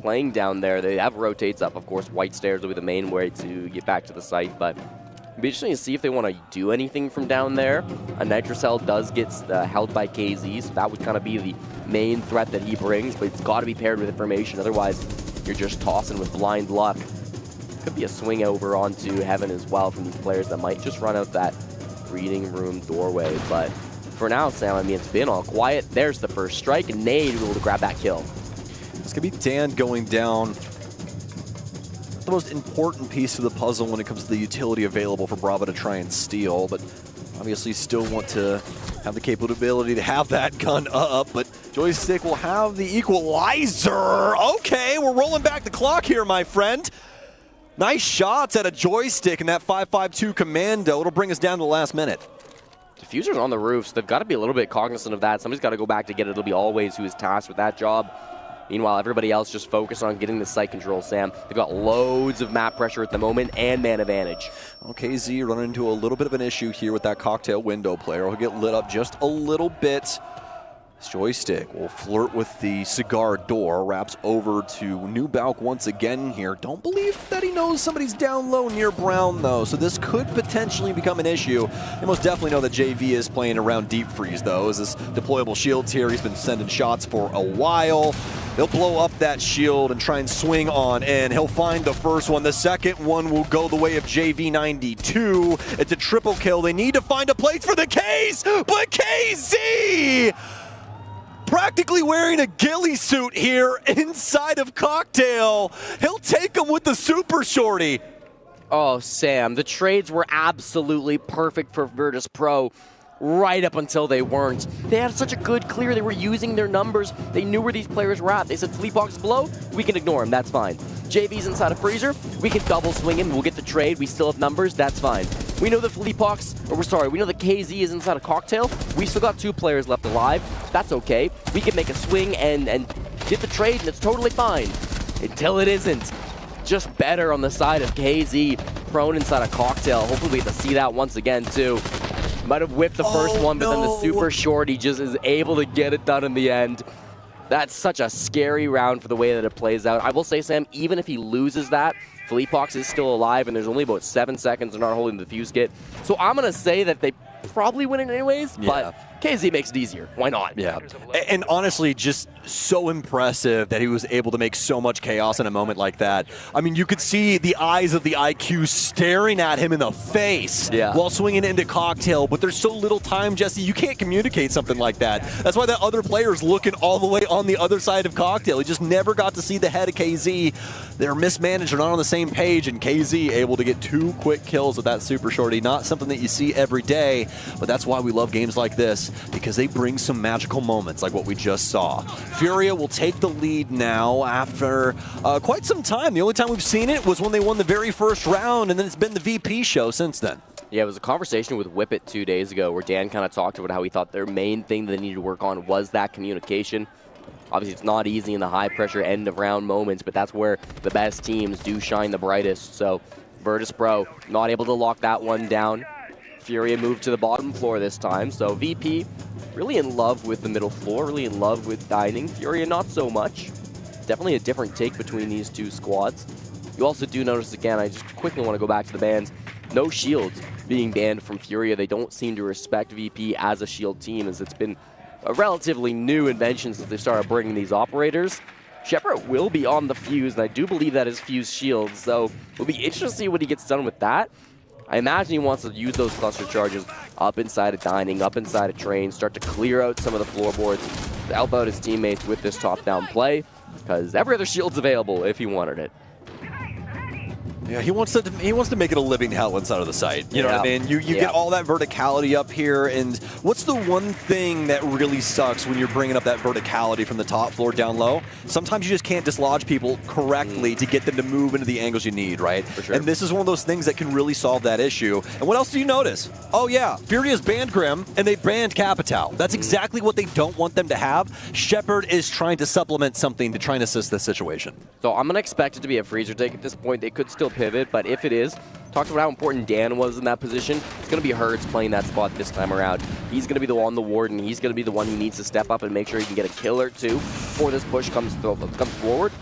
playing down there. They have rotates up, of course. White stairs will be the main way to get back to the site, but it'll be interesting to see if they want to do anything from down there. A Nitrocell does get held by KZ, so that would kind of be the main threat that he brings, but it's got to be paired with information. Otherwise, you're just tossing with blind luck. Could be a swing over onto Heaven as well from these players that might just run out that reading room doorway. But for now, Sam, I mean, it's been all quiet. There's the first strike, and Nade able to grab that kill. It's going to be Dan going down. The most important piece of the puzzle when it comes to the utility available for Bravo to try and steal, but obviously still want to have the capability to have that gun up, but Joystick will have the equalizer. Okay, we're rolling back the clock here, my friend. Nice shots at a Joystick and that 5.52 commando. It'll bring us down to the last minute. Diffuser's on the roof, so they've got to be a little bit cognizant of that. Somebody's got to go back to get it. It'll be Always who is tasked with that job. Meanwhile, everybody else just focus on getting the site control, Sam. They've got loads of map pressure at the moment and man advantage. Okay, Z running into a little bit of an issue here with that cocktail window player. He'll get lit up just a little bit. This Joystick will flirt with the cigar door, wraps over to Nubauk once again here. Don't believe that he knows somebody's down low near Brown, though, so this could potentially become an issue. They most definitely know that JV is playing around Deep Freeze, though, as this deployable shield's here. He's been sending shots for a while. He'll blow up that shield and try and swing on in. He'll find the first one. The second one will go the way of JV92. It's a triple kill. They need to find a place for the K's, but KZ practically wearing a ghillie suit here inside of Cocktail. He'll take him with the super shorty. Oh, Sam, the trades were absolutely perfect for Virtus Pro. Right up until they weren't. They had such a good clear. They were using their numbers. They knew where these players were at. They said, Fleetbox is below, we can ignore him, that's fine. JV's inside a freezer, we can double swing him, we'll get the trade, we still have numbers, that's fine. We know that Fleetbox, we know that KZ is inside a Cocktail, we still got 2 players left alive, that's okay. We can make a swing and get the trade, and it's totally fine. Until it isn't. Just better on the side of KZ, prone inside a Cocktail. Hopefully we get to see that once again, too. Might have whipped the first one, but then the super short, he just is able to get it done in the end. That's such a scary round for the way that it plays out. I will say, Sam, even if he loses that, Fleetbox is still alive, and there's only about 7 seconds they're not holding the fuse kit. So I'm going to say that they probably win it anyways, but KZ makes it easier. Why not? Yeah. And honestly, just so impressive that he was able to make so much chaos in a moment like that. I mean, you could see the eyes of the IQ staring at him in the face while swinging into Cocktail, but there's so little time, Jesse, you can't communicate something like that. That's why that other player's looking all the way on the other side of Cocktail. He just never got to see the head of KZ. They're mismanaged, they're not on the same page, and KZ able to get 2 quick kills with that super shorty. Not something that you see every day, but that's why we love games like this. is because they bring some magical moments like what we just saw. Furia will take the lead now after quite some time. The only time we've seen it was when they won the very first round, and then it's been the VP show since then. Yeah, it was a conversation with Whippet 2 days ago where Dan kind of talked about how he thought their main thing that they needed to work on was that communication. Obviously, it's not easy in the high-pressure end-of-round moments, but that's where the best teams do shine the brightest. So Virtus.pro not able to lock that one down. Furia moved to the bottom floor this time, so VP really in love with the middle floor, really in love with dining. Furia not so much. Definitely a different take between these two squads. You also do notice, again, I just quickly want to go back to the bans, no shields being banned from Furia. They don't seem to respect VP as a shield team, as it's been a relatively new invention since they started bringing these operators. Shepard will be on the fuse, and I do believe that is fuse shields, so it'll be interesting to see what he gets done with that. I imagine he wants to use those cluster charges up inside of dining, up inside of train, start to clear out some of the floorboards to help out his teammates with this top-down play, because every other shield's available if he wanted it. Yeah, he wants to make it a living hell inside of the site. You know what I mean? You get all that verticality up here, and what's the one thing that really sucks when you're bringing up that verticality from the top floor down low? Sometimes you just can't dislodge people correctly to get them to move into the angles you need, right? For sure. And this is one of those things that can really solve that issue. And what else do you notice? Oh yeah, Furia's banned Grim, and they banned Capital. That's exactly what they don't want them to have. Shepard is trying to supplement something to try and assist this situation. So I'm going to expect it to be a freezer take at this point. They could still pivot, but if it is, talked about how important Dan was in that position. It's going to be Hurts playing that spot this time around. He's going to be the one, the warden. He's going to be the one who needs to step up and make sure he can get a kill or two before this push comes forward.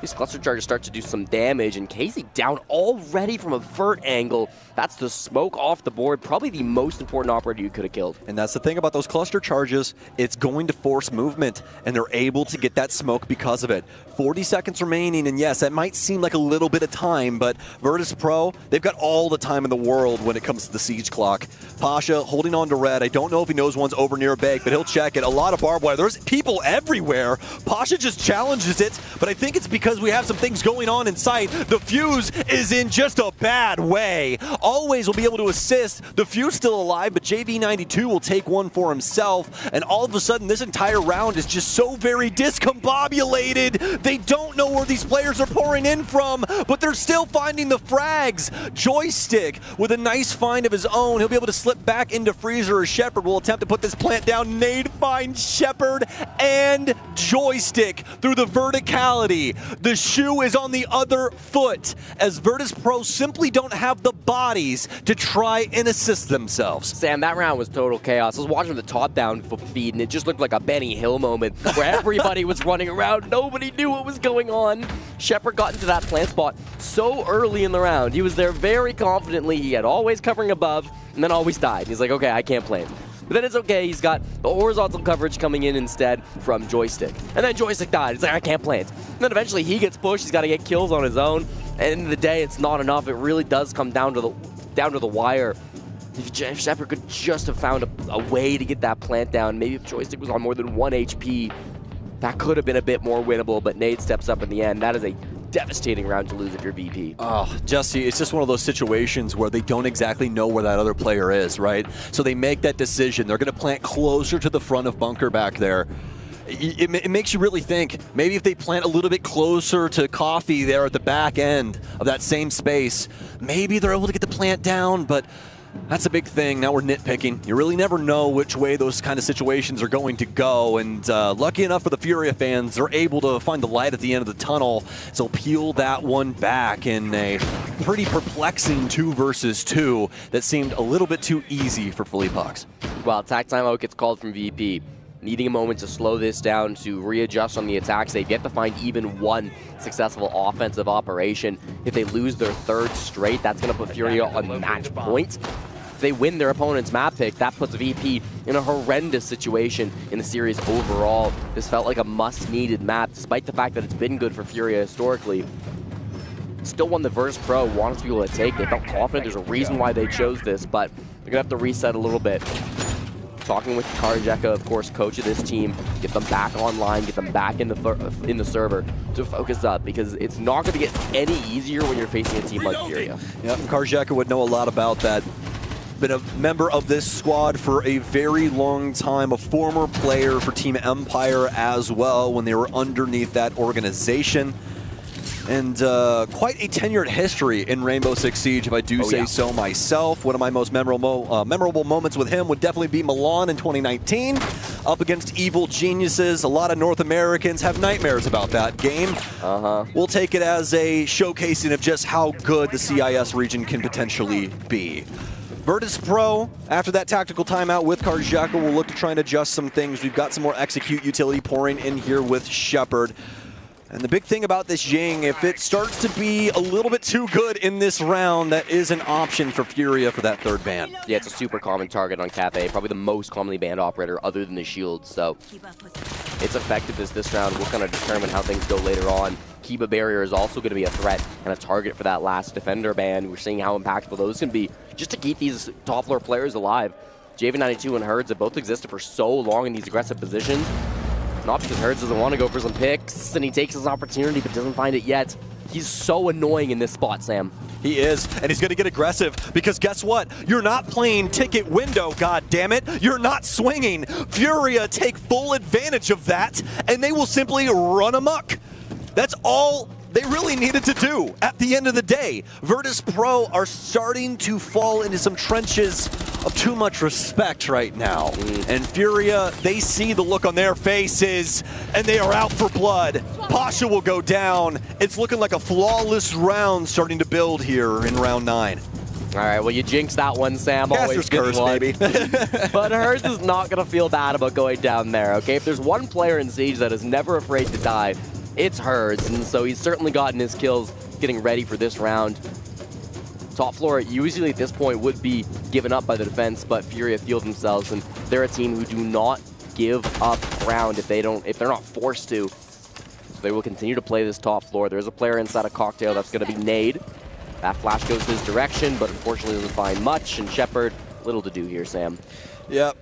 These cluster charges start to do some damage, and Casey down already from a vert angle. That's the smoke off the board. Probably the most important operator you could have killed. And that's the thing about those cluster charges. It's going to force movement, and they're able to get that smoke because of it. 40 seconds remaining, and yes, that might seem like a little bit of time, but Virtus.pro, they've got all the time in the world when it comes to the siege clock. Pasha holding on to red. I don't know if he knows one's over near a bag, but he'll check it. A lot of barbed wire. There's people everywhere. Pasha just challenges it, but I think it's because we have some things going on in sight. The fuse is in just a bad way. Always will be able to assist. The fuse still alive, but JV92 will take one for himself, and all of a sudden this entire round is just so very discombobulated. They don't know where these players are pouring in from, but they're still finding the frags. Joystick with a nice find of his own. He'll be able to slip back into freezer, or Shepard will attempt to put this plant down. Nade finds Shepard and Joystick through the verticality. The shoe is on the other foot, as Virtus.pro simply don't have the bodies to try and assist themselves. Sam, that round was total chaos. I was watching the top-down feed, and it just looked like a Benny Hill moment where everybody was running around. Nobody knew what was going on. Shepard got into that plant spot so early in the round. He was there very confidently. He had always covering above, and then always died. He's like, okay, I can't plant. But then it's okay. He's got the horizontal coverage coming in instead from Joystick. And then Joystick died. He's like, I can't plant. And then eventually he gets pushed. He's got to get kills on his own. And at the end of the day, it's not enough. It really does come down to the wire. If Shepard could just have found a way to get that plant down, maybe if Joystick was on more than 1 HP, that could have been a bit more winnable. But Nade steps up in the end. That is a devastating round to lose if you're VP. Oh, Jesse, it's just one of those situations where they don't exactly know where that other player is, right? So they make that decision. They're going to plant closer to the front of bunker back there. It makes you really think, maybe if they plant a little bit closer to Coffee there at the back end of that same space, maybe they're able to get the plant down, but that's a big thing. Now we're nitpicking. You really never know which way those kind of situations are going to go, and lucky enough for the Furia fans, they're able to find the light at the end of the tunnel, so peel that one back in a pretty perplexing 2 versus 2 that seemed a little bit too easy for Felipox. Well, attack timeout gets called from VP. Needing a moment to slow this down, to readjust on the attacks. They've yet to find even one successful offensive operation. If they lose their 3rd straight, that's going to put Furia on match point. If they win their opponent's map pick, that puts VP in a horrendous situation in the series overall. This felt like a must-needed map, despite the fact that it's been good for Furia historically. Still one the Virtus.pro wanted to be able to take. They felt confident. There's a reason why they chose this, but they're going to have to reset a little bit. Talking with Karjeka, of course, coach of this team, get them back online, get them back in the server to focus up, because it's not going to get any easier when you're facing a team like Furia. Yep, Karjeka would know a lot about that. been a member of this squad for a very long time, a former player for Team Empire as well when they were underneath that organization. And quite a tenured history in Rainbow Six Siege, if I do say so myself. One of my most memorable moments with him would definitely be Milan in 2019, up against Evil Geniuses. A lot of North Americans have nightmares about that game. We'll take it as a showcasing of just how good the CIS region can potentially be. Virtus Pro, after that tactical timeout with Karjaka, will look to try and adjust some things. We've got some more execute utility pouring in here with Shepard. And the big thing about this Ying, if it starts to be a little bit too good in this round, that is an option for Furia for that third ban. Yeah, it's a super common target on Cafe, probably the most commonly banned operator other than the Shield, so its effectiveness this round will kind of determine how things go later on. Kiba Barrier is also going to be a threat and a target for that last defender ban. We're seeing how impactful those can be just to keep these top floor players alive. JV92 and Herds have both existed for so long in these aggressive positions. Not because Herds doesn't want to go for some picks, and he takes his opportunity but doesn't find it yet. He's so annoying in this spot, Sam. He is, and he's going to get aggressive because guess what? You're not playing ticket window, god damn it. You're not swinging. Furia take full advantage of that, and they will simply run amok. That's all they really needed to do at the end of the day. Virtus Pro are starting to fall into some trenches of too much respect right now. And Furia, they see the look on their faces, and they are out for blood. Pasha will go down. It's looking like a flawless round starting to build here in round 9. All right, well, you jinxed that one, Sam. Always curse, maybe. But Herds is not going to feel bad about going down there, okay? If there's one player in Siege that is never afraid to die, it's Herds, and so he's certainly gotten his kills getting ready for this round. Top floor usually at this point would be given up by the defense, but Furia feel themselves, and they're a team who do not give up ground if they're not forced to. So they will continue to play this top floor. There's a player inside a cocktail that's going to be Nade. That flash goes his direction, but unfortunately doesn't find much, and Shepard, little to do here, Sam. Yep.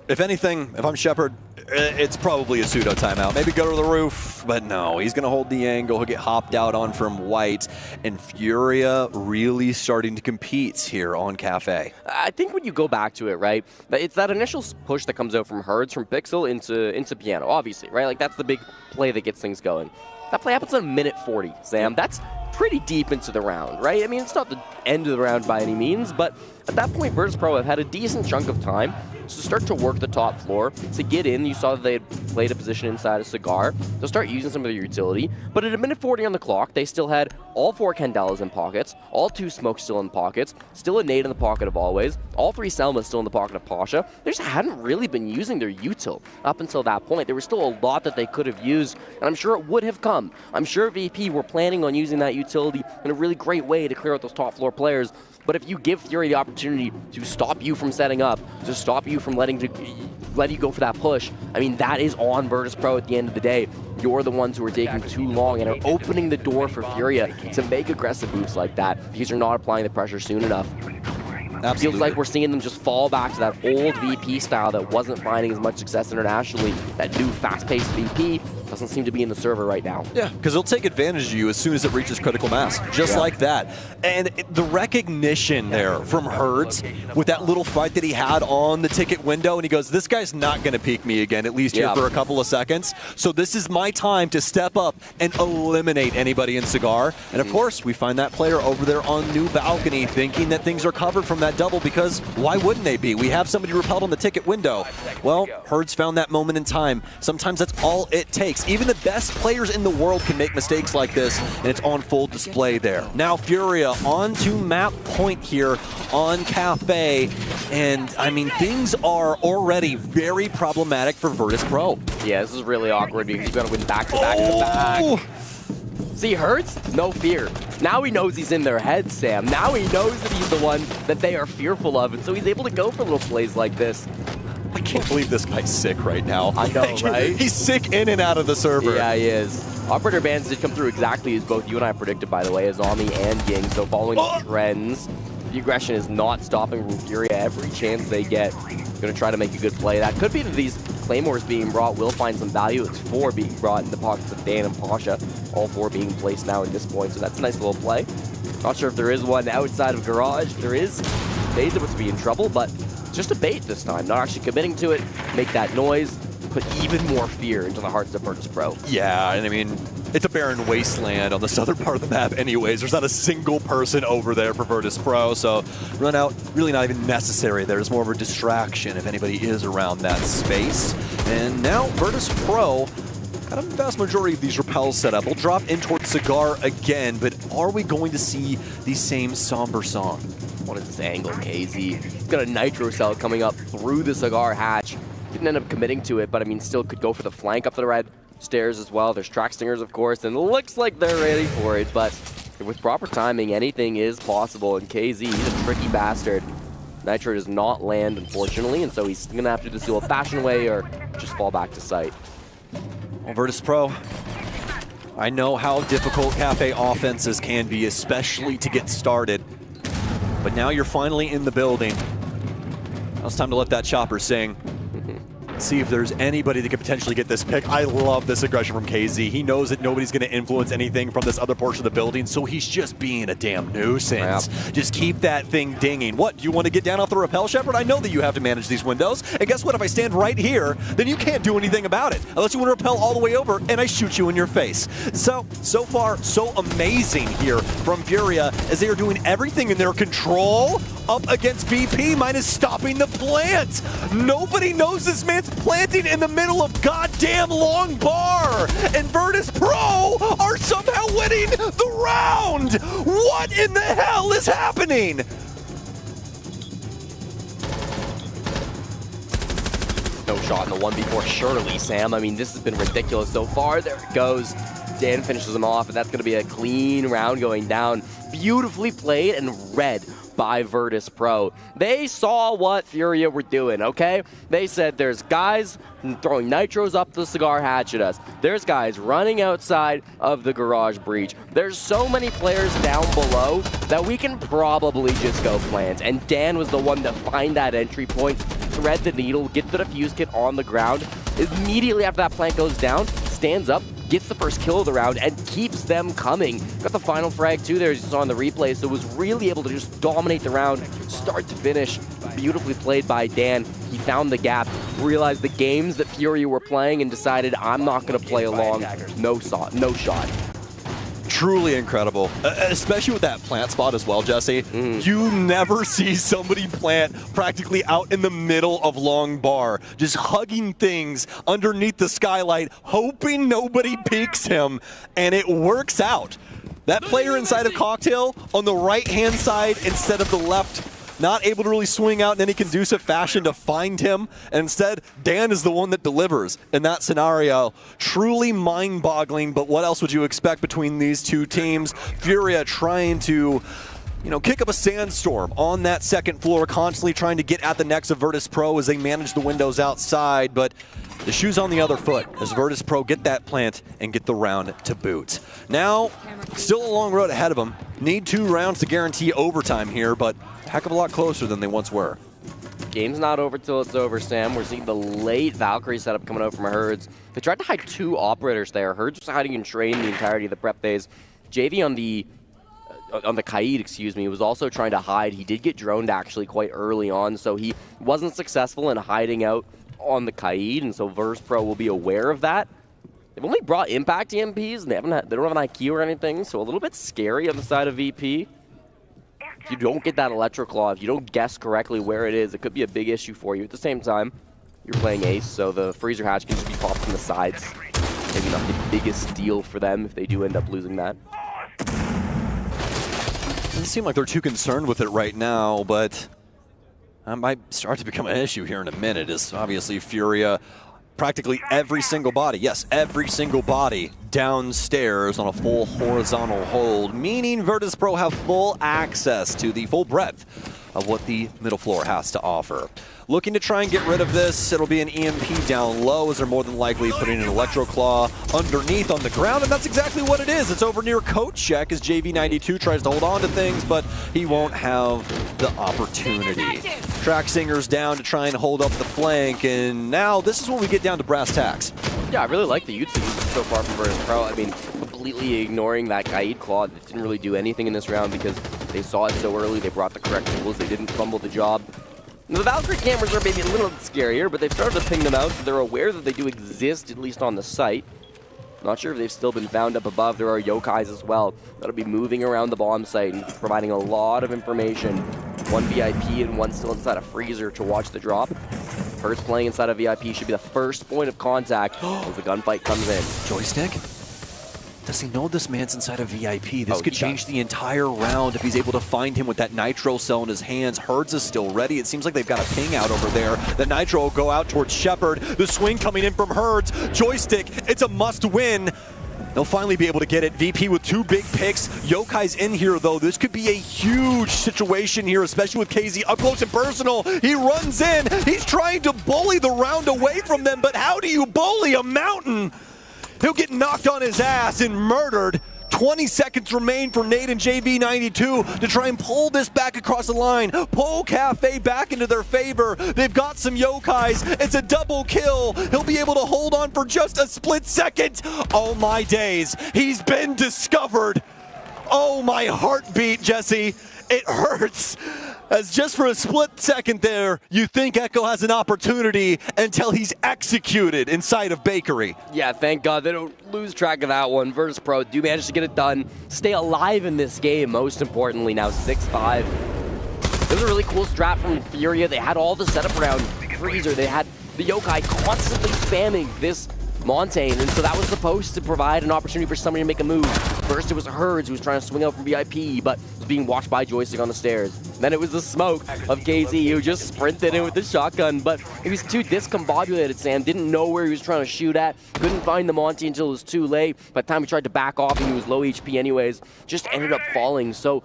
If anything, if I'm Shepard, it's probably a pseudo timeout. Maybe go to the roof, but no, he's going to hold the angle. He'll get hopped out on from White, and Furia really starting to compete here on Cafe. I think when you go back to it, right, it's that initial push that comes out from Herds, from Pixel into Piano, obviously, right? Like, that's the big play that gets things going. That play happens at minute 40, Sam. That's pretty deep into the round, right? I mean, it's not the end of the round by any means, but at that point, Virtus Pro have had a decent chunk of time to start to work the top floor, to get in. You saw that they had played a position inside a Cigar. They'll start using some of their utility. But at a minute 40 on the clock, they still had all 4 Candelas in pockets, all 2 Smokes still in pockets, still a Nade in the pocket of Always, all 3 Selmas still in the pocket of Pasha. They just hadn't really been using their util up until that point. There was still a lot that they could have used, and I'm sure it would have come. I'm sure VP were planning on using that utility in a really great way to clear out those top floor players. But if you give Fury the opportunity to stop you from setting up, to stop you from letting you go for that push, I mean, that is on Virtus Pro at the end of the day. You're the ones who are taking too long and are opening the door for Furia to make aggressive moves like that because you're not applying the pressure soon enough. Absolutely. Feels like we're seeing them just fall back to that old VP style that wasn't finding as much success internationally. That new fast-paced VP doesn't seem to be in the server right now. Yeah, because they'll take advantage of you as soon as it reaches critical mass, just like that. And the recognition there from Herds with that little fight that he had on the ticket window, and he goes, this guy's not going to peek me again, at least here for a couple of seconds. So this is my time to step up and eliminate anybody in Cigar. And of course, we find that player over there on New Balcony thinking that things are covered from that double, because why wouldn't they be? We have somebody repelled on the ticket window. Well, Herds found that moment in time. Sometimes that's all it takes. Even the best players in the world can make mistakes like this, and it's on full display there. Now Furia on to map point here on Cafe, and I mean, things are already very problematic for Virtus Pro. Yeah, this is really awkward because you've got to win back-to-back to back. See, Herds, no fear. Now he knows he's in their head, Sam. Now he knows that he's the one that they are fearful of, and so he's able to go for little plays like this. I can't believe this guy's sick right now. I know, right? He's sick in and out of the server. Yeah, he is. Operator bans did come through exactly as both you and I predicted, by the way, as Ami and Ying. So following the trends, the aggression is not stopping from Furia every chance they get. Going to try to make a good play. That could be that these Claymores being brought will find some value. It's 4 being brought in the pockets of Dan and Pasha. All 4 being placed now at this point, so that's a nice little play. Not sure if there is one outside of Garage. If there is, They's about to be in trouble, but it's just a bait this time. Not actually committing to it, make that noise, put even more fear into the hearts of Virtus Pro. Yeah, and I mean, it's a barren wasteland on the southern part of the map anyways. There's not a single person over there for Virtus Pro, so run out really not even necessary. There's more of a distraction if anybody is around that space. And now Virtus Pro got a vast majority of these repels set up. We'll drop in towards Cigar again, but are we going to see the same somber song? What is this angle, KZ? He's got a Nitro cell coming up through the Cigar hatch. Didn't end up committing to it, but I mean, still could go for the flank up the red stairs as well. There's track stingers, of course, and it looks like they're ready for it, but with proper timing, anything is possible. And KZ, he's a tricky bastard. Nitro does not land, unfortunately, and so he's going to have to do this the old-fashioned way or just fall back to site. Well, Virtus Pro, I know how difficult Cafe offenses can be, especially to get started, but now you're finally in the building. Now it's time to let that chopper sing. See if there's anybody that could potentially get this pick. I love this aggression from KZ. He knows that nobody's going to influence anything from this other portion of the building, so he's just being a damn nuisance. Yep. Just keep that thing dinging. What, do you want to get down off the rappel, Shepard? I know that you have to manage these windows, and guess what? If I stand right here, then you can't do anything about it, unless you want to rappel all the way over, and I shoot you in your face. So far, so amazing here from Furia, as they are doing everything in their control up against BP, minus stopping the plant. Nobody knows this man's planting in the middle of goddamn Long Bar, and Virtus Pro are somehow winning the round. What in the hell is happening? No shot in the 1v4, surely, Sam. I mean, this has been ridiculous so far. There it goes. Dan finishes him off, and that's going to be a clean round going down. Beautifully played and read by Virtus Pro. They saw what Furia were doing, okay? They said there's guys throwing nitros up the Cigar hatch at us. There's guys running outside of the garage breach. There's so many players down below that we can probably just go plant. And Dan was the one to find that entry point, thread the needle, get the defuse kit on the ground. Immediately after that plant goes down, stands up, gets the first kill of the round, and keeps them coming. Got the final frag too there, as you saw in the replay, so was really able to just dominate the round, start to finish. Beautifully played by Dan. He found the gap, realized the games that Furia were playing, and decided, I'm not going to play along. No shot. Truly incredible, especially with that plant spot as well, Jesse. You never see somebody plant practically out in the middle of Long Bar, just hugging things underneath the skylight, hoping nobody peeks him, and it works out. That player inside of Cocktail on the right-hand side instead of the left, not able to really swing out in any conducive fashion to find him. And instead, Dan is the one that delivers in that scenario. Truly mind-boggling, but what else would you expect between these two teams? Furia trying to, kick up a sandstorm on that second floor, constantly trying to get at the necks of Virtus Pro as they manage the windows outside, but the shoe's on the other foot as Virtus Pro get that plant and get the round to boot. Now, still a long road ahead of them. Need 2 rounds to guarantee overtime here, but a heck of a lot closer than they once were. Game's not over till it's over, Sam. We're seeing the late Valkyrie setup coming out from Herds. They tried to hide 2 operators there. Herds was hiding in train the entirety of the prep phase. JV on the Kaid, was also trying to hide. He did get droned actually quite early on, so he wasn't successful in hiding out on the Kaid, and so Virtus Pro will be aware of that. They've only brought impact EMPs, and they don't have an IQ or anything, so a little bit scary on the side of VP. If you don't get that Electro Claw, if you don't guess correctly where it is, it could be a big issue for you. At the same time, you're playing Ace, so the freezer hatch can just be popped from the sides. Maybe not the biggest deal for them if they do end up losing that. Doesn't seem like they're too concerned with it right now, but that might start to become an issue here in a minute, as obviously Furia, practically every single body downstairs on a full horizontal hold, meaning Virtus Pro have full access to the full breadth of what the middle floor has to offer. Looking to try and get rid of this, it'll be an EMP down low, as they're more than likely putting an Electro Claw underneath on the ground, and that's exactly what it is. It's over near Coach Check as JV92 tries to hold on to things, but he won't have the opportunity. Track Singer's down to try and hold up the flank, and now this is when we get down to brass tacks. Yeah, I really like the Utsu so far from Virtus Pro. I mean, completely ignoring that Kaid Claw that didn't really do anything in this round because they saw it so early, they brought the correct tools, they didn't fumble the job. The Valkyrie cameras are maybe a little scarier, but they've started to ping them out, so they're aware that they do exist, at least on the site. Not sure if they've still been found up above. There are yokais as well that'll be moving around the bomb site and providing a lot of information. One VIP and one still inside a freezer to watch the drop. First playing inside a VIP should be the first point of contact as the gunfight comes in. Joystick? Does he know this man's inside a VIP? This could change the entire round if he's able to find him with that Nitro cell in his hands. Herds is still ready. It seems like they've got a ping out over there. The Nitro will go out towards Shepard. The swing coming in from Herds. Joystick, it's a must win. They'll finally be able to get it. VP with 2 big picks. Yokai's in here, though. This could be a huge situation here, especially with KZ up close and personal. He runs in. He's trying to bully the round away from them, but how do you bully a mountain? He'll get knocked on his ass and murdered. 20 seconds remain for Nade and JV92 to try and pull this back across the line. Pull Cafe back into their favor. They've got some yokais. It's a double kill. He'll be able to hold on for just a split second. Oh my days. He's been discovered. Oh my heartbeat, Jesse. It hurts. As just for a split second there, you think Echo has an opportunity until he's executed inside of Bakery. Yeah, thank God they don't lose track of that one. Virtus Pro do manage to get it done. Stay alive in this game, most importantly, now 6-5. It was a really cool strat from Furia. They had all the setup around Freezer. They had the Yokai constantly spamming this Montaigne, and so that was supposed to provide an opportunity for somebody to make a move. First it was Herds who was trying to swing out from VIP, but was being watched by Joystick on the stairs. Then it was the smoke of KZ who just sprinted in with the shotgun, but he was too discombobulated, Sam. Didn't know where he was trying to shoot at. Couldn't find the Monty until it was too late. By the time he tried to back off and he was low HP anyways, just ended up falling. So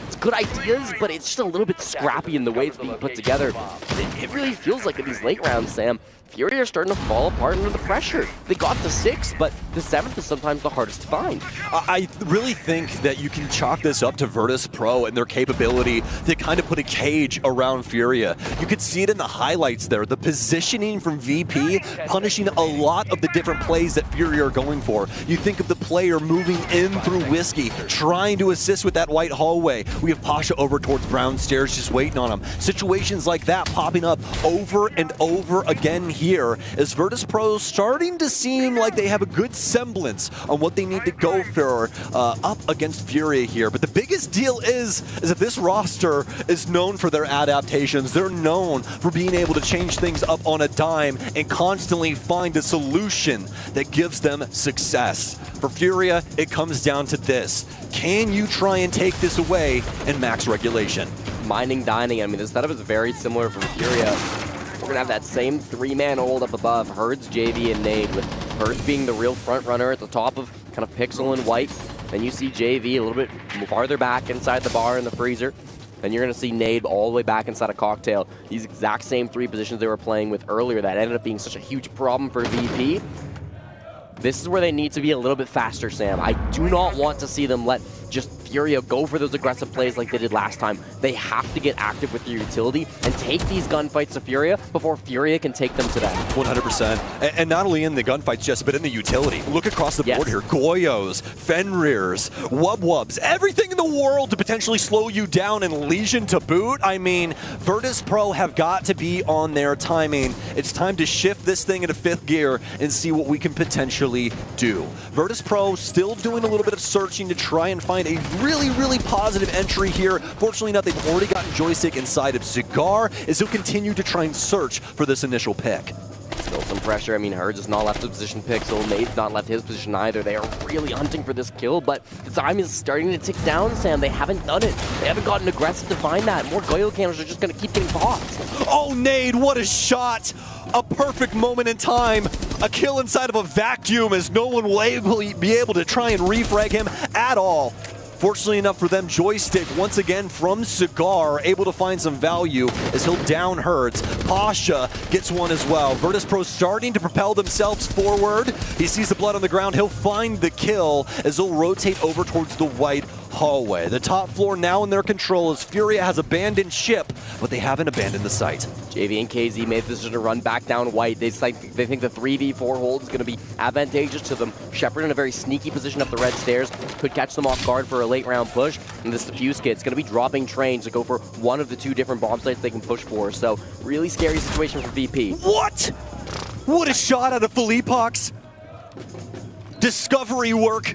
it's good ideas, but it's just a little bit scrappy in the way it's being put together. It really feels like in these late rounds, Sam, Furia are starting to fall apart under the pressure. They got the 6th, but the 7th is sometimes the hardest to find. I really think that you can chalk this up to Virtus Pro and their capability to kind of put a cage around Furia. You could see it in the highlights there. The positioning from VP punishing a lot of the different plays that Furia are going for. You think of the player moving in through Whiskey, trying to assist with that white hallway. We have Pasha over towards Brown Stairs just waiting on him. Situations like that popping up over and over again here is Virtus Pro starting to seem like they have a good semblance on what they need to go for up against Furia here. But the biggest deal is that this roster is known for their adaptations. They're known for being able to change things up on a dime and constantly find a solution that gives them success. For Furia, it comes down to this. Can you try and take this away in max regulation? Mining, dining, I mean, the setup is very similar from Furia. We're going to have that same 3-man hold up above, Herds, JV, and Nade, with Herds being the real front runner at the top of kind of Pixel and White. Then you see JV a little bit farther back inside the bar in the freezer. Then you're going to see Nade all the way back inside a Cocktail. These exact same 3 positions they were playing with earlier that ended up being such a huge problem for VP. This is where they need to be a little bit faster, Sam. I do not want to see them let just Furia go for those aggressive plays like they did last time. They have to get active with their utility and take these gunfights to Furia before Furia can take them to them. 100%. And not only in the gunfights, Jess, but in the utility. Look across the board here. Goyos, Fenrirs, Wubs, everything in the world to potentially slow you down and Legion to boot. I mean, Virtus Pro have got to be on their timing. It's time to shift this thing into 5th gear and see what we can potentially do. Virtus Pro still doing a little bit of searching to try and find a really positive entry here. Fortunately enough, they've already gotten Joystick inside of Cigar as he'll continue to try and search for this initial pick. Still some pressure. I mean, Herds has not left the position Pixel. Nate's not left his position either. They are really hunting for this kill, but the time is starting to tick down, Sam. They haven't done it. They haven't gotten aggressive to find that. More Goyo cannons are just going to keep getting popped. Oh, Nade, what a shot! A perfect moment in time. A kill inside of a vacuum as no one will be able to try and refrag him at all. Fortunately enough for them, Joystick, once again from Cigar, able to find some value as he'll down Herds. Pasha gets one as well. Virtus Pro starting to propel themselves forward. He sees the blood on the ground. He'll find the kill as they'll rotate over towards the white hallway. The top floor now in their control as Furia has abandoned ship, but they haven't abandoned the site. JV and KZ made the decision to run back down white. They think the 3v4 hold is going to be advantageous to them. Shepard in a very sneaky position up the red stairs could catch them off guard for a late round push. And this Diffuse kit's going to be dropping trains to go for one of the 2 different bomb sites they can push for. So really scary situation for VP. What? What a shot out of Philippox. Discovery work.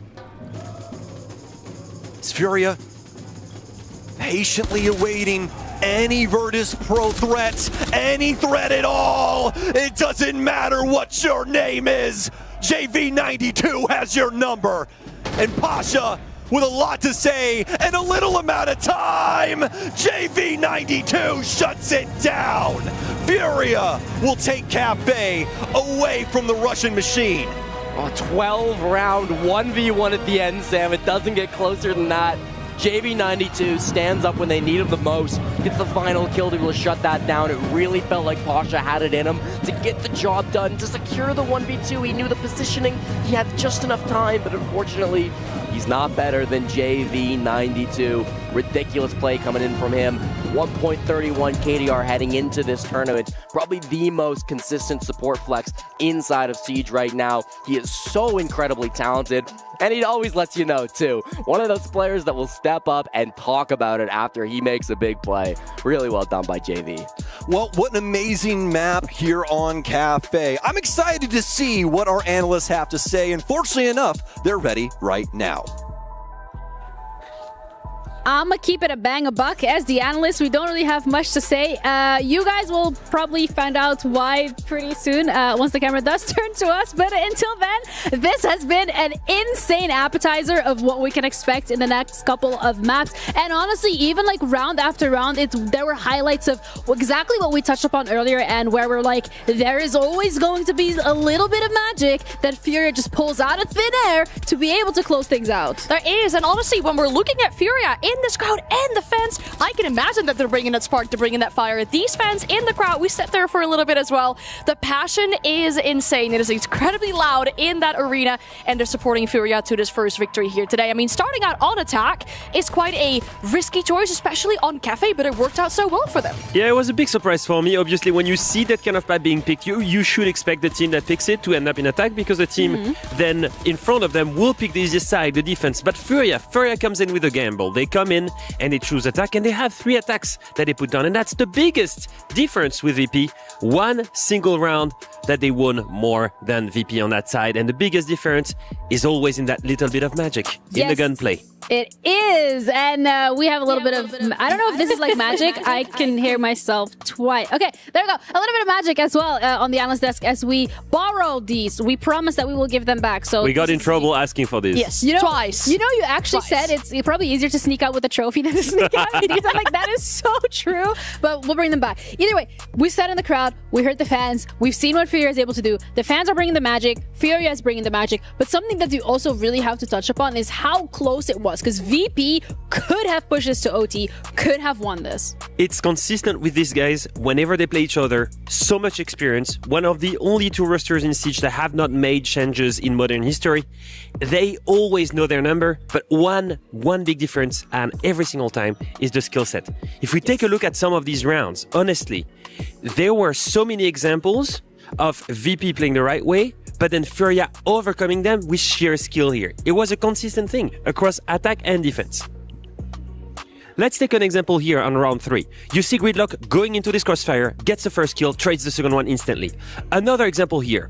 It's Furia patiently awaiting any Virtus Pro threat, any threat at all. It doesn't matter what your name is. JV92 has your number. And Pasha with a lot to say and a little amount of time. JV92 shuts it down. Furia will take Cafe away from the Russian machine. Oh, 12 round 1v1 at the end, Sam. It doesn't get closer than that. JV92 stands up when they need him the most, gets the final kill to be able to shut that down. It really felt like Pasha had it in him to get the job done, to secure the 1v2. He knew the positioning, he had just enough time, but unfortunately, he's not better than JV92. Ridiculous play coming in from him. 1.31 KDR heading into this tournament. Probably the most consistent support flex inside of Siege right now. He is so incredibly talented. And he always lets you know, too. One of those players that will step up and talk about it after he makes a big play. Really well done by JV. Well, what an amazing map here on Cafe. I'm excited to see what our analysts have to say, and fortunately enough, they're ready right now. I'ma keep it a bang a buck. As the analyst, we don't really have much to say. You guys will probably find out why pretty soon once the camera does turn to us. But until then, this has been an insane appetizer of what we can expect in the next couple of maps. And honestly, even like round after round, there were highlights of exactly what we touched upon earlier, and where we're like, there is always going to be a little bit of magic that Furia just pulls out of thin air to be able to close things out. There is, and honestly, when we're looking at Furia in this crowd and the fans, I can imagine that they're bringing that spark, to bring in that fire. These fans in the crowd, we sat there for a little bit as well. The passion is insane. It is incredibly loud in that arena, and they're supporting Furia to this first victory here today. I mean, starting out on attack is quite a risky choice, especially on Cafe, but it worked out so well for them. Yeah, it was a big surprise for me. Obviously, when you see that kind of map being picked, you should expect the team that picks it to end up in attack, because the team then in front of them will pick the easiest side, the defense. But Furia comes in with a gamble. They come in and they choose attack, and they have 3 attacks that they put down, and that's the biggest difference with VP. One single round that they won more than VP on that side, and the biggest difference is always in that little bit of magic in the gunplay. It is, and we have a little bit of, I don't know if this is like magic. I can hear myself twice. Okay, there we go. A little bit of magic as well on the analyst desk as we borrow these. We promise that we will give them back. So we got in trouble asking for this. Yes, twice. You know, you actually said it's probably easier to sneak out with a trophy than to sneak out with these. I'm like, that is so true, but we'll bring them back. Either way, we sat in the crowd, we heard the fans, we've seen what Furia is able to do. The fans are bringing the magic, Furia is bringing the magic, but something that you also really have to touch upon is how close it was, because VP could have pushed this to OT, could have won this. It's consistent with these guys whenever they play each other. So much experience. One of the only 2 rosters in Siege that have not made changes in modern history. They always know their number, but one big difference, and every single time, is the skill set. If we take a look at some of these rounds, honestly, there were so many examples of VP playing the right way, but then Furia overcoming them with sheer skill here. It was a consistent thing across attack and defense. Let's take an example here on round 3. You see Gridlock going into this crossfire, gets the first kill, trades the second one instantly. Another example here.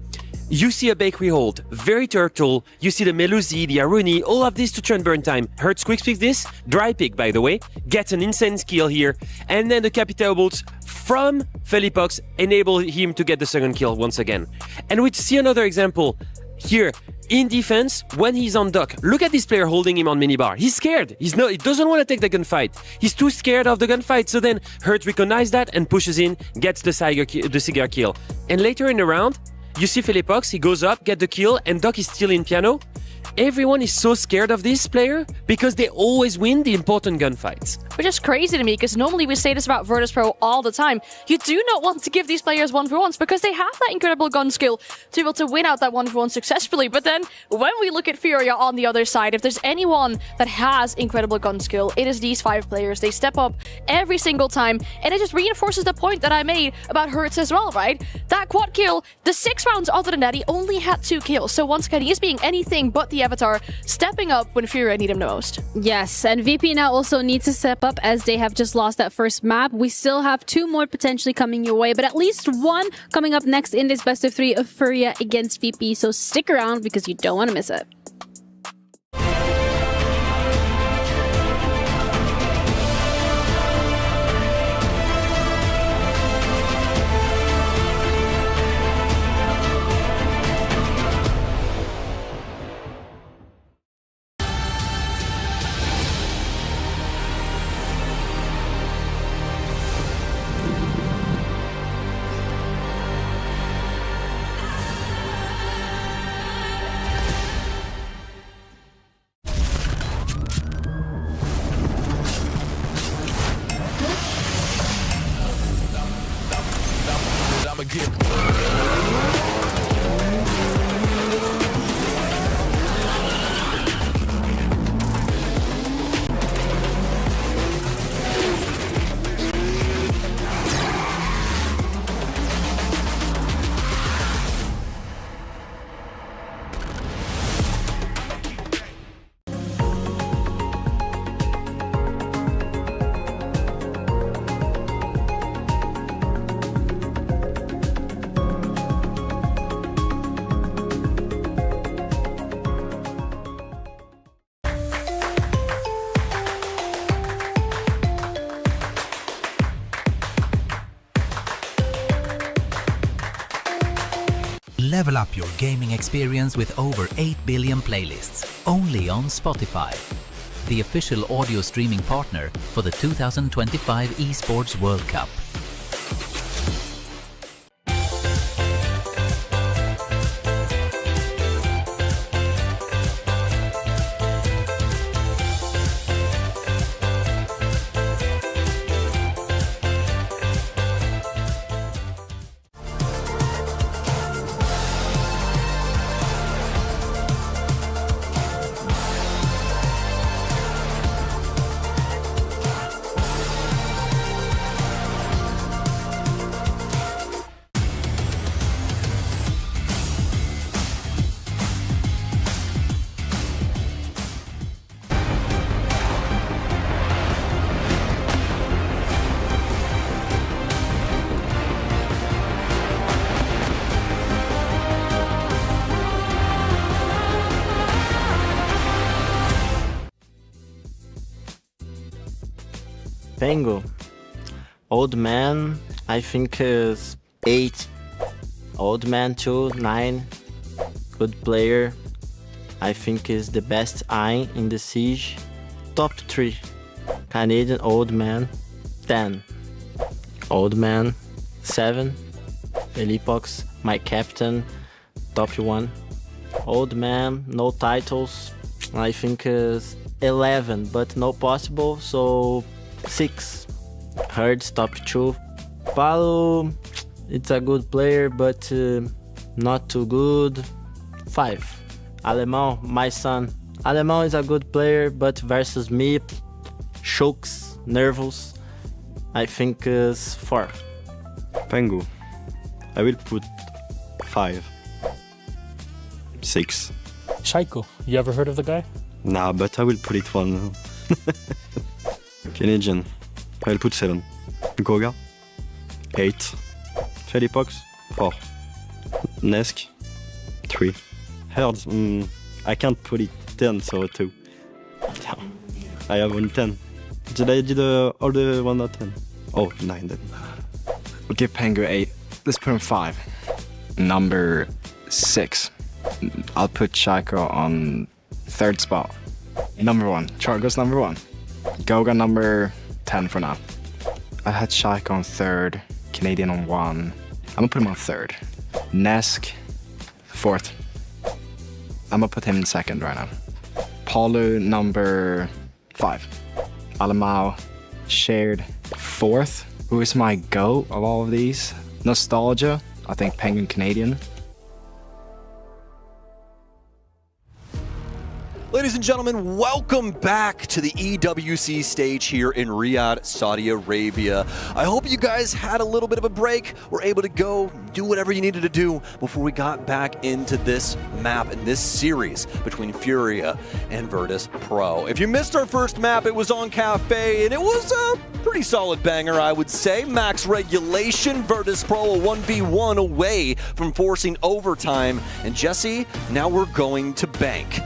You see a bakery hold, very turtle. You see the Melusi, the Aruni, all of this to turn burn time. Hertz quick pick this, dry pick by the way, gets an insane skill here, and then the Capital bolts from Philippox enable him to get the second kill once again. And we see another example here. In defense, when he's on dock, look at this player holding him on minibar. He's scared. He doesn't want to take the gunfight. He's too scared of the gunfight. So then Hertz recognizes that and pushes in, gets the cigar kill. And later in the round, you see Philippox, he goes up, get the kill, and Doc is still in piano. everyone is so scared of this player because they always win the important gunfights. Which is crazy to me, because normally we say this about Virtus.pro all the time. You do not want to give these players 1v1s because they have that incredible gun skill to be able to win out that 1v1 successfully. But then when we look at Furia on the other side, if there's anyone that has incredible gun skill, it is these 5 players. They step up every single time, and it just reinforces the point that I made about Hurts as well, right? That quad kill, the 6 rounds other than that, he only had 2 kills. So once again, he is being anything but the Avatar, stepping up when Furia need him the most. Yes, and VP now also needs to step up as they have just lost that first map. We still have 2 more potentially coming your way, but at least 1 coming up next in this best of 3 of Furia against VP. So stick around because you don't want to miss it. Level up your gaming experience with over 8 billion playlists, only on Spotify, the official audio streaming partner for the 2025 Esports World Cup. Pengu. Old man, I think is 8. Old man 2, 9. Good player. I think is the best eye in the siege. Top 3. Canadian old man 10. Old man 7. Elipox, my captain, top 1. Old man, no titles. I think is 11, but no possible, so 6. Herds top 2. Palo, it's a good player, but not too good. 5. Alemão, my son. Alemão is a good player, but versus me, chokes, nervous. I think is 4. Pengu, I will put 5. 6. Shaiko, you ever heard of the guy? Nah, but I will put it 1. Canadian, I will put 7. Goga, 8. Felipox, 4. Nesk, 3. Herds, I can't put it 10, so 2. I have only 10. Did I did all the 1 out 10? Oh, 9 then. We'll give Pengu 8. Let's put him 5. Number 6. I'll put Shaiko on 3rd spot. Number 1. Chargo's number 1. Goga number 10 for now. I had Shaiko on 3rd. Canadian on 1. I'm gonna put him on 3rd. Nesk, 4th. I'm gonna put him in second right now. Paulo, number 5. Alamao, shared 4th. Who is my GOAT of all of these? Nostalgia, I think Penguin Canadian. Ladies and gentlemen, welcome back to the EWC stage here in Riyadh, Saudi Arabia. I hope you guys had a little bit of a break, were able to go do whatever you needed to do before we got back into this map and this series between Furia and Virtus Pro. If you missed our first map, it was on Cafe, and it was a pretty solid banger, I would say. Max regulation, Virtus Pro a 1v1 away from forcing overtime. And Jesse, now we're going to Bank.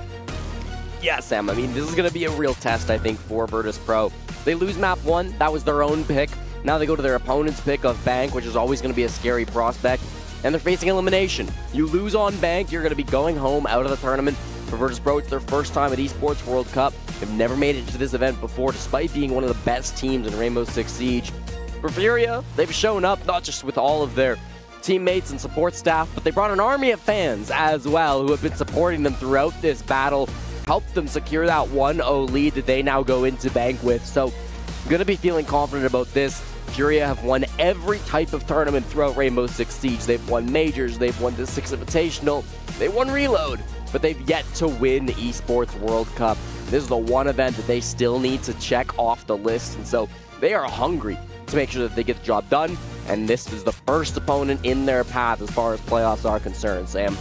Yeah, Sam, I mean, this is going to be a real test, I think, for Virtus Pro. They lose map 1, that was their own pick. Now they go to their opponent's pick of Bank, which is always going to be a scary prospect. And they're facing elimination. You lose on Bank, you're going to be going home out of the tournament. For Virtus Pro, it's their first time at Esports World Cup. They've never made it to this event before, despite being one of the best teams in Rainbow Six Siege. For Furia, they've shown up, not just with all of their teammates and support staff, but they brought an army of fans as well who have been supporting them throughout this battle. Helped them secure that 1-0 lead that they now go into Bank with. So I'm going to be feeling confident about this. Furia have won every type of tournament throughout Rainbow Six Siege. They've won Majors, they've won the Six Invitational, they won Reload, but they've yet to win the Esports World Cup. This is the one event that they still need to check off the list, and so they are hungry to make sure that they get the job done, and this is the first opponent in their path as far as playoffs are concerned, Sam.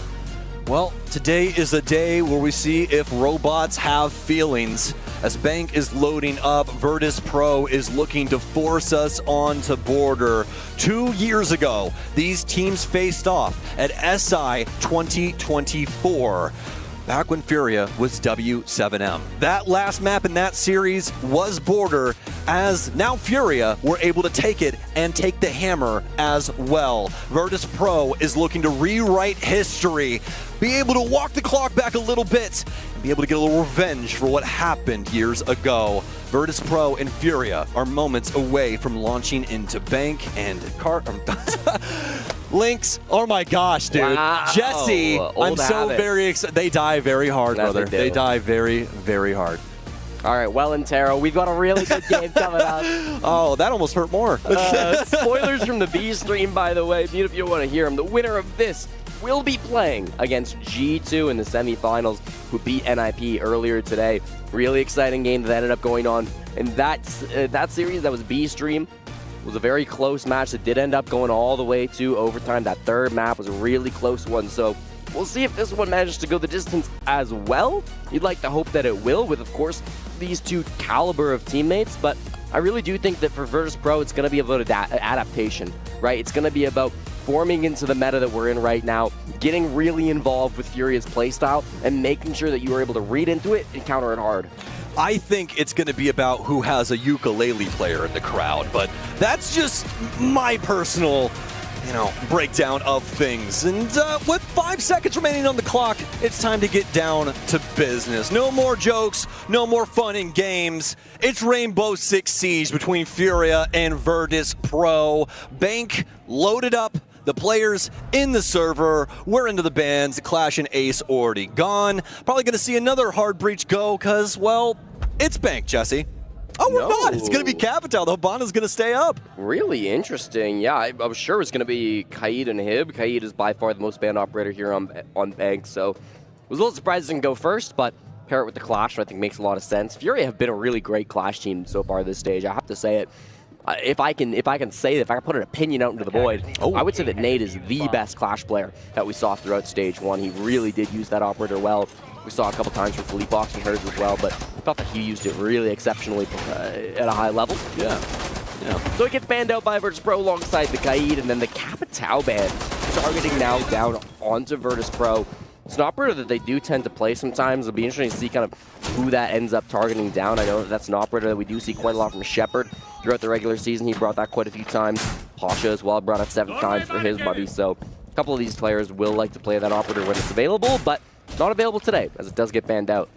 Well, today is a day where we see if robots have feelings. As Bank is loading up, Virtus Pro is looking to force us onto border. 2 years ago, these teams faced off at SI 2024. Back when Furia was W7M. That last map in that series was Border, as now Furia were able to take it and take the hammer as well. Virtus Pro is looking to rewrite history, be able to walk the clock back a little bit, and be able to get a little revenge for what happened years ago. Virtus Pro and Furia are moments away from launching into Bank and Lynx, oh my gosh, dude. Wow. Jesse, I'm so very excited. They die very hard, That brother. They die very, very hard. All right, well, and Taro, we've got a really good game coming up. Oh, that almost hurt more. Spoilers from the B stream, by the way. If you don't want to hear them, the winner of this will be playing against G2 in the semifinals, who beat NIP earlier today. Really exciting game that ended up going on. And that series, that was B stream, was a very close match that did end up going all the way to overtime. That third map was a really close one, so we'll see if this one manages to go the distance as well. You'd like to hope that it will, with, of course, these two caliber of teammates, but I really do think that for Virtus Pro, it's going to be about adaptation, right? It's going to be about forming into the meta that we're in right now, getting really involved with Furia's playstyle, and making sure that you are able to read into it and counter it hard. I think it's going to be about who has a ukulele player in the crowd, but that's just my personal, breakdown of things. And with 5 seconds remaining on the clock, it's time to get down to business. No more jokes, no more fun and games. It's Rainbow Six Siege between Furia and Virtus Pro. Bank loaded up. The players in the server, we're into the bans. Clash and Ace already gone. Probably going to see another hard breach go because, well, it's Bank, Jesse. Oh, we're not. It's going to be Capital. The Hibana's going to stay up. Really interesting. Yeah, I was sure it was going to be Kaid and Hib. Kaid is by far the most banned operator here on Bank, so it was a little surprising to go first, but pair it with the Clash, I think makes a lot of sense. Furia have been a really great Clash team so far this stage. I have to say it. If I can say that, if I can put an opinion out into the void, I would say that Nate is the best Clash player that we saw throughout stage 1. He really did use that operator well. We saw a couple times from Philippe Fox and hers as well, but I thought that he used it really exceptionally at a high level. Yeah. So it gets banned out by Virtus Pro alongside the Kaid, and then the Capital ban targeting now down onto Virtus Pro. It's an operator that they do tend to play sometimes. It'll be interesting to see kind of who that ends up targeting down. I know that's an operator that we do see quite a lot from Shepard throughout the regular season. He brought that quite a few times. Pasha as well brought it 7 times for his buddy. So a couple of these players will like to play that operator when it's available, but not available today as it does get banned out.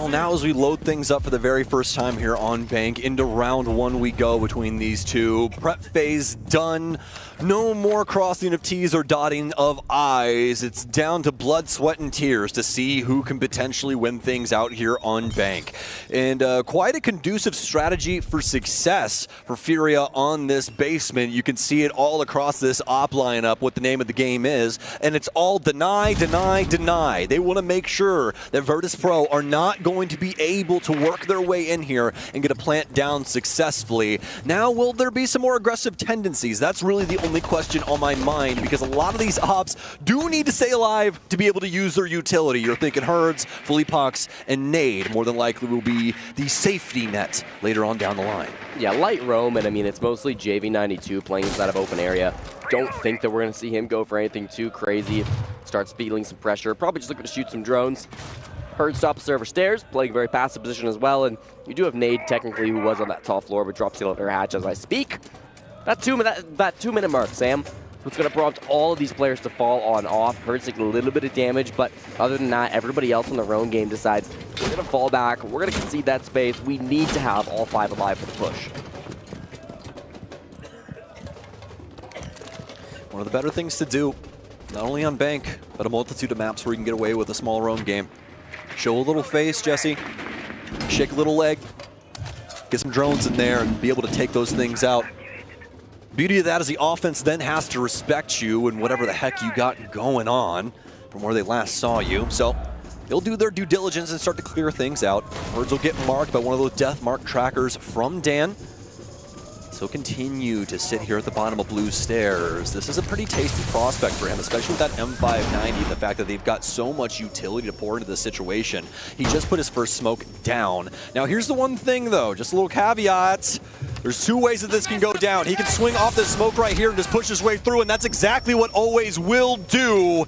Well, now as we load things up for the very first time here on Bank, into round one we go between these two. Prep phase done. No more crossing of T's or dotting of I's. It's down to blood, sweat, and tears to see who can potentially win things out here on Bank. And quite a conducive strategy for success for Furia on this basement. You can see it all across this op lineup, what the name of the game is, and it's all deny, deny, deny. They want to make sure that Virtus Pro are not going to be able to work their way in here and get a plant down successfully. Now, will there be some more aggressive tendencies? That's really the only question on my mind, because a lot of these ops do need to stay alive to be able to use their utility. You're thinking Herds, Felipox, and Nade more than likely will be the safety net later on down the line. Yeah, light roam, and I mean, it's mostly JV92 playing inside of open area. Don't think that we're going to see him go for anything too crazy. Starts feeling some pressure, probably just looking to shoot some drones. Herd stops server stairs, playing a very passive position as well, and you do have Nade technically, who was on that top floor, but drops the elevator hatch as I speak. That 2-minute mark, Sam, what's going to prompt all of these players to fall on off. Herd's taking a little bit of damage, but other than that, everybody else in their own game decides we're going to fall back, we're going to concede that space, we need to have all 5 alive for the push. One of the better things to do, not only on Bank, but a multitude of maps where you can get away with a small roam game. Show a little face, Jesse. Shake a little leg. Get some drones in there and be able to take those things out. Beauty of that is the offense then has to respect you and whatever the heck you got going on from where they last saw you. So they'll do their due diligence and start to clear things out. Herds will get marked by one of those death mark trackers from Dan. So continue to sit here at the bottom of blue stairs. This is a pretty tasty prospect for him, especially with that M590 and the fact that they've got so much utility to pour into the situation. He just put his first smoke down. Now here's the one thing though, just a little caveat. There's 2 ways that this can go down. He can swing off this smoke right here and just push his way through, and that's exactly what Always will do.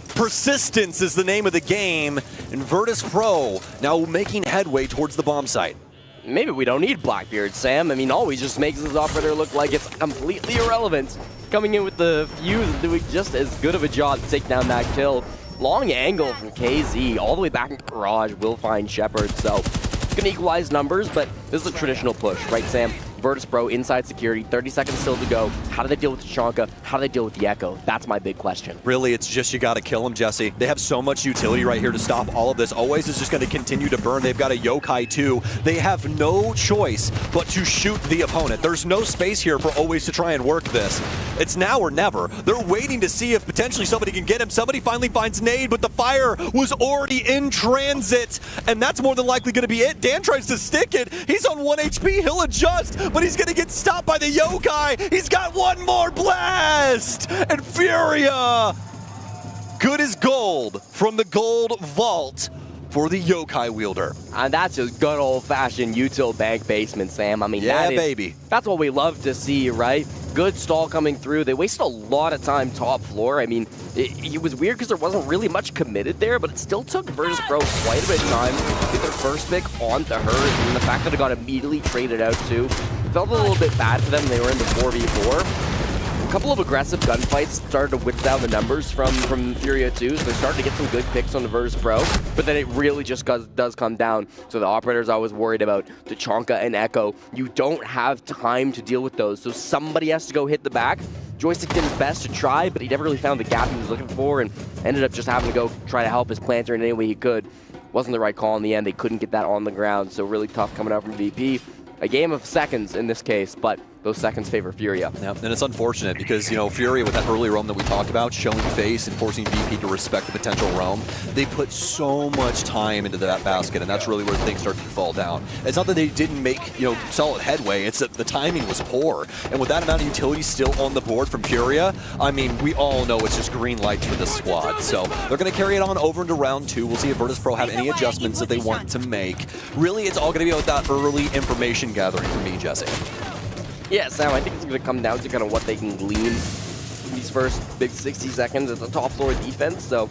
Persistence is the name of the game, and Virtus Pro now making headway towards the bomb site. Maybe we don't need Blackbeard, Sam. I mean, Always just makes this operator look like it's completely irrelevant. Coming in with the fuse and doing just as good of a job to take down that kill. Long angle from KZ all the way back in garage will find Shepard, so it's going to equalize numbers, but this is a traditional push, right, Sam? Virtus Pro inside security, 30 seconds still to go. How do they deal with the Tachanka? How do they deal with the Echo? That's my big question. Really, it's just you got to kill them, Jesse. They have so much utility right here to stop all of this. Always is just going to continue to burn. They've got a Yokai too. They have no choice but to shoot the opponent. There's no space here for Always to try and work this. It's now or never. They're waiting to see if potentially somebody can get him. Somebody finally finds Nade, but the fire was already in transit, and that's more than likely going to be it. Dan tries to stick it. He's on 1 HP. He'll adjust, but he's going to get stopped by the Yokai. He's got one more blast, and Furia, good as gold from the gold vault for the Yokai wielder. And that's just good old-fashioned util bank basement, Sam. I mean, yeah, baby. That's what we love to see, right? Good stall coming through. They wasted a lot of time top floor. I mean, it was weird because there wasn't really much committed there, but it still took Virtus Pro quite a bit of time to get their first pick onto her, and the fact that it got immediately traded out too. It felt a little bit bad for them. They were in the 4v4. A couple of aggressive gunfights started to whip down the numbers from Furia 2, so they're starting to get some good picks on the Virtus Pro, but then it really just does come down. So the operator's always worried about Tachanka and Echo. You don't have time to deal with those, so somebody has to go hit the back. Joystick did his best to try, but he never really found the gap he was looking for and ended up just having to go try to help his planter in any way he could. Wasn't the right call in the end. They couldn't get that on the ground, so really tough coming out from VP. A game of seconds in this case, but those seconds favor Furia. Yeah, and it's unfortunate because, you know, Furia with that early roam that we talked about, showing face and forcing VP to respect the potential roam, they put so much time into that basket, and that's really where things started to fall down. It's not that they didn't make, you know, solid headway, it's that the timing was poor. And with that amount of utility still on the board from Furia, I mean, we all know it's just green lights for this squad. So they're going to carry it on over into round 2. We'll see if Virtus Pro have any adjustments that they want to make. Really, it's all going to be about that early information gathering for me, Jesse. Yeah, Sam, I think it's going to come down to kind of what they can glean in these first big 60 seconds at the top floor defense. So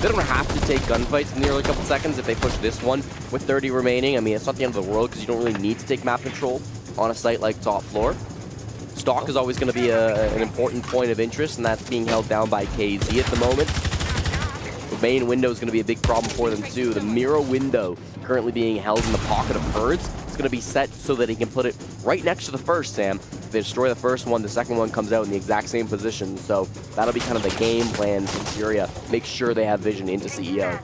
they don't have to take gunfights in the early couple seconds if they push this one with 30 remaining. I mean, it's not the end of the world because you don't really need to take map control on a site like top floor. Stock is always going to be an important point of interest, and that's being held down by KZ at the moment. main window is going to be a big problem for them too. The mirror window currently being held in the pocket of Herds. It's going to be set so that he can put it right next to the first, Sam. If they destroy the first one, the second one comes out in the exact same position. So that'll be kind of the game plan from Furia. Make sure they have vision into CEO.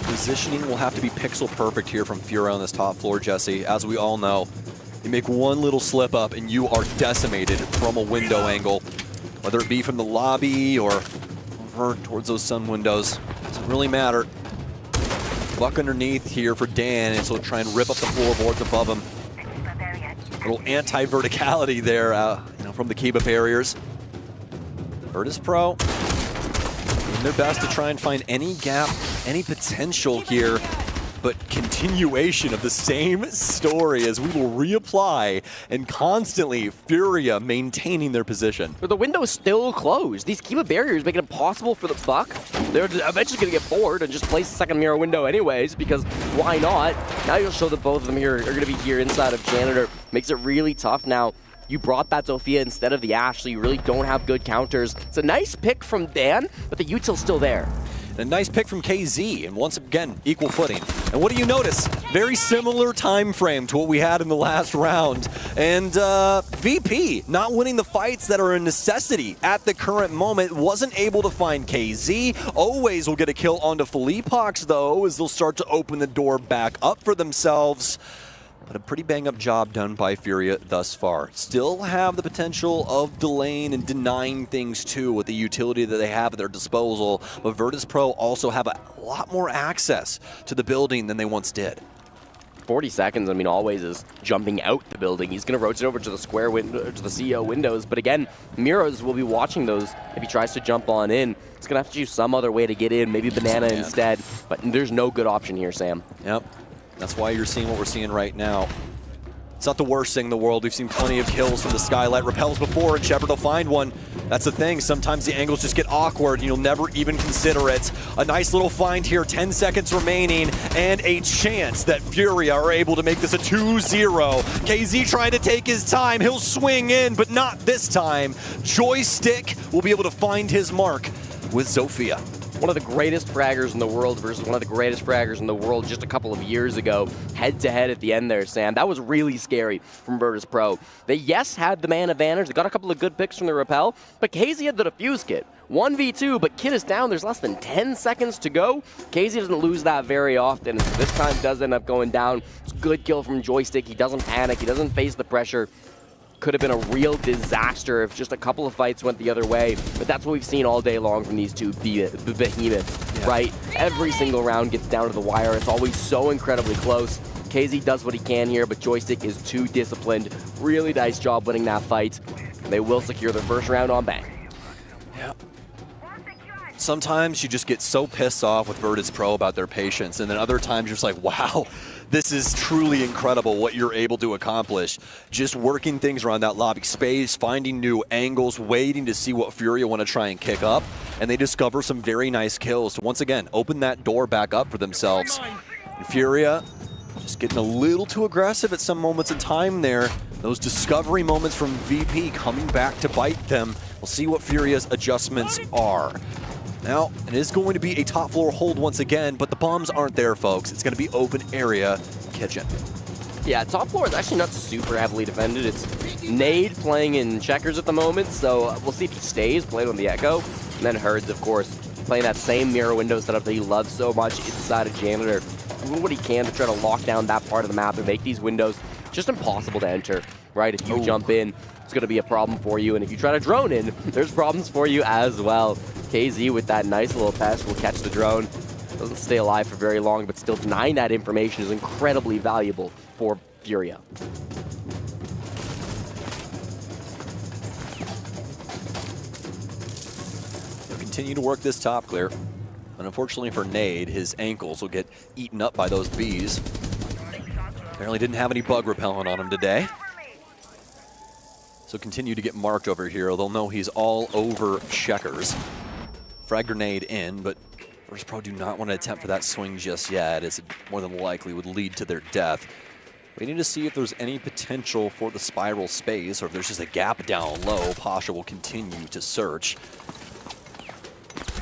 Positioning will have to be pixel perfect here from Furia on this top floor, Jesse. As we all know, you make one little slip up and you are decimated from a window angle, whether it be from the lobby or over towards those sun windows. Doesn't really matter. Buck underneath here for Dan, and so try and rip up the floorboards above him. A little anti-verticality there, from the Kiba barriers. Virtus Pro doing their best to try and find any gap, any potential here, but continuation of the same story as we will reapply and constantly Furia maintaining their position. But the window's still closed. These Kiba barriers make it impossible for the Buck. They're eventually going to get bored and just place the second mirror window anyways, because why not? Now you'll show that both of them here are going to be here inside of Janitor. Makes it really tough now. You brought that Zofia instead of the Ashe, so you really don't have good counters. It's a nice pick from Dan, but the util's still there. And a nice pick from KZ, and once again, equal footing. And what do you notice? Very similar time frame to what we had in the last round. And VP not winning the fights that are a necessity at the current moment, wasn't able to find KZ. Always will get a kill onto Felipox, though, as they'll start to open the door back up for themselves. But a pretty bang-up job done by Furia thus far. Still have the potential of delaying and denying things too with the utility that they have at their disposal. But Virtus Pro also have a lot more access to the building than they once did. 40 seconds, I mean, always is jumping out the building. He's going to rotate over to the square window, to the CEO windows. But again, Miros will be watching those if he tries to jump on in. He's going to have to choose some other way to get in, maybe Banana instead. But there's no good option here, Sam. Yep. That's why you're seeing what we're seeing right now. It's not the worst thing in the world. We've seen plenty of kills from the Skylight Repels before, and Shepard will find one. That's the thing. Sometimes the angles just get awkward, and you'll never even consider it. A nice little find here, 10 seconds remaining, and a chance that Furia are able to make this a 2-0. KZ trying to take his time. He'll swing in, but not this time. Joystick will be able to find his mark with Zofia. One of the greatest fraggers in the world versus one of the greatest fraggers in the world just a couple of years ago. Head-to-head at the end there, Sam. That was really scary from Virtus Pro. They, yes, had the man advantage. They got a couple of good picks from the Repel, but KZ had the defuse kit. 1v2, but Kid is down. There's less than 10 seconds to go. KZ doesn't lose that very often. This time does end up going down. It's a good kill from Joystick. He doesn't panic. He doesn't face the pressure. Could have been a real disaster if just a couple of fights went the other way, but that's what we've seen all day long from these two behemoths, right? Every single round gets down to the wire. It's always so incredibly close. KZ does what he can here, but Joystick is too disciplined. Really nice job winning that fight. They will secure their first round on bang. Yeah. Sometimes you just get so pissed off with Virtus Pro about their patience, and then other times you're just like, wow, this is truly incredible what you're able to accomplish. Just working things around that lobby space, finding new angles, waiting to see what Furia want to try and kick up, and they discover some very nice kills to once again open that door back up for themselves. And Furia just getting a little too aggressive at some moments in time there. Those discovery moments from VP coming back to bite them. We'll see what Furia's adjustments are. Now, it is going to be a top floor hold once again, but the bombs aren't there, folks. It's going to be open area kitchen. Yeah, top floor is actually not super heavily defended. It's Nade playing in checkers at the moment, so we'll see if he stays playing on the Echo. And then Herds, of course, playing that same mirror window setup that he loves so much inside of Janitor. Doing what he can to try to lock down that part of the map and make these windows just impossible to enter, right? If you jump in, it's going to be a problem for you. And if you try to drone in, there's problems for you as well. KZ with that nice little pest will catch the drone. Doesn't stay alive for very long, but still denying that information is incredibly valuable for Furia. They'll continue to work this top clear. And unfortunately for Nade, his ankles will get eaten up by those bees. Apparently didn't have any bug repellent on him today. So continue to get marked over here. They'll know he's all over checkers. Frag grenade in, but Virtus Pro do not want to attempt for that swing just yet, as it more than likely would lead to their death. We need to see if there's any potential for the spiral space, or if there's just a gap down low. Pasha will continue to search.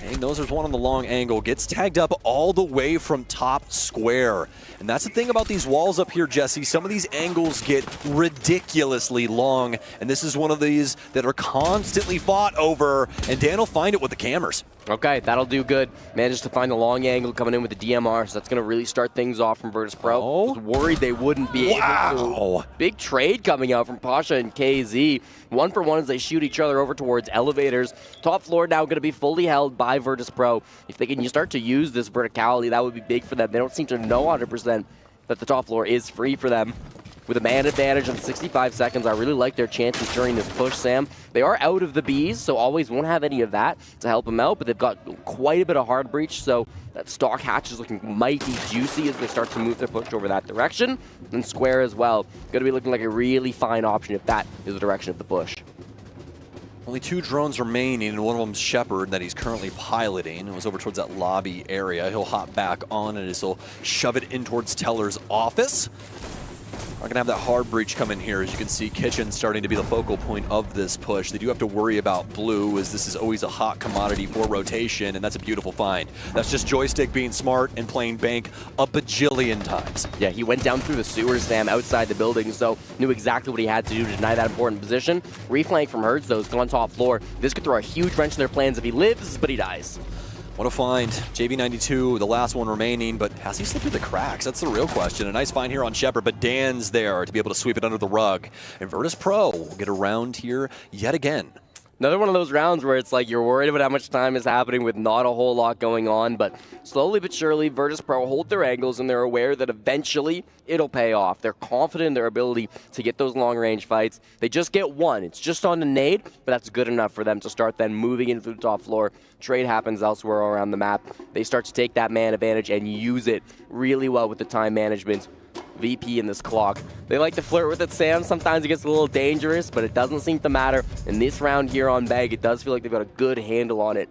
He knows there's one on the long angle, gets tagged up all the way from top square. And that's the thing about these walls up here, Jesse. Some of these angles get ridiculously long, and this is one of these that are constantly fought over, and Dan will find it with the cameras. Okay, that'll do good. Manages to find the long angle coming in with the DMR, so that's going to really start things off from Virtus Pro. Was worried they wouldn't be able to. Big trade coming out from Pasha and KZ. 1-for-1 as they shoot each other over towards elevators. Top floor now going to be fully held by Virtus Pro. If they can start to use this verticality, that would be big for them. They don't seem to know 100% that the top floor is free for them. With a man advantage in 65 seconds, I really like their chances during this push, Sam. They are out of the Bs, so always won't have any of that to help them out, but they've got quite a bit of hard breach, so that stock hatch is looking mighty juicy as they start to move their push over that direction. And square as well. Going to be looking like a really fine option if that is the direction of the push. Only 2 drones remaining, and one of them's Shepard that he's currently piloting. It was over towards that lobby area. He'll hop back on and he'll shove it in towards Teller's office. Are going to have that hard breach come in here. As you can see, Kitchen starting to be the focal point of this push. They do have to worry about blue, as this is always a hot commodity for rotation, and that's a beautiful find. That's just Joystick being smart and playing bank a bajillion times. Yeah, he went down through the sewers, Sam, outside the building, so knew exactly what he had to do to deny that important position. Reflank from Herds, though, is gone top floor. This could throw a huge wrench in their plans if he lives, but he dies. What a find. JV92, the last one remaining, but has he slipped through the cracks? That's the real question. A nice find here on Shepard, but Dan's there to be able to sweep it under the rug. And Virtus Pro will get around here yet again. Another one of those rounds where it's like you're worried about how much time is happening with not a whole lot going on, but slowly but surely, Virtus Pro hold their angles and they're aware that eventually it'll pay off. They're confident in their ability to get those long-range fights. They just get one. It's just on the nade, but that's good enough for them to start then moving into the top floor. Trade happens elsewhere around the map. They start to take that man advantage and use it really well with the time management. VP in this clock. They like to flirt with it, Sam. Sometimes it gets a little dangerous, but it doesn't seem to matter. In this round here on Bag, it does feel like they've got a good handle on it.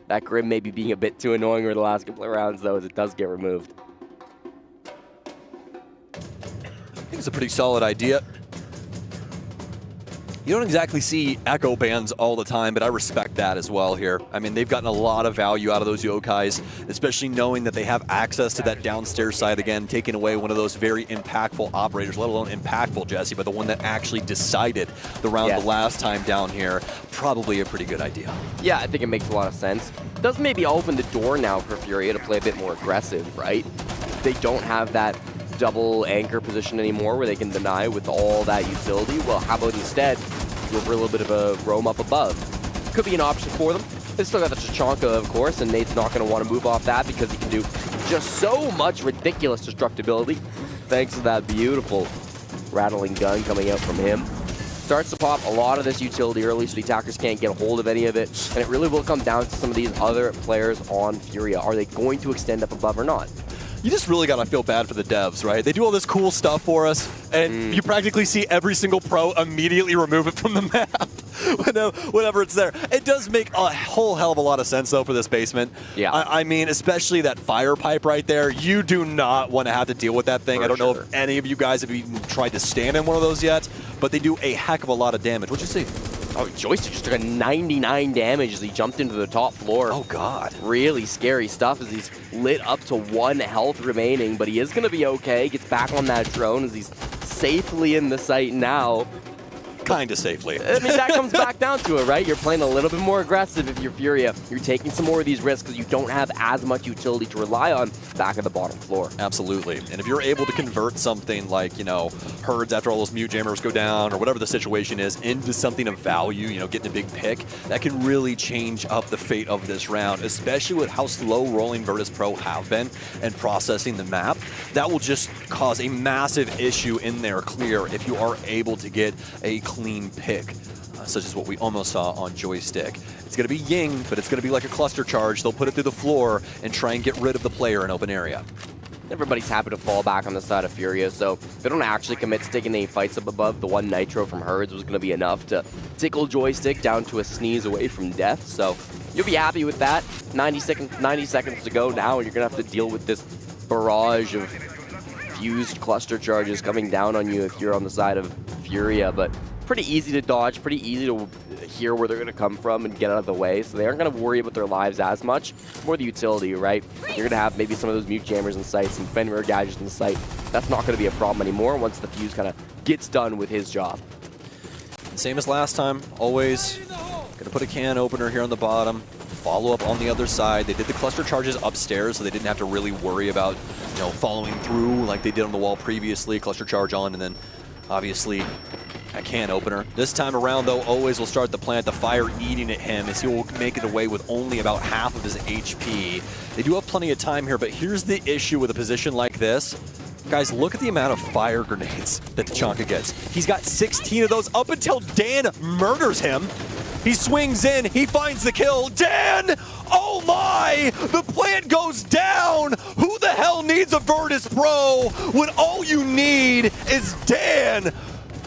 That Grim may be being a bit too annoying over the last couple of rounds, though, as it does get removed. I think it's a pretty solid idea. You don't exactly see echo bans all the time, but I respect that as well here. I mean, they've gotten a lot of value out of those yokais, especially knowing that they have access to that downstairs side again, taking away one of those very impactful operators, let alone impactful, Jesse, but the one that actually decided the round the last time down here. Probably a pretty good idea. Yeah, I think it makes a lot of sense. It does maybe open the door now for Furia to play a bit more aggressive, right? They don't have that double anchor position anymore where they can deny with all that utility. Well, how about instead go for a little bit of a roam up above? Could be an option for them. They still got the Chachanka, of course, and Nate's not going to want to move off that because he can do just so much ridiculous destructibility thanks to that beautiful rattling gun coming out from him. Starts to pop a lot of this utility early so the attackers can't get a hold of any of it, and it really will come down to some of these other players on Furia. Are they going to extend up above or not? You just really gotta feel bad for the devs, right? They do all this cool stuff for us, and you practically see every single pro immediately remove it from the map whenever it's there. It does make a whole hell of a lot of sense, though, for this basement. Yeah. I mean, especially that fire pipe right there. You do not want to have to deal with that thing. I don't know if any of you guys have even tried to stand in one of those yet, but they do a heck of a lot of damage. What'd you see? Oh, Joystick just took a 99 damage as he jumped into the top floor. Oh, God. Really scary stuff as he's lit up to 1 health remaining, but he is going to be okay. Gets back on that drone as he's safely in the site now. Kind of safely. I mean, that comes back down to it, right? You're playing a little bit more aggressive if you're Furia. You're taking some more of these risks because you don't have as much utility to rely on back at the bottom floor. Absolutely. And if you're able to convert something like, you know, Herds after all those mute jammers go down or whatever the situation is into something of value, you know, getting a big pick, that can really change up the fate of this round, especially with how slow rolling Virtus Pro have been and processing the map. That will just cause a massive issue in their clear if you are able to get a clean pick, such as what we almost saw on Joystick. It's going to be Ying, but it's going to be like a cluster charge. They'll put it through the floor and try and get rid of the player in open area. Everybody's happy to fall back on the side of Furia, so they don't actually commit to taking any fights up above. The one Nitro from Herds was going to be enough to tickle Joystick down to a sneeze away from death, so you'll be happy with that. 90 seconds to go now, and you're going to have to deal with this barrage of fused cluster charges coming down on you if you're on the side of Furia, but pretty easy to dodge, pretty easy to hear where they're going to come from and get out of the way, so they aren't going to worry about their lives as much. More the utility, right? You're going to have maybe some of those mute jammers in sight, some Fenrir gadgets in sight. That's not going to be a problem anymore once the Fuse kind of gets done with his job. Same as last time, always going to put a can opener here on the bottom, follow up on the other side. They did the cluster charges upstairs, so they didn't have to really worry about, you know, following through like they did on the wall previously. Cluster charge on, and then obviously a can opener. This time around, though, always will start the plant, the fire eating at him as he will make it away with only about half of his HP. They do have plenty of time here, but here's the issue with a position like this. Guys, look at the amount of fire grenades that Tachanka gets. He's got 16 of those up until Dan murders him. He swings in, he finds the kill. Dan! Oh my! The plant goes down! Who the hell needs a Virtus Pro when all you need is Dan?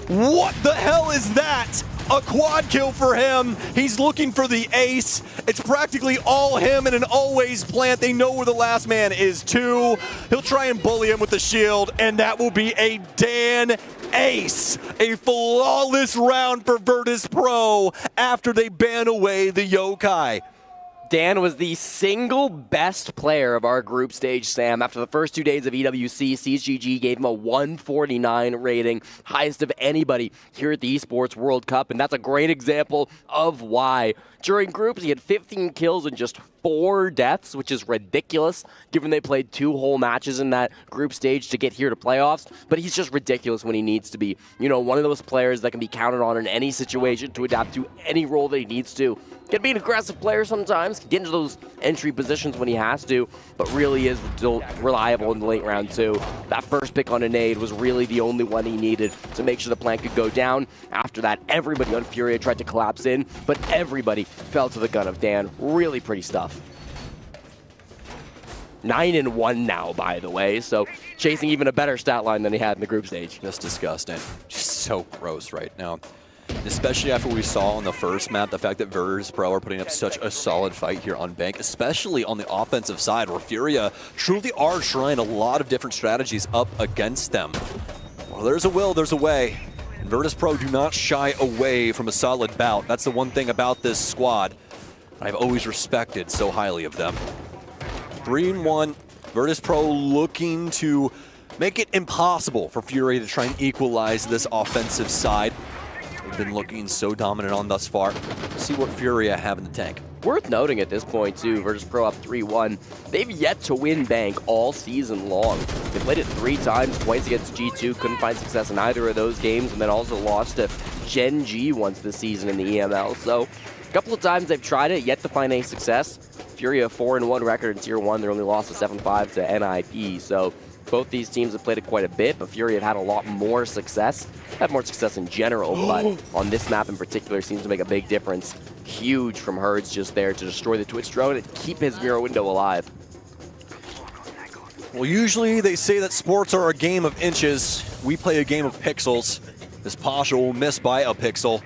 What the hell is that? A quad kill for him. He's looking for the ace. It's practically all him and an always plant. They know where the last man is too. He'll try and bully him with the shield, and that will be a Dan ace. A flawless round for Virtus Pro after they ban away the yokai. Dan was the single best player of our group stage, Sam. After the first 2 days of EWC, CGG gave him a 149 rating, highest of anybody here at the Esports World Cup, and that's a great example of why. During groups, he had 15 kills and just 4 deaths, which is ridiculous, given they played 2 whole matches in that group stage to get here to playoffs, but he's just ridiculous when he needs to be. You know, one of those players that can be counted on in any situation to adapt to any role that he needs to. Can be an aggressive player sometimes, can get into those entry positions when he has to, but really is still reliable in the late round too. That first pick on a nade was really the only one he needed to make sure the plant could go down. After that, everybody on Furia tried to collapse in, but everybody fell to the gun of Dan. Really pretty stuff. 9-1 now, by the way, so chasing even a better stat line than he had in the group stage. Just disgusting. Just so gross right now. Especially after we saw on the first map, the fact that Virtus Pro are putting up such a solid fight here on Bank, especially on the offensive side, where Furia truly are trying a lot of different strategies up against them. Well, there's a will, there's a way. And Virtus Pro do not shy away from a solid bout. That's the one thing about this squad I've always respected so highly of them. 3-1, Virtus Pro looking to make it impossible for Furia to try and equalize this offensive side. They've been looking so dominant on thus far. Let's see what Furia have in the tank. Worth noting at this point, too, Virtus Pro up 3-1. They've yet to win Bank all season long. They played it 3 times, twice against G2, couldn't find success in either of those games, and then also lost to Gen G once this season in the EML. So, a couple of times they've tried it, yet to find any success. Furia, 4-1 record in Tier 1. They're only lost to 7-5 to NIP, so both these teams have played it quite a bit, but Furia have had a lot more success. Had more success in general, but on this map in particular seems to make a big difference. Huge from Herds just there to destroy the Twitch drone and keep his mirror window alive. Well, usually they say that sports are a game of inches. We play a game of pixels. This Pasha will miss by a pixel.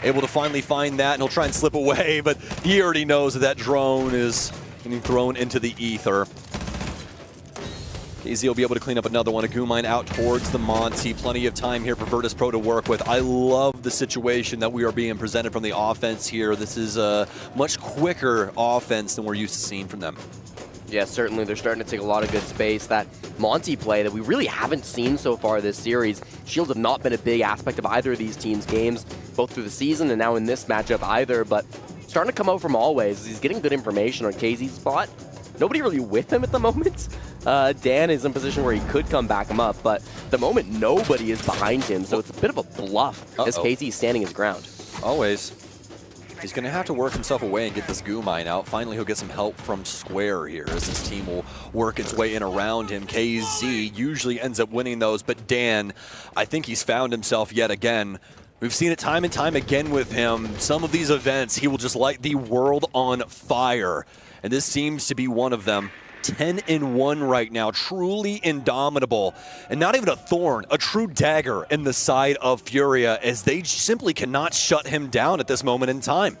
Able to finally find that, and he'll try and slip away, but he already knows that that drone is getting thrown into the ether. KZ will be able to clean up another one. A Goomine out towards the Monty. Plenty of time here for Virtus Pro to work with. I love the situation that we are being presented from the offense here. This is a much quicker offense than we're used to seeing from them. Yeah, certainly. They're starting to take a lot of good space. That Monty play that we really haven't seen so far this series. Shields have not been a big aspect of either of these teams' games, both through the season and now in this matchup either, but starting to come out from always. He's getting good information on KZ's spot. Nobody really with him at the moment. Dan is in a position where he could come back him up, but at the moment nobody is behind him, so it's a bit of a bluff as KZ is standing his ground. Always. He's going to have to work himself away and get this goo mine out. Finally, he'll get some help from Square here as his team will work its way in around him. KZ usually ends up winning those, but Dan, I think he's found himself yet again. We've seen it time and time again with him. Some of these events, he will just light the world on fire. And this seems to be one of them. 10-1 right now, truly indomitable. And not even a thorn, a true dagger in the side of Furia as they simply cannot shut him down at this moment in time.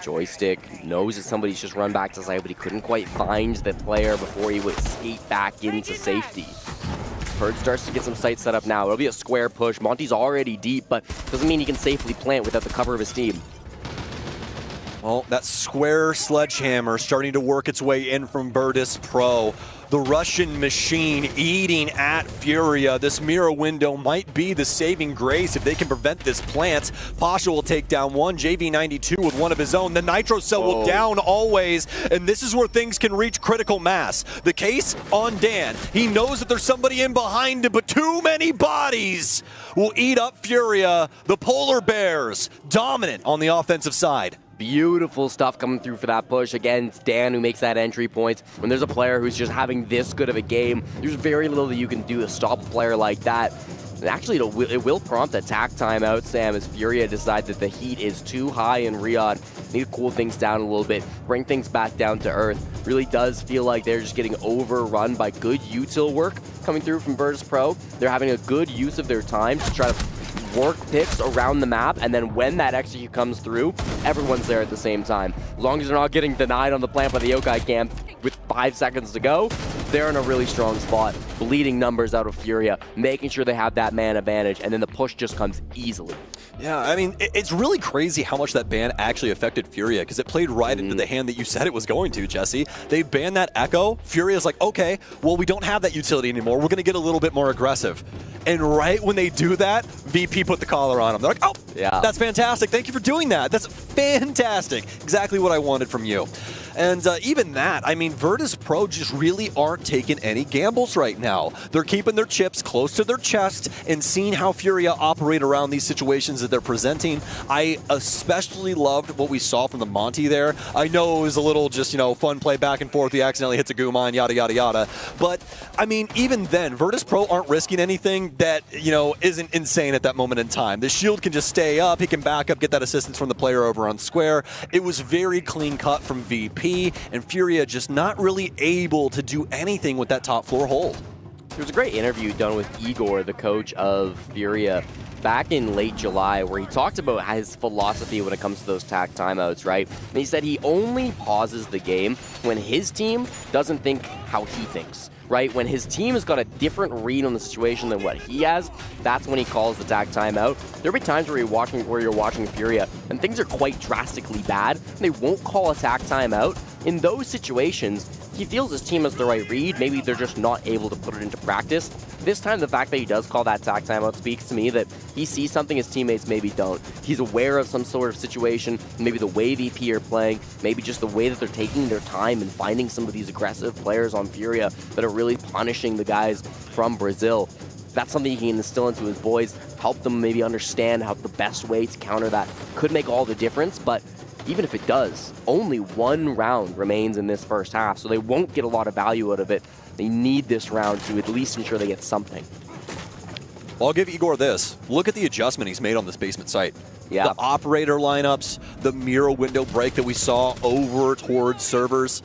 Joystick knows that somebody's just run back to side, but he couldn't quite find the player before he would skate back into safety. Herd starts to get some sights set up now. It'll be a square push. Monty's already deep, but doesn't mean he can safely plant without the cover of his team. Well, that square sledgehammer starting to work its way in from Virtus Pro. The Russian machine eating at Furia. This mirror window might be the saving grace if they can prevent this plant. Pasha will take down one. JV92 with one of his own. The Nitro Cell will down always, and this is where things can reach critical mass. The case on Dan. He knows that there's somebody in behind him, but too many bodies will eat up Furia. The Polar Bears dominant on the offensive side. Beautiful stuff coming through for that push. Again, it's Dan who makes that entry point. When there's a player who's just having this good of a game, there's very little that you can do to stop a player like that. And actually, it will prompt a tack timeout, Sam, as Furia decide that the heat is too high in Riyadh. Need to cool things down a little bit, bring things back down to earth. Really does feel like they're just getting overrun by good util work coming through from Virtus Pro. They're having a good use of their time to try to work picks around the map, and then when that execute comes through, everyone's there at the same time. As long as they're not getting denied on the plant by the Yokai camp with 5 seconds to go, they're in a really strong spot. Bleeding numbers out of Furia, making sure they have that man advantage, and then the push just comes easily. Yeah, I mean, it's really crazy how much that ban actually affected Furia, because it played right into the hand that you said it was going to, Jesse. They banned that Echo. Furia's like, okay, well, we don't have that utility anymore. We're going to get a little bit more aggressive. And right when they do that, VP put the collar on them. They're like, oh, yeah, that's fantastic. Thank you for doing that. That's fantastic. Exactly what I wanted from you. And even that, I mean, Virtus Pro just really aren't taking any gambles right now. They're keeping their chips close to their chest and seeing how Furia operate around these situations that they're presenting. I especially loved what we saw from the Monty there. I know it was a little just, fun play back and forth. He accidentally hits a Guman, yada, yada, yada. But, I mean, even then, Virtus Pro aren't risking anything that, isn't insane at that moment in time. The shield can just stay up. He can back up, get that assistance from the player over on Square. It was very clean cut from VP. And Furia just not really able to do anything with that top floor hold. There was a great interview done with Igor, the coach of Furia, back in late July, where he talked about his philosophy when it comes to those tack timeouts, right? And he said he only pauses the game when his team doesn't think how he thinks. Right? When his team has got a different read on the situation than what he has, that's when he calls the tack timeout. There'll be times where you're watching Furia and things are quite drastically bad. They won't call a tack timeout. In those situations, he feels his team has the right read. Maybe they're just not able to put it into practice. This time, the fact that he does call that tack timeout speaks to me that he sees something his teammates maybe don't. He's aware of some sort of situation, maybe the way VP are playing, maybe just the way that they're taking their time and finding some of these aggressive players on Furia that are really punishing the guys from Brazil. That's something he can instill into his boys, help them maybe understand how the best way to counter that could make all the difference, but even if it does, only one round remains in this first half, so they won't get a lot of value out of it. They need this round to at least ensure they get something. Well, I'll give Igor this. Look at the adjustment he's made on this basement site. Yeah. The operator lineups, the mirror window break that we saw over towards servers.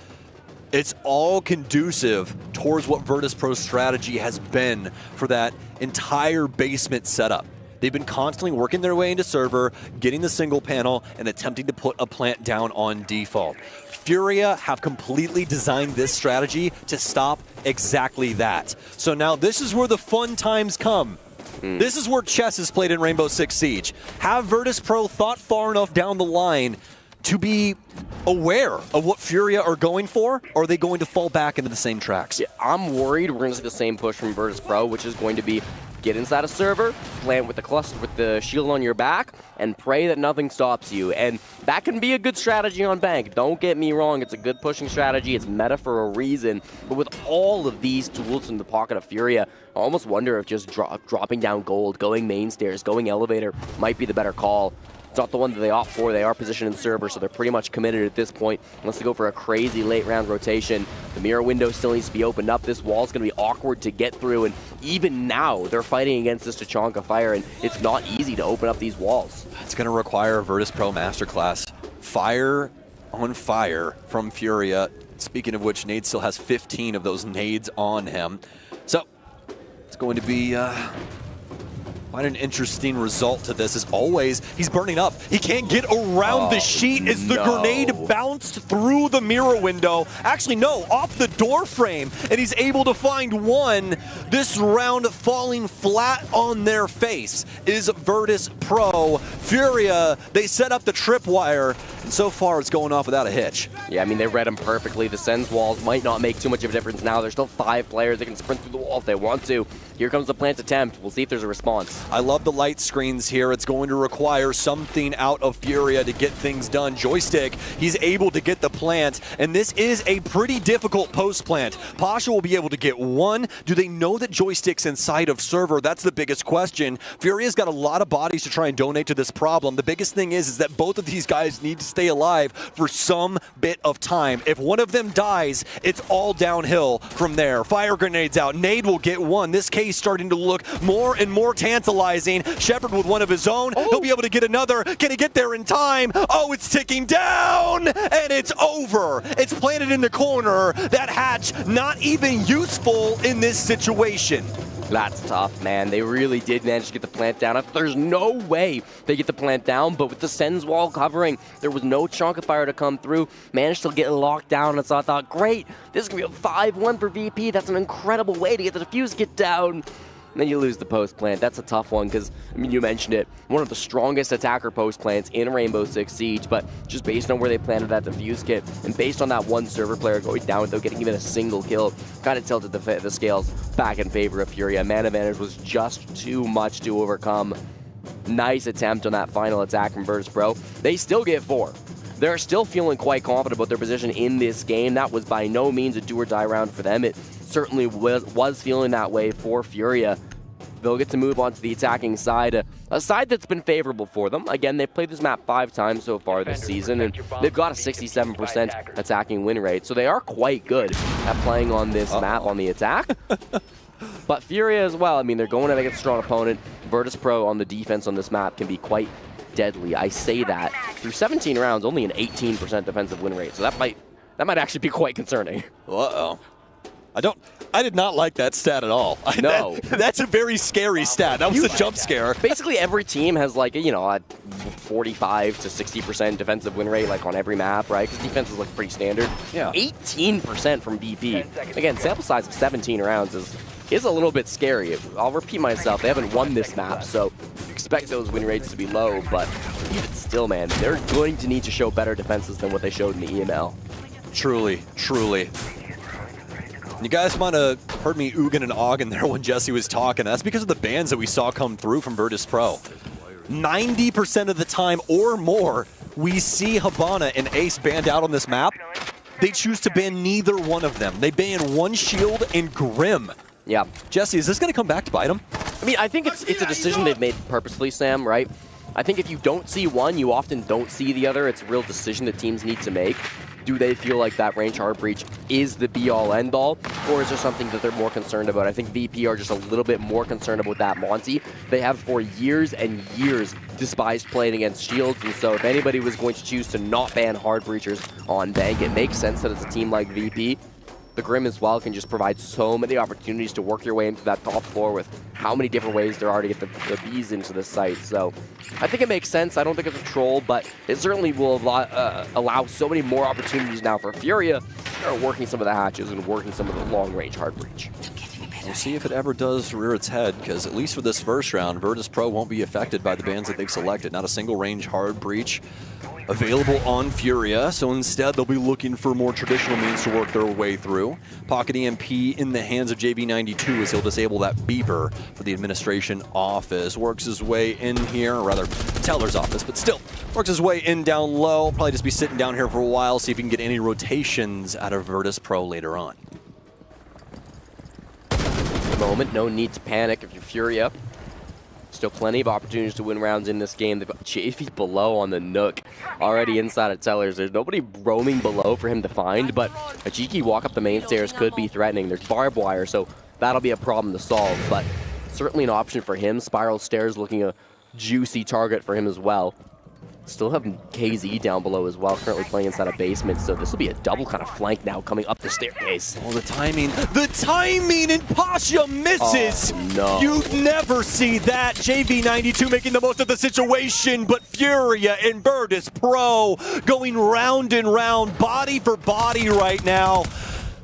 It's all conducive towards what Virtus Pro's strategy has been for that entire basement setup. They've been constantly working their way into server, getting the single panel, and attempting to put a plant down on default. Furia have completely designed this strategy to stop exactly that. So now this is where the fun times come. This is where chess is played in Rainbow Six Siege. Have Virtus Pro thought far enough down the line to be aware of what Furia are going for, or are they going to fall back into the same tracks? Yeah, I'm worried we're going to see the same push from Virtus Pro, which is going to be get inside a server, plant with the cluster with the shield on your back, and pray that nothing stops you. And that can be a good strategy on Bank. Don't get me wrong, it's a good pushing strategy. It's meta for a reason. But with all of these tools in the pocket of Furia, I almost wonder if just dropping down gold, going main stairs, going elevator might be the better call. It's not the one that they opt for. They are positioned in server, so they're pretty much committed at this point. Unless they go for a crazy late round rotation, the mirror window still needs to be opened up. This wall's going to be awkward to get through, and even now, they're fighting against this Tachanka fire, and it's not easy to open up these walls. It's going to require a Virtus Pro masterclass. Fire on fire from Furia. Speaking of which, Nade still has 15 of those nades on him. So, it's going to be Find an interesting result to this. As always, he's burning up. He can't get around the sheet as the grenade bounced through the mirror window. Actually, no, off the door frame, and he's able to find one. This round falling flat on their face is Virtus Pro. Furia, they set up the tripwire, and so far it's going off without a hitch. Yeah, I mean, they read him perfectly. The Sens walls might not make too much of a difference now. There's still 5 players that can sprint through the wall if they want to. Here comes the plant attempt. We'll see if there's a response. I love the light screens here. It's going to require something out of Furia to get things done. Joystick, he's able to get the plant, and this is a pretty difficult post plant. Pasha will be able to get one. Do they know that Joystick's inside of server? That's the biggest question. Furia's got a lot of bodies to try and donate to this problem. The biggest thing is that both of these guys need to stay alive for some bit of time. If one of them dies, it's all downhill from there. Fire grenades out. Nade will get one. This case starting to look more and more tantalizing. Shepard with one of his own. He'll be able to get another. Can he get there in time? Oh, it's ticking down, and it's over. It's planted in the corner. That hatch not even useful in this situation. That's tough, man. They really did manage to get the plant down. There's no way they get the plant down, but with the Sens wall covering, there was no chunk of fire to come through. Managed to get locked down, and so I thought, great, this is going to be a 5-1 for VP. That's an incredible way to get the defuse kit down. And then you lose the post plant. That's a tough one because, I mean, you mentioned it, one of the strongest attacker post plants in Rainbow Six Siege, but just based on where they planted that defuse kit and based on that one server player going down without getting even a single kill, kind of tilted the scales back in favor of Furia. Man advantage was just too much to overcome. Nice attempt on that final attack from Virtus Pro. They still get 4. They're still feeling quite confident about their position in this game. That was by no means a do or die round for them. It certainly was feeling that way for Furia. They'll get to move on to the attacking side, a side that's been favorable for them. Again, they've played this map 5 times so far this season, and they've got a 67% attacking win rate, so they are quite good at playing on this map on the attack. But Furia as well, I mean, they're going against a strong opponent. Virtus Pro on the defense on this map can be quite deadly. I say that. Through 17 rounds, only an 18% defensive win rate, so that might actually be quite concerning. Uh-oh. I did not like that stat at all. No. That's a very scary stat. That was a jump scare. Basically, every team has like, you know, a 45 to 60% defensive win rate like on every map, right? Because defense is like pretty standard. Yeah. 18% from BP. Again, sample size of 17 rounds is a little bit scary. I'll repeat myself. They haven't won this map, so expect those win rates to be low. But even still, man, they're going to need to show better defenses than what they showed in the EML. Truly, truly. You guys might have heard me ooging and ogging there when Jesse was talking. That's because of the bans that we saw come through from Virtus Pro. 90% of the time or more, we see Habana and Ace banned out on this map. They choose to ban neither one of them. They ban one Shield and Grim. Yeah. Jesse, is this going to come back to bite them? I mean, I think it's a decision they've made purposefully, Sam, right? I think if you don't see one, you often don't see the other. It's a real decision that teams need to make. Do they feel like that range hard breach is the be-all, end-all, or is there something that they're more concerned about? I think VP are just a little bit more concerned about that Monty. They have for years and years despised playing against shields, and so if anybody was going to choose to not ban hard breachers on Bank, it makes sense that it's a team like VP. The Grim as well can just provide so many opportunities to work your way into that top floor with how many different ways there are to get the bees into the site. So I think it makes sense. I don't think it's a troll, but it certainly will allow so many more opportunities now for Furia to start working some of the hatches and working some of the long-range hard breach. We'll see if it ever does rear its head, because at least for this first round, Virtus Pro won't be affected by the bans that they've selected. Not a single range hard breach available on Furia, so instead they'll be looking for more traditional means to work their way through. Pocket EMP in the hands of JV92 as he'll disable that beeper for the administration office. Works his way in here, or rather Teller's office, but still works his way in down low. Probably just be sitting down here for a while, see if he can get any rotations out of Virtus Pro later on. Moment, no need to panic if you're Furia. Still plenty of opportunities to win rounds in this game. They've got Chafee below on the Nook, already inside of Tellers. There's nobody roaming below for him to find, but a cheeky walk up the main stairs could be threatening. There's barbed wire, so that'll be a problem to solve, but certainly an option for him. Spiral stairs looking a juicy target for him as well. Still have KZ down below as well, currently playing inside a basement, so this will be a double kind of flank now coming up the staircase. Oh, the timing, and Pasha misses! Oh, no. You'd never see that. JV92 making the most of the situation, but Furia and Virtus Pro going round and round, body for body right now,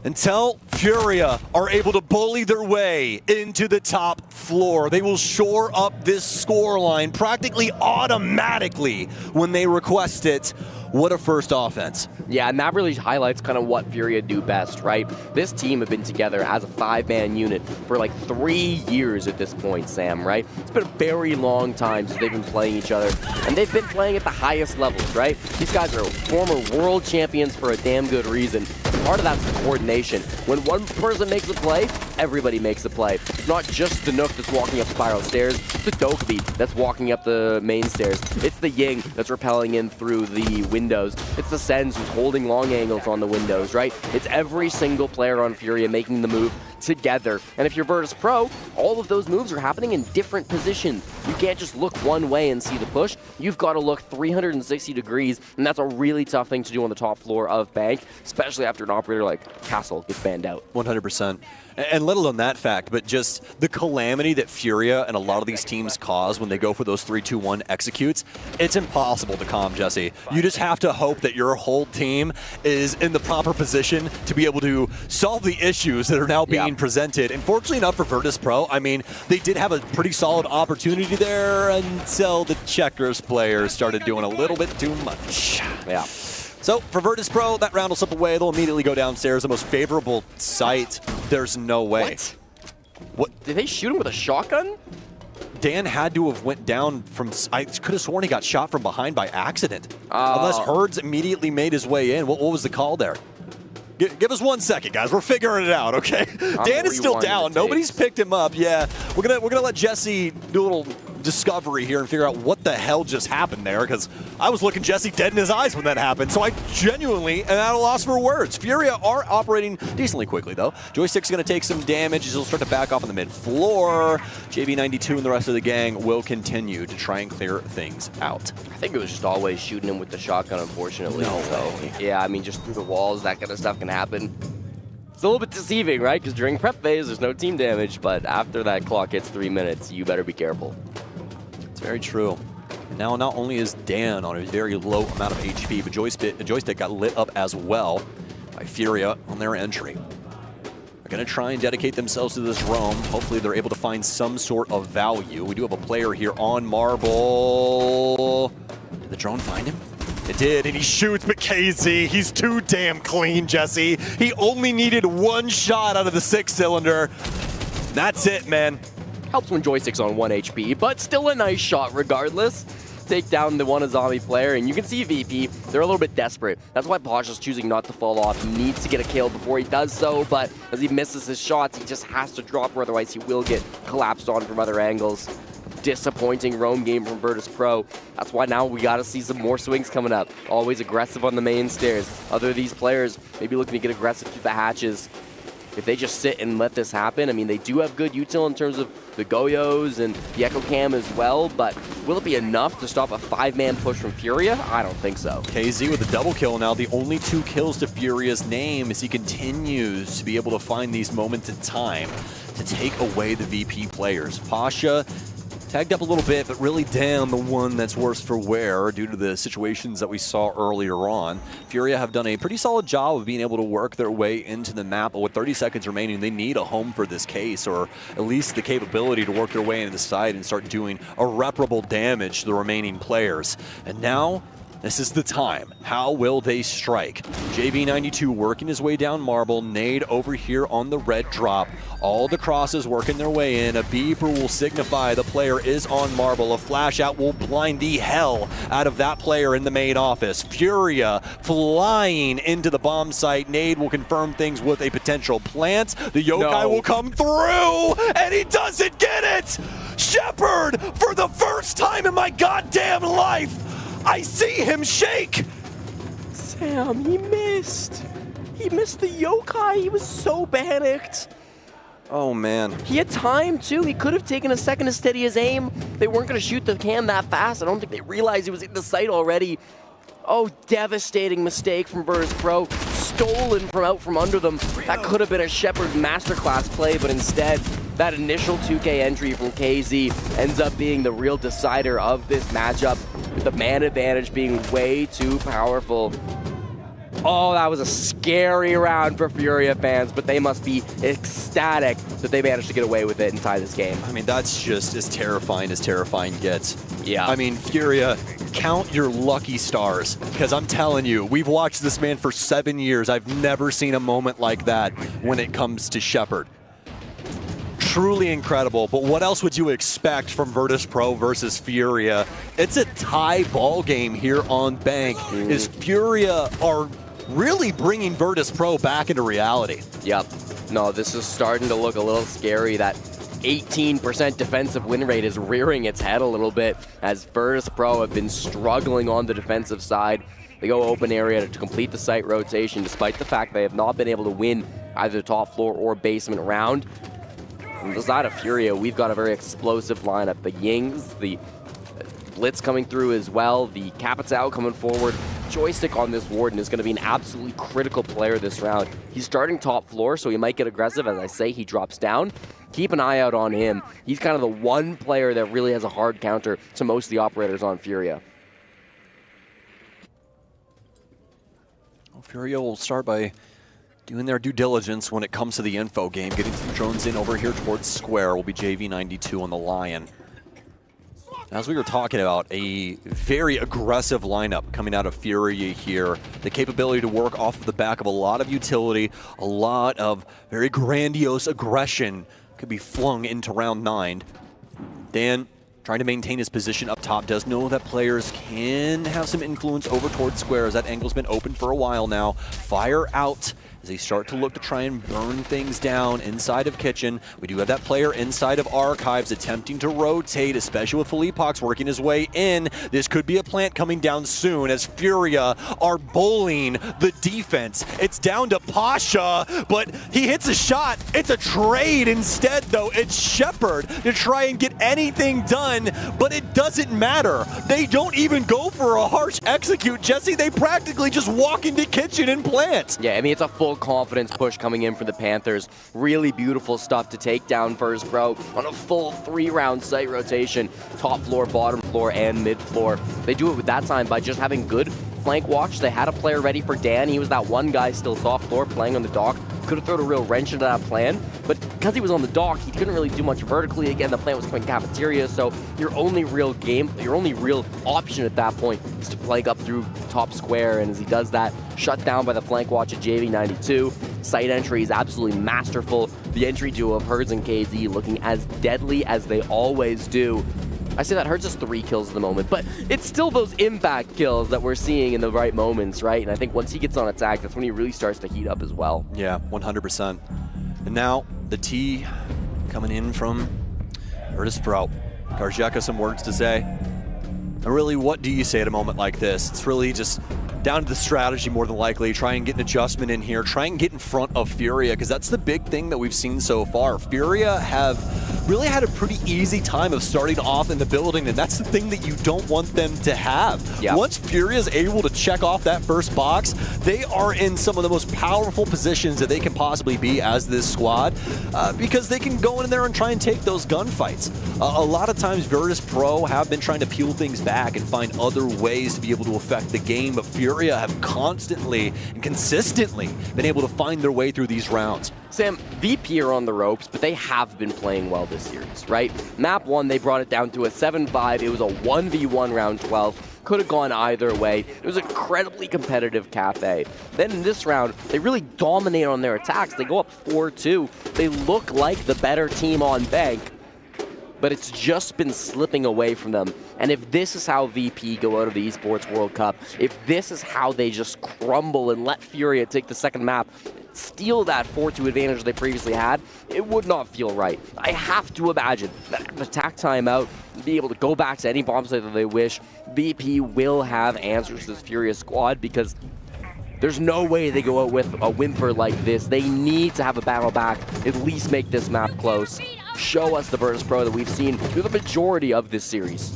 until Furia are able to bully their way into the top floor. They will shore up this scoreline practically automatically when they request it. What a first offense. Yeah, and that really highlights kind of what Furia do best, right? This team have been together as a 5-man unit for like 3 years at this point, Sam, right? It's been a very long time since they've been playing each other, and they've been playing at the highest levels, right? These guys are former world champions for a damn good reason. Part of that's the coordination. When one person makes a play, everybody makes a play. It's not just the Nook that's walking up spiral stairs, it's the Dokkaebi that's walking up the main stairs. It's the Ying that's rappelling in through the windows. It's the Sens who's holding long angles on the windows, right? It's every single player on Furia making the move together. And if you're Virtus Pro, all of those moves are happening in different positions. You can't just look one way and see the push. You've got to look 360 degrees, and that's a really tough thing to do on the top floor of Bank, especially after an operator like Castle gets banned out. 100%. And let alone that fact, but just the calamity that Furia and a lot of these teams cause when they go for those 3-2-1 executes, it's impossible to calm, Jesse. You just have to hope that your whole team is in the proper position to be able to solve the issues that are now being presented. And fortunately enough for Virtus Pro, I mean, they did have a pretty solid opportunity there until the Checkers players started doing a little bit too much. Yeah. So for Virtus Pro, that round will slip away. They'll immediately go downstairs. The most favorable site. There's no way. What? Did they shoot him with a shotgun? Dan had to have went down from... I could have sworn he got shot from behind by accident. Unless Herds immediately made his way in. What was the call there? Give us 1 second, guys. We're figuring it out, okay? Dan is still down. Nobody's picked him up. Yeah, we're gonna let Jesse do a little discovery here and figure out what the hell just happened there, because I was looking Jesse dead in his eyes when that happened, so I genuinely am at a loss for words. Furia are operating decently quickly, though. Joystick's going to take some damage. He'll start to back off on the mid-floor. JB92 and the rest of the gang will continue to try and clear things out. I think it was just always shooting him with the shotgun, unfortunately. Yeah, I mean, just through the walls, that kind of stuff can happen. It's a little bit deceiving, right? Because during prep phase, there's no team damage, but after that clock hits 3 minutes, you better be careful. It's very true. And now not only is Dan on a very low amount of HP, but Joystick got lit up as well by Furia on their entry. They're going to try and dedicate themselves to this roam. Hopefully they're able to find some sort of value. We do have a player here on Marble. Did the drone find him? It did, and he shoots, but KZ, he's too damn clean, Jesse. He only needed 1 shot out of the 6-cylinder. That's it, man. Helps when Joystick's on 1 HP, but still a nice shot regardless. Take down the one zombie player, and you can see VP, they're a little bit desperate. That's why Pasha's choosing not to fall off. He needs to get a kill before he does so, but as he misses his shots, he just has to drop, or otherwise he will get collapsed on from other angles. Disappointing roam game from Virtus Pro. That's why now we got to see some more swings coming up. Always aggressive on the main stairs. Other of these players maybe looking to get aggressive through the hatches. If they just sit and let this happen, I mean, they do have good util in terms of the Goyos and the Echo Cam as well, but will it be enough to stop a 5-man push from Furia? I don't think so. KZ with a double kill now, the only 2 kills to Furia's name as he continues to be able to find these moments in time to take away the VP players. Pasha tagged up a little bit, but really Dan, the one that's worse for wear due to the situations that we saw earlier on. Furia have done a pretty solid job of being able to work their way into the map, but with 30 seconds remaining, they need a home for this case, or at least the capability to work their way into the side and start doing irreparable damage to the remaining players. And now, this is the time. How will they strike? JV92 working his way down Marble. Nade over here on the red drop. All the crosses working their way in. A beeper will signify the player is on Marble. A flash out will blind the hell out of that player in the main office. Furia flying into the bomb site. Nade will confirm things with a potential plant. The yokai will come through, and he doesn't get it! Shepard, for the first time in my goddamn life, I see him shake! Sam, he missed. He missed the yokai. He was so panicked. Oh, man. He had time, too. He could have taken a second to steady his aim. They weren't going to shoot the cam that fast. I don't think they realized he was in the sight already. Oh, devastating mistake from Virtus Pro. Stolen from out from under them. That could have been a Shepard masterclass play, but instead, that initial 2K entry from KZ ends up being the real decider of this matchup, with the man advantage being way too powerful. Oh, that was a scary round for Furia fans, but they must be ecstatic that they managed to get away with it and tie this game. I mean, that's just as terrifying gets. Yeah. I mean, Furia, count your lucky stars, because I'm telling you, we've watched this man for 7 years. I've never seen a moment like that when it comes to Shepard. Truly incredible, but what else would you expect from Virtus Pro versus Furia? It's a tie ball game here on Bank. Is Furia are really bringing Virtus Pro back into reality. Yep. No, this is starting to look a little scary. That 18% defensive win rate is rearing its head a little bit as Virtus Pro have been struggling on the defensive side. They go open area to complete the site rotation, despite the fact they have not been able to win either the top floor or basement round. On the side of Furia, we've got a very explosive lineup. The Yings, the Blitz coming through as well, the Capitao coming forward. Joystick on this Warden is going to be an absolutely critical player this round. He's starting top floor, so he might get aggressive. As I say, he drops down. Keep an eye out on him. He's kind of the one player that really has a hard counter to most of the operators on Furia. Well, Furia will start by doing their due diligence when it comes to the info game. Getting some drones in over here towards Square will be JV92 on the Lion. As we were talking about, a very aggressive lineup coming out of Furia here. The capability to work off of the back of a lot of utility, a lot of very grandiose aggression could be flung into round 9. Dan, trying to maintain his position up top, does know that players can have some influence over towards Square, as that angle's been open for a while now. Fire out as they start to look to try and burn things down inside of Kitchen. We do have that player inside of Archives attempting to rotate, especially with Felipox working his way in. This could be a plant coming down soon as Furia are bullying the defense. It's down to Pasha, but he hits a shot. It's a trade instead, though. It's Shepard to try and get anything done, but it doesn't matter. They don't even go for a harsh execute, Jesse. They practically just walk into Kitchen and plant. Yeah, I mean, it's a full confidence push coming in for the Panthers. Really beautiful stuff to take down Virtus Pro on a full 3-round site rotation. Top floor, bottom floor, and mid floor. They do it with that time by just having good flank watch. They had a player ready for Dan. He was that one guy still top floor playing on the dock. Could have thrown a real wrench into that plan, but because he was on the dock, he couldn't really do much vertically. Again, the plan was coming cafeteria, so your only real option at that point is to flank up through top square, and as he does that, shut down by the flank watch at JV92. Site entry is absolutely masterful. The entry duo of Herds and KZ looking as deadly as they always do. I say that Hertz has 3 kills at the moment, but it's still those impact kills that we're seeing in the right moments, right? And I think once he gets on attack, that's when he really starts to heat up as well. Yeah, 100%. And now the T coming in from Virtus Pro. Garjeka, some words to say. And really, what do you say at a moment like this? It's really just down to the strategy more than likely. Try and get an adjustment in here. Try and get in front of Furia, because that's the big thing that we've seen so far. Furia have really had a pretty easy time of starting off in the building, and that's the thing that you don't want them to have. Yep. Once Furia is able to check off that first box, they are in some of the most powerful positions that they can possibly be as this squad, because they can go in there and try and take those gunfights. A lot of times Virtus Pro have been trying to peel things back and find other ways to be able to affect the game, but Furia have constantly and consistently been able to find their way through these rounds. Sam, VP are on the ropes, but they have been playing well this series, right? Map 1, they brought it down to a 7-5. It was a 1v1 round 12. Could have gone either way. It was an incredibly competitive Cafe. Then in this round, they really dominate on their attacks. They go up 4-2. They look like the better team on Bank, but it's just been slipping away from them. And if this is how VP go out of the Esports World Cup, if this is how they just crumble and let Furia take the second map, steal that 4-2 advantage they previously had, it would not feel right. I have to imagine that attack timeout, be able to go back to any bomb site that they wish, VP will have answers to this Furia squad, because There's no way they go out with a whimper like this. They need to have a battle back, at least make this map close. Show us the Virtus Pro that we've seen through the majority of this series.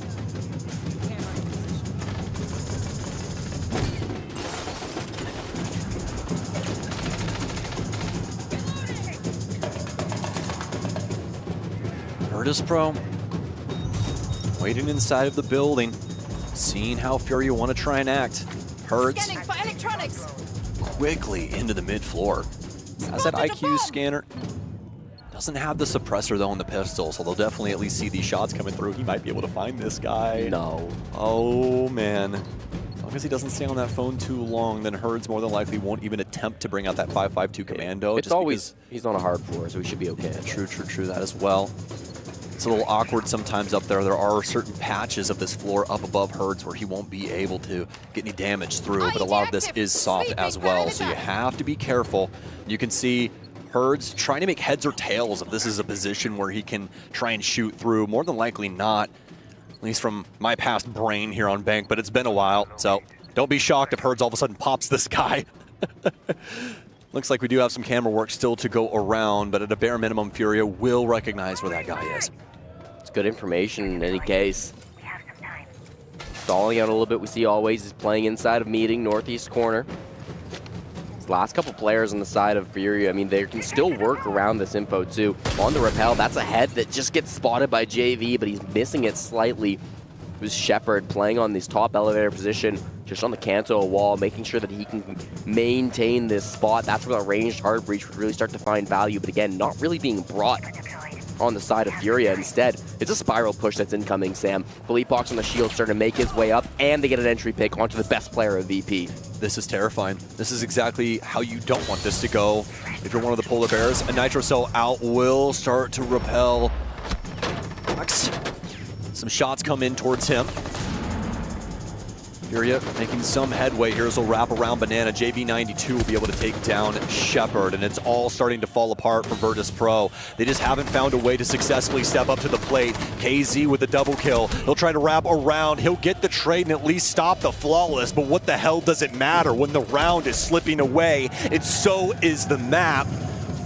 Virtus Pro waiting inside of the building, seeing how Furia want to try and act. Herds quickly into the mid floor. Has that IQ scanner. Doesn't have the suppressor though on the pistol, so they'll definitely at least see these shots coming through. He might be able to find this guy. No. Oh man. As long as he doesn't stay on that phone too long, then Herds more than likely won't even attempt to bring out that 5.52 commando. It's always, he's on a hard floor, so he should be okay. True, that as well. It's a little awkward sometimes up there. There are certain patches of this floor up above Herds where he won't be able to get any damage through, but a lot of this is soft as well, so you have to be careful. You can see Herds trying to make heads or tails if this is a position where he can try and shoot through. More than likely not, at least from my past brain here on Bank, but it's been a while, so don't be shocked if Herds all of a sudden pops this guy. Looks like we do have some camera work still to go around, but at a bare minimum, Furia will recognize where that guy is. It's good information in any case. Stalling out a little bit, we see Always is playing inside of meeting, northeast corner. These last couple players on the side of Furia, I mean, they can still work around this info too. On the rappel, that's a head that just gets spotted by JV, but he's missing it slightly. It was Shepard playing on this top elevator position, just on the Kanto wall, making sure that he can maintain this spot. That's where the ranged hard breach would really start to find value, but again, not really being brought on the side of Furia. Instead, it's a spiral push that's incoming, Sam. Philippox on the shield starting to make his way up, and they get an entry pick onto the best player of VP. This is terrifying. This is exactly how you don't want this to go. If you're one of the Polar Bears, a Nitro Cell out will start to repel. Some shots come in towards him. Furia making some headway. Here's a wrap around Banana. JV92 will be able to take down Shepard, and it's all starting to fall apart for Virtus Pro. They just haven't found a way to successfully step up to the plate. KZ with a double kill. He'll try to wrap around. He'll get the trade and at least stop the Flawless, but what the hell does it matter when the round is slipping away, and so is the map.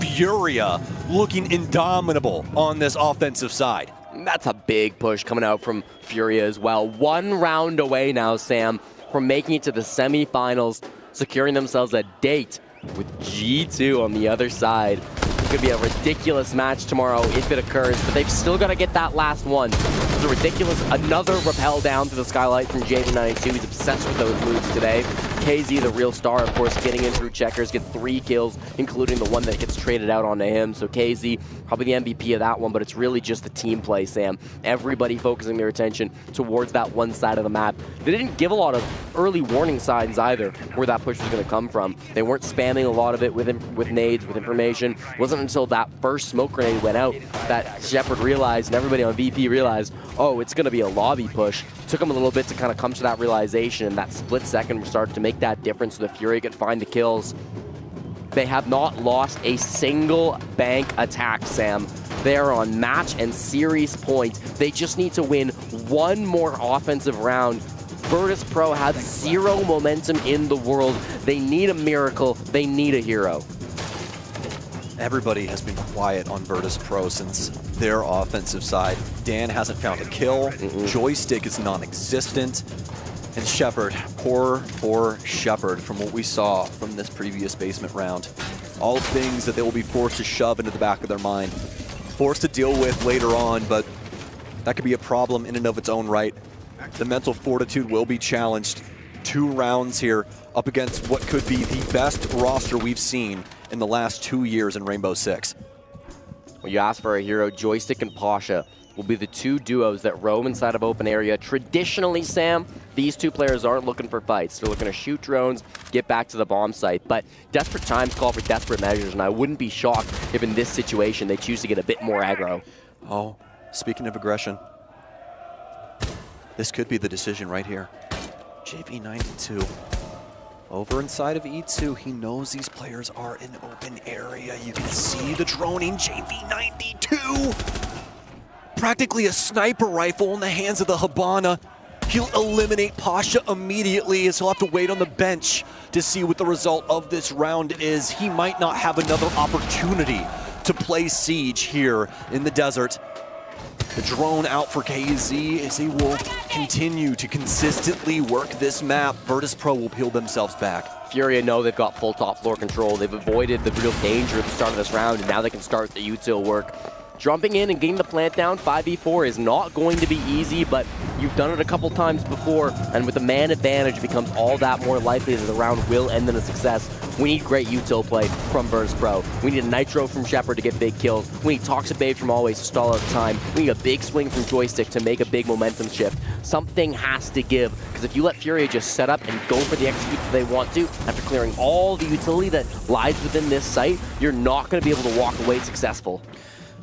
Furia looking indomitable on this offensive side. That's a big push coming out from Furia as well. One round away now, Sam, from making it to the semifinals, securing themselves a date with G2 on the other side. It's going to be a ridiculous match tomorrow if it occurs, but they've still got to get that last one. It's a ridiculous, another rappel down to the skylight from JV92. He's obsessed with those moves today. KZ, the real star, of course, getting in through checkers, get 3 kills, including the one that gets traded out onto him. So KZ, probably the MVP of that one, but it's really just the team play, Sam. Everybody focusing their attention towards that one side of the map. They didn't give a lot of early warning signs either where that push was going to come from. They weren't spamming a lot of it with nades, with information. It wasn't until that first smoke grenade went out that Shepard realized, and everybody on VP realized, oh, it's going to be a lobby push. Took them a little bit to kind of come to that realization, and that split second started to make that difference so the Fury could find the kills. They have not lost a single bank attack, Sam. They are on match and series points. They just need to win one more offensive round. Virtus Pro has 0 momentum in the world. They need a miracle. They need a hero. Everybody has been quiet on Virtus Pro since their offensive side. Dan hasn't found a kill. Joystick is non-existent. And Shepard, poor Shepard from what we saw from this previous basement round. All things that they will be forced to shove into the back of their mind. Forced to deal with later on, but that could be a problem in and of its own right. The mental fortitude will be challenged. 2 rounds here up against what could be the best roster we've seen in the last 2 years in Rainbow Six. Well, you asked for a hero. Joystick and Pasha will be the 2 duos that roam inside of open area. Traditionally, Sam, these 2 players aren't looking for fights. They're looking to shoot drones, get back to the bomb site. But desperate times call for desperate measures, and I wouldn't be shocked if in this situation they choose to get a bit more aggro. Oh, speaking of aggression, this could be the decision right here. JV92. Over inside of E2, he knows these players are in open area. You can see the droning. JV92. Practically a sniper rifle in the hands of the Habana. He'll eliminate Pasha immediately, as he'll have to wait on the bench to see what the result of this round is. He might not have another opportunity to play Siege here in the desert. The drone out for KZ as they will continue to consistently work this map. Virtus Pro will peel themselves back. Furia know they've got full top floor control. They've avoided the real danger at the start of this round, and now they can start the util work. Jumping in and getting the plant down 5v4 is not going to be easy, but you've done it a couple times before, and with the man advantage, it becomes all that more likely that the round will end in a success. We need great util play from Virtus Pro. We need a Nitro from Shepard to get big kills. We need Toxic Babe from Always to stall out the time. We need a big swing from Joystick to make a big momentum shift. Something has to give, because if you let Furia just set up and go for the execute that they want to, after clearing all the utility that lies within this site, you're not going to be able to walk away successful.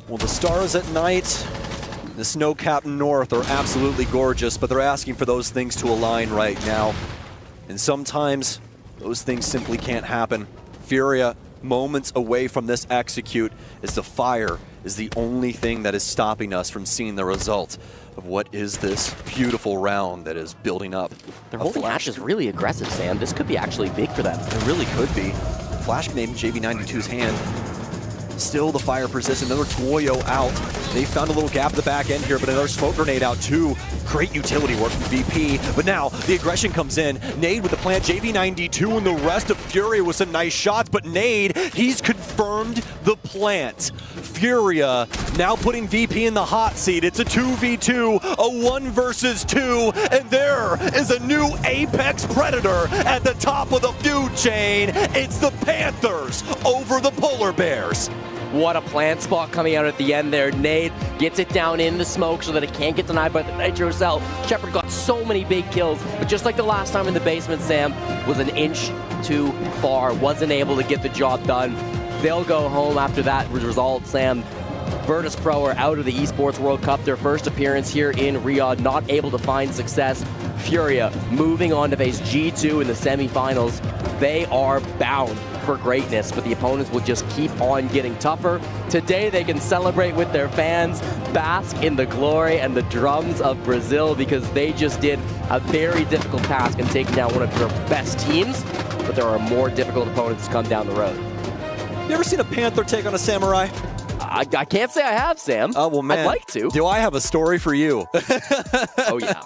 Well, the stars at night, the snow-capped north are absolutely gorgeous, but they're asking for those things to align right now. And sometimes those things simply can't happen. Furia, moments away from this execute, as the fire is the only thing that is stopping us from seeing the result of what is this beautiful round that is building up. Their holding Hatch is really aggressive, Sam. This could be actually big for them. It really could be. Flash grenade in JV92's hand. Still the fire persists, another Toyo out. They found a little gap at the back end here, but another smoke grenade out too. Great utility work from VP, but now the aggression comes in. Nade with the plant, JV92 and the rest of Furia with some nice shots, but Nade, he's confirmed the plant. Furia now putting VP in the hot seat. It's a 2v2, a 1 versus 2, and there is a new apex predator at the top of the food chain. It's the Panthers over the Polar Bears. What a plant spot coming out at the end there. Nade gets it down in the smoke so that it can't get denied by the Nitro cell. Shepard got so many big kills, but just like the last time in the basement, Sam was an inch too far, wasn't able to get the job done. They'll go home after that result, Sam. Virtus Pro are out of the Esports World Cup, their first appearance here in Riyadh, not able to find success. Furia moving on to face G2 in the semifinals. They are bound for greatness, but the opponents will just keep on getting tougher. Today they can celebrate with their fans, bask in the glory and the drums of Brazil, because they just did a very difficult task in taking down one of their best teams, but there are more difficult opponents to come down the road. You ever seen a Panther take on a Samurai? I can't say I have, Sam. Oh, well, man. I'd like to. Do I have a story for you? Oh, yeah.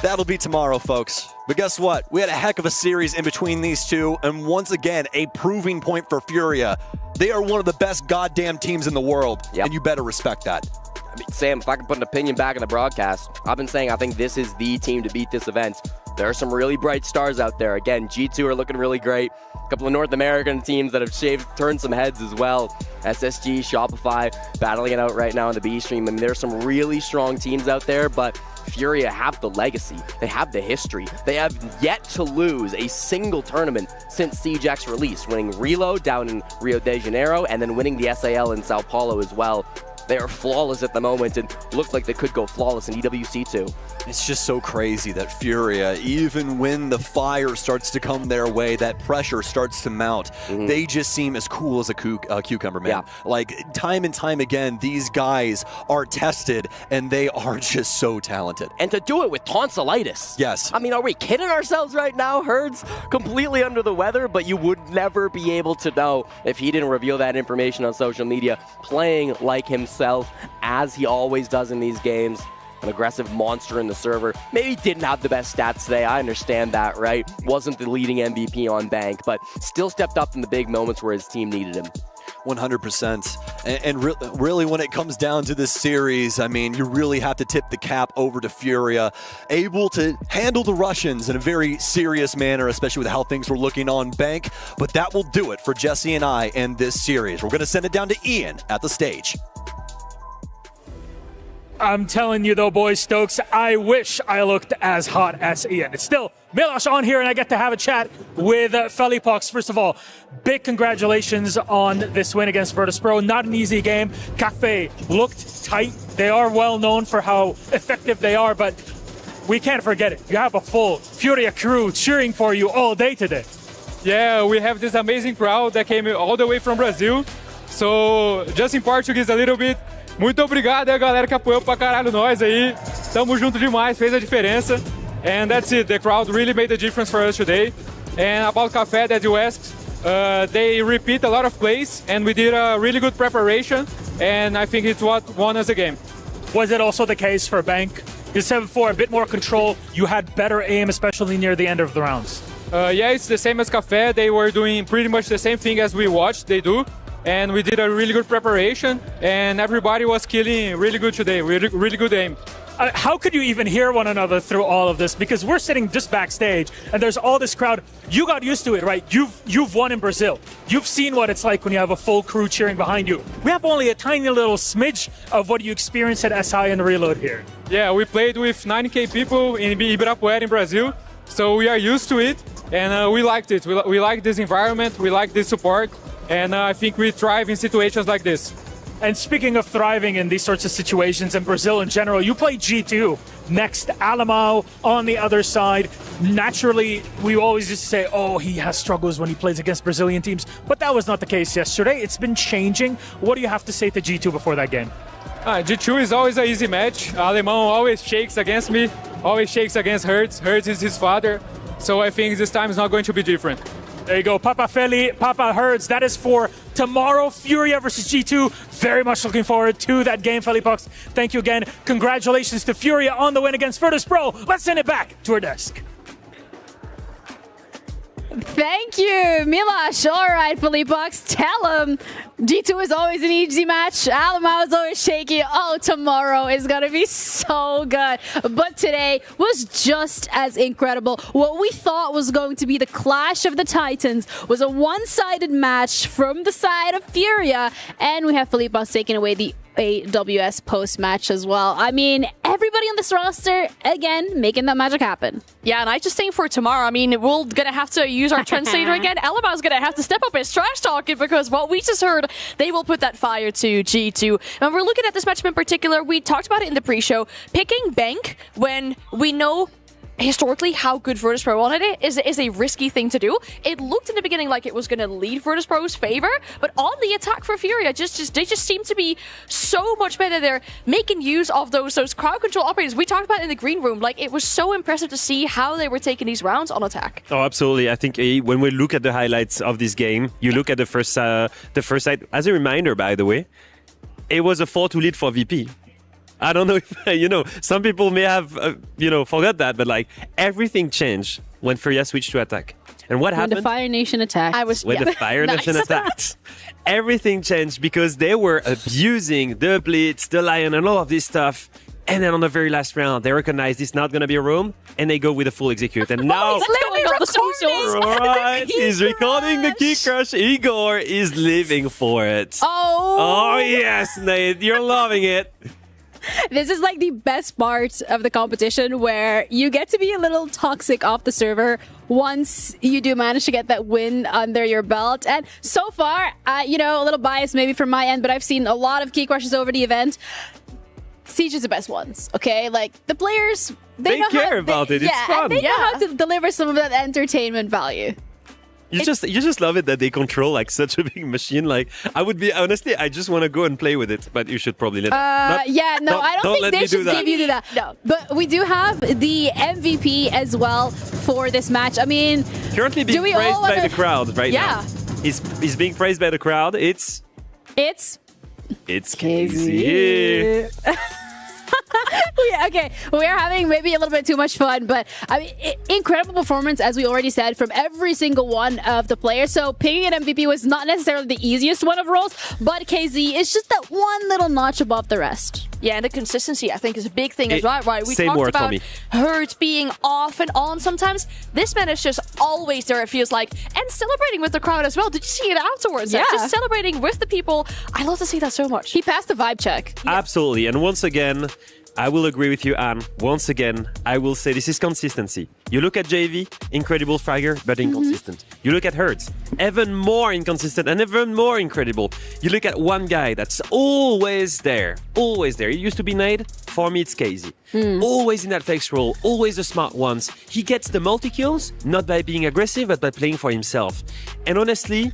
That'll be tomorrow, folks. But guess what? We had a heck of a series in between these two, and once again, a proving point for Furia. They are one of the best goddamn teams in the world, and you better respect that. I mean, Sam, if I can put an opinion back in the broadcast, I've been saying I think this is the team to beat this event. There are some really bright stars out there. Again, G2 are looking really great. A couple of North American teams that have turned some heads as well. SSG, Shopify, battling it out right now in the B stream. I mean, there's some really strong teams out there, but Furia have the legacy. They have the history. They have yet to lose a single tournament since Siege X release, winning Reload down in Rio de Janeiro and then winning the SAL in Sao Paulo as well. They are flawless at the moment and look like they could go flawless in EWC too. It's just so crazy that Furia, even when the fire starts to come their way, that pressure starts to mount, they just seem as cool as a cucumber, man. Yeah. Like, time and time again, these guys are tested, and they are just so talented. And to do it with tonsillitis. Yes. I mean, are we kidding ourselves right now? Herd's completely under the weather, but you would never be able to know if he didn't reveal that information on social media, playing like himself, as he always does in these games. An aggressive monster in the server. Maybe didn't have the best stats today. I understand that, right? Wasn't the leading MVP on Bank, but still stepped up in the big moments where his team needed him. 100%. And really, when it comes down to this series, I mean, you really have to tip the cap over to Furia. Able to handle the Russians in a very serious manner, especially with how things were looking on Bank. But that will do it for Jesse and I in this series. We're going to send it down to Ian at the stage. I'm telling you though, boys, Stokes, I wish I looked as hot as Ian. It's still Milos on here, and I get to have a chat with Felipox. First of all, big congratulations on this win against Virtus Pro. Not an easy game. Cafe looked tight. They are well known for how effective they are, but we can't forget it. You have a full Furia crew cheering for you all day today. Yeah, we have this amazing crowd that came all the way from Brazil. So, just in Portuguese a little bit, muito obrigado aí, galera que apoiou pra caralho nós aí. Tamo junto demais, fez a diferença. and that's it. The crowd really made a difference for us today. And about Café that you asked, they repeat a lot of plays, and we did a really good preparation, and I think it's what won us the game. Was it also the case for Bank? You 7-4, a bit more control. You had better aim, especially near the end of the rounds. Yeah, it's the same as Café. They were doing pretty much the same thing as we watched they do. And we did a really good preparation, and everybody was killing really good today. Really good aim. How could you even hear one another through all of this? Because we're sitting just backstage, and there's all this crowd. You got used to it, right? You've won in Brazil. You've seen what it's like when you have a full crew cheering behind you. We have only a tiny little smidge of what you experienced at SI and Reload here. Yeah, we played with 90K people in Ibirapuera in Brazil, so we are used to it, and we liked it. We like this environment, we like this support, and I think we thrive in situations like this. And speaking of thriving in these sorts of situations in Brazil in general, you play G2 next to Alemão on the other side. Naturally, we always used to say, oh, he has struggles when he plays against Brazilian teams, but that was not the case yesterday. It's been changing. What do you have to say to G2 before that game? G2 is always an easy match. Alemão always shakes against me, always shakes against Hertz. Hertz is his father, so I think this time is not going to be different. There you go, Papa Feli, Papa Hertz. That is for tomorrow, Furia versus G2. Very much looking forward to that game, Felipox. Thank you again. Congratulations to Furia on the win against Virtus Pro. Let's send it back to our desk. Thank you, Milosh. All right, Felipox, tell him G2 is always an easy match. Alemão is always shaky. Oh, tomorrow is going to be so good. But today was just as incredible. What we thought was going to be the clash of the Titans was a one-sided match from the side of Furia. And we have Felipox taking away the AWS post-match as well. I mean, everybody on this roster, again, making that magic happen. Yeah, and I just think for tomorrow, I mean, we're going to have to use our translator again. Alemão's going to have to step up his trash talking because what we just heard, they will put that fire to G2. And we're looking at this matchup in particular. We talked about it in the pre-show. Picking Bank when we know historically how good Virtus Pro on it is a risky thing to do. It looked in the beginning like it was going to lead Virtus Pro's favor, but on the attack for Furia, they just seem to be so much better. They're making use of those crowd control operators. We talked about it in the green room. Like, it was so impressive to see how they were taking these rounds on attack. Oh, absolutely. I think when we look at the highlights of this game, you look at the first side. As a reminder, by the way, it was a 4-2 lead for VP. I don't know if, some people may have, forgot that, but like everything changed when Furia switched to attack. And what happened? When the Fire Nation attacked. The Fire Nation attacked. Everything changed because they were abusing the Blitz, the Lion, and all of this stuff. And then on the very last round, they recognize it's not going to be a room, and they go with a full execute. And now, he's recording the Key Crush. Igor is living for it. Oh yes, Nate, you're loving it. This is like the best part of the competition where you get to be a little toxic off the server once you do manage to get that win under your belt. And so far, a little bias maybe from my end, but I've seen a lot of key crushes over the event. Siege is the best ones, okay? Like, the players, they care about it. It's fun. And they know how to deliver some of that entertainment value. You just love it that they control like such a big machine. Like, I would be honestly, I just want to go and play with it, but you should probably let. I don't think they should give you that. No, but we do have the MVP as well for this match. I mean, currently being praised by the crowd right now. He's being praised by the crowd. It's crazy. Okay, we are having maybe a little bit too much fun, but I mean, incredible performance, as we already said, from every single one of the players. So picking an MVP was not necessarily the easiest one of roles, but KZ is just that one little notch above the rest. Yeah, and the consistency, I think, is a big thing as well, right? We talked about Hertz being off and on sometimes. This man is just always there, it feels like, and celebrating with the crowd as well. Did you see it afterwards? Yeah. Like, just celebrating with the people. I love to see that so much. He passed the vibe check. Absolutely, and once again, I will agree with you, Anne. Once again, I will say this is consistency. You look at JV, incredible fragger, but inconsistent. You look at Hertz, even more inconsistent and even more incredible. You look at one guy that's always there. It used to be Nade. For me, it's KZ. Always in that flex role, always the smart ones. He gets the multi-kills, not by being aggressive, but by playing for himself. And honestly,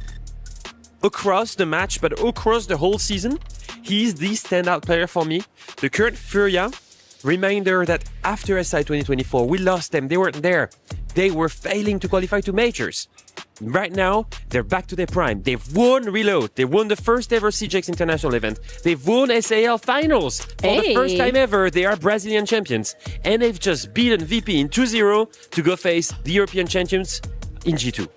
across the match, but across the whole season, he's the standout player for me. The current Furia reminder that after SI 2024, we lost them. They weren't there. They were failing to qualify to majors. Right now, they're back to their prime. They've won Reload. They won the first ever CJX International event. They've won SAL Finals. For the first time ever, they are Brazilian champions. And they've just beaten VP in 2-0 to go face the European champions in G2.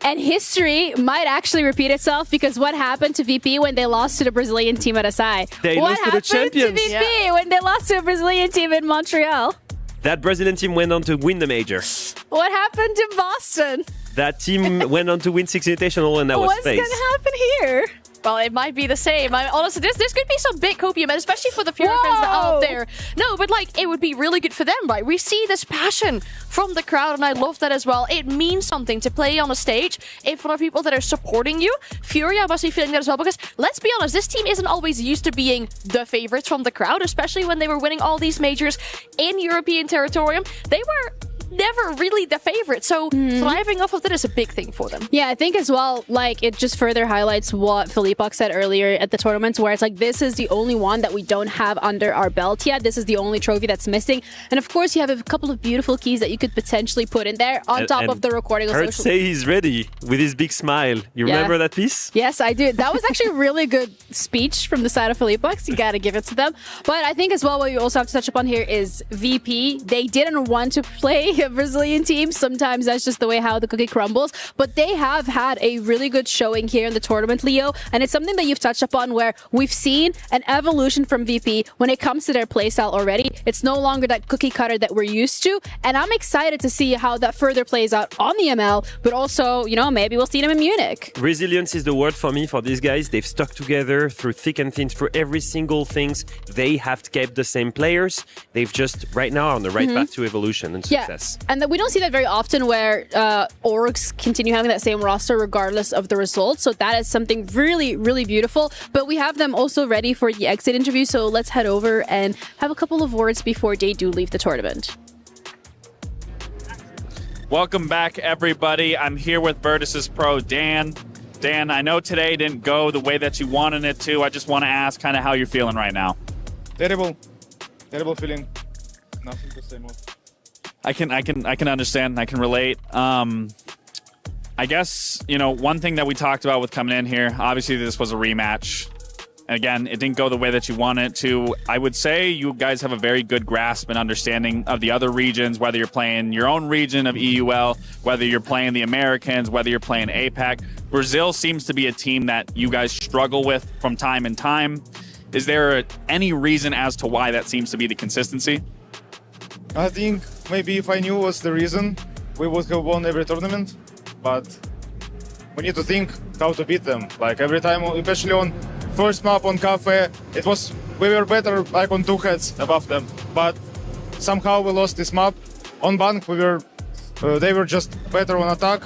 And history might actually repeat itself, because what happened to VP when they lost to the Brazilian team at SI? They what lost to the champions. To VP when they lost to a Brazilian team in Montreal? That Brazilian team went on to win the major. What happened to Boston? That team went on to win 6 Invitational, and that was What's space. going to happen here? Well, it might be the same. Honestly, this could be some big copium, and especially for the Furia fans that are out there. No, but like, it would be really good for them, right? We see this passion from the crowd, and I love that as well. It means something to play on a stage in front of people that are supporting you. Furia must be feeling that as well, because let's be honest, this team isn't always used to being the favorites from the crowd, especially when they were winning all these majors in European territorium. They were never really the favorite, so thriving off of that is a big thing for them. Yeah, I think as well, like, it just further highlights what Philippok said earlier at the tournaments, where it's like, this is the only one that we don't have under our belt yet. This is the only trophy that's missing. And of course, you have a couple of beautiful keys that you could potentially put in there on top of the recording of Hurt say he's ready with his big smile. You remember that piece? Yes, I do. That was actually a really good speech from the side of Philippok. You gotta give it to them. But I think as well, what you also have to touch upon here is VP. They didn't want to play a Brazilian team. Sometimes that's just the way how the cookie crumbles. But they have had a really good showing here in the tournament, Leo. And it's something that you've touched upon, where we've seen an evolution from VP when it comes to their playstyle already. It's no longer that cookie cutter that we're used to. And I'm excited to see how that further plays out on the ML. But also, you know, maybe we'll see them in Munich. Resilience is the word for me for these guys. They've stuck together through thick and thin, through every single things. They have kept the same players. They've just right now on the right path to evolution and success. Yeah. And we don't see that very often, where orgs continue having that same roster regardless of the results. So that is something really, really beautiful. But we have them also ready for the exit interview. So let's head over and have a couple of words before they do leave the tournament. Welcome back, everybody. I'm here with Virtus' pro, Dan. Dan, I know today didn't go the way that you wanted it to. I just want to ask kind of how you're feeling right now. Terrible feeling. Nothing to say more. I can understand. I can relate. I guess, you know, one thing that we talked about with coming in here, obviously this was a rematch. Again, it didn't go the way that you wanted it to. I would say you guys have a very good grasp and understanding of the other regions, whether you're playing your own region of EUL, whether you're playing the Americans, whether you're playing APAC. Brazil seems to be a team that you guys struggle with from time and time. Is there any reason as to why that seems to be the consistency? I think maybe if I knew what's the reason, we would have won every tournament, but we need to think how to beat them. Like every time, especially on first map on Cafe, we were better like on 2 heads above them, but somehow we lost this map. On Bank, they were just better on attack,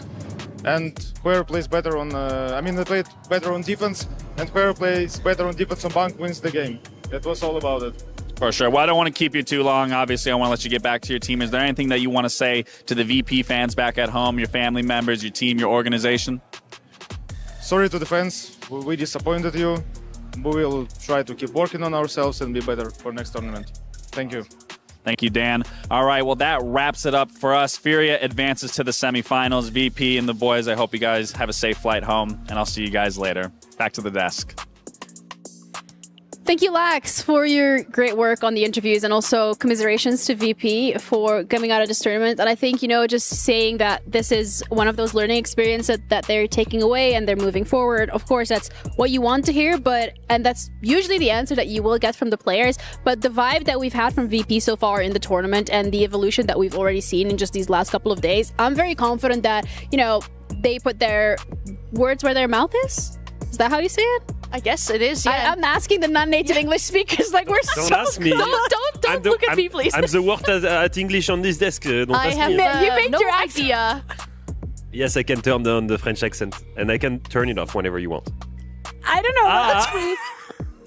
and whoever plays better on, they played better on defense, and whoever plays better on defense on Bank wins the game. That was all about it. For sure. Well, I don't want to keep you too long. Obviously, I want to let you get back to your team. Is there anything that you want to say to the VP fans back at home, your family members, your team, your organization? Sorry to the fans. We disappointed you. We will try to keep working on ourselves and be better for next tournament. Thank you. Thank you, Dan. All right, well, that wraps it up for us. Furia advances to the semifinals. VP and the boys, I hope you guys have a safe flight home, and I'll see you guys later. Back to the desk. Thank you, Lax, for your great work on the interviews, and also commiserations to VP for coming out of this tournament. And I think, you know, just saying that this is one of those learning experiences that they're taking away and they're moving forward. Of course, that's what you want to hear, and that's usually the answer that you will get from the players. But the vibe that we've had from VP so far in the tournament and the evolution that we've already seen in just these last couple of days, I'm very confident that, you know, they put their words where their mouth is. Is that how you say it? I guess it is, yeah. I'm asking the non-native English speakers, like, we're Don't so ask me. Don't look at me, please. I'm the worst at English on this desk. Don't I ask have me. You make no your idea. Yes, I can turn on the French accent, and I can turn it off whenever you want. I don't know.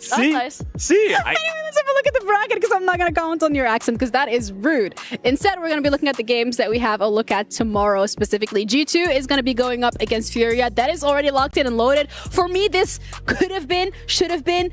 See? Nice. See? Anyway, let's have a look at the bracket, because I'm not going to comment on your accent, because that is rude. Instead, we're going to be looking at the games that we have a look at tomorrow specifically. G2 is going to be going up against Furia. That is already locked in and loaded. For me, this could have been, should have been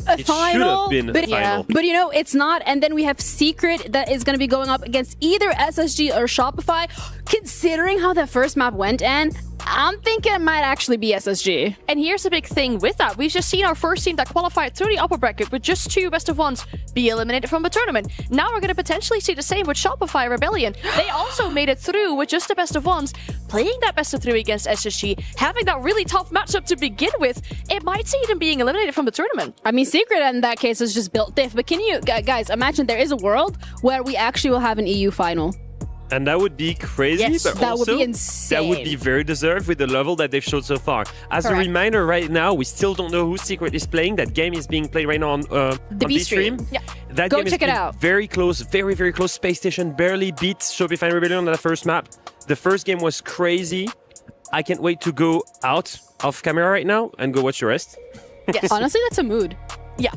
a It final, should have been a final. But you know, it's not. And then we have Secret that is going to be going up against either SSG or Shopify. Considering how that first map went, and I'm thinking it might actually be SSG. And here's the big thing with that. We've just seen our first team that qualified through the upper bracket with just 2 best of ones be eliminated from the tournament. Now we're going to potentially see the same with Shopify Rebellion. They also made it through with just the best of ones, playing that best of 3 against SSG, having that really tough matchup to begin with. It might see them being eliminated from the tournament. I mean, Secret in that case is just built diff. But can you guys imagine there is a world where we actually will have an EU final? And that would be crazy, Yes, but that would also be insane. that would be very deserved with the level that they've showed so far. As Correct. a reminder, right now, we still don't know who Secret is playing. That game is being played right now on B-Stream. Yeah. That Go game check has it been out. very close, very, very close. Space Station barely beat Shopify Rebellion on that first map. The first game was crazy. I can't wait to go out of camera right now and go watch the rest. Yes. Honestly, that's a mood. Yeah.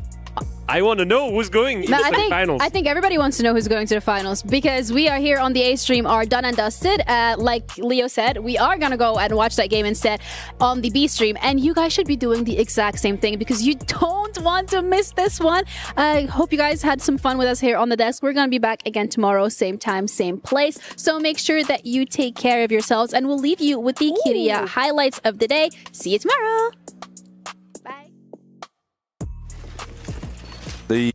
I want to know who's going in the finals. I think everybody wants to know who's going to the finals because we are here on the A stream are done and dusted. Like Leo said, we are going to go and watch that game instead on the B stream. And you guys should be doing the exact same thing because you don't want to miss this one. I hope you guys had some fun with us here on the desk. We're going to be back again tomorrow, same time, same place. So make sure that you take care of yourselves and we'll leave you with the Kyria highlights of the day. See you tomorrow. The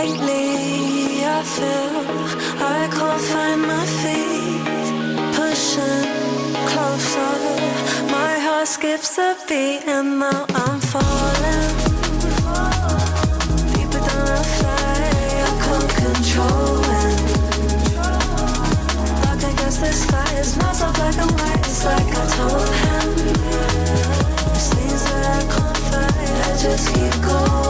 lately I feel I can't find my feet. Pushing closer, my heart skips a beat, and now I'm falling deeper than I fly. I can't control it. Dark against the sky, it's not so black and white. It's like I told him, there's things that I can't fight. I just keep going.